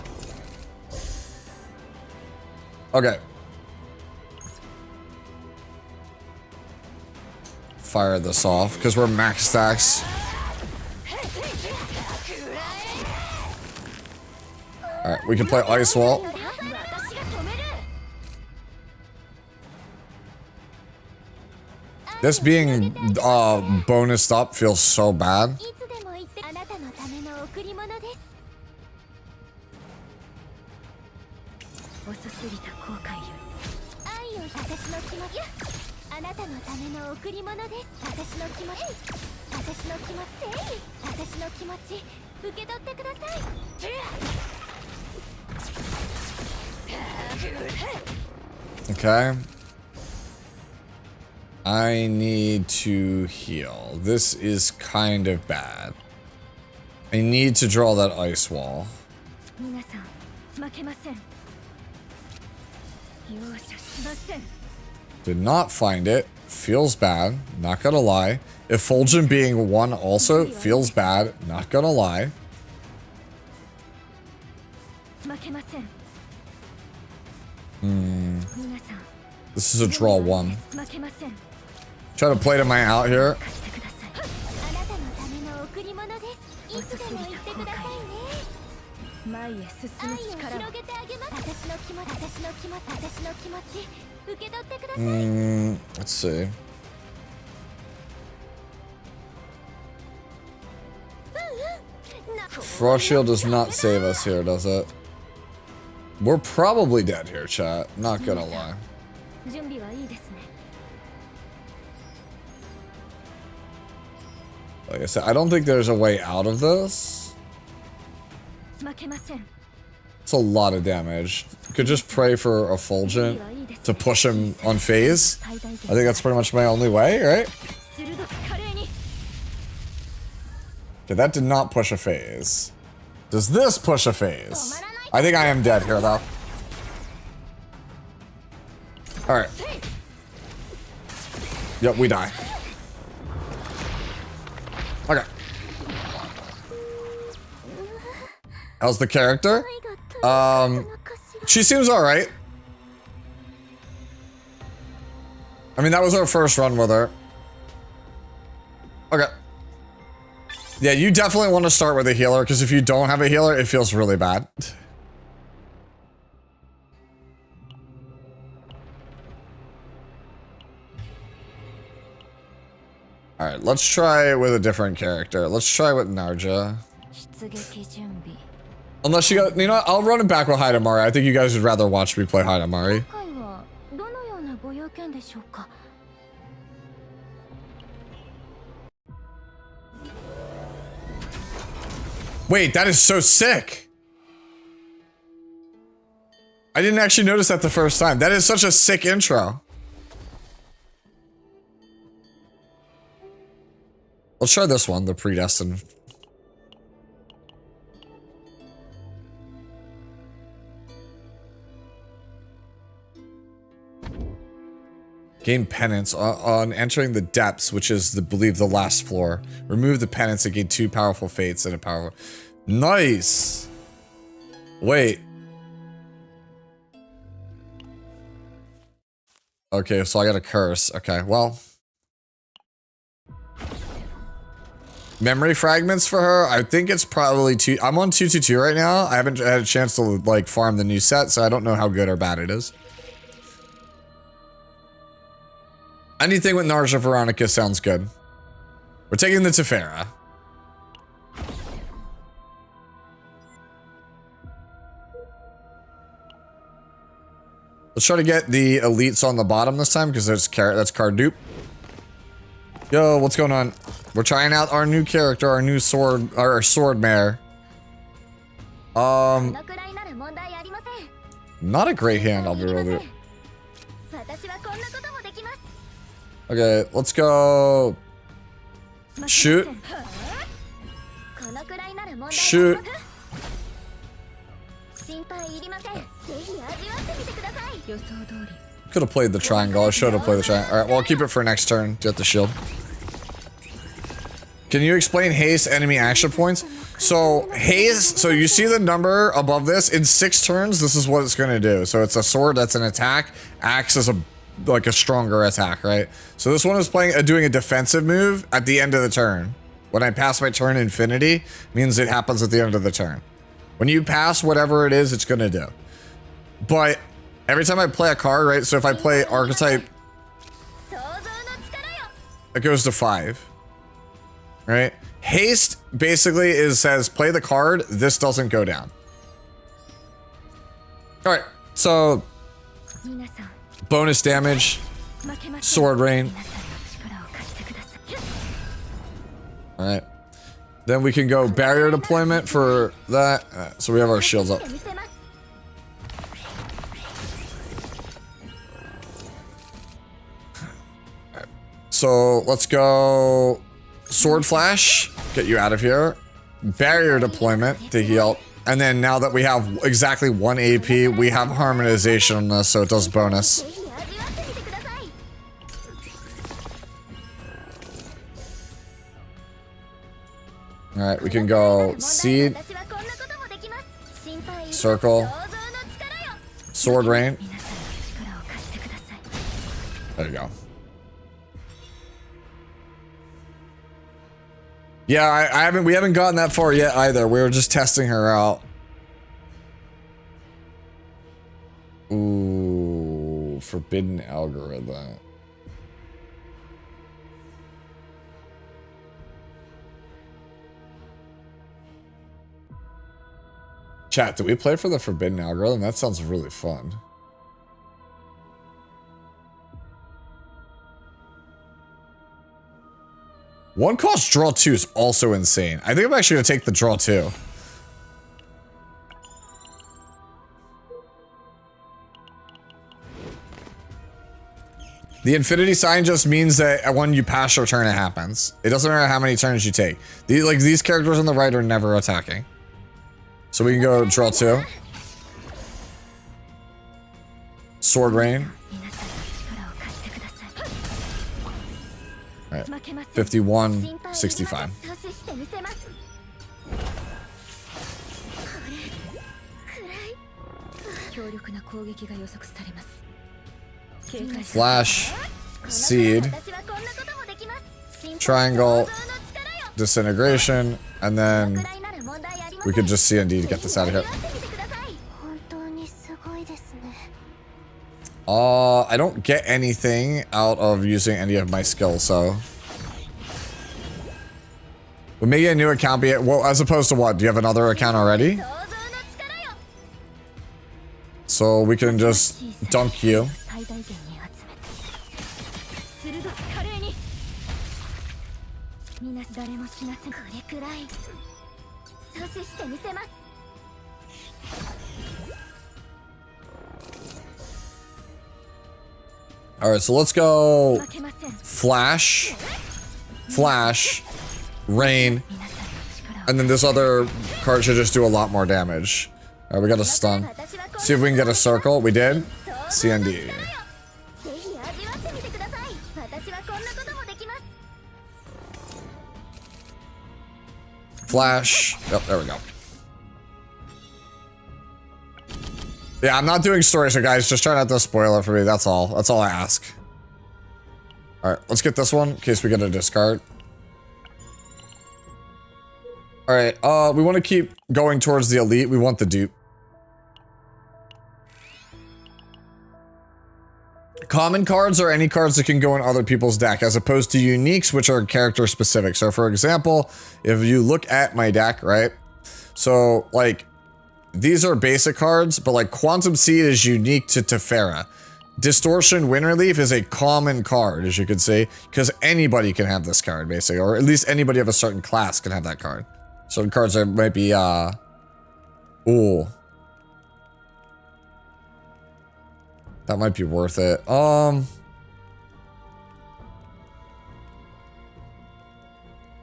Okay. Fire this off, because we're max stacks. Alright, we can play Ice Wall. This being bonused up feels so bad. Okay. I need to heal. This is kind of bad. I need to draw that ice wall. Did not find it. Feels bad. Not gonna lie. Effulgent being 1 also feels bad. Not gonna lie. This is a draw 1. Try to play to my out here. Let's see. Frost Shield does not save us here, does it? We're probably dead here, chat. Not gonna lie. Like I said, I don't think there's a way out of this. It's a lot of damage. Could just pray for Effulgent to push him on phase. I think that's pretty much my only way, right? Okay, that did not push a phase. Does this push a phase? I think I am dead here, though. Alright. Yep, we die. Okay. How's the character? She seems alright. I mean, that was our first run with her. Okay. Yeah, you definitely want to start with a healer, because if you don't have a healer, it feels really bad. Alright, let's try with a different character. Let's try with Narja. Unless you got, you know what? I'll run it back with HEIDEMARIE. I think you guys would rather watch me play HEIDEMARIE. Wait, that is so sick. I didn't actually notice that the first time. That is such a sick intro. Let's try this one, the Predestined. Gain penance on entering the depths, which is, I believe, the last floor. Remove the penance and gain 2 powerful fates and a powerful... Nice! Wait. Okay, so I got a curse. Okay, well... Memory fragments for her? I think it's probably 2... I'm on 222 right now. I haven't had a chance to, like, farm the new set, so I don't know how good or bad it is. Anything with Narja Veronica sounds good. We're taking the Tefera. Let's try to get the elites on the bottom this time, because that's card dupe. Yo, what's going on? We're trying out our new character, our new sword, our sword mare. Not a great hand, I'll be real with you. Okay, let's go. Shoot. Shoot. Could have played the triangle. I should have played the triangle. Alright, well, I'll keep it for next turn. Get the shield. Can you explain haste enemy action points? So, haste, so you see the number above this? In 6 turns, this is what it's going to do. So it's a sword that's an attack. Axe is like a stronger attack, right? So this one is doing a defensive move at the end of the turn. When I pass my turn infinity, means it happens at the end of the turn. When you pass whatever it is, it's going to do. But every time I play a card, right? So if I play archetype, it goes to 5. Right? Haste basically says play the card, this doesn't go down. Alright, so bonus damage, sword rain. Alright. Then we can go barrier deployment for that. So we have our shields up. So let's go sword flash, get you out of here. Barrier deployment to heal. And then now that we have exactly 1 AP, we have harmonization on this, so it does bonus. Alright, we can go seed, circle, sword rain. There you go. Yeah, we haven't gotten that far yet either. We were just testing her out. Ooh, forbidden algorithm. Chat, do we play for the forbidden algorithm? That sounds really fun. One cost draw 2 is also insane. I think I'm actually gonna take the draw 2. The infinity sign just means that when you pass your turn, it happens. It doesn't matter how many turns you take. These characters on the right are never attacking. So we can go draw 2. Sword Rain. All right. 51, 65. Flash, Seed, Triangle, Disintegration, and then we could just C&D to get this out of here. I don't get anything out of using any of my skills, so. Would making a new account be it? Well, as opposed to what? Do you have another account already? So we can just dunk you. All right, so let's go Flash, Flash, Rain, and then this other card should just do a lot more damage. All right, we got a stun. See if we can get a circle. We did. CND. Flash. Yep, there we go. Yeah, I'm not doing story, so guys, just try not to spoil it for me. That's all. That's all I ask. All right, let's get this one in case we get a discard. All right, we want to keep going towards the elite. We want the dupe. Common cards are any cards that can go in other people's deck, as opposed to uniques, which are character specific. So for example, if you look at my deck, right? So like, these are basic cards, but like Quantum Seed is unique to Tefera. Distortion Wind Relief is a common card, as you can see, because anybody can have this card, basically, or at least anybody of a certain class can have that card. Certain cards that might be, ooh. That might be worth it.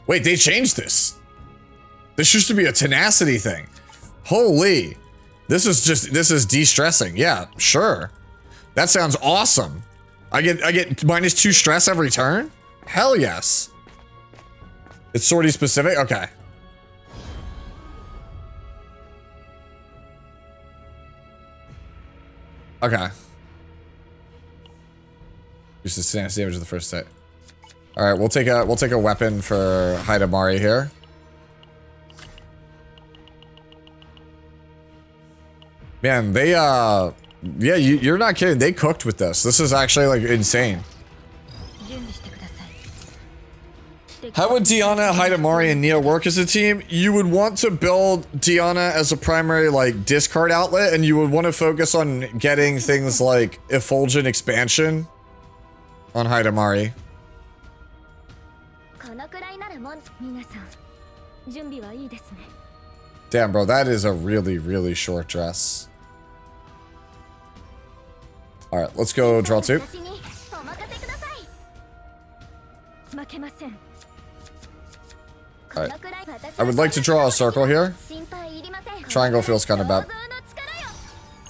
Wait, they changed this. This used to be a tenacity thing. Holy. This is de-stressing. Yeah, sure. That sounds awesome. I get -2 stress every turn? Hell yes. It's sortie specific? Okay. Okay. Use the stance damage of the first hit. All right, we'll take a weapon for HEIDEMARIE here. Man, they yeah, you're not kidding. They cooked with this. This is actually like insane. How would Diana, HEIDEMARIE, and Nia work as a team? You would want to build Diana as a primary like discard outlet, and you would want to focus on getting things like Effulgent Expansion on HEIDEMARIE. Damn, bro, that is a really, really short dress. All right, let's go draw 2. All right, I would like to draw a circle here. Triangle feels kind of bad.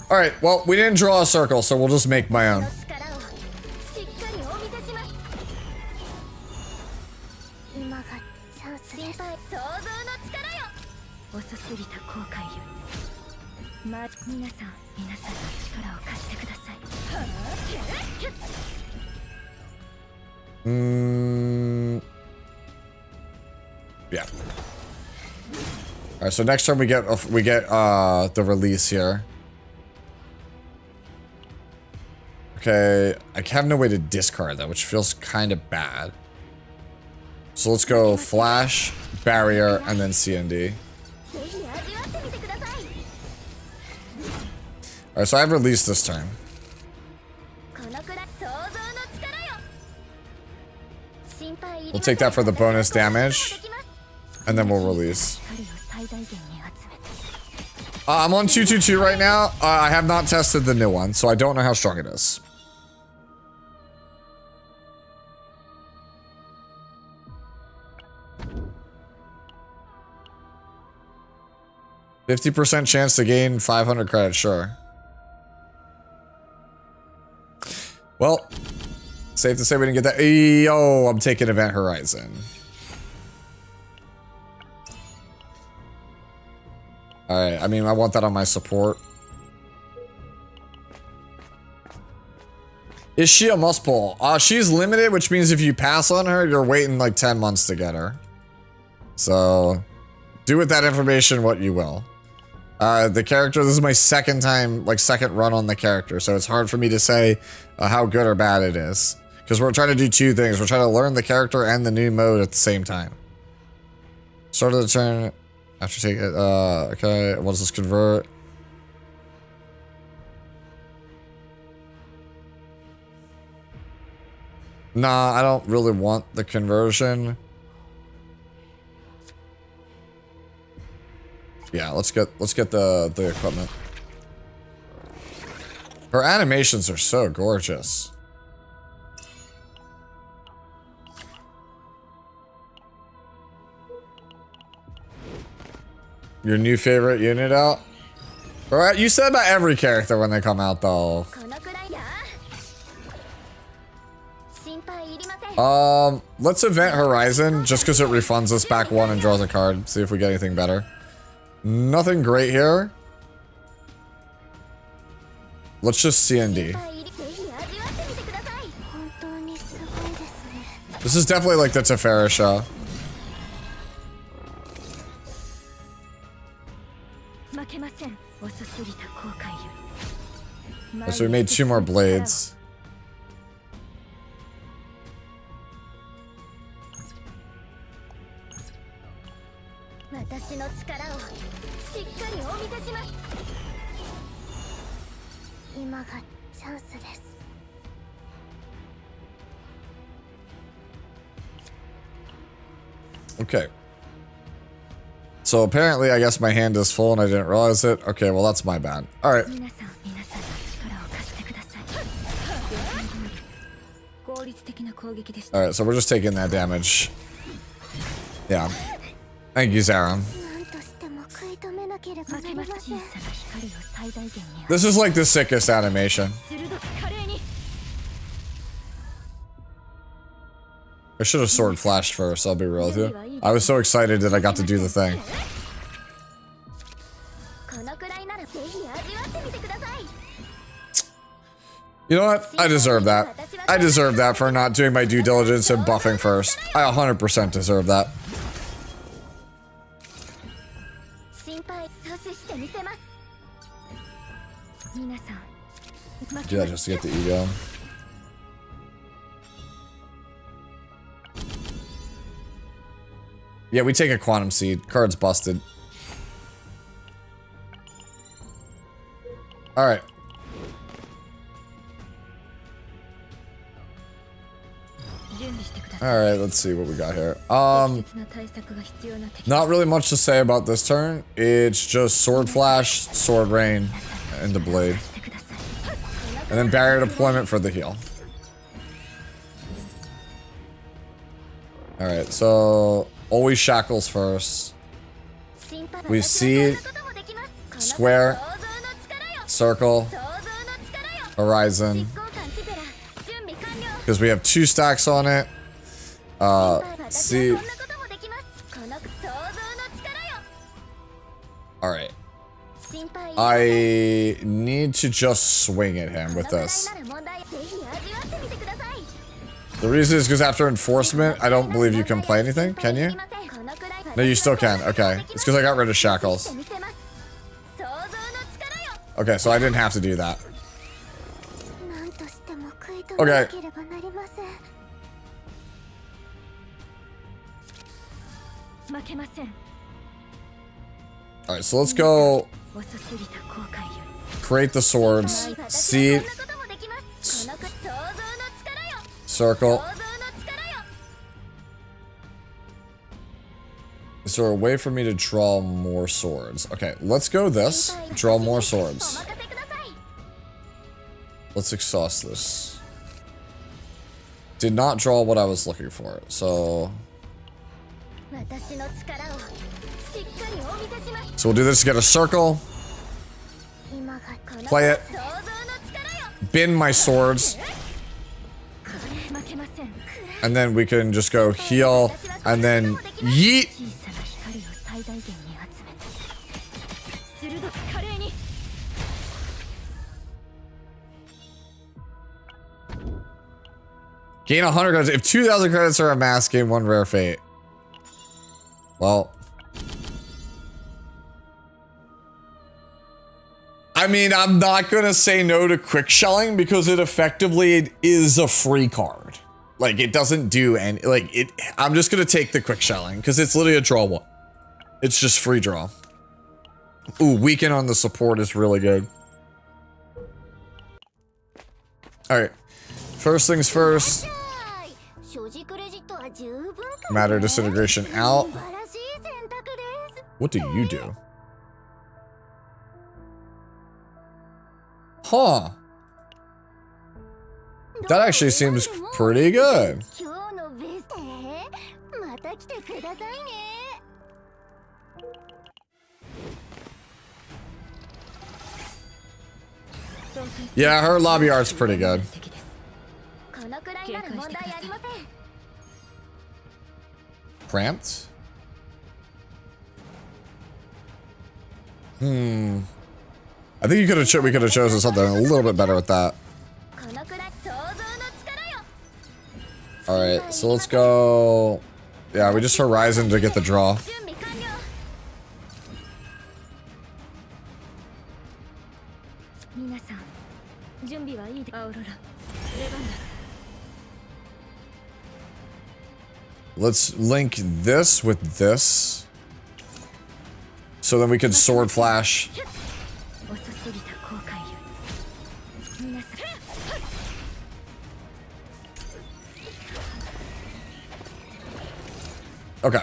All right, well, we didn't draw a circle, so we'll just make my own. Yeah. All right, so next turn we get the release here. Okay, I have no way to discard that, which feels kind of bad. So let's go Flash, Barrier, and then CND. All right, so I have released this turn. We'll take that for the bonus damage, and then we'll release. I'm on 222 right now. I have not tested the new one, so I don't know how strong it is. 50% chance to gain 500 credits, sure. Well, safe to say we didn't get that. Yo, I'm taking Event Horizon. Alright, I mean, I want that on my support. Is she a must pull? She's limited, which means if you pass on her, you're waiting like 10 months to get her. So, do with that information what you will. The character, this is my second run on the character, so it's hard for me to say how good or bad it is. Because we're trying to do two things. We're trying to learn the character and the new mode at the same time. Start of the turn, after take it, okay, what does this convert? Nah, I don't really want the conversion. Yeah, let's get the equipment. Her animations are so gorgeous. Your new favorite unit out? Alright, you said about every character when they come out though. Let's event Horizon just because it refunds us back one and draws a card. See if we get anything better. Nothing great here. Let's just CND. This is definitely like the Teferi show. So we made 2 more blades. Okay. So apparently, I guess my hand is full and I didn't realize it. Okay, well that's my bad. All right. All right, so we're just taking that damage. Yeah. Thank you, Zara. This is like the sickest animation. I should have sword flashed first, I'll be real with you. I was so excited that I got to do the thing. You know what? I deserve that. I deserve that for not doing my due diligence and buffing first. I 100% deserve that. Do that just to get the ego. Yeah, we take a quantum seed. Card's busted. Alright. Alright, let's see what we got here. Not really much to say about this turn. It's just sword flash, sword rain, and the blade. And then barrier deployment for the heal. Alright, so always shackles first. We see square, circle, horizon. Because we have 2 stacks on it. See. Alright. I need to just swing at him with this. The reason is because after enforcement, I don't believe you can play anything. Can you? No, you still can. Okay. It's because I got rid of shackles. Okay, so I didn't have to do that. Okay. Alright, so let's go create the swords, seed, circle. Is there a way for me to draw more swords? Okay, let's go this. Draw more swords. Let's exhaust this. Did not draw what I was looking for, so... So we'll do this to get a circle. Play it. Bin my swords. And then we can just go heal and then yeet. Gain 100 credits. If 2,000 credits are amassed, gain 1 rare fate. Well. I mean, I'm not going to say no to quick shelling because it effectively is a free card. Like, it doesn't do any, like, it. I'm just going to take the quick shelling because it's literally a draw one. It's just free draw. Ooh, weaken on the support is really good. Alright. First things first. Matter disintegration out. What do you do? Huh. That actually seems pretty good. Yeah, her lobby art's pretty good. Cramped? I think we could have chosen something a little bit better with that. Alright, so let's go. Yeah, we just Horizon to get the draw. Let's link this with this. So then we can sword flash. Okay.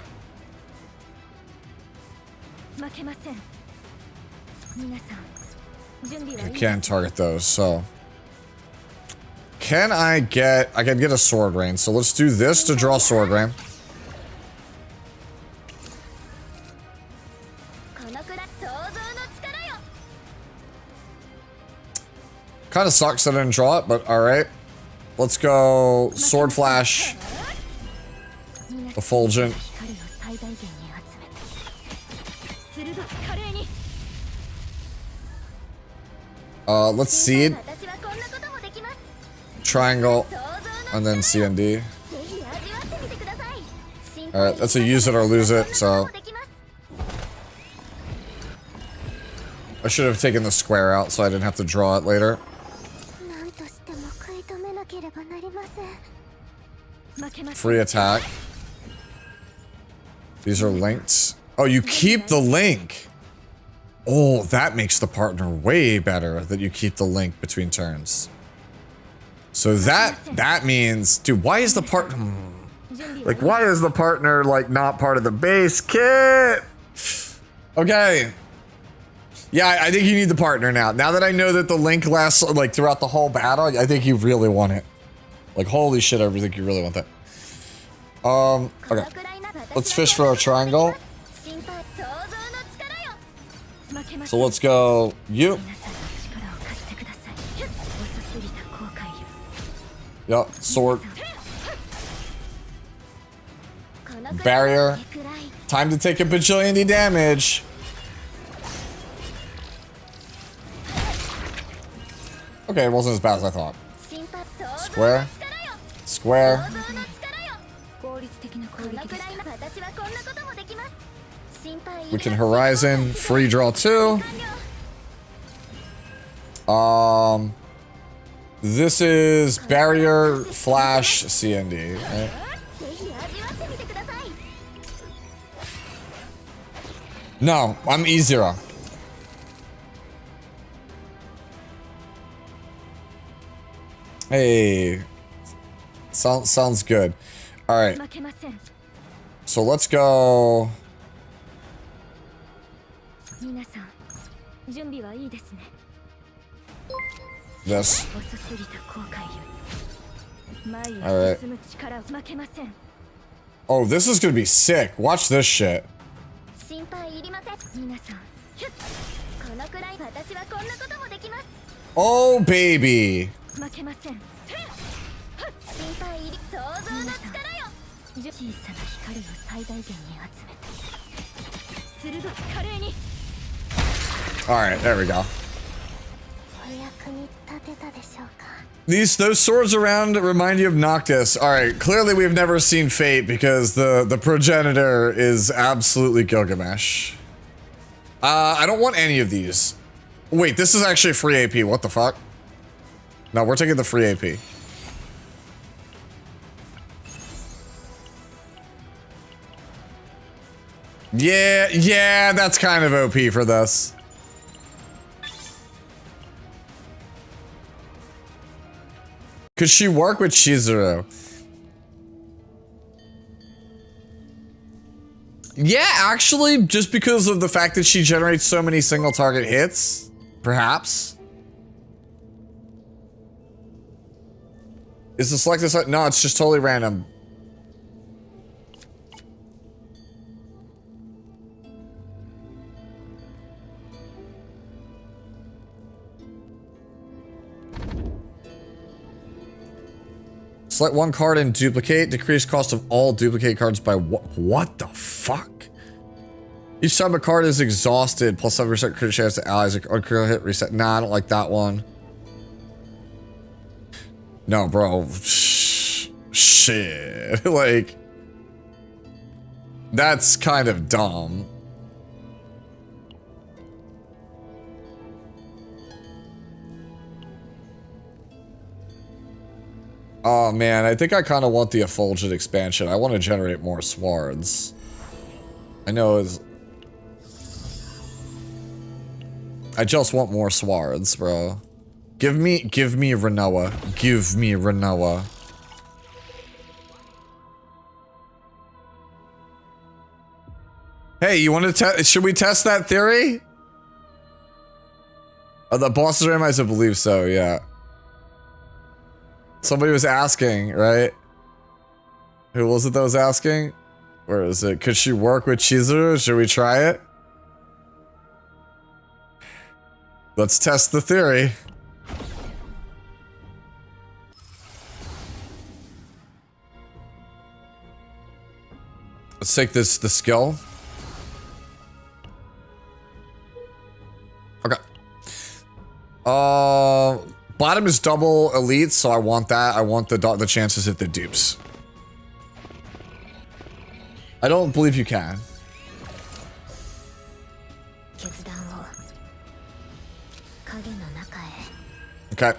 I can't target those, so. I can get a sword rain, so let's do this to draw sword rain. Kind of sucks that I didn't draw it, but alright. Let's go sword flash. Effulgent. Let's seed. Triangle. And then CND. Alright, that's a use it or lose it, so. I should have taken the square out so I didn't have to draw it later. Free attack. These are linked. Oh, you keep the link. Oh, that makes the partner way better that you keep the link between turns. So that means, dude, why is the partner like why is the partner like not part of the base kit? Okay. Yeah, I think you need the partner now. Now that I know that the link lasts like throughout the whole battle, I think you really want it. Like holy shit, I think you really want that. Okay. Let's fish for a triangle. So let's go you. Yup, sword. Barrier. Time to take a bajillion damage. Okay, it wasn't as bad as I thought. Square. Square. We can Horizon, free draw 2. This is barrier, flash, CND, right? No, I'm E0. Hey. Sounds good. Alright. So let's go. This. Alright. Oh, this is gonna be sick. Watch this shit. 心配いりません皆さんひゅっこのくらい私はこんなこともできます Oh, baby. 負けません心配いり想像の力よ小さな光を最大限に集めて鋭く華麗に Alright, there we go. お役に立てたでしょうか Those swords around remind you of Noctis. Alright, clearly we've never seen Fate because the progenitor is absolutely Gilgamesh. I don't want any of these. Wait, this is actually free AP. What the fuck? No, we're taking the free AP. Yeah, that's kind of OP for this. Could she work with Chizuru? Yeah, actually, just because of the fact that she generates so many single target hits, perhaps. Is the select this? No, it's just totally random. Select one card and duplicate. Decrease cost of all duplicate cards by what the fuck? Each time a card is exhausted, plus 7% crit chance to allies or critical hit reset. Nah, I don't like that one. No, bro. Shit. Like, that's kind of dumb. Oh man, I think I kind of want the Effulgent expansion. I want to generate more swords. I know it's... I just want more swords, bro. Give me Renoa. Give me Renoa. Hey, you want to test? Should we test that theory? Oh, the bosses are randomized, I believe so, yeah. Somebody was asking, right? Who was it that was asking? Where is it? Could she work with Chizuru? Should we try it? Let's test the theory. Let's take the skill. Okay. Bottom is double elite, so I want that. I want the chances at the dupes. I don't believe you can. Okay.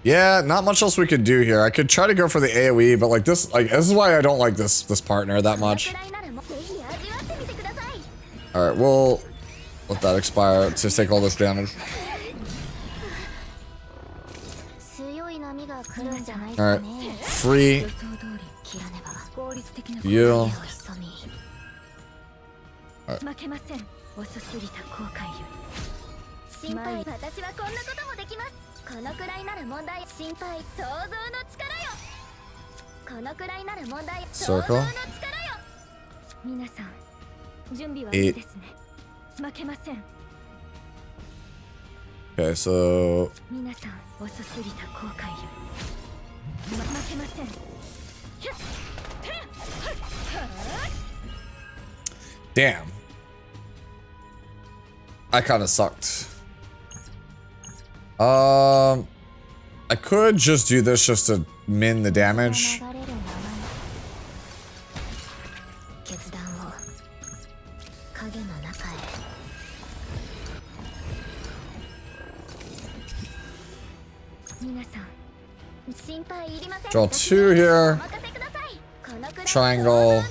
Yeah, not much else we could do here. I could try to go for the AoE, but like this is why I don't like this partner that much. All right, we'll let that expire to take all this damage. All right, free you. All right. Circle. 8. Okay, so damn. I kind of sucked. I could just do this just to min the damage. Draw 2 here. Triangle.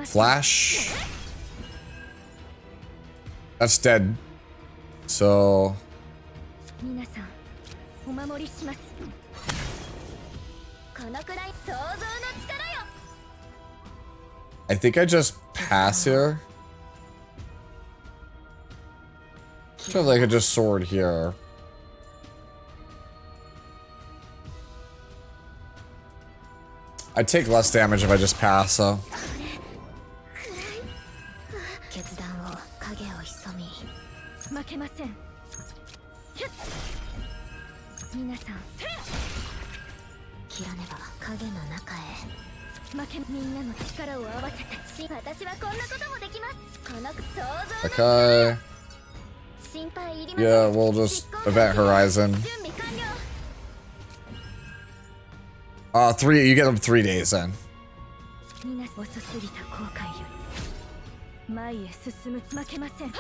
Flash. That's dead. So I think I just pass here. So I could just sword here. I'd take less damage if I just pass, so. 決断を影を潜み負けません。皆さん切らねば影の中へ負けみんなの力を合わせて私はこんなこともできます。この想像 Okay. 心配いりません。 Yeah, we'll just event Horizon. 準備完了。 You get them 3 days then. 皆遅すぎた後悔より前へ進む負けません。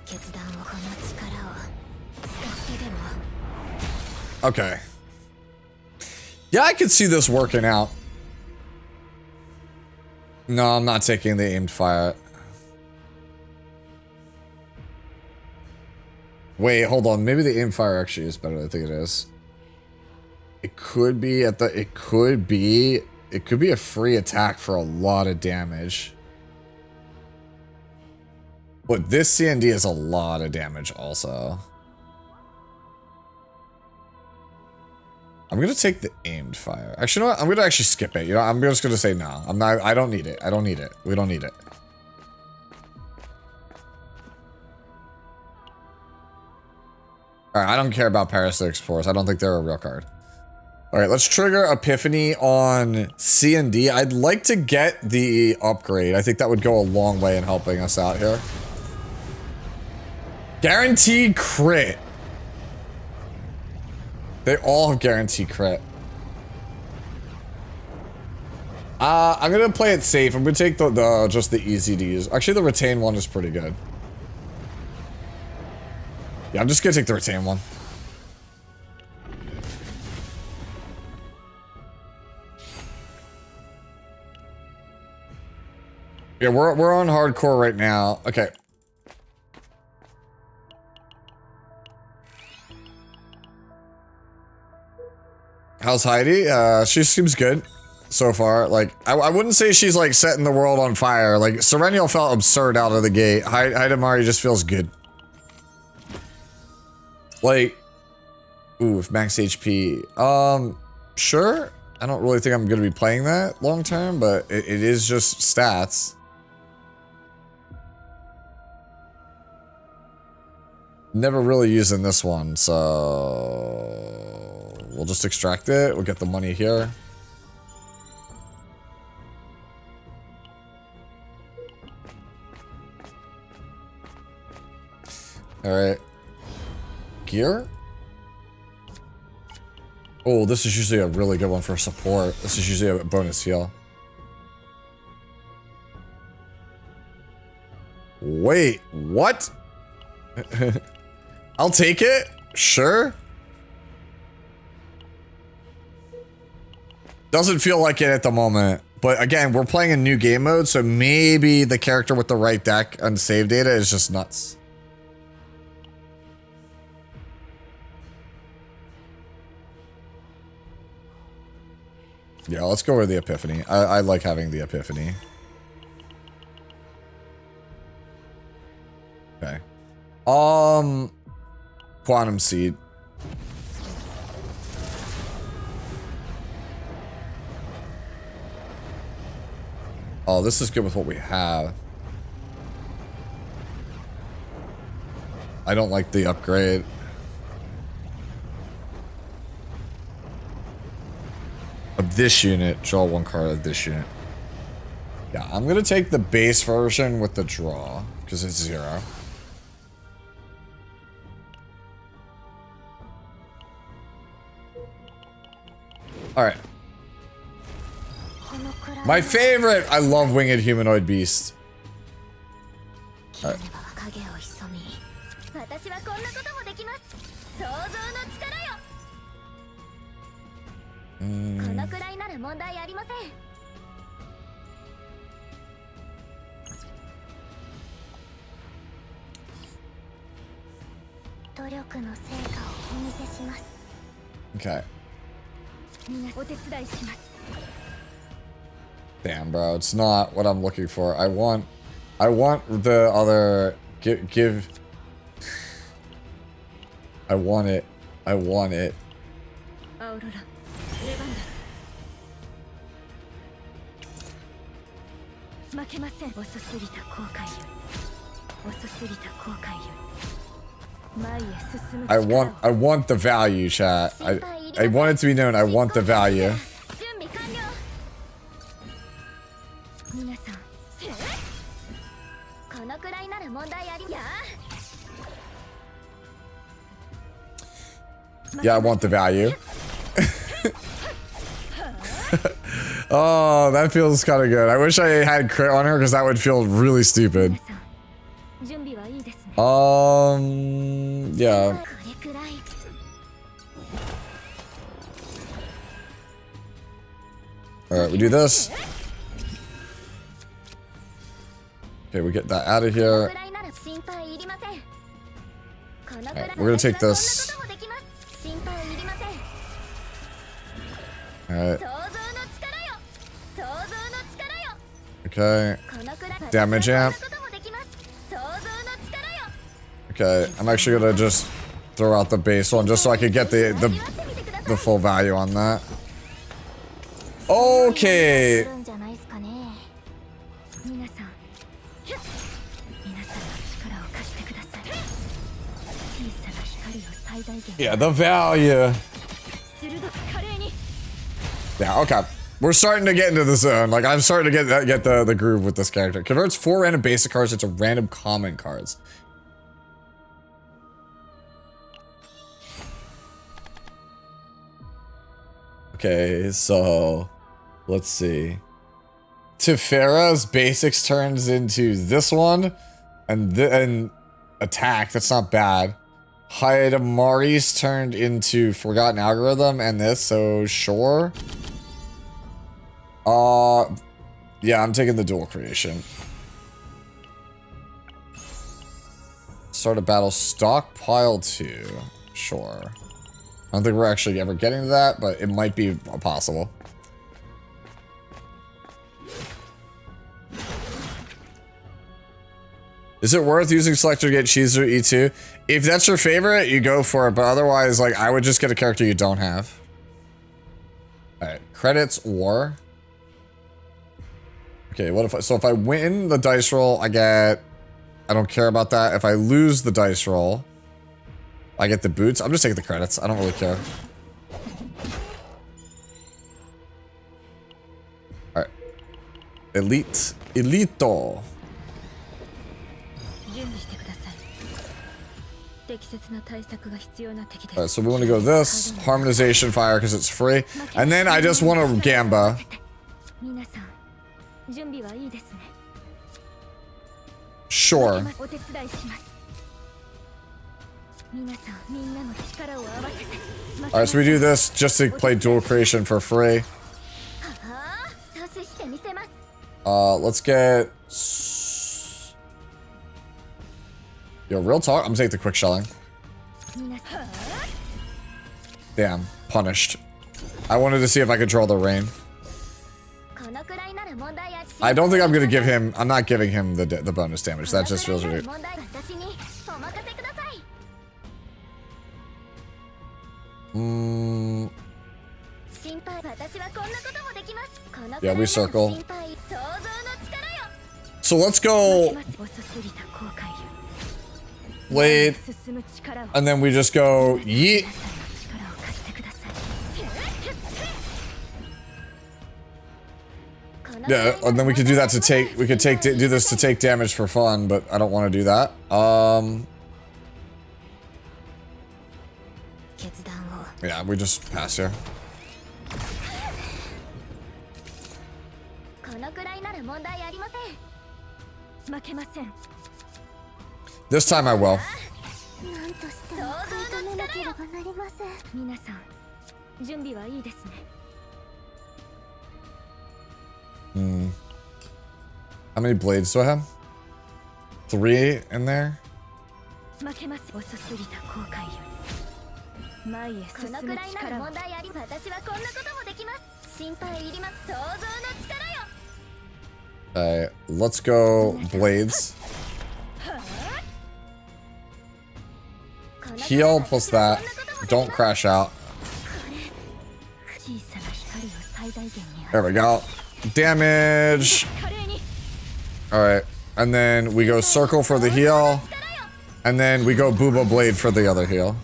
決断をこの力を使ってでも Okay. Yeah, I could see this working out. No, I'm not taking the aimed fire. Wait, hold on. Maybe the aim fire actually is better than I think it is. It could be at the... It could be a free attack for a lot of damage. But this CND is a lot of damage also. I'm going to take the aimed fire. Actually, you know what? I'm going to actually skip it. You know, I'm just going to say no. I don't need it. I don't need it. We don't need it. Alright, I don't care about Parasitic Explorers. I don't think they're a real card. Alright, let's trigger Epiphany on C&D. I'd like to get the upgrade. I think that would go a long way in helping us out here. Guaranteed crit. They all have guaranteed crit. I'm gonna play it safe. I'm gonna take just the easy to use. Actually, the retain one is pretty good. Yeah, I'm just gonna take the retain one. Yeah, we're on hardcore right now. Okay. How's Heidi? She seems good so far. Like, I wouldn't say she's like setting the world on fire. Like, Serenial felt absurd out of the gate. HEIDEMARIE just feels good. Like, ooh, if max HP. Sure. I don't really think I'm gonna be playing that long term, but it is just stats. Never really using this one, so we'll just extract it. We'll get the money here. All right. Gear? Oh, this is usually a really good one for support. This is usually a bonus heal. Wait, what? I'll take it. Sure. Doesn't feel like it at the moment. But again, we're playing a new game mode, so maybe the character with the right deck and save data is just nuts. Yeah, let's go with the Epiphany. I like having the Epiphany. Okay. Quantum Seed. Oh, this is good with what we have. I don't like the upgrade. Of this unit, draw one card of this unit. Yeah, I'm gonna take the base version with the draw, because it's 0. Alright. My favorite! I love Winged Humanoid Beast. Alright. Okay. お手伝いします。 Damn, bro, it's not what I'm looking for. I want the other give. I want it. I want it. アウロラ、出番です。負けません。遅すぎた後悔より。遅すぎた後悔より。前へ進む力を。I want the value, chat. I want it to be known. I want the value. 準備完了。皆さん、このくらいなら問題ありや。 Yeah, I want the value. Oh, that feels kind of good. I wish I had crit on her because that would feel really stupid. 準備はいいですね。Yeah. これくらい。 Alright, we do this. Okay, we get that out of here. Alright, we're gonna take this. Alright. Okay. Damage amp. Okay, I'm actually gonna just throw out the base one just so I could get the full value on that. Okay. Yeah, the value. Yeah, okay. We're starting to get into the zone. Like, I'm starting to get the groove with this character. Converts 4 random basic cards into random common cards. Okay, so let's see. Tefera's basics turns into this one, and attack. That's not bad. HEIDEMARIE's turned into Forgotten Algorithm and this, so sure. Yeah, I'm taking the dual creation. Start a battle stockpile 2. Sure. I don't think we're actually ever getting to that, but it might be possible. Is it worth using selector to get Shizu E2? If that's your favorite, you go for it, but otherwise, like, I would just get a character you don't have. Alright, credits war. Okay, what if so if I win the dice roll, I don't care about that. If I lose the dice roll, I get the boots. I'm just taking the credits. I don't really care. Alright. Elito. Alright, so we want to go this. Harmonization fire because it's free. And then I just want to Gamba. Sure. Alright, so we do this just to play dual creation for free. Let's get... Yo, real talk, I'm gonna take the quick shelling. Damn, punished. I wanted to see if I could draw the rain. I don't think I'm gonna give him... I'm not giving him the bonus damage. That just feels weird. Yeah, we circle. So let's go... Wait. And then we just go... Yeet. Yeah, and then we could do that to take... We could do this to take damage for fun, but I don't want to do that. Yeah, we just pass here. This time I will. How many blades do I have? 3 in there? 前へ進む力を。私はこんなこともできます。心配いります。想像の力よ。Alright, let's go blades. Heal plus that. Don't crash out. There we go. Damage. Alright, and then we go circle for the heal. And then we go Booba Blade for the other heal.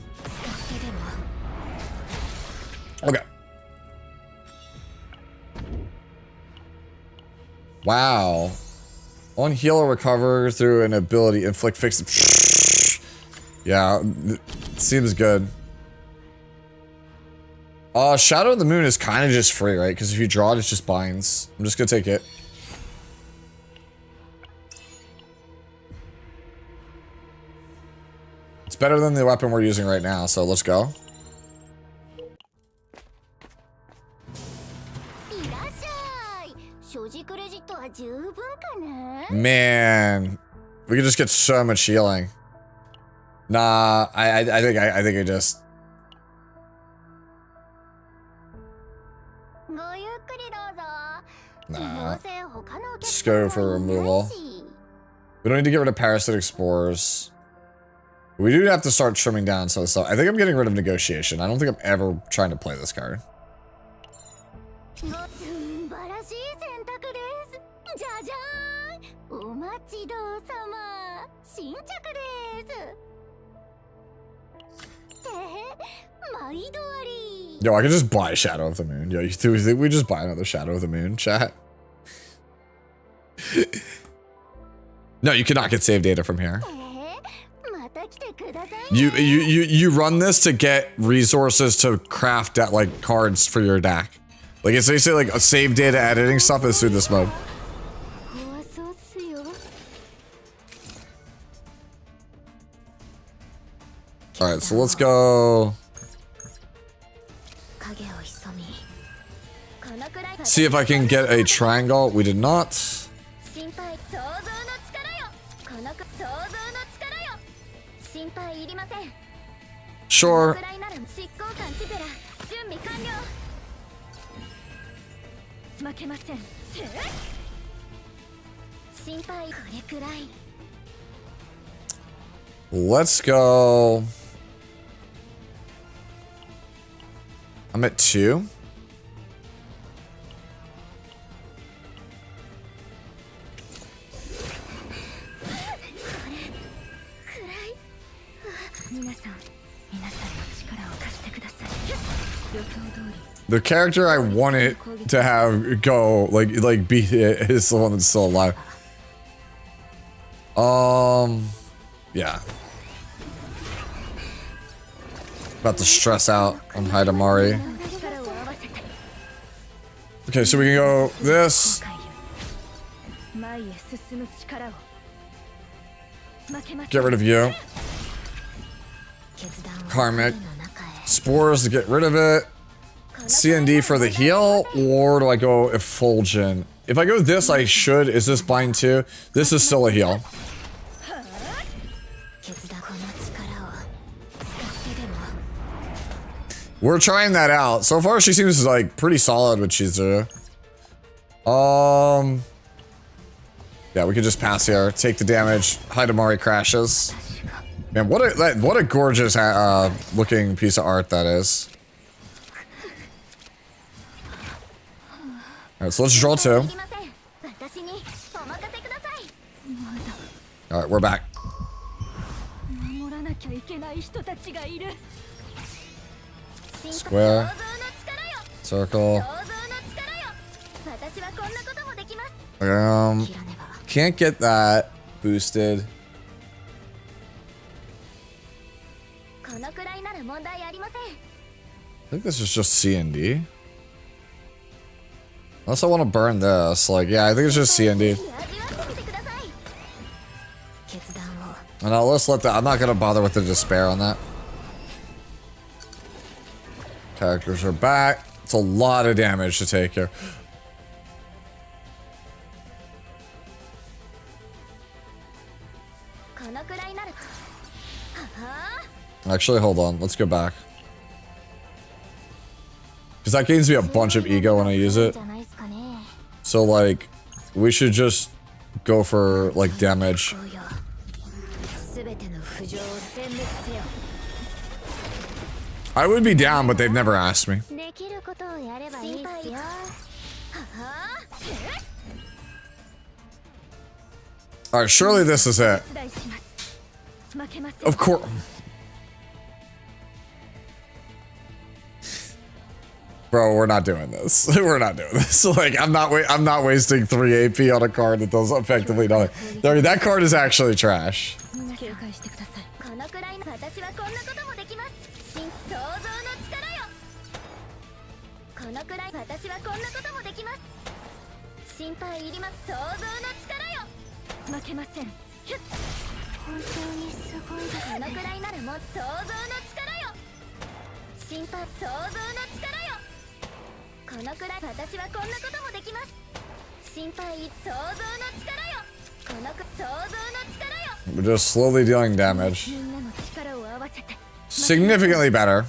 Okay. Wow. One healer recover through an ability, inflict fix. Yeah, seems good. Shadow of the Moon is kind of just free, right? Because if you draw it, it just binds. I'm just gonna take it. It's better than the weapon we're using right now, so let's go. Man, we could just get so much healing. Nah, I think I just. Nah. Just go for removal. We don't need to get rid of parasitic spores. We do have to start trimming down some stuff. I think I'm getting rid of negotiation. I don't think I'm ever trying to play this card. Yo, I can just buy Shadow of the Moon. Yo, you think we just buy another Shadow of the Moon, chat? No, you cannot get save data from here. You run this to get resources to craft that, like, cards for your deck. Like, it's basically like a save data editing stuff is through this mode. Alright, so let's go. See if I can get a triangle. We did not. Sure. Let's go. I'm at 2. The character I wanted to have go, like be it is the one that's still alive. Yeah. About to stress out on HEIDEMARIE. Okay, so we can go this. Get rid of you. Karmic. Spores to get rid of it. CND for the heal, or do I go Effulgent? If I go this, I should. Is this bind too? This is still a heal. We're trying that out. So far, she seems like pretty solid with Chizuru. Yeah, we can just pass here. Take the damage. HEIDEMARIE crashes. Man, what a gorgeous looking piece of art that is. Alright, so let's draw 2. Alright, we're back. Square. Circle. Can't get that boosted. I think this is just C&D. Unless I want to burn this. Like, yeah, I think it's just C&D. And I'll just let that. I'm not going to bother with the despair on that. Characters are back. It's a lot of damage to take here. Actually, hold on. Let's go back. Because that gains me a bunch of ego when I use it. So, like, we should just go for, like, damage. I would be down, but they've never asked me. Alright, surely this is it. Of course. Bro, we're not doing this. We're not doing this. Like, I'm not wasting 3 AP on a card that does effectively nothing. I mean, that card is actually trash. We're just slowly dealing damage. Significantly better.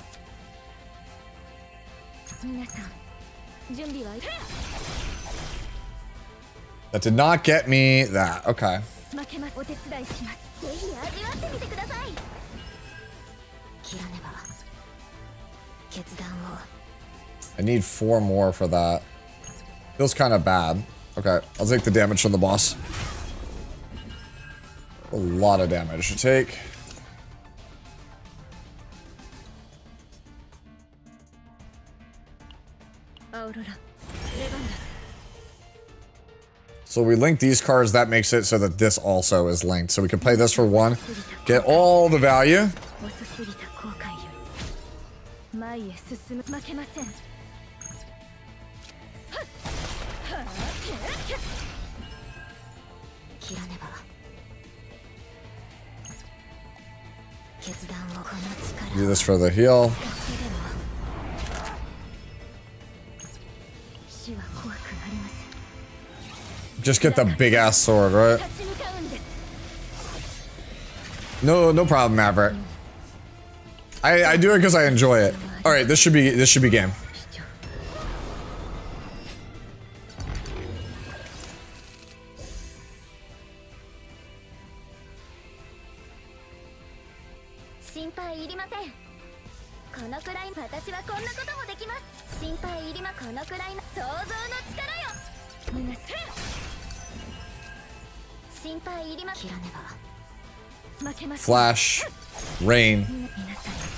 That did not get me that. Okay. I need 4 more for that. Feels kind of bad. Okay, I'll take the damage from the boss. A lot of damage to take. So we link these cards, that makes it so that this also is linked. So we can play this for 1, get all the value. Do this for the heal. Just get the big ass sword, right? No problem, Maverick. I do it because I enjoy it. All right, this should be game. Flash, rain,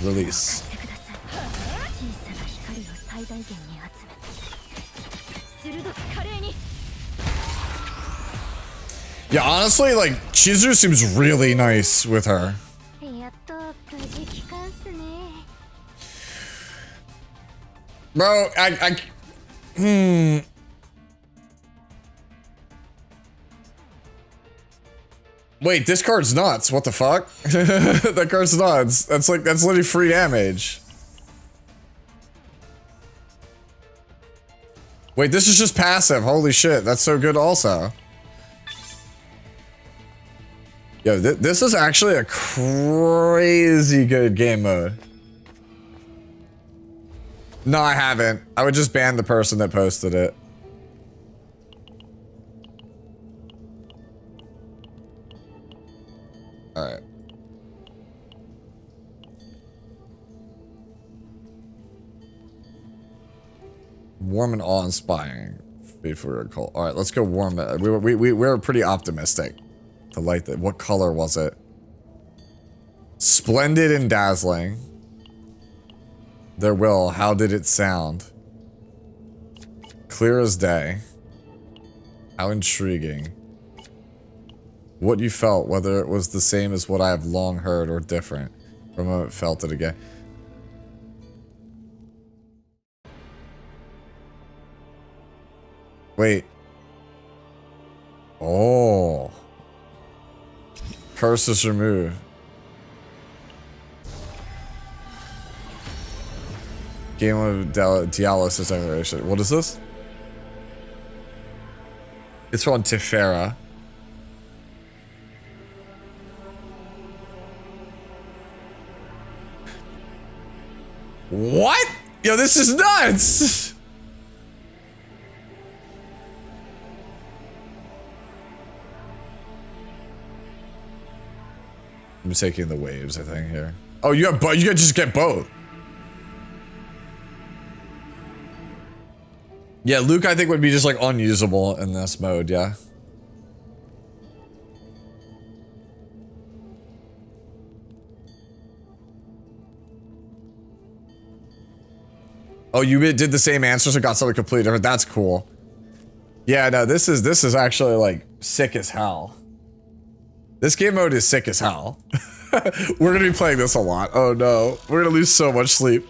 release. Yeah, honestly, like, Chizuru seems really nice with her. Bro, Wait, this card's nuts. What the fuck? That card's nuts. That's literally free damage. Wait, this is just passive. Holy shit, that's so good also. Yo, this is actually a crazy good game mode. No, I haven't. I would just ban the person that posted it. Alright. Warm and awe-inspiring. Before call. Alright, let's go warm. We were pretty optimistic to like that. What color was it? Splendid and dazzling. Their will. How did it sound? Clear as day. How intriguing. What you felt, whether it was the same as what I have long heard or different. From a moment felt it again. Wait. Oh. Curse is removed. Game of Dialysis Declaration. What is this? It's from Tefera. What? Yo, this is nuts! I'm taking the waves, I think, here. Oh, you have both. You can just get both. Yeah, Luke, I think, would be just, like, unusable in this mode, yeah. Oh, you did the same answers and got something completely different. That's cool. Yeah, no, this is actually, like, sick as hell. This game mode is sick as hell. We're gonna be playing this a lot. Oh no, we're gonna lose so much sleep.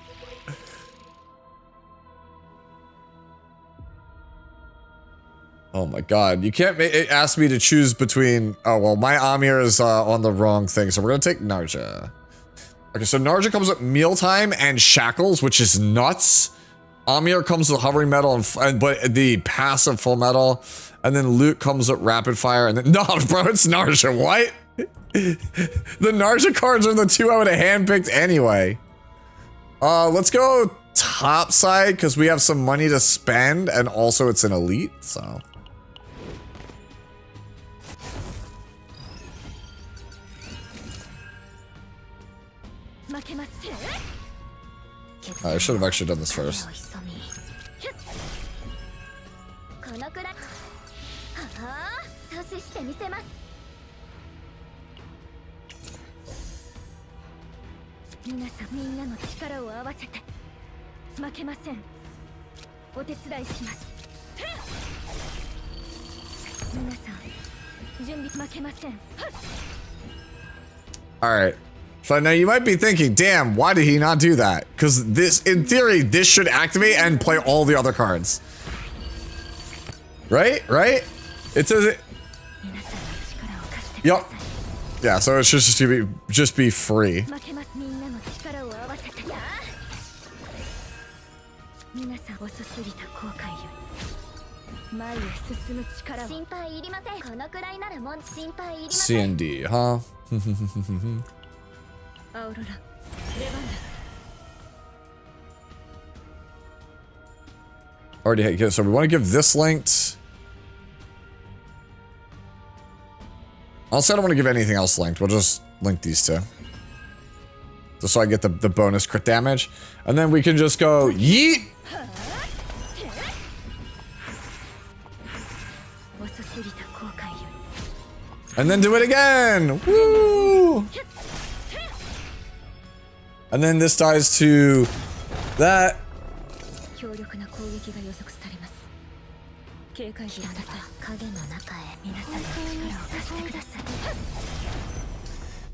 Oh my god, you can't ask me to choose between... Oh, well, my Amir is on the wrong thing, so we're gonna take Narja. Okay, so Narja comes with Mealtime and Shackles, which is nuts. Amir comes with Hovering Metal, but the passive Full Metal. And then Luke comes with Rapid Fire, and then... No, bro, it's Narja, what? The Narja cards are the two I would have handpicked anyway. Let's go top side, because we have some money to spend, and also it's an elite, so... I should have actually done this first. Alright. So now you might be thinking, damn, why did he not do that? Because this, in theory, this should activate and play all the other cards. Right? Right? It says it. Yup. Yeah, so it should just be free. C and D, huh? Already hit, so we want to give this linked. Also, I don't want to give anything else linked. We'll just link these two. Just so I get the bonus crit damage. And then we can just go yeet! And then do it again! Woo! And then this dies to that.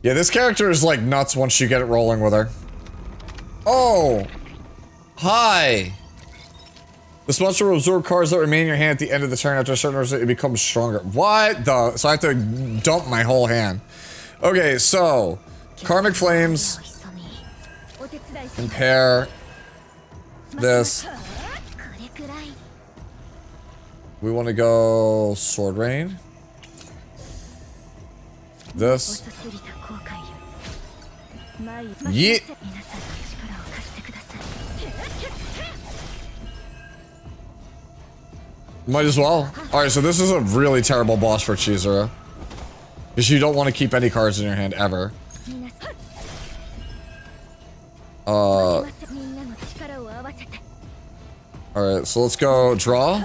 Yeah, this character is like nuts once you get it rolling with her. Oh! Hi! This monster will absorb cards that remain in your hand at the end of the turn. After a certain result, it becomes stronger. What the? So I have to dump my whole hand. Okay, so Karmic Flames. Compare this. We want to go Sword Rain. This. Yeet. Might as well. Alright, so this is a really terrible boss for Chizuru. Because you don't want to keep any cards in your hand ever. Alright, so let's go draw.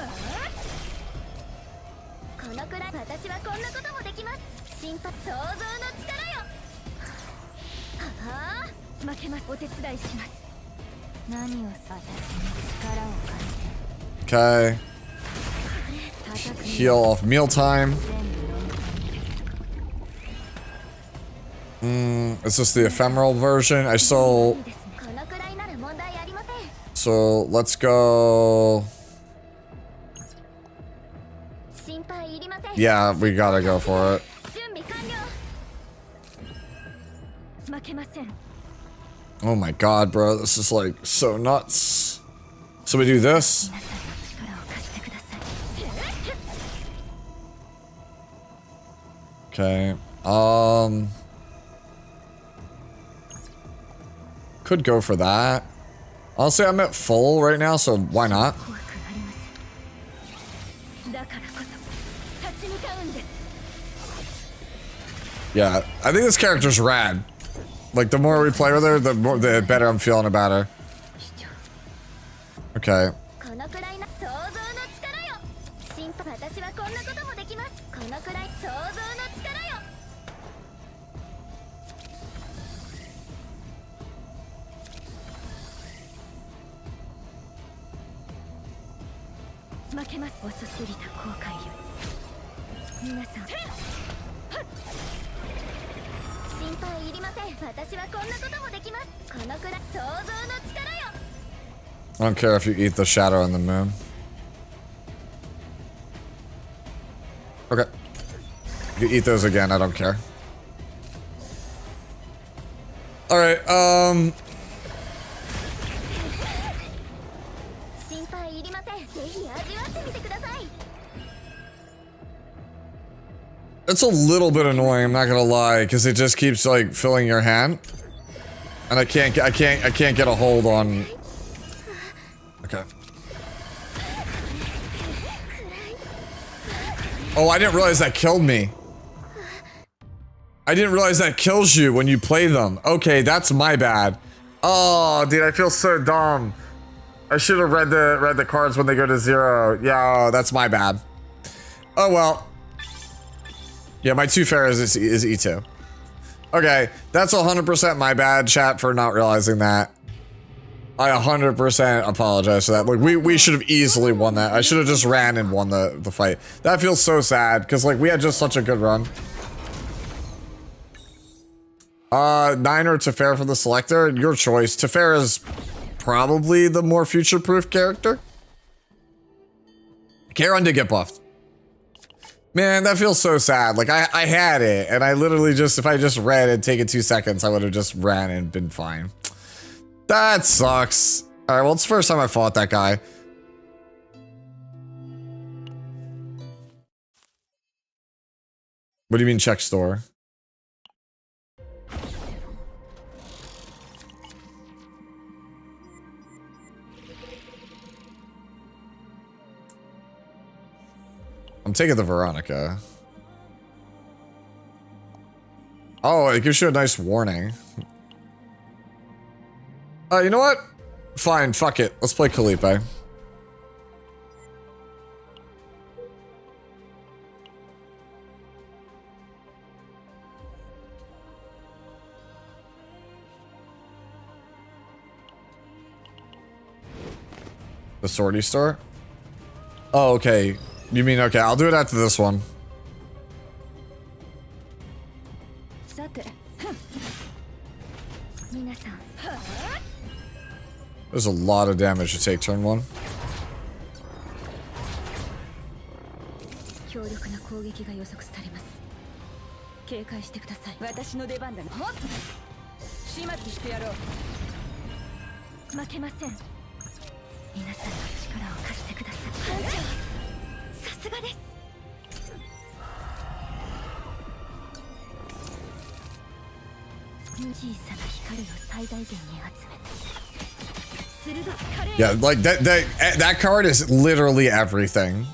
Okay. Heal off Mealtime. Is this the ephemeral version? So let's go. Yeah, we gotta go for it. Oh my god, bro, this is like so nuts. So we do this. Okay. Could go for that. Honestly, I'm at full right now, so why not? 怖くなります。だからこそ立ち向かうんです。 Yeah, I think this character's rad. Like, the more we play with her, the better I'm feeling about her. Okay. このくらいの想像の力よ。私はこんなこともできます。このくらい想像の力よ。負けます。遅すぎた後悔よ。皆さん。心配いりません。私はこんなこともできます。このくらい想像の力よ。 I don't care if you eat the shadow and the moon. Okay. If you eat those again, I don't care. Alright, it's a little bit annoying, I'm not gonna lie, because it just keeps like filling your hand. And I can't get a hold on. Okay. Oh, I didn't realize that killed me. I didn't realize that kills you when you play them. Okay, that's my bad. Oh, dude, I feel so dumb. I should have read the cards when they go to 0. Yeah, that's my bad. Oh well. Yeah, my 2 fair is E2. Okay, that's 100% my bad, chat, for not realizing that. I 100% apologize for that. Like, we should have easily won that. I should have just ran and won the fight. That feels so sad, because, like, we had just such a good run. 9 or Teferi for the selector? Your choice. Teferi is probably the more future-proof character. Karen did get buffed. Man, that feels so sad. Like, I had it, and I literally just, if I just read and taken 2 seconds, I would have just ran and been fine. That sucks. Alright, well, it's the first time I fought that guy. What do you mean, check store? I'm taking the Veronica. Oh, it gives you a nice warning. You know what? Fine, fuck it. Let's play Calipe. The Swordy store? Oh, okay. You mean, okay, I'll do it after this one. There's a lot of damage to take turn 1. Yeah, like that card is literally everything.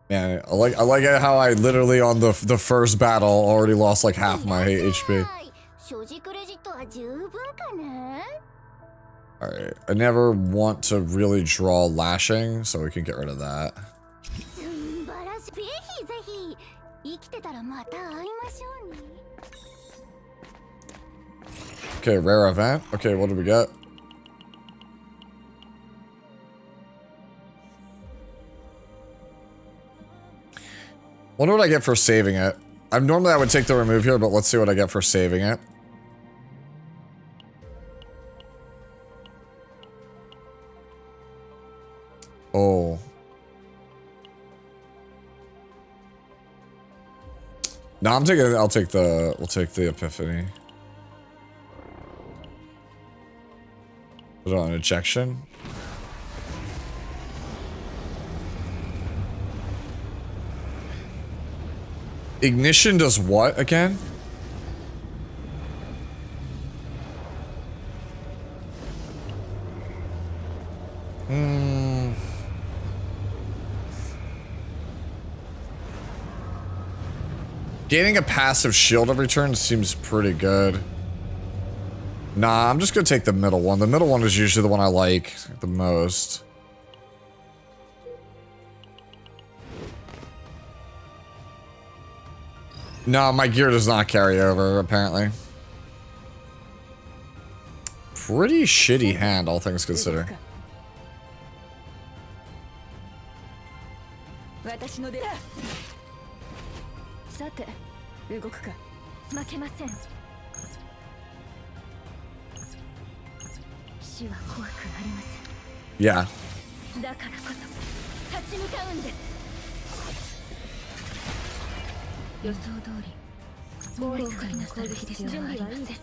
Man, I like how I literally on the first battle already lost like half my HP. Alright, I never want to really draw lashing, so we can get rid of that. Okay, rare event. Okay, what do we get? Wonder what I get for saving it. Normally I would take the remove here, but let's see what I get for saving it. Oh. No, we'll take the Epiphany. Put it on ejection. Ignition does what again? Gaining a passive shield every turn seems pretty good. Nah, I'm just gonna take the middle one. The middle one is usually the one I like the most. No, my gear does not carry over, apparently. Pretty shitty hand, all things considered. 私の出さて動くか負けません死は怖くありません Yeah. だからこそ立ち向かうんです予想通り暴力会なさる必要はありませんね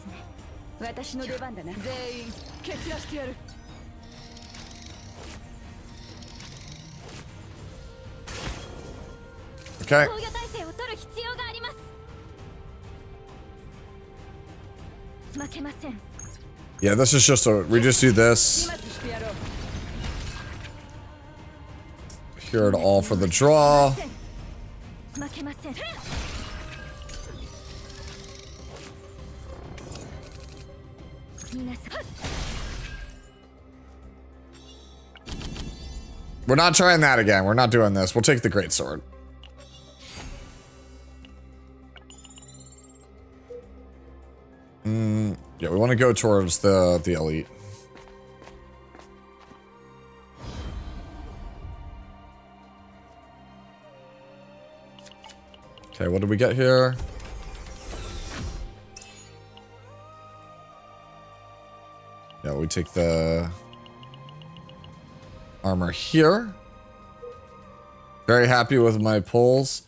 私の出番だな全員蹴散らしてやる Okay. 防御体制を取る必要があります負けません Yeah, this is just a... We just do this. Here it all for the draw. 負けません We're not trying that again. We're not doing this. We'll take the greatsword. Yeah, we want to go towards the elite. Okay, what did we get here? Yeah, we take the armor here. Very happy with my pulls.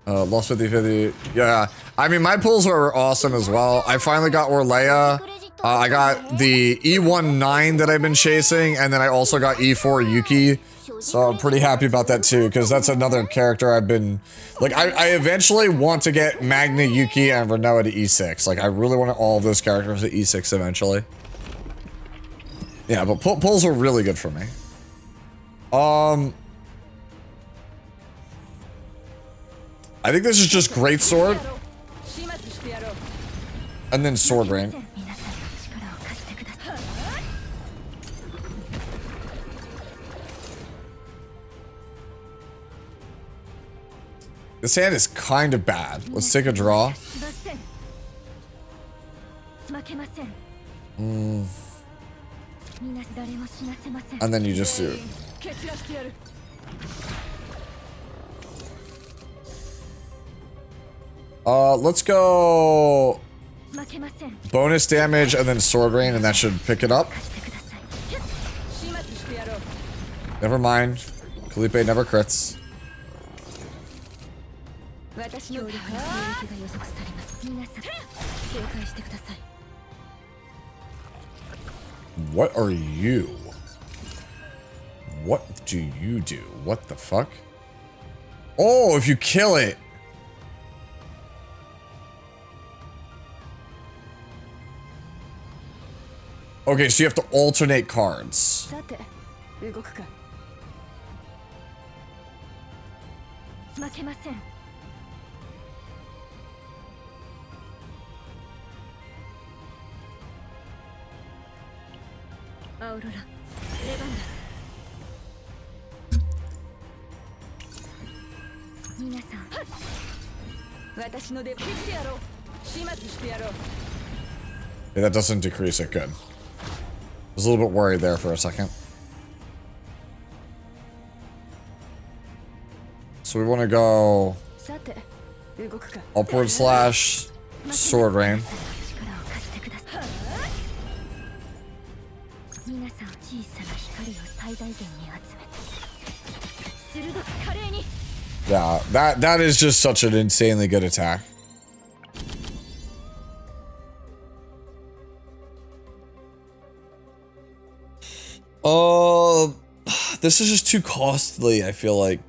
Lost 50-50. Yeah, I mean, my pulls are awesome as well. I finally got Orlea. I got the E19 that I've been chasing, and then I also got E4 Yuki. So I'm pretty happy about that too, because that's another character I've been... Like, I eventually want to get Magna Yuki and Renoa to E6. Like, I really want all of those characters to E6 eventually. Yeah, but pulls are really good for me. I think this is just greatsword. And then sword rain. This hand is kind of bad. Let's take a draw. And then you just do. Let's go bonus damage and then sword rain, and that should pick it up. Never mind. Kalipe never crits. What are you? What do you do? What the fuck? Oh, if you kill it. Okay, so you have to alternate cards. Yeah, that doesn't decrease it. Good. I was a little bit worried there for a second. So we want to go upward slash sword rain. Yeah, that is just such an insanely good attack. This is just too costly, I feel like.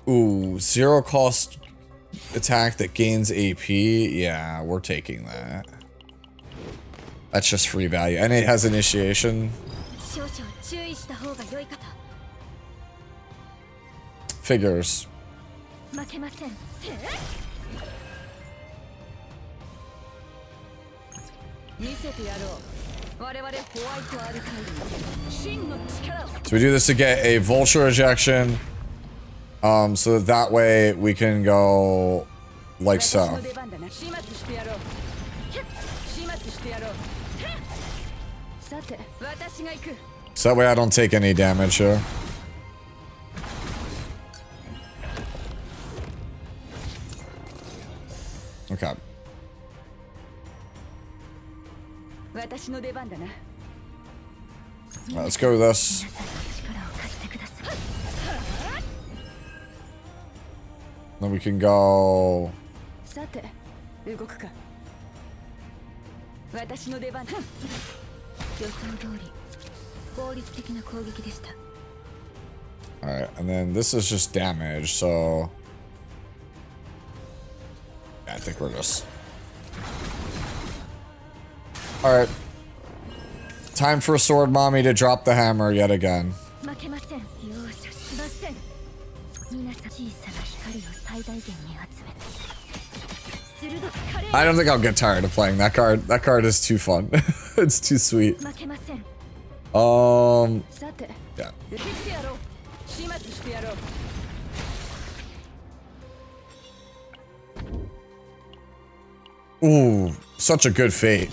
Ooh, 0 cost attack that gains AP. Yeah, we're taking that. That's just free value. And it has initiation. Figures. So we do this to get a vulture ejection. So that way we can go like so. So that way I don't take any damage here. Okay. Alright, let's go with this. Then we can go. Alright, and then this is just damage, so yeah, I think we're just alright. Time for Sword Mommy to drop the hammer yet again. I don't think I'll get tired of playing that card. That card is too fun. It's too sweet. Yeah. Ooh, such a good fate.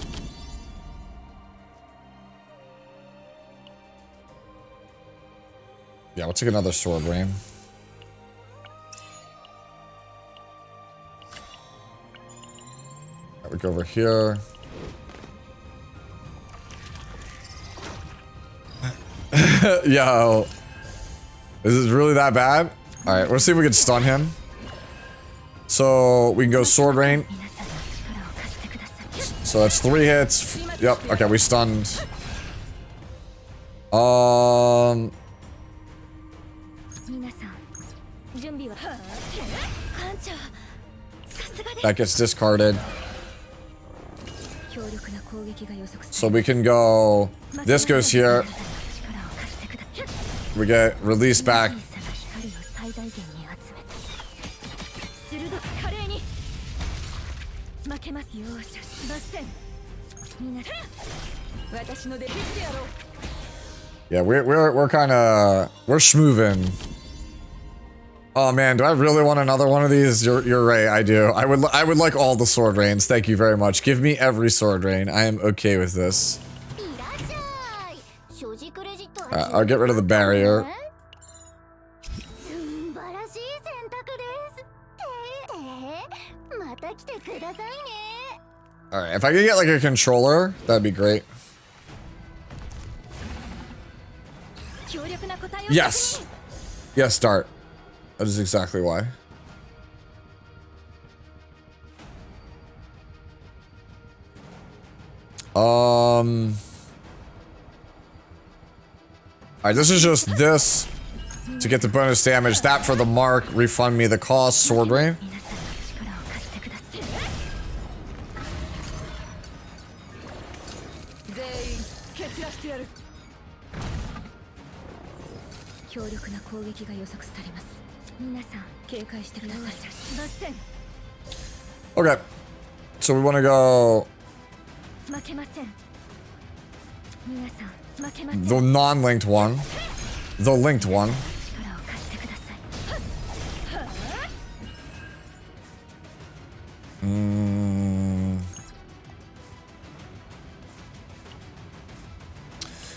Yeah, we'll take another sword rain. We go over here. Yo. Is this really that bad? Alright, let's see if we can stun him. So we can go sword rain. So that's 3 hits. Yep, okay, we stunned. That gets discarded. So we can go. This goes here. We get released back. Yeah, we're kind of schmoovin'. Oh man, do I really want another one of these? You're right, I do. I would like all the sword rains. Thank you very much. Give me every sword rain. I am okay with this. I'll get rid of the barrier. Alright, if I could get like a controller, that'd be great. Yes! Yes, start. That is exactly why. Alright, this is just this to get the bonus damage. That for the mark. Refund me the cost. Sword rain. Okay. So we want to go the non-linked one. The linked one.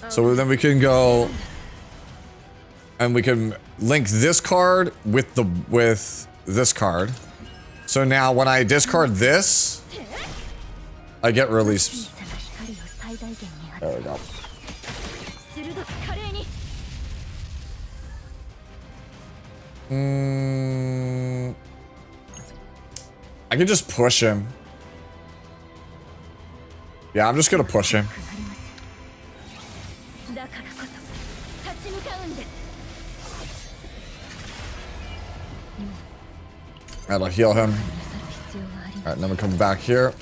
So then we can go and we can link this card with this card. So now when I discard this, I get released. There we go. I can just push him. Yeah, I'm just gonna push him. That'll heal him. Alright, then we come back here.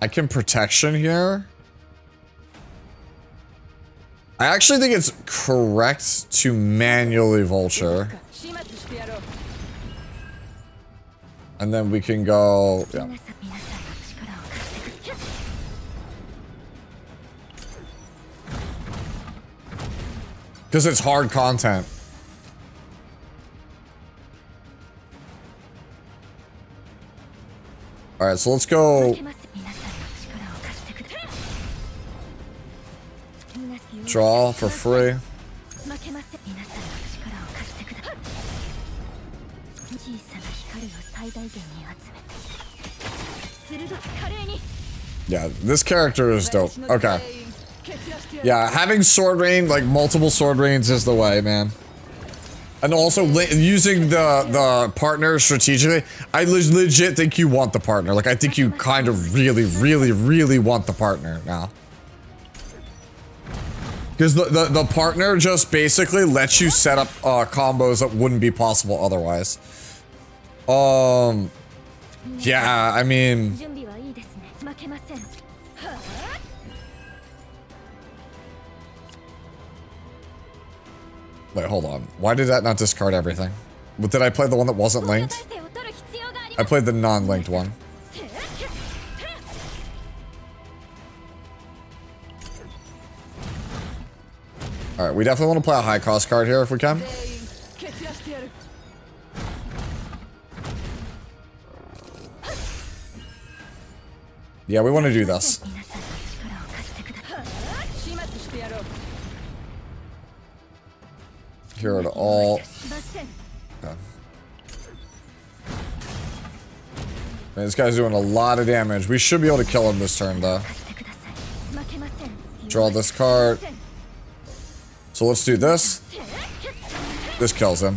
I can protection here. I actually think it's correct to manually vulture. And then we can go, yeah. Because it's hard content. Alright, so let's go. Draw for free. Yeah, this character is dope. Okay. Yeah, having sword rain, like multiple sword rains is the way, man. And also using the partner strategically. I legit think you want the partner. Like, I think you kind of really want the partner now. Because the partner just basically lets you set up combos that wouldn't be possible otherwise. Yeah, I mean... Wait, hold on. Why did that not discard everything? But did I play the one that wasn't linked? I played the non-linked one. Alright, we definitely want to play a high cost card here if we can. Yeah, we want to do this. Here at all. Okay. Man, this guy's doing a lot of damage. We should be able to kill him this turn, though. Draw this card. So let's do this. This kills him.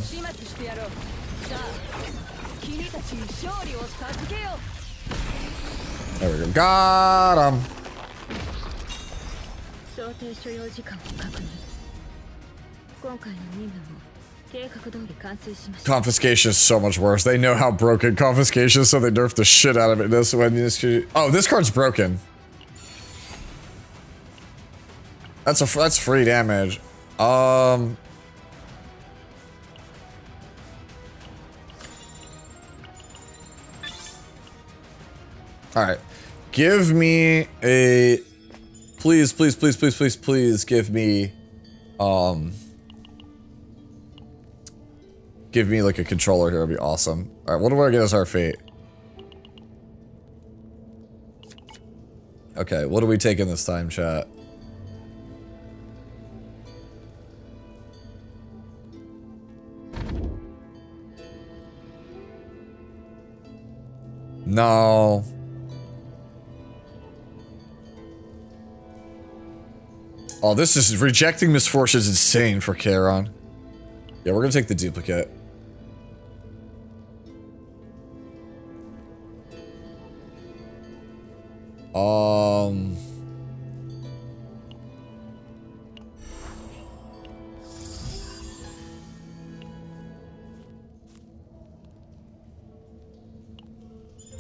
There we go. Got him. Confiscation is so much worse. They know how broken confiscation is, so they nerf the shit out of it. Oh, this card's broken. That's free damage. Alright. Give me a... Please give me... Give me like a controller here, it'd be awesome. Alright, what do I get as our fate? Okay, what are we taking this time, chat? No. Oh, this is rejecting misfortune is insane for Charon. Yeah, we're gonna take the duplicate.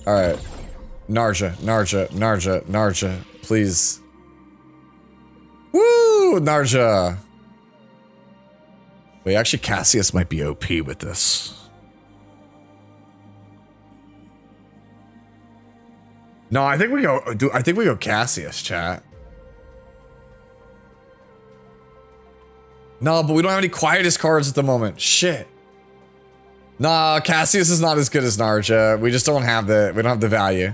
Alright. Narja, please. Woo! Narja! Wait, actually Cassius might be OP with this. No, I think we go Cassius, chat. No, but we don't have any quietest cards at the moment. Shit. Nah, Cassius is not as good as Narja. We just don't have the value.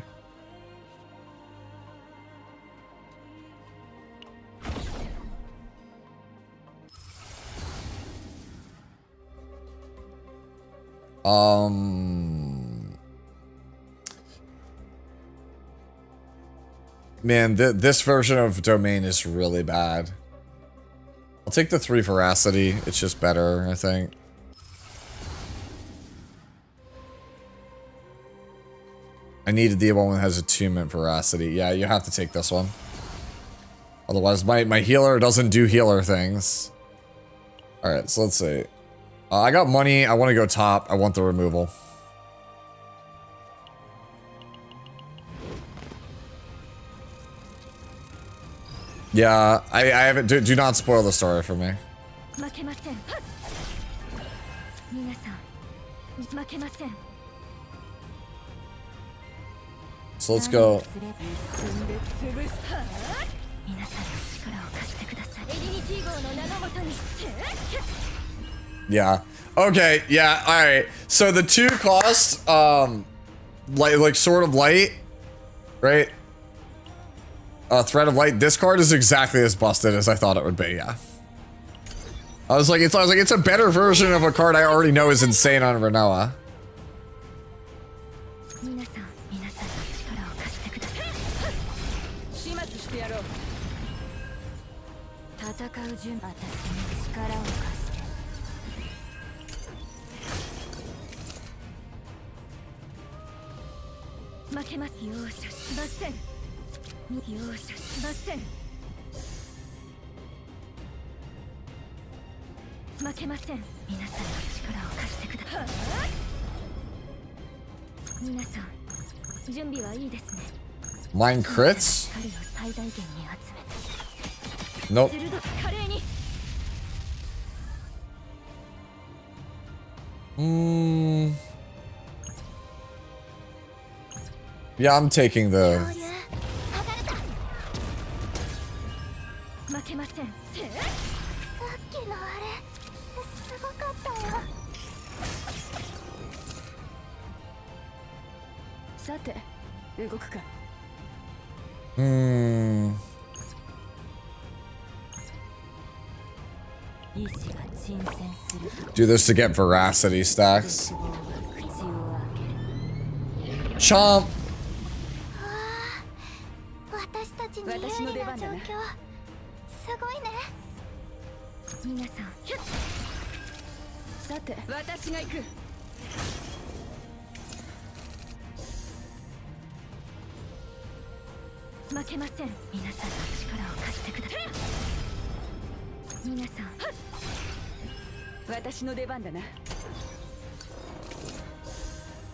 Man, this version of Domain is really bad. I'll take the 3 Veracity. It's just better, I think. I needed the one that has attunement Veracity. Yeah, you have to take this one. Otherwise, my healer doesn't do healer things. Alright, so let's see. I got money. I want to go top. I want the removal. Yeah, I haven't. Do not spoil the story for me. So let's go. Yeah. Okay. Yeah. All right. So the 2 cost, like Sword of Light, right? Thread of Light. This card is exactly as busted as I thought it would be. Yeah. I was like, it's a better version of a card I already know is insane on Renoa. Mine crits? Nope. Yeah, I'm taking the... Do this to get veracity stacks. Chomp!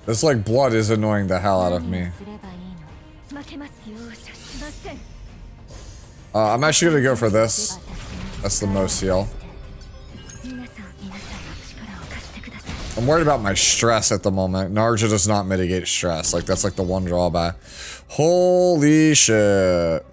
This like blood is annoying the hell out of me. I'm actually gonna go for this. That's the most heal. I'm worried about my stress at the moment. Narja does not mitigate stress. Like that's like the one drawback. Holy shit.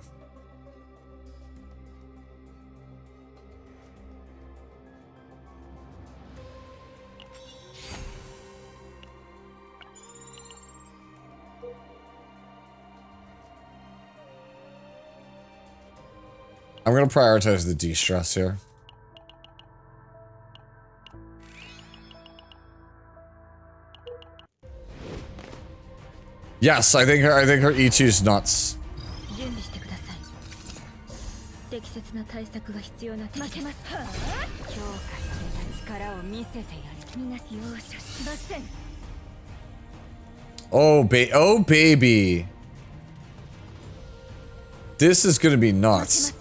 I'm gonna prioritize the de-stress here. Yes, I think her E2's nuts. Oh baby. This is gonna be nuts.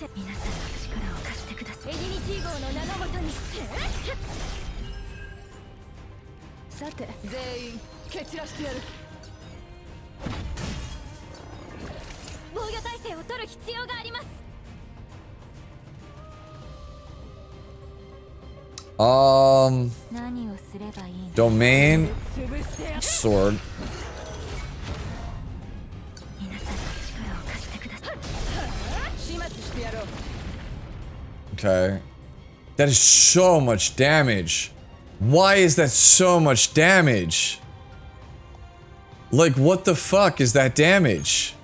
Domain sword. Okay. That is so much damage. Why is that so much damage? Like, what the fuck is that damage?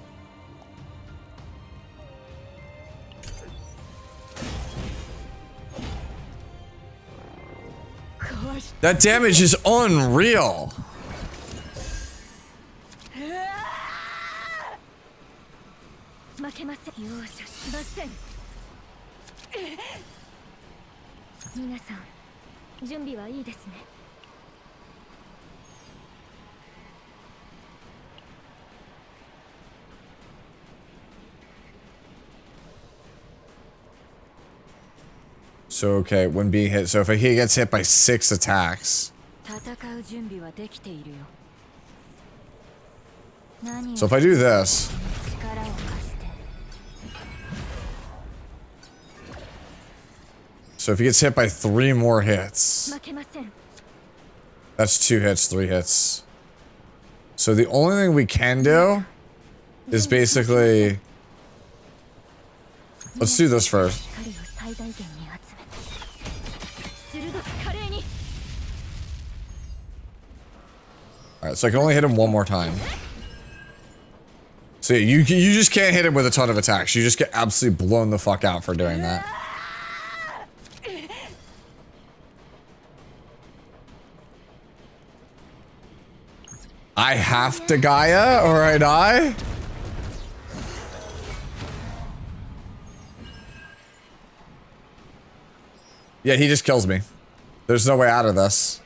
That damage is unreal. So, okay, when being hit. So if he gets hit by 6 attacks. 戦う準備はできているよ。何を So if I do this. 力を貸して。 So if he gets hit by 3 more hits. 負けません。 That's 2 hits, 3 hits. So the only thing we can do is basically... Let's do this first. 光を最大限に集めて。鋭く華麗に。 Alright, so I can only hit him 1 more time. So yeah, you just can't hit him with a ton of attacks. You just get absolutely blown the fuck out for doing that. I have to Gaia or I die? Yeah, he just kills me. There's no way out of this.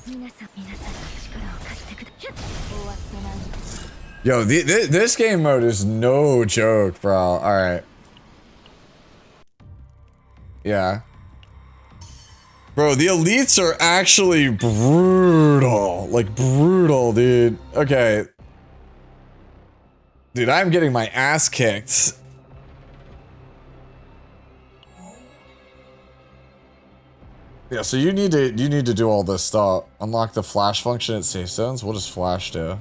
皆さんの力を貸してください。終わってない。 Yo, this game mode is no joke, bro. Alright. Yeah. Bro, the elites are actually brutal. Like, brutal, dude. Okay. Dude, I'm getting my ass kicked. Yeah, so you need to do all this stuff. Unlock the flash function at safe zones. What does flash do?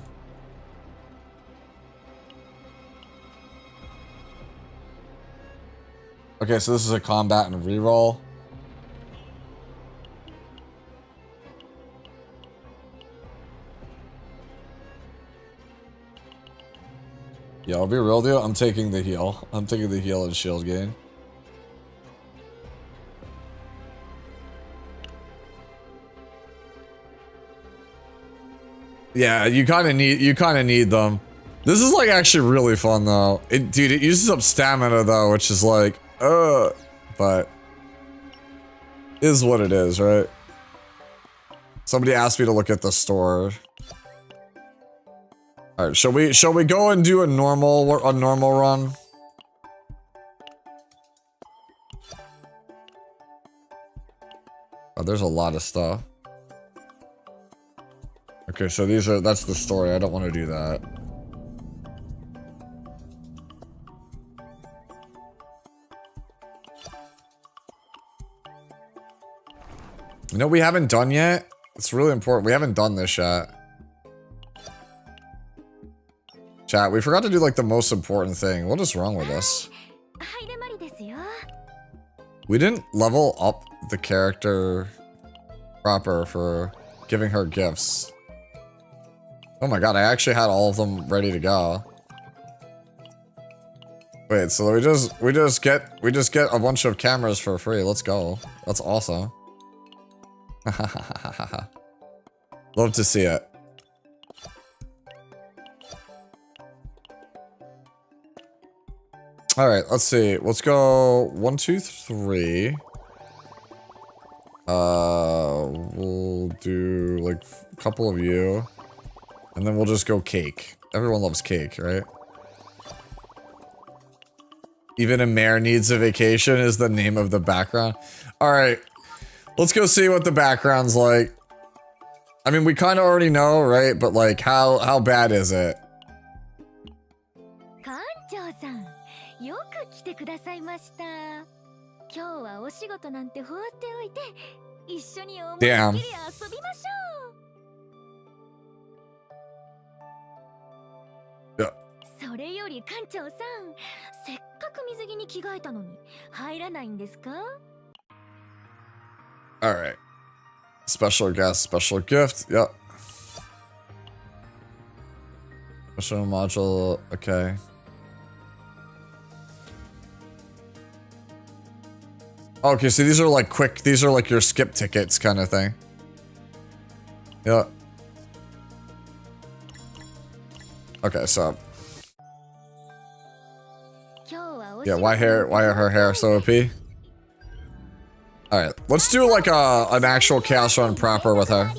Okay, so this is a combat and reroll. Yeah, I'll be real with you. I'm taking the heal. I'm taking the heal and shield gain. Yeah, you kind of need them. This is like actually really fun though. Dude, it uses up stamina though, which is like, but is what it is, right? Somebody asked me to look at the store. All right, shall we go and do a normal run? Oh, there's a lot of stuff. Okay, so that's the story. I don't want to do that. You know, we haven't done yet. It's really important. We haven't done this yet. Chat, we forgot to do like the most important thing. What is wrong with us? ハイデマリですよ。 We didn't level up the character proper for giving her gifts. Oh my god, I actually had all of them ready to go. Wait, so we just get a bunch of cameras for free. Let's go. That's awesome. Love to see it. All right, let's see. Let's go 1, 2, 3. We'll do like a couple of you. And then we'll just go cake. Everyone loves cake, right? Even a mayor needs a vacation is the name of the background. All right, let's go see what the background's like. I mean, we kind of already know, right? But like, how bad is it? 館長さん、よく来てくださいました。今日はお仕事なんて放っておいて、一緒に思いっきり遊びましょう。 それより館長さん、せっかく水着に着替えたのに入らないんですか? All right. Special guest, special gift. Yep. Special module. Okay. Okay, so these are like quick. These are like your skip tickets kind of thing. Yeah. Okay, so. Yeah, why are her hair so OP? Alright, let's do like an actual chaos run proper with her.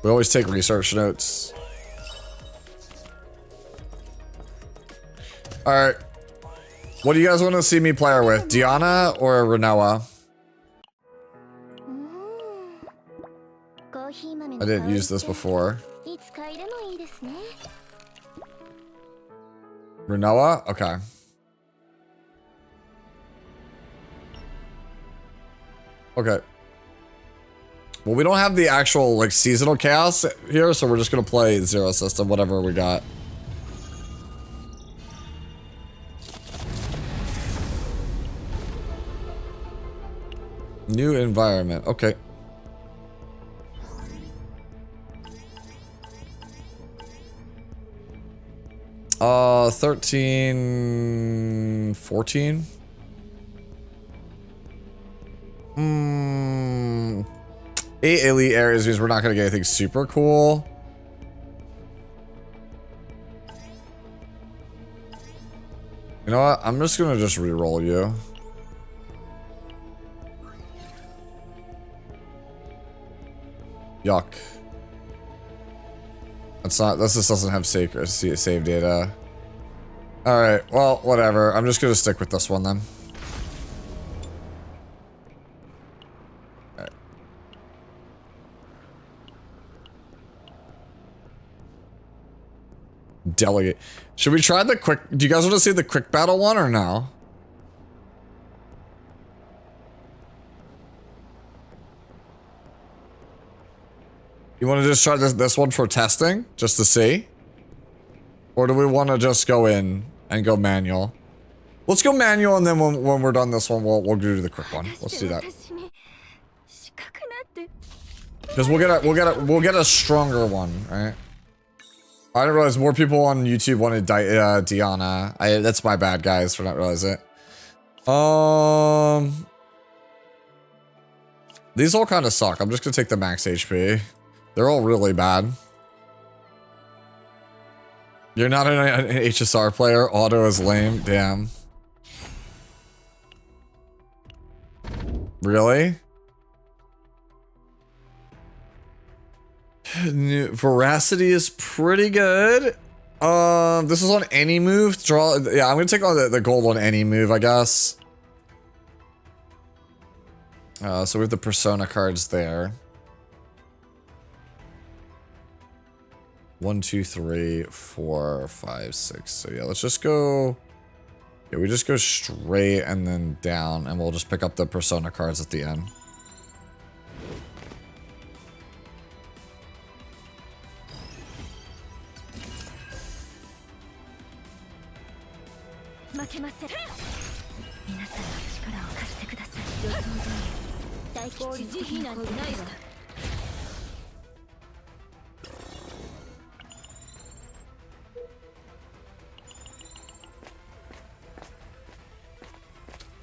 We always take research notes. Alright. What do you guys want to see me play her with? Diana or Renoa? I didn't use this before. Renoa? Okay. Okay. Well, we don't have the actual, like, seasonal chaos here, so we're just gonna play Zero System, whatever we got. New environment. Okay. Uh, 13... 14? 8 elite areas means we're not gonna get anything super cool. You know what? I'm just gonna re-roll you. Yuck. That's not, this just doesn't have save data. Alright, well, whatever. I'm just gonna stick with this one then. Alright. Delegate. Should we try the quick, do you guys want to see the quick battle one or no? You want to just try this one for testing, just to see? Or do we want to just go in and go manual? Let's go manual, and then when we're done this one, we'll do the quick one. Let's do that. Because we'll get a stronger one, right? I didn't realize more people on YouTube wanted Diana. That's my bad, guys, for not realizing it. These all kind of suck. I'm just gonna take the max HP. They're all really bad. You're not an HSR player. Auto is lame. Damn. Really? Veracity is pretty good. This is on any move. Draw. Yeah, I'm gonna take on the gold on any move, I guess. So we have the persona cards there. 1, 2, 3, 4, 5, 6. So yeah, let's just go. Yeah, we just go straight and then down, and we'll just pick up the persona cards at the end.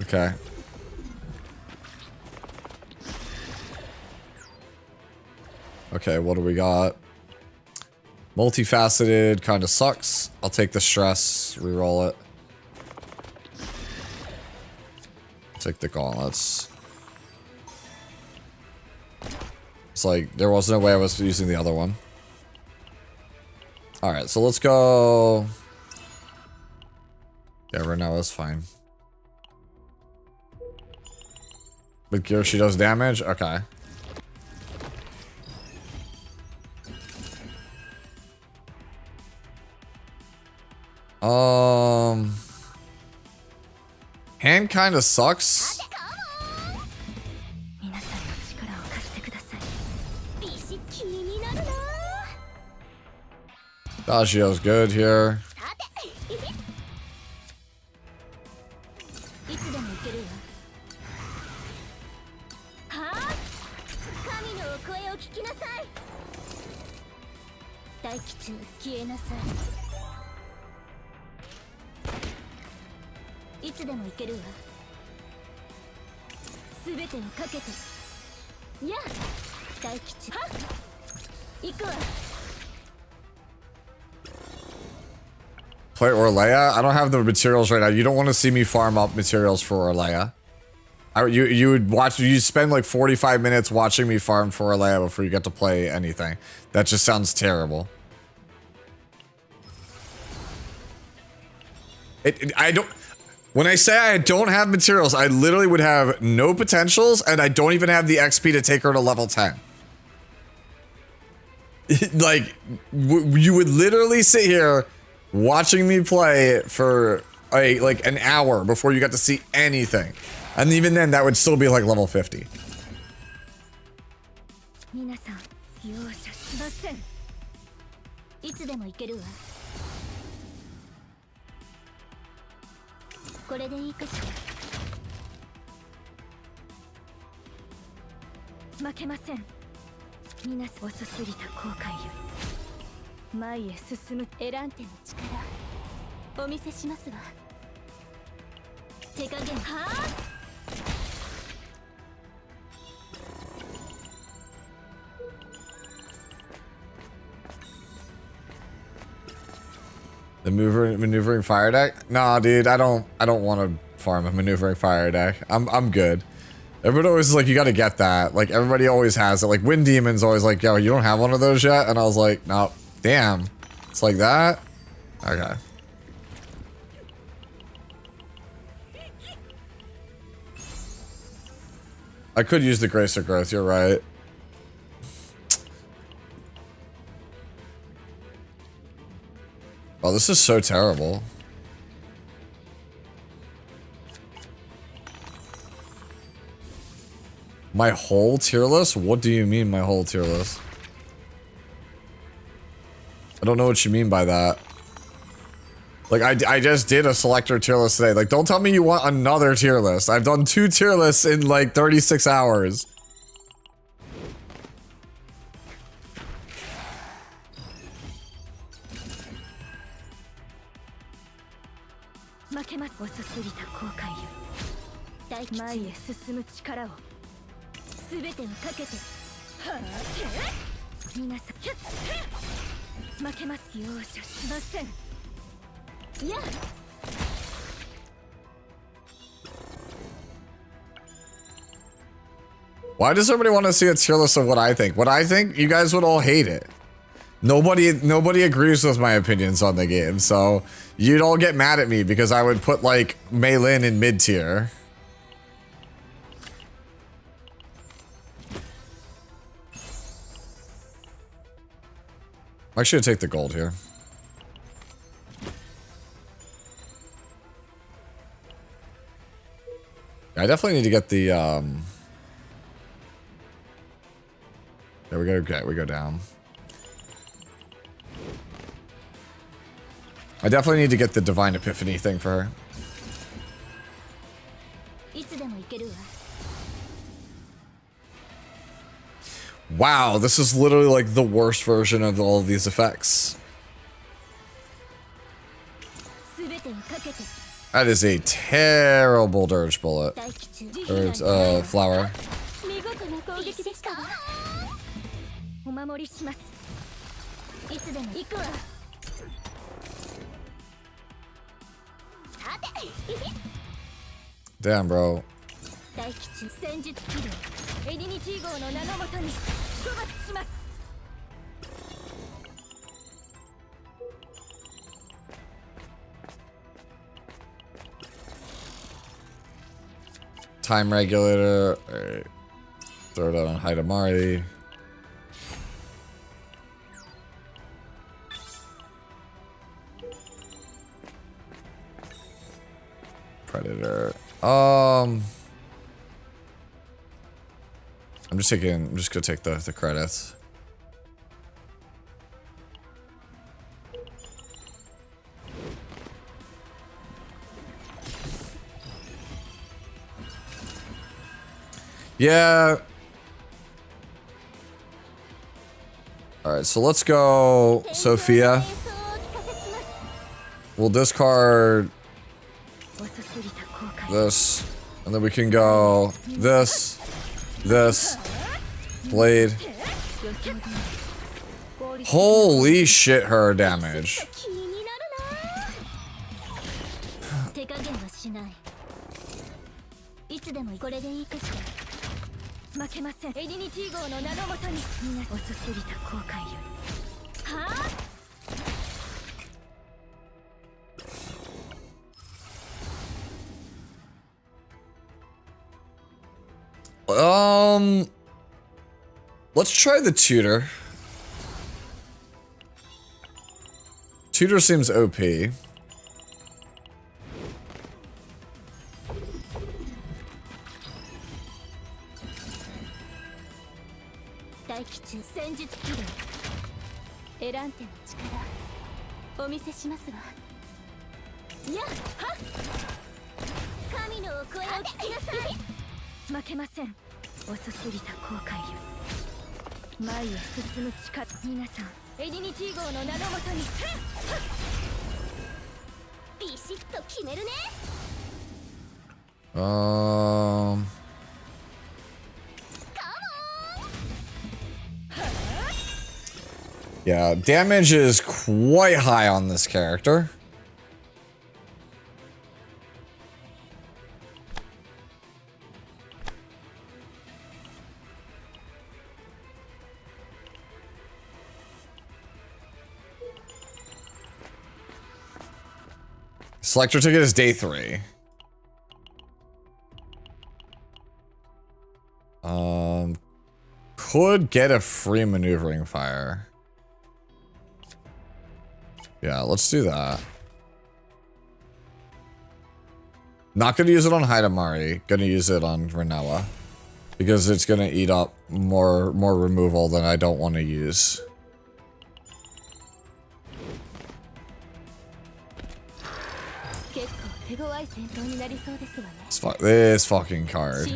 Okay. Okay, what do we got? Multifaceted kind of sucks. I'll take the stress, reroll it. Take the gauntlets. It's like, there was no way I was using the other one. Alright, so let's go. Yeah, right now is fine. With gear, she does damage? Okay. Hand kind of sucks. Dagio's good here. Play Orleia? I don't have the materials right now. You don't want to see me farm up materials for Orleia. You would watch, you spend like 45 minutes watching me farm for a Leia before you get to play anything. That just sounds terrible. I don't, when I say I don't have materials, I literally would have no potentials and I don't even have the XP to take her to level 10. Like, you would literally sit here watching me play for like an hour before you got to see anything. And even then, that would still be like level 50. 皆さん、容赦しません。いつでも行けるわ。これでいいかしら。負けません。皆さん、遅すぎた後悔より前へ進むエランテの力お見せしますわ。手加減はあ。 The maneuvering fire deck? Nah, dude, I don't want to farm a maneuvering fire deck. I'm good. Everybody always is like, you got to get that. Like everybody always has it. Like Wind Demon's always like, yo, you don't have one of those yet? And I was like, no, damn. It's like that. Okay. I could use the Grace of Growth. You're right. Oh, this is so terrible. My whole tier list? What do you mean my whole tier list? I don't know what you mean by that. Like, I just did a selector tier list today. Like, don't tell me you want another tier list. I've done 2 tier lists in like 36 hours. Why does everybody want to see a tier list of what I think? What I think, you guys would all hate it. Nobody agrees with my opinions on the game, so you'd all get mad at me because I would put like Mei Lin in mid tier. I'm actually gonna take the gold here. I definitely need to get the there we go. Okay, we go down. I definitely need to get the Divine Epiphany thing for her. Wow, this is literally like the worst version of all of these effects. That is a terrible Dirge bullet. Dirge, flower. Damn, bro. Time regulator. Alright. Throw it out on HEIDEMARIE. Predator. I'm just gonna take the credits. Yeah. Alright, so let's go Sophia. We'll discard this, and then we can go this, blade. Holy shit, her damage. つでもこれでいいかしら。負けません。エディニティ号の名のもとにみんな遅すぎた後悔より。はあlet's try the tutor. Tutor seems OP. 大吉戦術起動。エランテの力お見せしますわ。やっはっ神のお声を聞きなさい。負けません。遅すぎた後悔よ。前へ進む力。皆さんエディニティ号の名のもとにビシッと決めるね。Yeah, damage is quite high on this character. Selector ticket is day 3. Could get a free maneuvering fire. Yeah, let's do that. Not gonna use it on HEIDEMARIE. Gonna use it on Renella. Because it's gonna eat up more removal than I don't want to use. This fucking card.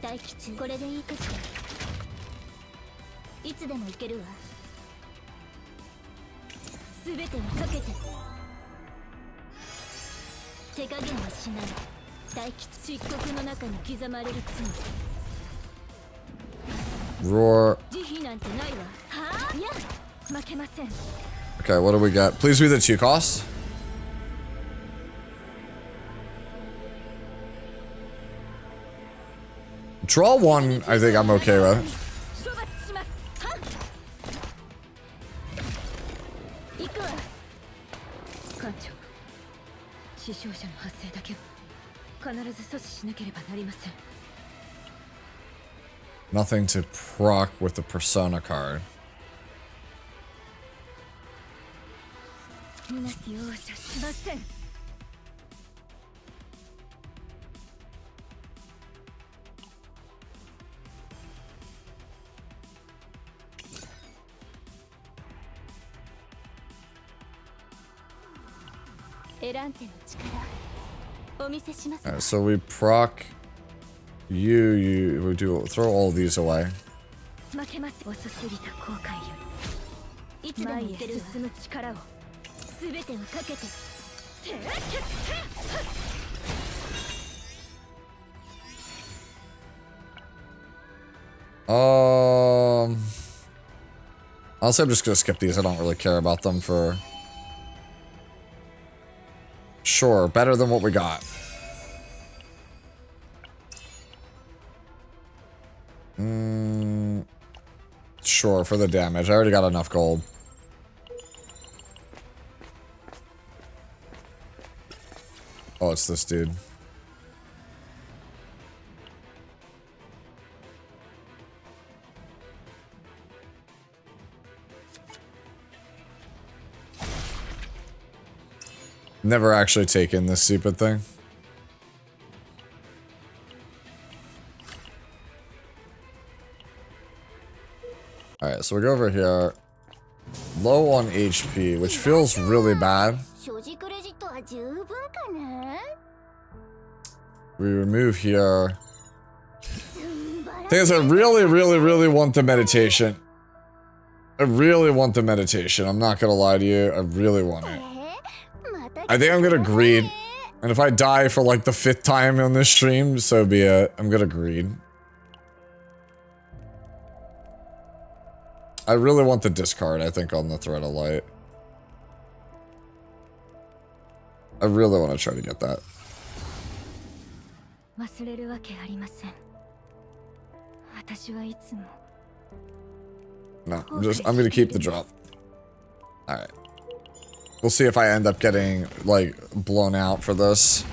大吉これでいいかしら。いつでもいけるわ。すべてをかけて手加減はしない。大吉漆黒の中に刻まれる罪。 Roar. 慈悲なんてないわ。はあ、いや負けません。 Okay, what do we got? Please be the 2 cost. Draw 1, I think I'm okay with. 処罰します。はっ行くわ。艦長、死傷者の発生だけは必ず阻止しなければなりません。 Nothing to proc with the persona card. みな容赦しません。エランテの力お見せします。 Alright, so we proc you, we do throw all these away. 負けます。遅すぎた後悔より。いつでもいける進む力をすべてをかけて。Honestly, I'm just gonna skip these. I don't really care about them for sure. Better than what we got. Sure, for the damage. I already got enough gold. Oh, it's this dude. Never actually taken this stupid thing. Alright, so we go over here. Low on HP, which feels really bad. We remove here. Thing is, I really want the meditation. I really want the meditation. I'm not gonna lie to you. I really want it. I think I'm gonna greed. And if I die for like the 5th time on this stream, so be it. I'm gonna greed. I really want the discard, I think, on the Thread of Light. I really want to try to get that. 忘れるわけありません。私はいつも No, I'm gonna keep the drop. Alright. We'll see if I end up getting, like, blown out for this.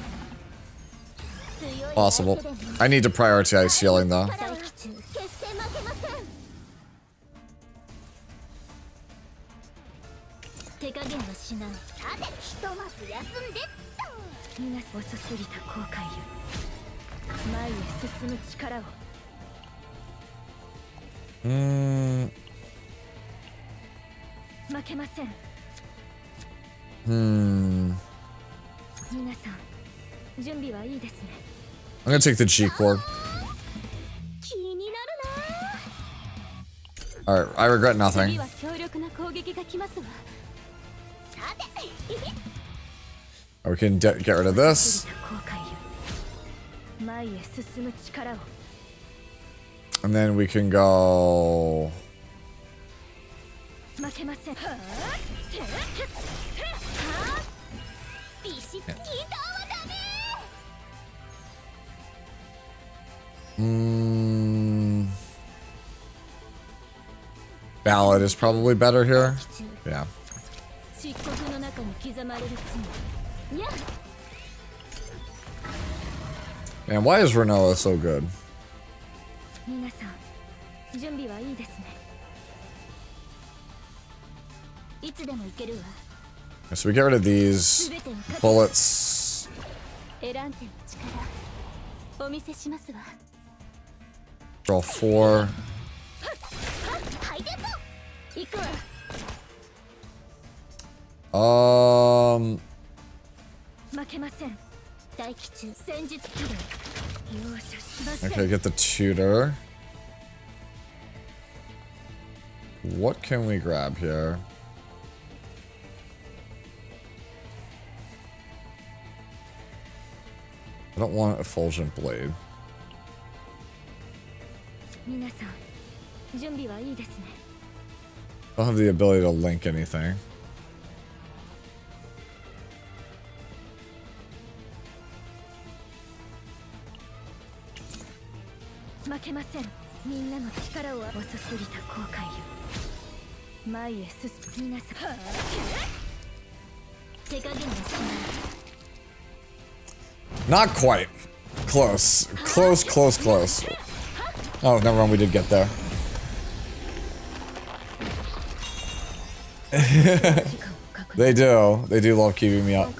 Possible. I need to prioritize healing, though. 手加減はしない。さて、ひとまず休んでっと。皆遅すぎた後悔よ。前へ進む力を。負けません。皆さん、準備はいいですね。I'm gonna take the G cord. 気になる Alright, I regret な。 nothing. 次は強力な攻撃が来ますわ。さて。 We can get rid of this. 前へ進む力を。 And then we can go... 負けません。はあ、ビシッギターはダメ。Ballad is probably better here. Yeah. 漆黒の中に刻まれる罪。や。 Man, why is Renoa so good? 皆さん、準備はいいですね。いつでもいけるわ。 So we get rid of these bullets. 選んでの力、お見せしますわ。 Draw 4. ハイデモ、行くわ。 負けません。待機中、戦術起動。容赦しません。 Okay, get the tutor. What can we grab here? I don't want Effulgent Blade. 皆さん、準備はいいですね。 I don't have the ability to link anything. Not quite. Close. Close, close, close. Oh, never mind, we did get there. They do. They do love keeping me up.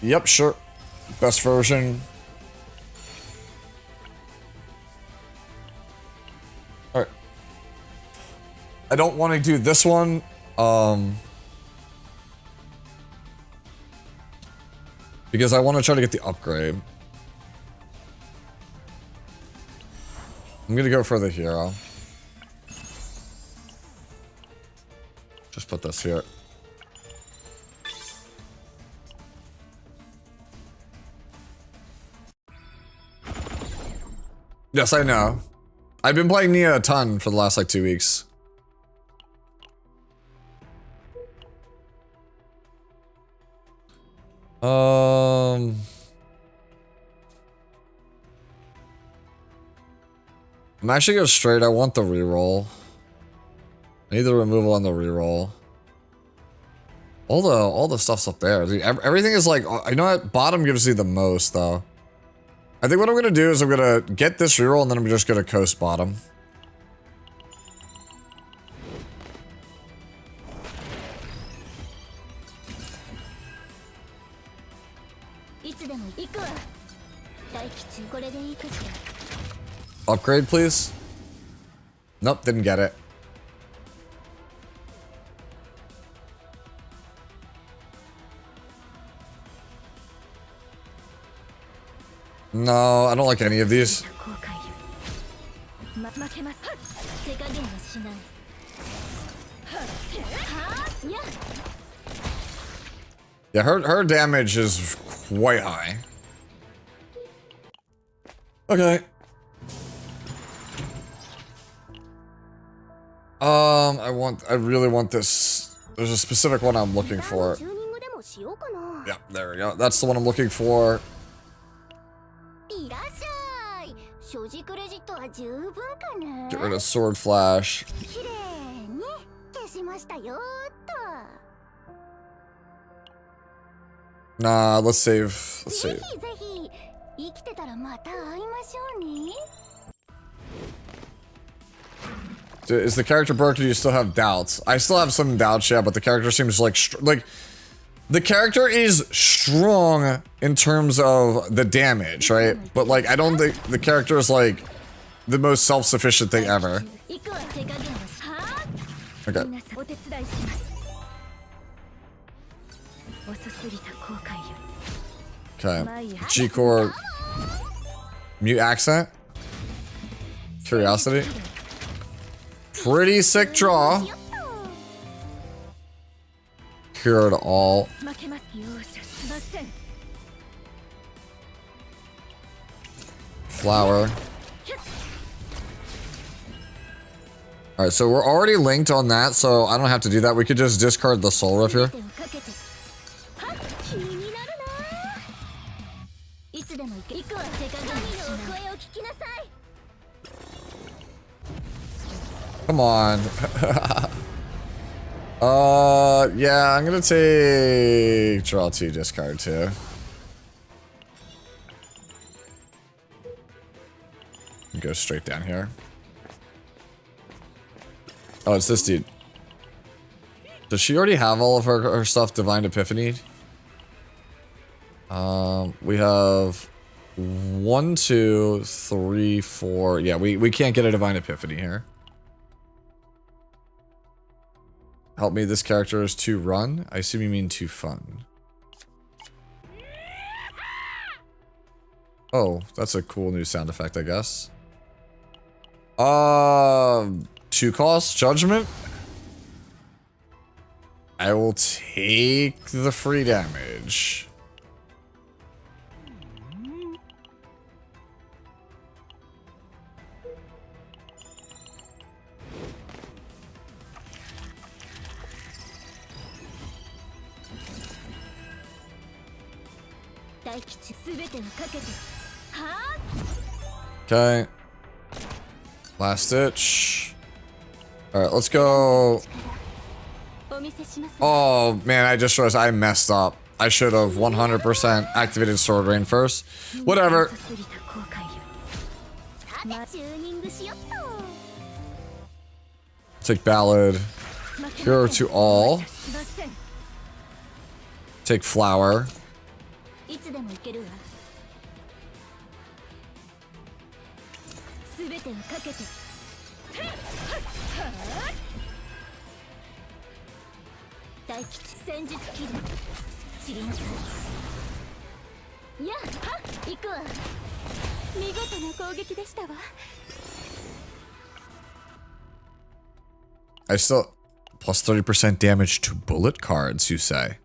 Yep, sure. Best version. Alright. I don't want to do this one. Because I want to try to get the upgrade. I'm gonna go for the hero. Just put this here. Yes, I know. I've been playing Nia a ton for the last like 2 weeks. I'm actually going straight. I want the reroll. I need the removal and the reroll. All the stuff's up there. Dude, everything is like, I know what bottom gives you the most though. I think what I'm gonna do is I'm gonna get this reroll and then I'm just gonna coast bottom. Upgrade, please. Nope, didn't get it. No, I don't like any of these. Yeah, her damage is quite high. Okay. I really want this. There's a specific one I'm looking for. Yeah, there we go. That's the one I'm looking for. Get rid of sword flash. Nah, let's save. Let's save. Is the character broken? Do you still have doubts? I still have some doubts, yeah, but the character seems like the character is strong in terms of the damage, right? But like, I don't think the character is like the most self-sufficient thing ever. Okay. Okay. G-Core. Mute accent. Curiosity. Pretty sick draw. Cured all. Flower. Alright, so we're already linked on that, so I don't have to do that. We could just discard the soul riff here. Come on. Yeah, I'm gonna take draw 2, discard 2. Go straight down here. Oh, it's this dude. Does she already have all of her stuff Divine Epiphany? We have 1, 2, 3, 4. Yeah, we can't get a Divine Epiphany here. Help me, this character is too run. I assume you mean too fun. Oh, that's a cool new sound effect, I guess. 2 cost judgment. I will take the free damage. Okay. Last ditch. Alright, let's go. Oh man, I just realized I messed up. I should have 100% activated Sword Rain first. Whatever. Take Ballad. Cure to all. Take Flower. I still plus 30% damage to bullet cards, you say?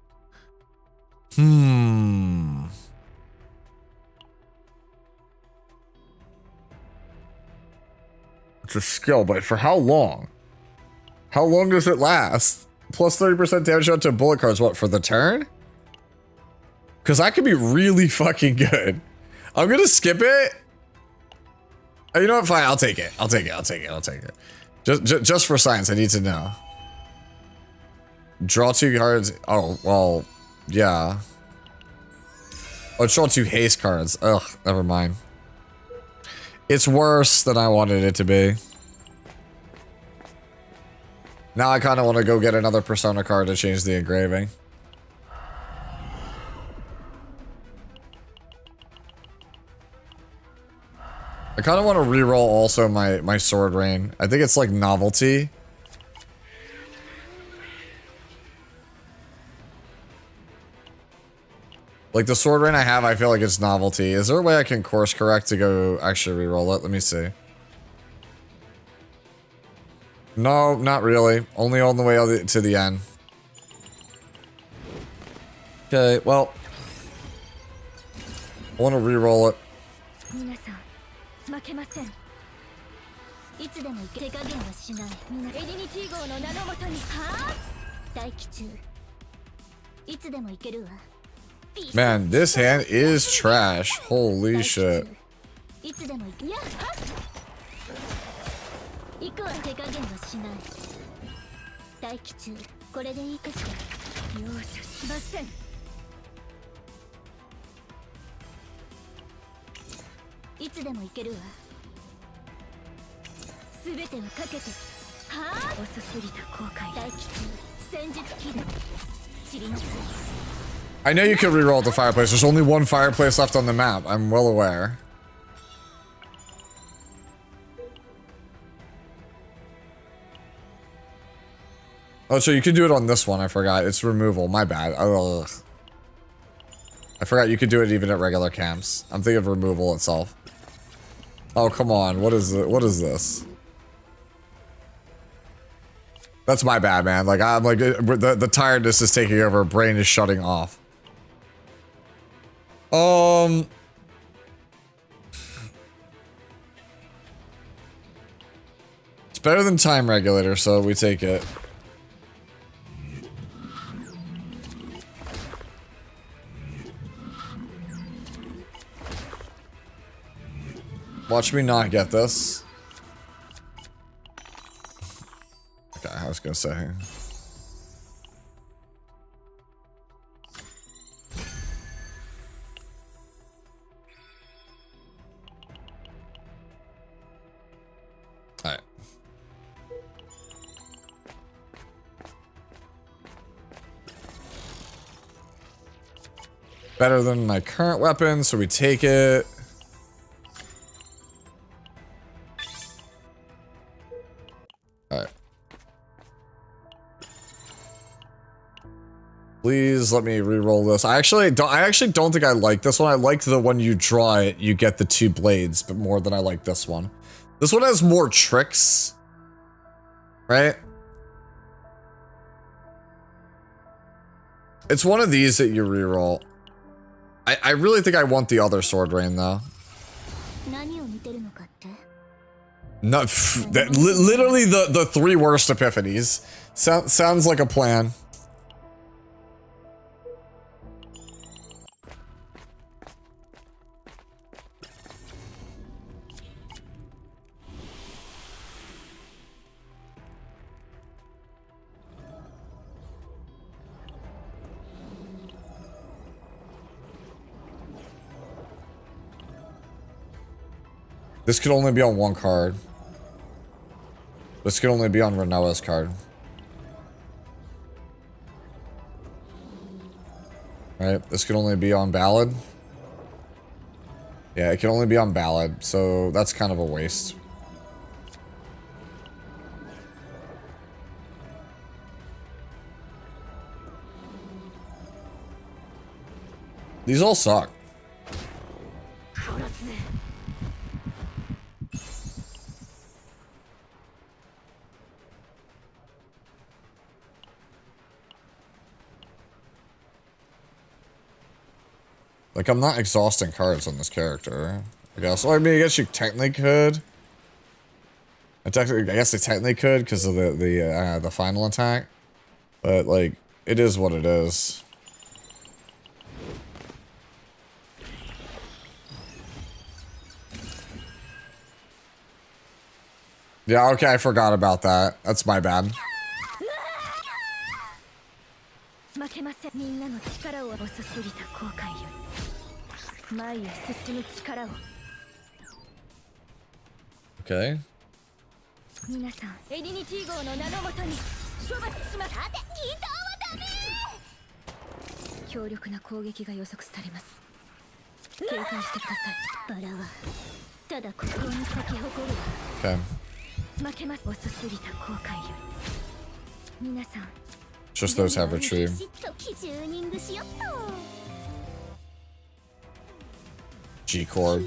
It's a skill, but for how long? How long does it last? Plus 30% damage out to bullet cards, what, for the turn? Because that could be really fucking good. I'm gonna skip it. Oh, you know what? Fine, I'll take it. I'll take it. I'll take it. I'll take it. Just for science, I need to know. Draw 2 cards. Oh, well, yeah. Oh, draw 2 haste cards. Ugh, never mind. It's worse than I wanted it to be. Now I kind of want to go get another Persona card to change the engraving. I kind of want to reroll also my Sword Rain. I think it's like novelty. Like the Sword Rain I have, I feel like it's novelty. Is there a way I can course correct to go actually reroll it? Let me see. No, not really. Only on the way to the end. Okay, well. I want to reroll it. Man, this hand is trash. Holy shit. いつでも行く。やっはっ。行くわ。手加減はしない。待機中。これでいいかしら。容赦しません。いつでも行けるわ。すべてをかけて。はあ、遅すぎた後悔。待機中。戦術起動。知りなさい。I know you can reroll at the fireplace. There's only one fireplace left on the map. I'm well aware. Oh, so you can do it on this one. I forgot. It's removal. My bad. Ugh. I forgot you could do it even at regular camps. I'm thinking of removal itself. Oh, come on. What is it? What is this? That's my bad, man. Like, I'm like, the tiredness is taking over. Brain is shutting off. It's better than time regulator, so we take it. Watch me not get this. Okay, I was gonna say. Alright. Better than my current weapon, so we take it. Alright. Please let me re-roll this. I actually don't think I like this one. I like the one you draw it, you get the 2 blades, but more than I like this one. This one has more tricks. Right? It's one of these that you re-roll. I really think I want the other sword rain though. No, literally the 3 worst epiphanies. Sounds like a plan. This could only be on 1 card. This could only be on Renoa's card. Right? This could only be on Ballad. Yeah, it can only be on Ballad, so that's kind of a waste. These all suck. Like, I'm not exhausting cards on this character, I guess. Well, I mean, I guess you technically could. I guess they technically could because of the final attack. But, like, it is what it is. Yeah, okay, I forgot about that. That's my bad. Okay. Okay. Just those have retrieved. G chord.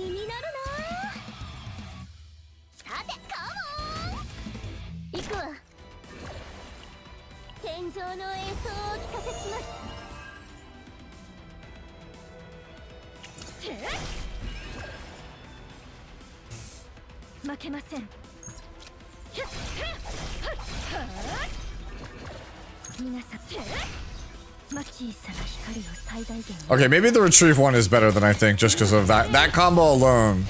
Okay, maybe the retrieve one is better than I think, just because of that combo alone.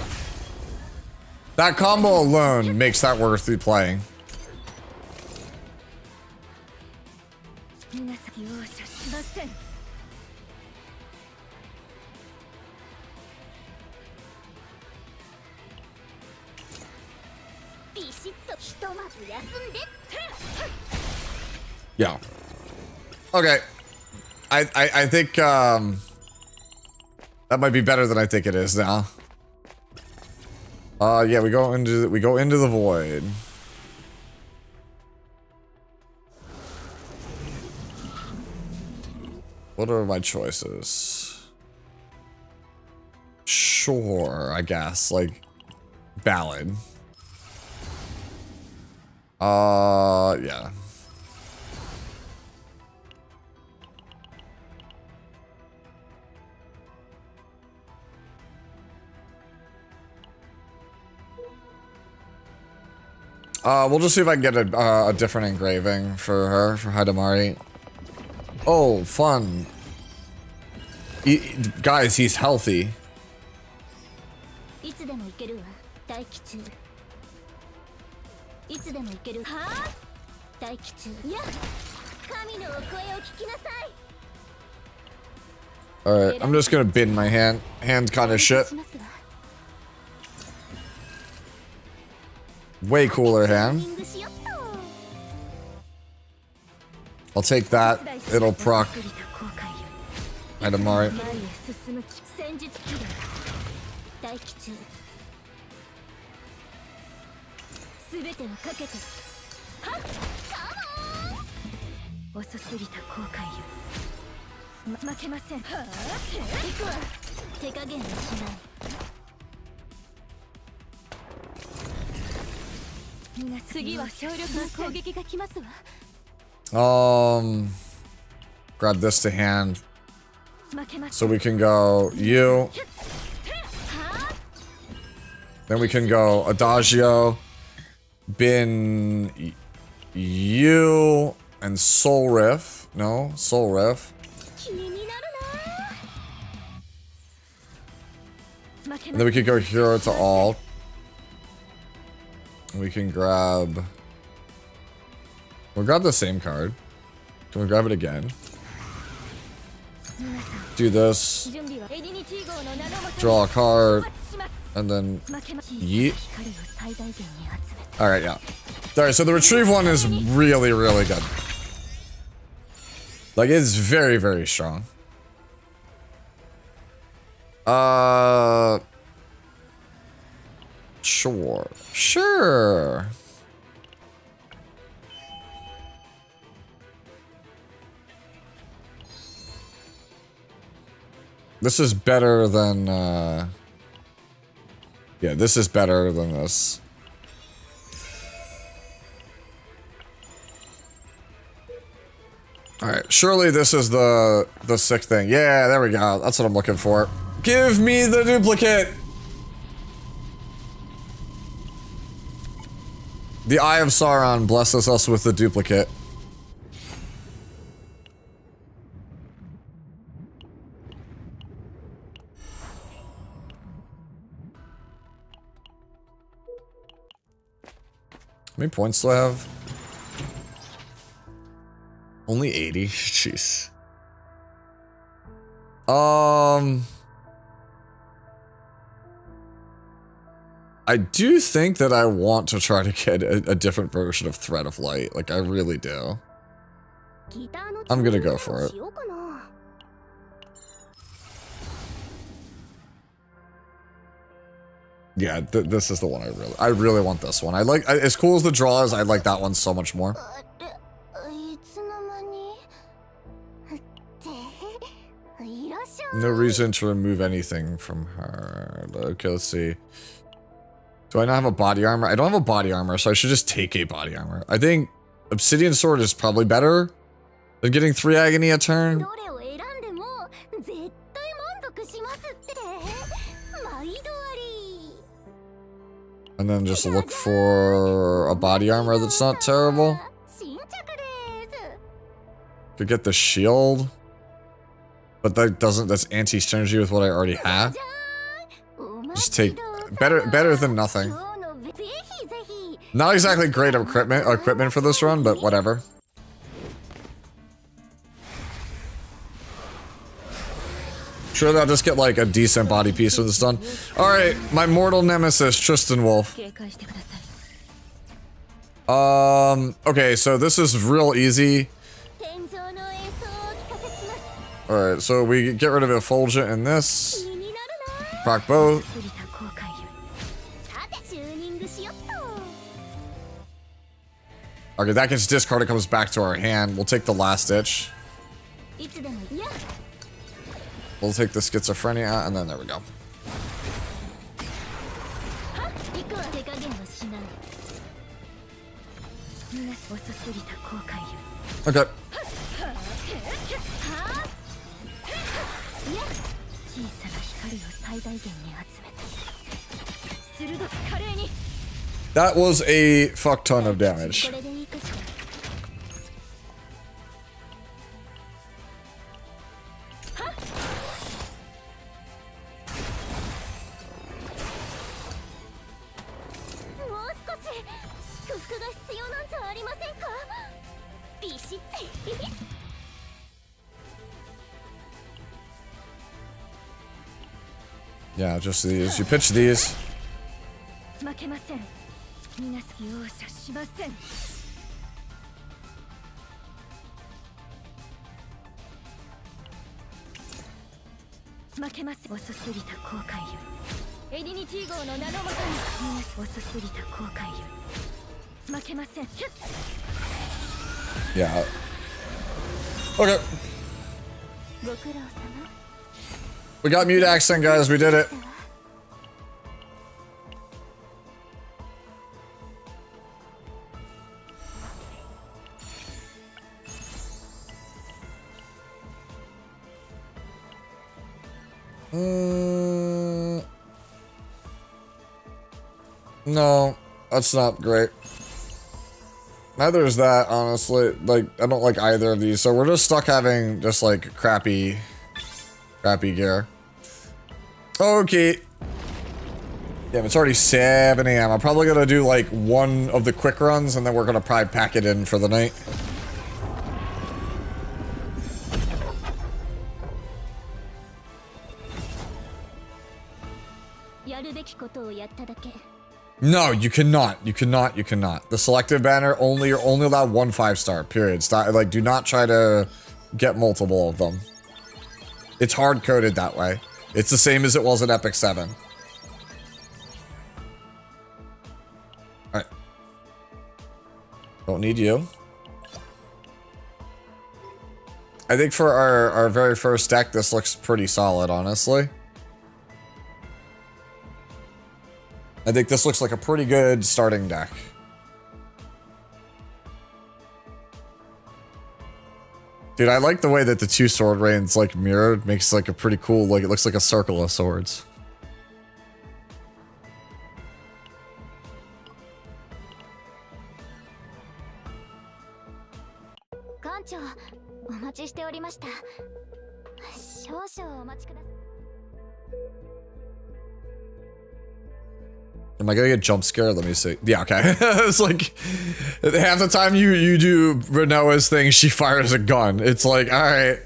That combo alone makes that worth replaying. Yeah. Okay. I think that might be better than I think it is now. Yeah, we go into the void. What are my choices? Sure, I guess, like ballad. Yeah. We'll just see if I can get a different engraving for her, for HEIDEMARIE. Oh, fun. Guys, he's healthy. Alright, I'm just gonna bin my hand. Hand's kind of shit. Way cooler hand. I'll take that. It'll proc HEIDEMARIE. Grab this to hand. So we can go you. Then we can go Adagio, bin you, and Soul Riff. No, Soul Riff. And then we could go hero to all. We can grab... We'll grab the same card. Can we grab it again? Do this. Draw a card. And then... Yeet. Alright, yeah. Alright, so the retrieve one is really, really good. Like, it's very, very strong. Sure. Sure. This is better than, yeah, this is better than this. Alright, surely this is the sick thing. Yeah, there we go. That's what I'm looking for. Give me the duplicate! The Eye of Sauron blesses us with the duplicate. How many points do I have? Only 80? Jeez. I do think that I want to try to get a different version of Thread of Light. Like, I really do. I'm gonna go for it. Yeah, this is the one I really want this one. I like, as cool as the draw is, I like that one so much more. No reason to remove anything from her. Okay, let's see. Do I not have a body armor? I don't have a body armor, so I should just take a body armor. I think Obsidian Sword is probably better than getting 3 Agony a turn. And then just look for a body armor that's not terrible. Could get the shield. But that doesn't, that's anti-synergy with what I already have. Just take, better than nothing. Not exactly great equipment for this run, but whatever. Sure, I'll just get like a decent body piece when it's done. Alright, my mortal nemesis, Tristan Wolf. Okay, so this is real easy. Alright, so we get rid of Effulgent in this. Proc both. Okay, that gets discarded, comes back to our hand. We'll take the last ditch. We'll take the schizophrenia out, and then there we go. Okay. That was a fuck ton of damage. Yeah, just these. You pitch these. Yeah. Okay. We got mute accent, guys. We did it. No, that's not great. Neither is that, honestly. Like, I don't like either of these, so we're just stuck having just like crappy gear. Okay. Yeah, it's already 7 a.m. I'm probably gonna do like one of the quick runs, and then we're gonna probably pack it in for the night. No, you cannot. You cannot. You cannot. The selective banner you're only allowed 1 5-star. Period. Stop, like, do not try to get multiple of them. It's hard coded that way. It's the same as it was in Epic 7. Alright. Don't need you. I think for our very first deck, this looks pretty solid, honestly. I think this looks like a pretty good starting deck. Dude, I like the way that the 2 sword rains like mirrored. Makes like a pretty cool, like it looks like a circle of swords. Am I gonna get jump scared? Let me see. Yeah, okay. It's like half the time you do Renoa's thing, she fires a gun. It's like, all right.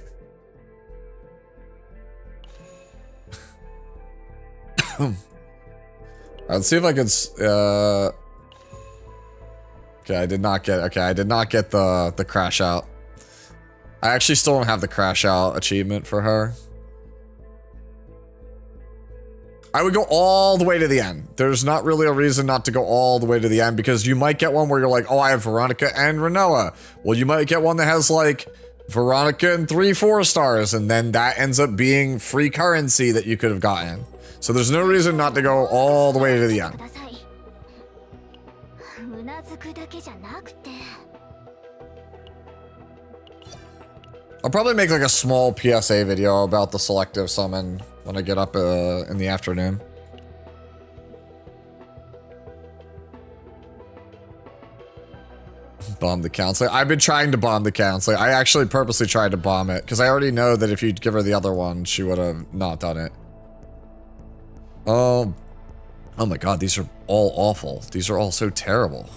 Let's see if I can. Okay, I did not get. Okay, I did not get the crash out. I actually still don't have the crash out achievement for her. I would go all the way to the end. There's not really a reason not to go all the way to the end, because you might get one where you're like, oh, I have Veronica and Renoa. Well, you might get one that has like Veronica and 3 4-stars, and then that ends up being free currency that you could have gotten. So there's no reason not to go all the way to the end. I'll probably make like a small PSA video about the selective summon when I get up in the afternoon. Bomb the counselor. I've been trying to bomb the counselor. I actually purposely tried to bomb it because I already know that if you'd give her the other one, she would have not done it. Oh, Oh my god, these are all awful. These are all so terrible.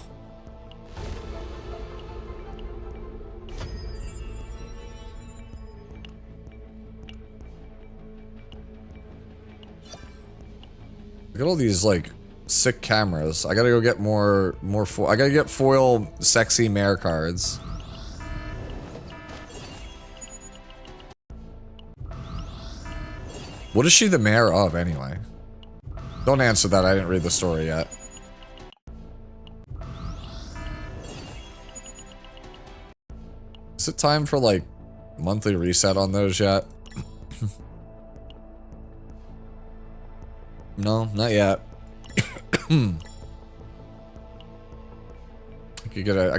Look at all these, like, sick cameras. I gotta go get more I gotta get foil sexy mare cards. What is she the mayor of, anyway? Don't answer that, I didn't read the story yet. Is it time for, like, monthly reset on those yet? No, not yet. I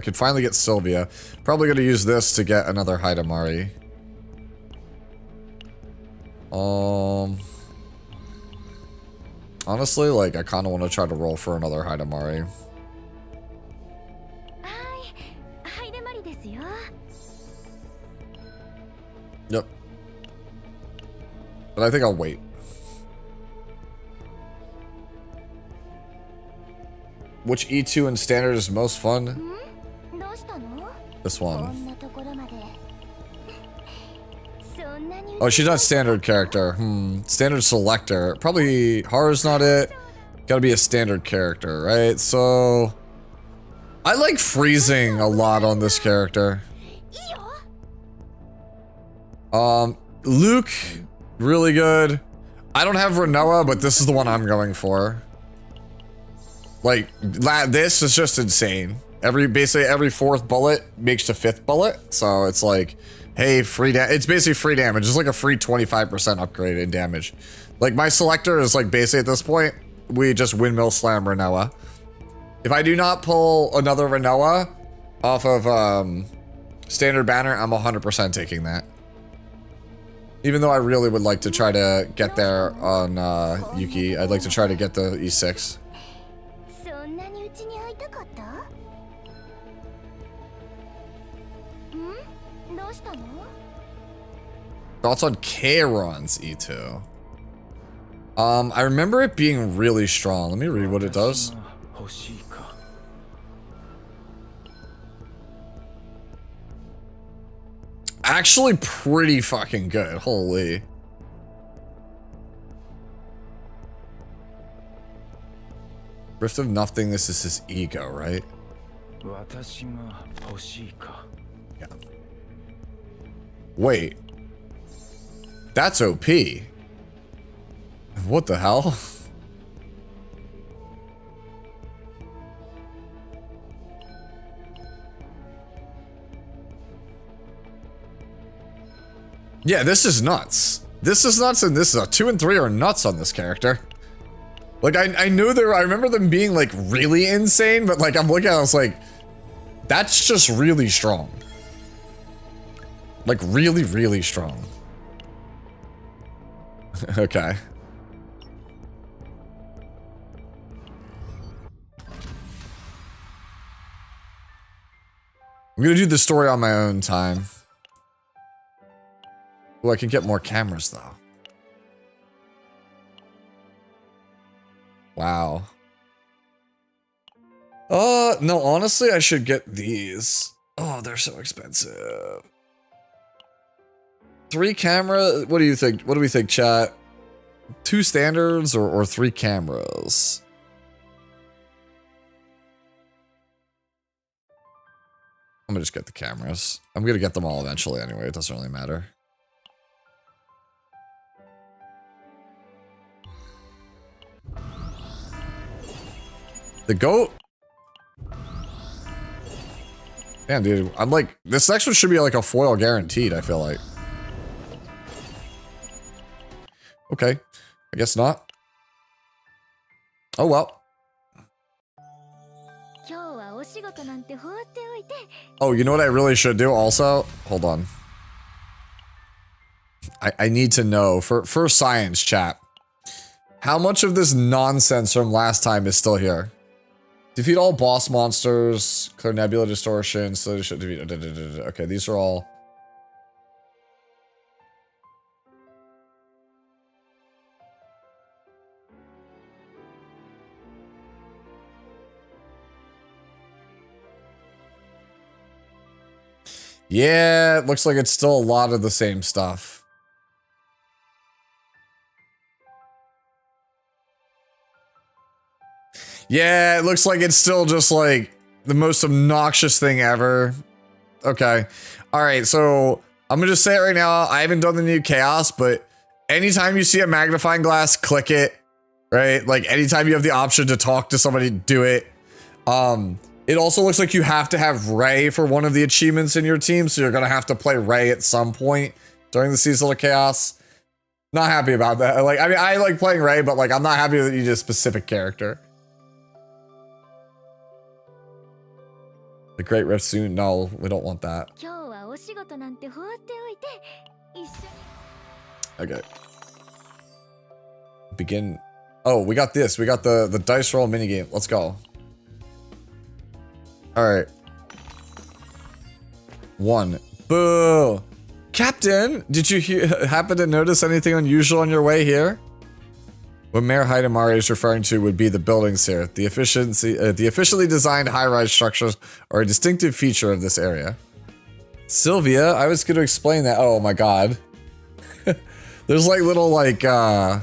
could finally get Sylvia. Probably gonna use this to get another HEIDEMARIE. Honestly, like, I kind of want to try to roll for another HEIDEMARIE. Yep. But I think I'll wait. Which E2 in standard is most fun? This one. Oh, she's not standard character. Standard selector. Probably Haru's not it. Gotta be a standard character, right? So I like freezing a lot on this character. Luke, really good. I don't have Renoa, but this is the one I'm going for. Like, this is just insane. Basically every 4th bullet makes the 5th bullet. So it's like, hey, free it's basically free damage. It's like a free 25% upgrade in damage. Like, my selector is like, basically at this point, we just windmill slam Renoa. If I do not pull another Renoa off of standard banner, I'm 100% taking that. Even though I really would like to try to get there on Yuki. I'd like to try to get the E6. Thoughts on Keiron's E2? I remember it being really strong. Let me read what it does. Actually pretty fucking good. Holy. Rift of Nothingness is his ego, right? Yeah. Wait. That's OP. What the hell? Yeah, this is nuts. This is nuts, and this is 2 and 3 are nuts on this character. Like, I knew I remember them being, like, really insane, but, like, I'm looking at it, I was like, that's just really strong. Like, really, really strong. Okay. I'm gonna do the story on my own time. Oh, I can get more cameras, though. Wow. No, honestly, I should get these. Oh, they're so expensive. 3 camera? What do you think? What do we think, chat? 2 standards or 3 cameras? I'm gonna just get the cameras. I'm gonna get them all eventually anyway. It doesn't really matter. The goat? Damn, dude. I'm like, this next one should be like a foil guaranteed, I feel like. Okay. I guess not. Oh, well. Oh, you know what I really should do also? Hold on. I need to know, for science, chat. How much of this nonsense from last time is still here? Defeat all boss monsters, clear nebula distortion, so defeat. Okay, these are all. Yeah, it looks like it's still a lot of the same stuff. Yeah, it looks like it's still just like the most obnoxious thing ever. Okay. All right, so I'm gonna just say it right now. I haven't done the new chaos, but anytime you see a magnifying glass, click it, right? Like anytime you have the option to talk to somebody, do it. It also looks like you have to have Ray for one of the achievements in your team, so you're gonna have to play Ray at some point during the season of chaos. Not happy about that. Like, I mean, I like playing Ray, but like, I'm not happy that you did a specific character. The Great Rift soon? No, we don't want that. Okay. Begin. Oh, we got this. We got the dice roll minigame. Let's go. Alright. 1. Boo! Captain, did you happen to notice anything unusual on your way here? What Mayor HEIDEMARIE is referring to would be the buildings here. The officially designed high-rise structures are a distinctive feature of this area. Sylvia, I was going to explain that. Oh my god. There's like little like, I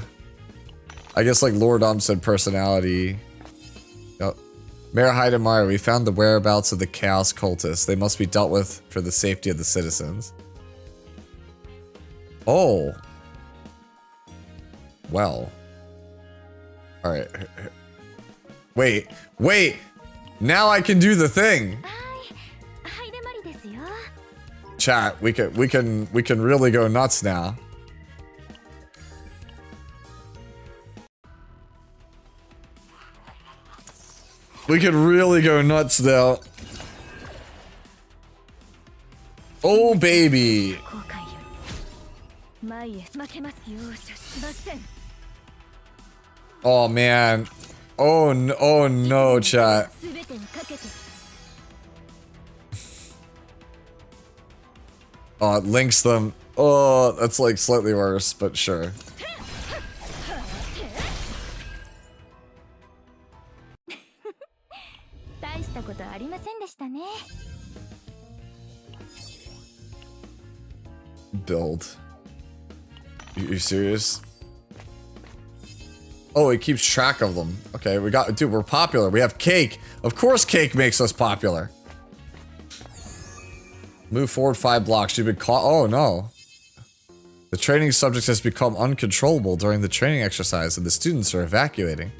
guess like Lord said personality. Oh. Mayor HEIDEMARIE, we found the whereabouts of the Chaos Cultists. They must be dealt with for the safety of the citizens. Oh. Well. Alright. Wait. Wait! Now I can do the thing! Chat, we can really go nuts now. We could really go nuts though. Oh baby. Oh man. Oh no, chat. Oh, it links them. Oh, that's like slightly worse, but sure. Build. You serious? Oh, it keeps track of them. Okay, we got, dude, we're popular. We have cake. Of course cake makes us popular. Move forward 5 blocks. You've been caught. Oh no. The training subject has become uncontrollable during the training exercise and the students are evacuating.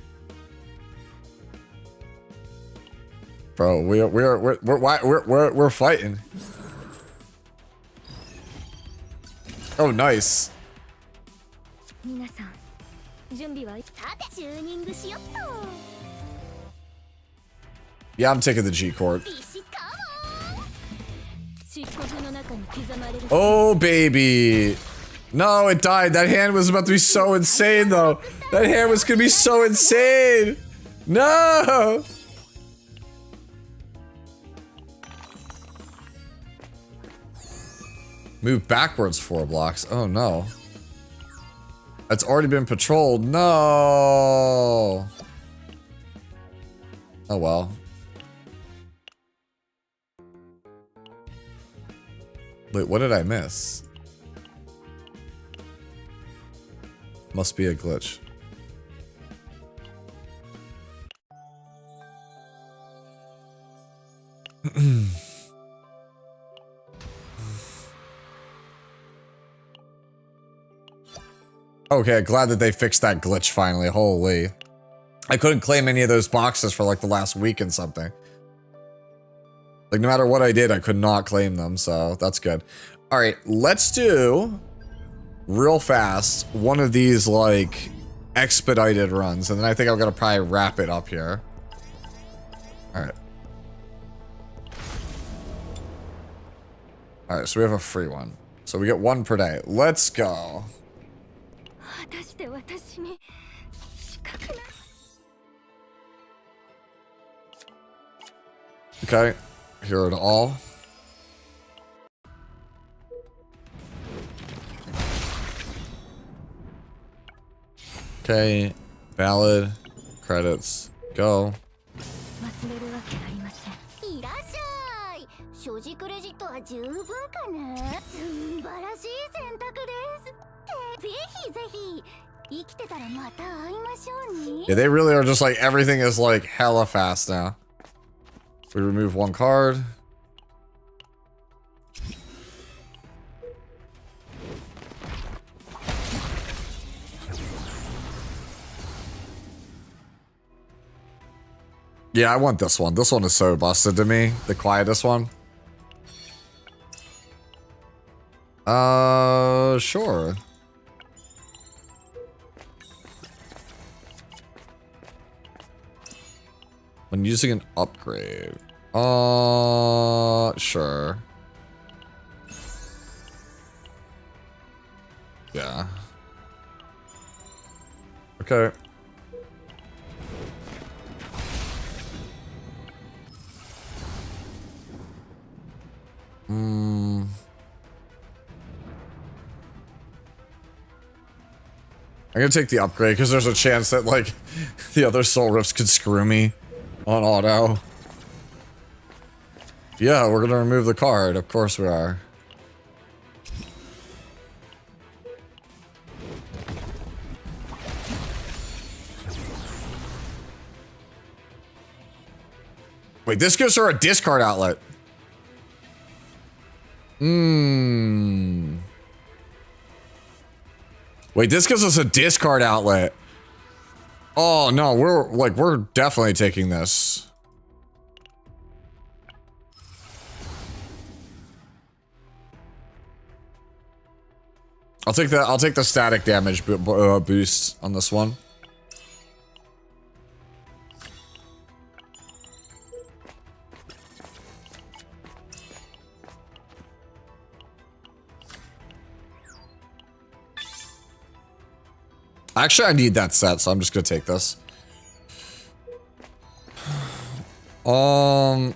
Bro, we're fighting. Oh, nice. Yeah, I'm taking the G Court. Oh, baby. No, it died. That hand was about to be so insane, though. That hand was gonna be so insane. No. Move backwards 4 blocks. Oh, no. That's already been patrolled. No. Oh, well. Wait, what did I miss? Must be a glitch. Okay, glad that they fixed that glitch finally. Holy. I couldn't claim any of those boxes for like the last week and something. Like, no matter what I did, I could not claim them, so that's good. All right, let's do, real fast, one of these, like, expedited runs, and then I think I'm gonna probably wrap it up here. All right. All right, so we have a free one. So we get 1 per day. Let's go. Okay. Hero to all. Okay. Valid. Credits. Go. 所持クレジットは十分かな。素晴らしい選択です。ぜひぜひ生きてたらまた会いましょうね。 Yeah, they really are just like everything is like hella fast now. We remove one card. Yeah, I want this one. This one is so busted to me. The quietest one. Sure. When using an upgrade. Sure. Yeah. Okay. I'm gonna take the upgrade because there's a chance that like the other soul rips could screw me on auto. Yeah, we're gonna remove the card. Of course we are. Wait, this gives her a discard outlet. Wait, this gives us a discard outlet. Oh no, we're definitely taking this. I'll take the static damage boost on this one. Actually, I need that set, so I'm just gonna take this. I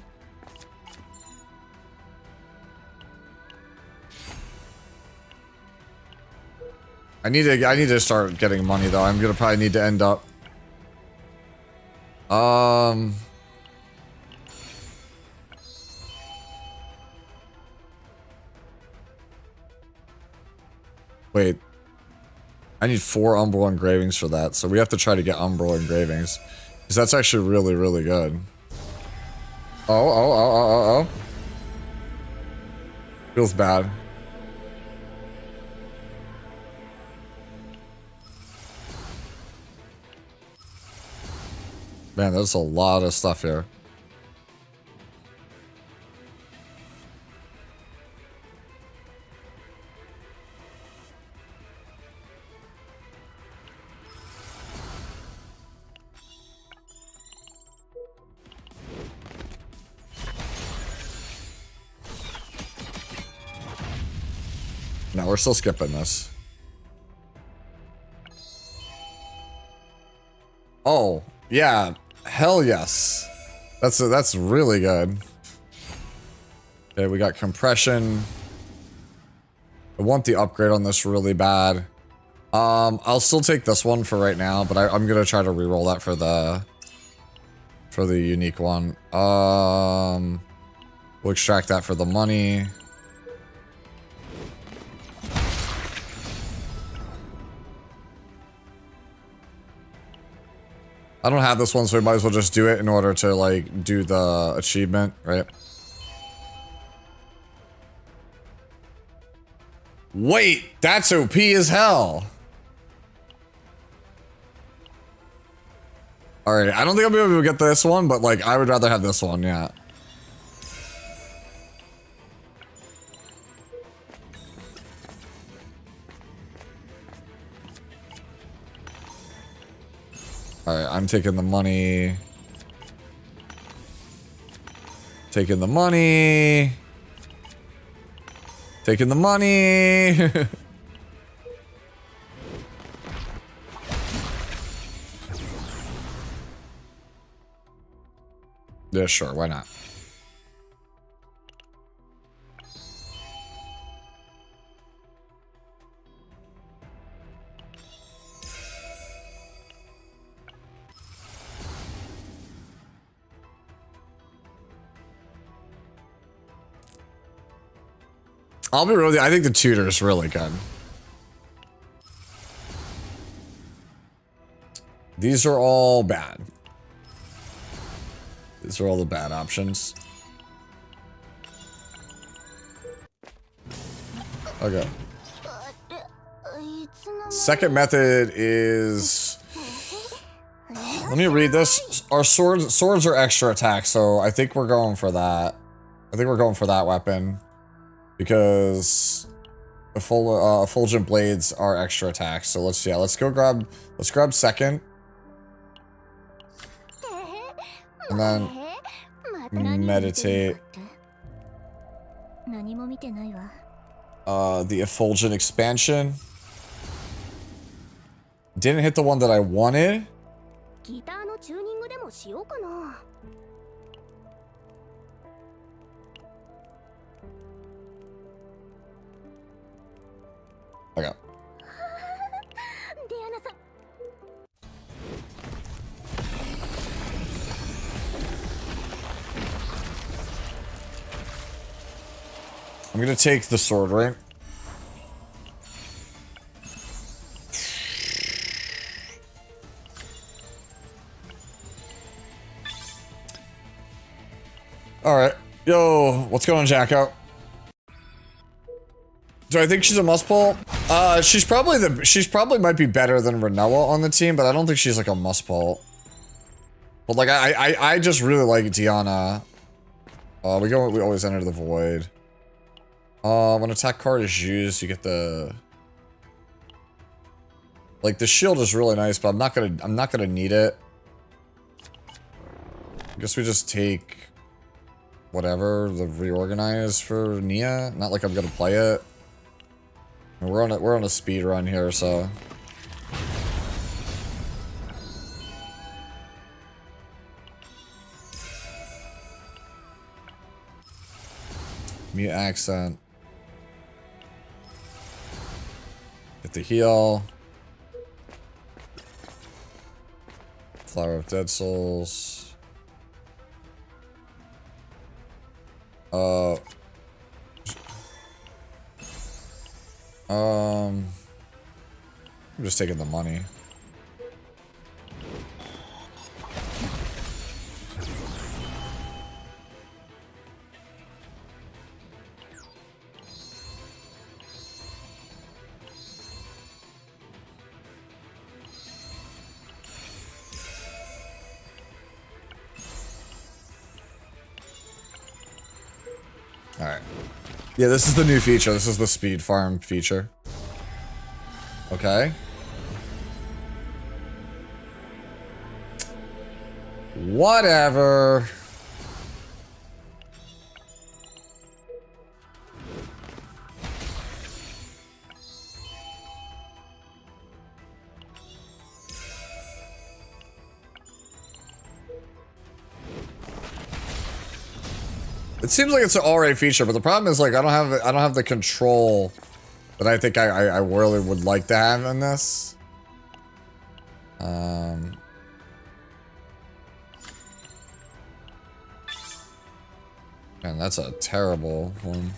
need to start getting money though. I'm gonna probably need to end up. Wait. I need 4 Umbral engravings for that, so we have to try to get Umbral engravings. Because that's actually really, really good. Oh. Feels bad. Man, there's a lot of stuff here. No, we're still skipping this. Oh, yeah. Hell yes. That's really good. Okay, we got compression. I want the upgrade on this really bad. I'll still take this one for right now, but I'm gonna try to reroll that for the unique one. We'll extract that for the money. I don't have this one, so we might as well just do it in order to, like, do the achievement, right? Wait, that's OP as hell. Alright, I don't think I'll be able to get this one, but, like, I would rather have this one, yeah. Alright, I'm taking the money. Taking the money. Taking the money. Yeah, sure, why not? I'll be real with you, I think the tutor is really good. These are all bad. These are all the bad options. Okay. Second method is... Let me read this. Our swords are extra attack, so I think we're going for that. I think we're going for that weapon. Because effulgent blades are extra attack. So let's grab second. And then meditate. The effulgent expansion. Didn't hit the one that I wanted. Okay. I'm gonna take the sword ring. Alright. Yo, what's going on, Jacko? Do I think she's a must pull? She's probably might be better than Renoa on the team, but I don't think she's like a must pull. But like I just really like Diana. We always enter the void. When attack card is used, you get the... Like, the shield is really nice, but I'm not gonna need it. I guess we just take... whatever, the reorganize for Nia. Not like I'm gonna play it. We're on a speed run here, so... Mute accent. Get the heal. Flower of Dead Souls. I'm just taking the money. Alright. Yeah, this is the new feature. This is the speed farm feature. Okay. Whatever. It seems like it's an alright feature, but the problem is like I don't have the control that I think I really would like to have in this. Man, that's a terrible one.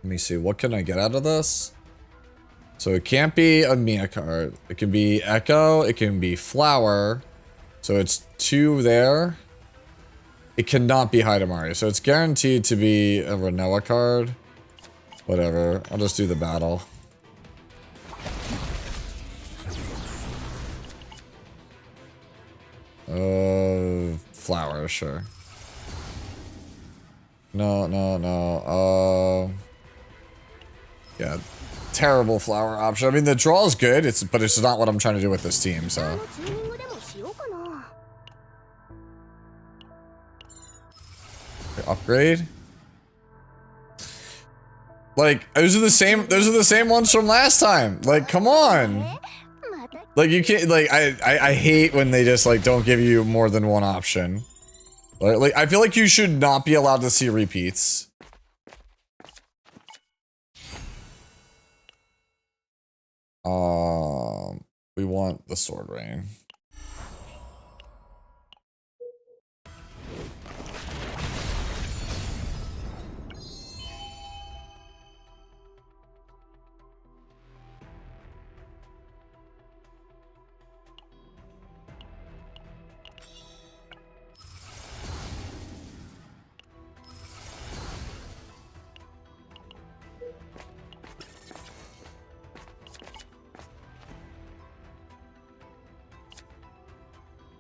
Let me see, what can I get out of this? So it can't be a Mia card. It can be Echo, it can be Flower. So it's 2 there. It cannot be HEIDEMARIE. So it's guaranteed to be a Renoa card. Whatever, I'll just do the battle. Flower, sure. No. Yeah. Terrible flower option. I mean, the draw is good, but it's not what I'm trying to do with this team, so. Okay, upgrade. Like, those are the same ones from last time. Like, come on. Like, you can't, like, I hate when they just, like, don't give you more than one option. Like, I feel like you should not be allowed to see repeats. We want the sword ring.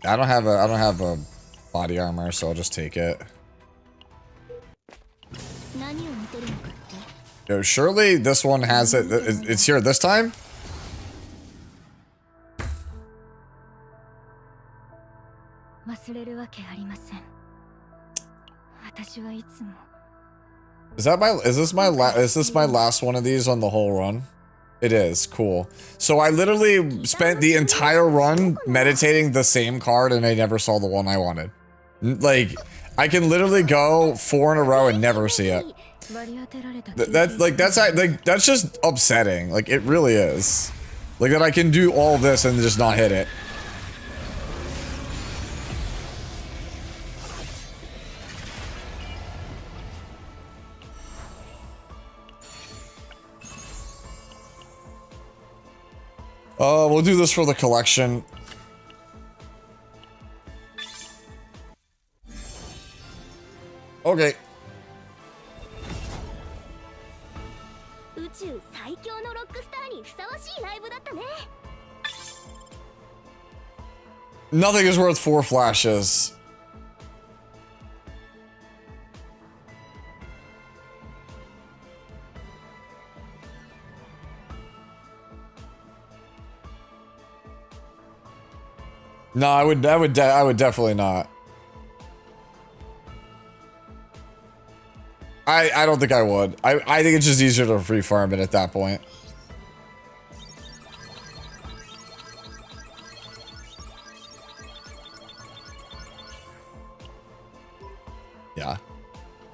I don't have a body armor, so I'll just take it. Yo, surely this one has it. It's here this time? Is this my last one of these on the whole run? It is. Cool. So I literally spent the entire run meditating the same card and I never saw the one I wanted. Like, I can literally go 4 in a row and never see it. That's just upsetting. Like, it really is. Like, that I can do all this and just not hit it. We'll do this for the collection. Okay. Nothing is worth 4 flashes. No, I would definitely not. I don't think I would. I think it's just easier to free farm it at that point. Yeah.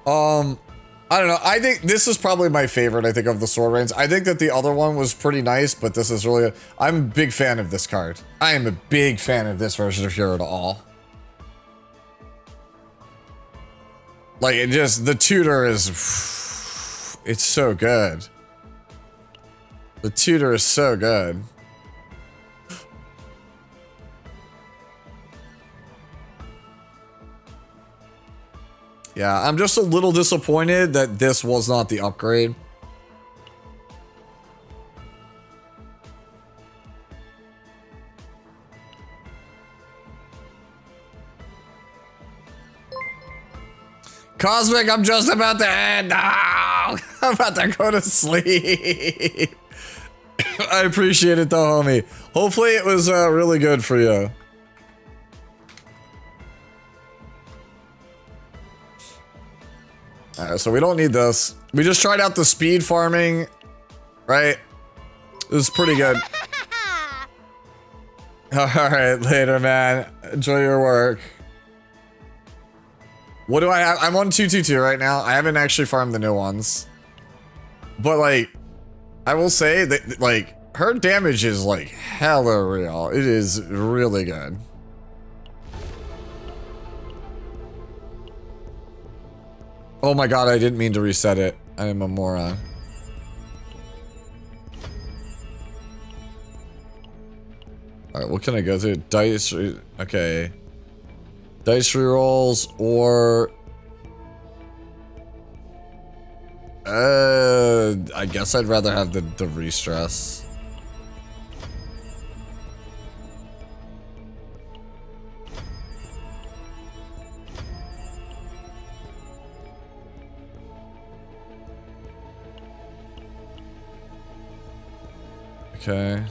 I don't know. I think this is probably my favorite, I think, of the Sword Rains. I think that the other one was pretty nice, but this is really... I'm a big fan of this card. I am a big fan of this version of Hero to All. Like, it just... The tutor is... It's so good. The tutor is so good. Yeah, I'm just a little disappointed that this was not the upgrade. Cosmic, I'm just about to end. No! I'm about to go to sleep. I appreciate it though, homie. Hopefully it was really good for you. Alright, so we don't need this. We just tried out the speed farming, right? It was pretty good. Alright, later, man. Enjoy your work. What do I have? I'm on 222 right now. I haven't actually farmed the new ones. But, like, I will say that, like, her damage is, like, hella real. It is really good. Oh my god, I didn't mean to reset it. I am a moron. Alright, what can I go through? Dice... Okay. Dice rerolls or... I guess I'd rather have the re-stress. Okay.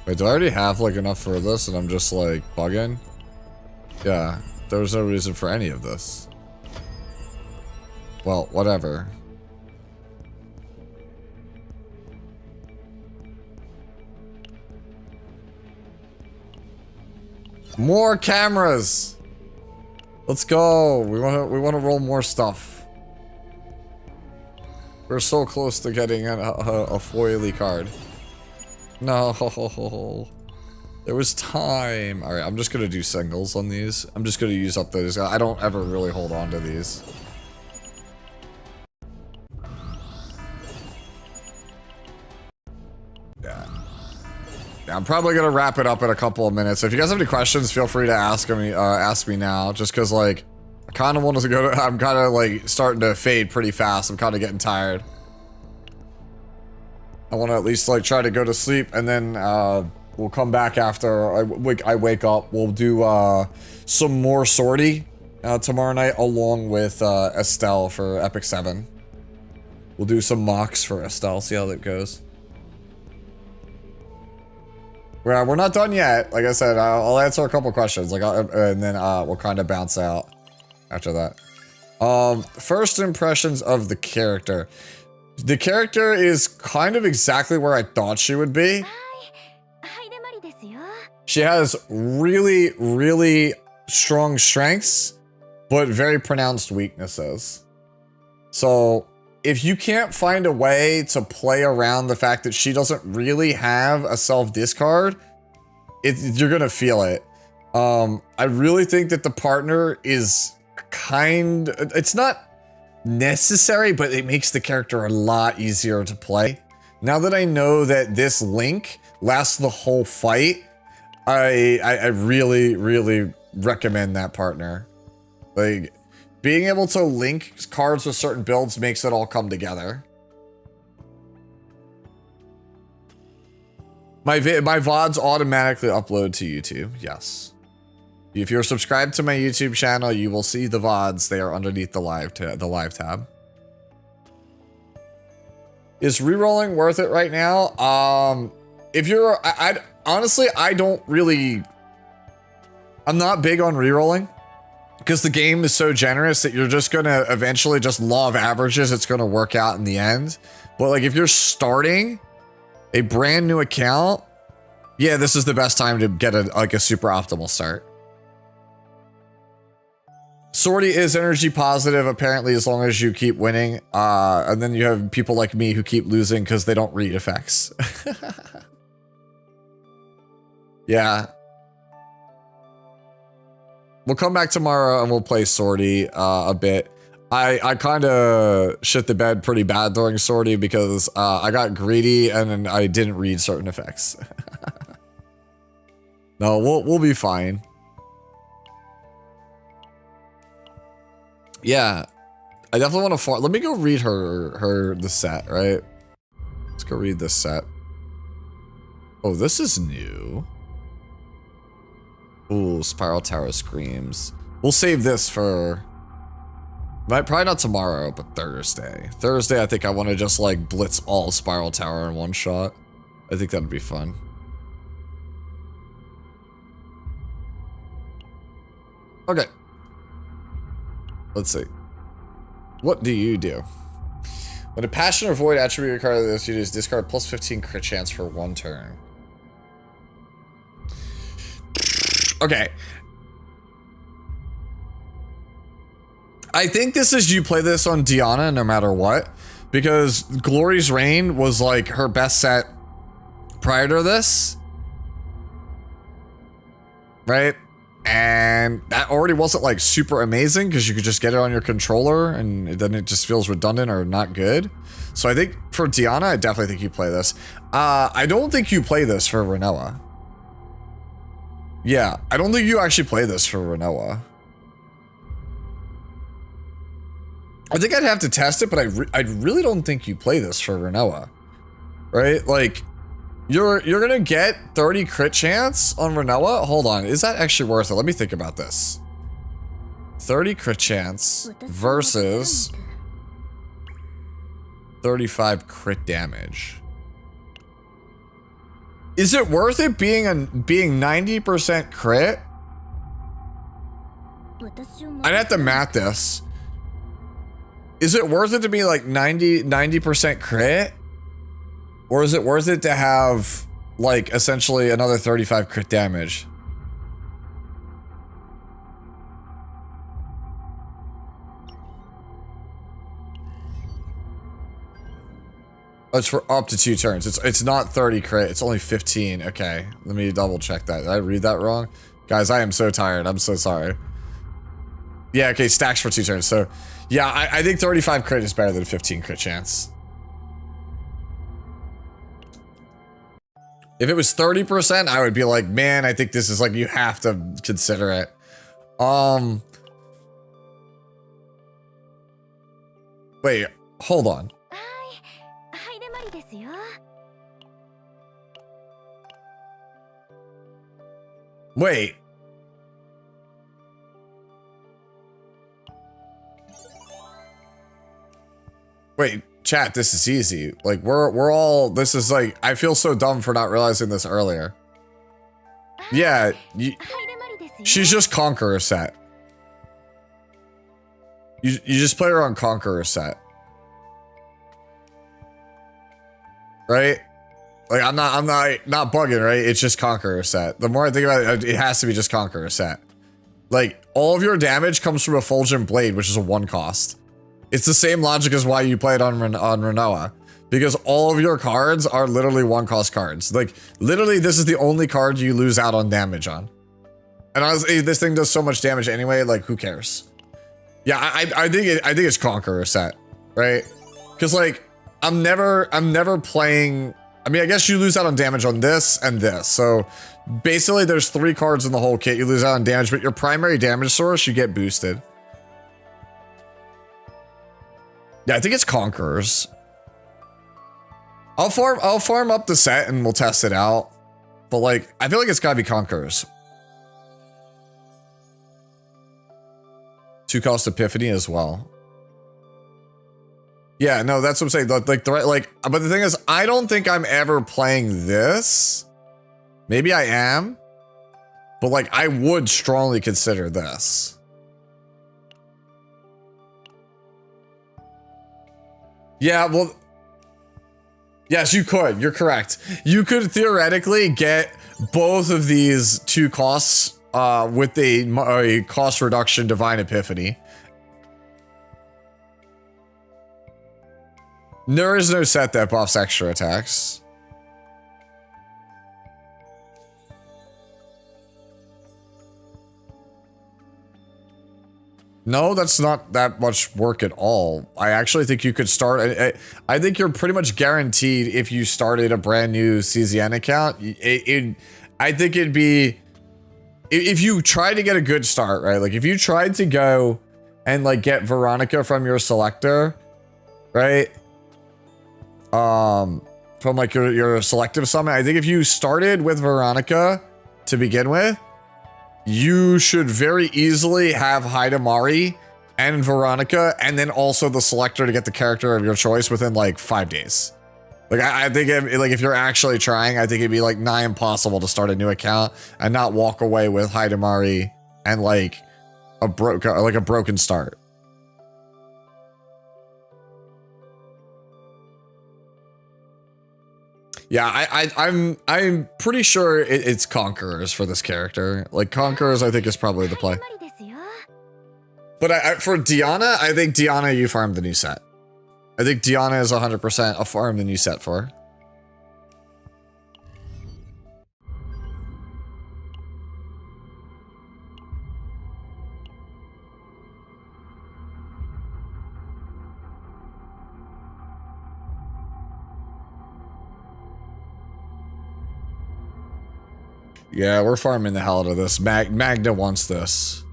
Wait, do I already have like enough for this and I'm just like bugging? Yeah, there was no reason for any of this. Well, whatever. More cameras. Let's go. We want to roll more stuff. We're so close to getting a foily card. No. There was time. All right, I'm just going to do singles on these. I'm just going to use up those. I don't ever really hold on to these. Yeah. I'm probably gonna wrap it up in a couple of minutes. If you guys have any questions, feel free to ask me now. Just because like I kind of want to go to. I'm kind of like starting to fade pretty fast. I'm kind of getting tired. I want to at least like try to go to sleep, and then we'll come back after I wake up. We'll do some more sortie tomorrow night, along with Estelle for Epic 7. We'll do some mocks for Estelle. See how that goes. Well, we're not done yet. Like I said, I'll answer a couple questions, like, and then we'll kind of bounce out after that. First impressions of the character. The character is kind of exactly where I thought she would be. She has really, really strong strengths, but very pronounced weaknesses. So if you can't find a way to play around the fact that she doesn't really have a self-discard, you're gonna feel it. I really think that the partner is it's not necessary, but it makes the character a lot easier to play. Now that I know that this link lasts the whole fight, I really, really recommend that partner. Like, being able to link cards with certain builds makes it all come together. My VODs automatically upload to YouTube, yes. If you're subscribed to my YouTube channel, you will see the VODs. They are underneath the live tab. Is rerolling worth it right now? If you're, honestly, I'm not big on rerolling because the game is so generous that you're just gonna eventually just law of averages. It's gonna work out in the end. But like, if you're starting a brand new account, yeah, this is the best time to get a super optimal start. Sortie is energy positive, apparently, as long as you keep winning. And then you have people like me who keep losing because they don't read effects. Yeah. We'll come back tomorrow and we'll play Sortie a bit. I kind of shit the bed pretty bad during Sortie because I got greedy and then I didn't read certain effects. No, we'll be fine. Yeah, I definitely want to let me go read the set, right? Let's go read this set. Oh, this is new. Ooh, Spiral Tower Screams. We'll save this for probably not tomorrow, but Thursday. Thursday, I think I want to just like blitz all Spiral Tower in one shot. I think that'd be fun. Okay. Let's see. What do you do? When a Passion or Void attribute card of this, you just discard plus 15 crit chance for 1 turn. Okay. I think this is you play this on Diana no matter what, because Glory's Reign was like her best set prior to this. Right? And that already wasn't like super amazing because you could just get it on your controller and then it just feels redundant or not good. So I think for Diana, I definitely think you play this. I don't think you play this for Renoa. Yeah, I don't think you actually play this for Renoa. I think I'd have to test it, but I really don't think you play this for Renoa. Right? Like, you're gonna get 30 crit chance on Renoa? Hold on, is that actually worth it? Let me think about this. 30 crit chance versus 35 crit damage. Is it worth it being 90% crit? I'd have to math this. Is it worth it to be like 90% crit? Or is it worth it to have like essentially another 35 crit damage? It's for up to 2 turns. It's not 30 crit. It's only 15. Okay, let me double check that. Did I read that wrong? Guys, I am so tired. I'm so sorry. Yeah, okay, stacks for 2 turns. So, yeah, I think 35 crit is better than 15 crit chance. If it was 30%, I would be like, man, I think this is like, you have to consider it. Wait, hold on. HEIDEMARIE ですよ。 Wait. Wait, chat, this is easy. Like, we're all, this is like, I feel so dumb for not realizing this earlier. Yeah, she's just Conqueror set. You just play her on Conqueror set. Right? Like, I'm not bugging, right? It's just Conqueror set. The more I think about it, it has to be just Conqueror set. Like, all of your damage comes from Effulgent Blade, which is a 1 cost. It's the same logic as why you play it on Renoa. Because all of your cards are literally 1 cost cards. Like, literally, this is the only card you lose out on damage on. And honestly, this thing does so much damage anyway, like, who cares? Yeah, I think it's Conqueror set, right? Because, like, I'm never playing... I mean, I guess you lose out on damage on this and this. So, basically, there's 3 cards in the whole kit. You lose out on damage, but your primary damage source, you get boosted. Yeah, I think it's Conquerors. I'll farm up the set and we'll test it out. But like, I feel like it's gotta be Conquerors. 2 cost Epiphany as well. Yeah, no, that's what I'm saying. But the thing is, I don't think I'm ever playing this. Maybe I am. But like, I would strongly consider this. Yeah, well, yes, you could. You're correct. You could theoretically get both of these 2 costs with a cost reduction Divine Epiphany. There is no set that buffs extra attacks. No, that's not that much work at all. I actually think you could start... I think you're pretty much guaranteed if you started a brand new CZN account. I think it'd be... If you try to get a good start, right? Like, if you tried to go and, like, get Veronica from your selector, right? From, like, your selective summon. I think if you started with Veronica to begin with, you should very easily have HEIDEMARIE and Veronica, and then also the selector to get the character of your choice within like 5 days. Like, I think if you're actually trying, I think it'd be like nigh impossible to start a new account and not walk away with HEIDEMARIE and like a broken start. Yeah, I'm pretty sure it's Conquerors for this character. Like, Conquerors, I think, is probably the play. But for Diana, I think Diana, you farm the new set. I think Diana is 100% a farm the new set for her. Yeah, we're farming the hell out of this. Magna wants this.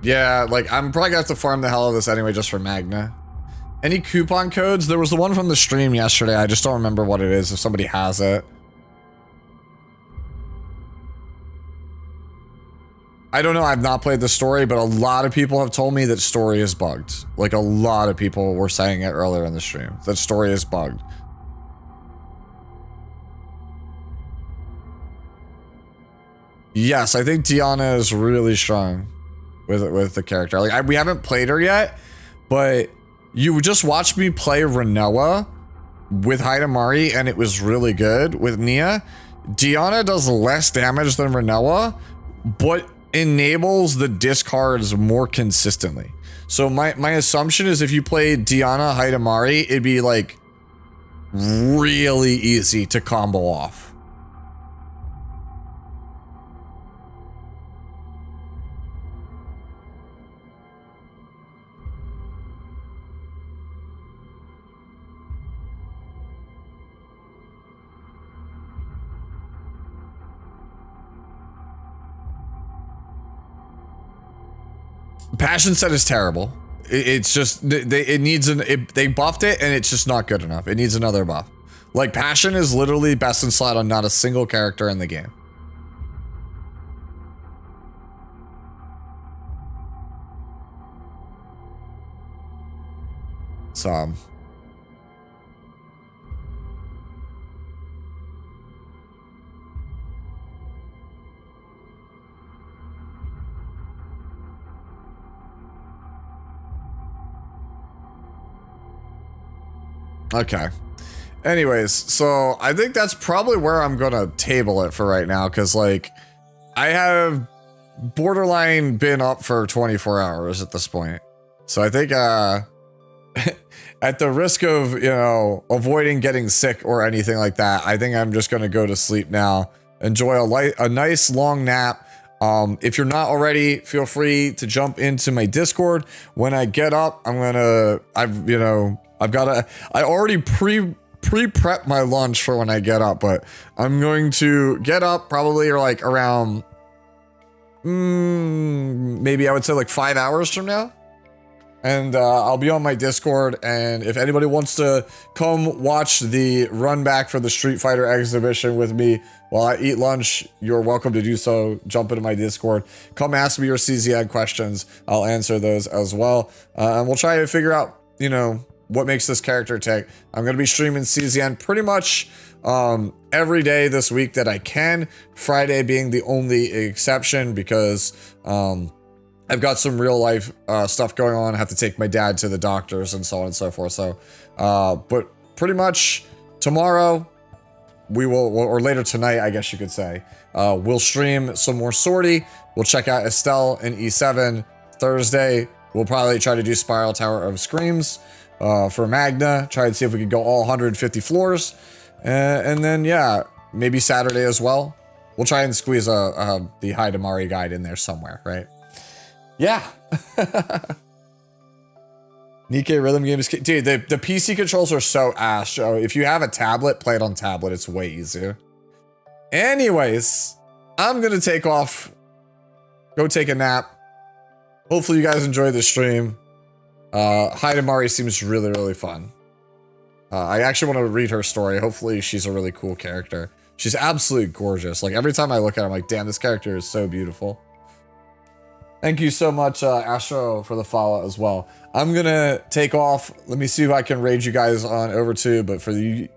Yeah, like, I'm probably gonna have to farm the hell out of this anyway just for Magna. Any coupon codes? There was the one from the stream yesterday. I just don't remember what it is if somebody has it. I don't know. I've not played the story, but a lot of people have told me that story is bugged. Like, a lot of people were saying it earlier in the stream. That story is bugged. Yes, I think Diana is really strong with the character. Like, we haven't played her yet, but you just watched me play Renoa with HEIDEMARIE, and it was really good with Nia. Diana does less damage than Renoa, but enables the discards more consistently. So my assumption is if you play Diana HEIDEMARIE, it'd be like really easy to combo off. Passion set is terrible. It's just they buffed it and it's just not good enough. It needs another buff. Like Passion is literally best in slot on not a single character in the game. So okay. Anyways, so I think that's probably where I'm gonna table it for right now, because like I have borderline been up for 24 hours at this point. So I think at the risk of, you know, avoiding getting sick or anything like that, I think I'm just gonna go to sleep now. Enjoy a nice long nap. If you're not already, feel free to jump into my Discord. When I get up, I already pre-prep my lunch for when I get up, but I'm going to get up probably like around maybe I would say like 5 hours from now, and I'll be on my Discord, and if anybody wants to come watch the run back for the Street Fighter exhibition with me while I eat lunch, you're welcome to do so. Jump into my Discord, come ask me your CZN questions, I'll answer those as well, and we'll try to figure out, you know, what makes this character tick. I'm going to be streaming CZN pretty much every day this week that I can, Friday being the only exception because I've got some real life stuff going on. I have to take my dad to the doctors and so on and so forth. So, but pretty much tomorrow we will, or later tonight, I guess you could say, we'll stream some more Swordy. We'll check out Estelle in E7. Thursday, we'll probably try to do Spiral Tower of Screams. For Magna, try and see if we could go all 150 floors, and then yeah, maybe Saturday as well. We'll try and squeeze the HEIDEMARIE guide in there somewhere, right? Yeah. Nikkei Rhythm Game is dude. The PC controls are so ass. So if you have a tablet, play it on tablet. It's way easier. Anyways, I'm gonna take off. Go take a nap. Hopefully you guys enjoy the stream. HEIDEMARIE seems really, really fun. I actually want to read her story. Hopefully she's a really cool character. She's absolutely gorgeous. Like every time I look at her, I'm like, damn, this character is so beautiful. Thank you so much, Astro, for the follow as well. I'm gonna take off. Let me see if I can raid you guys on over to, but for the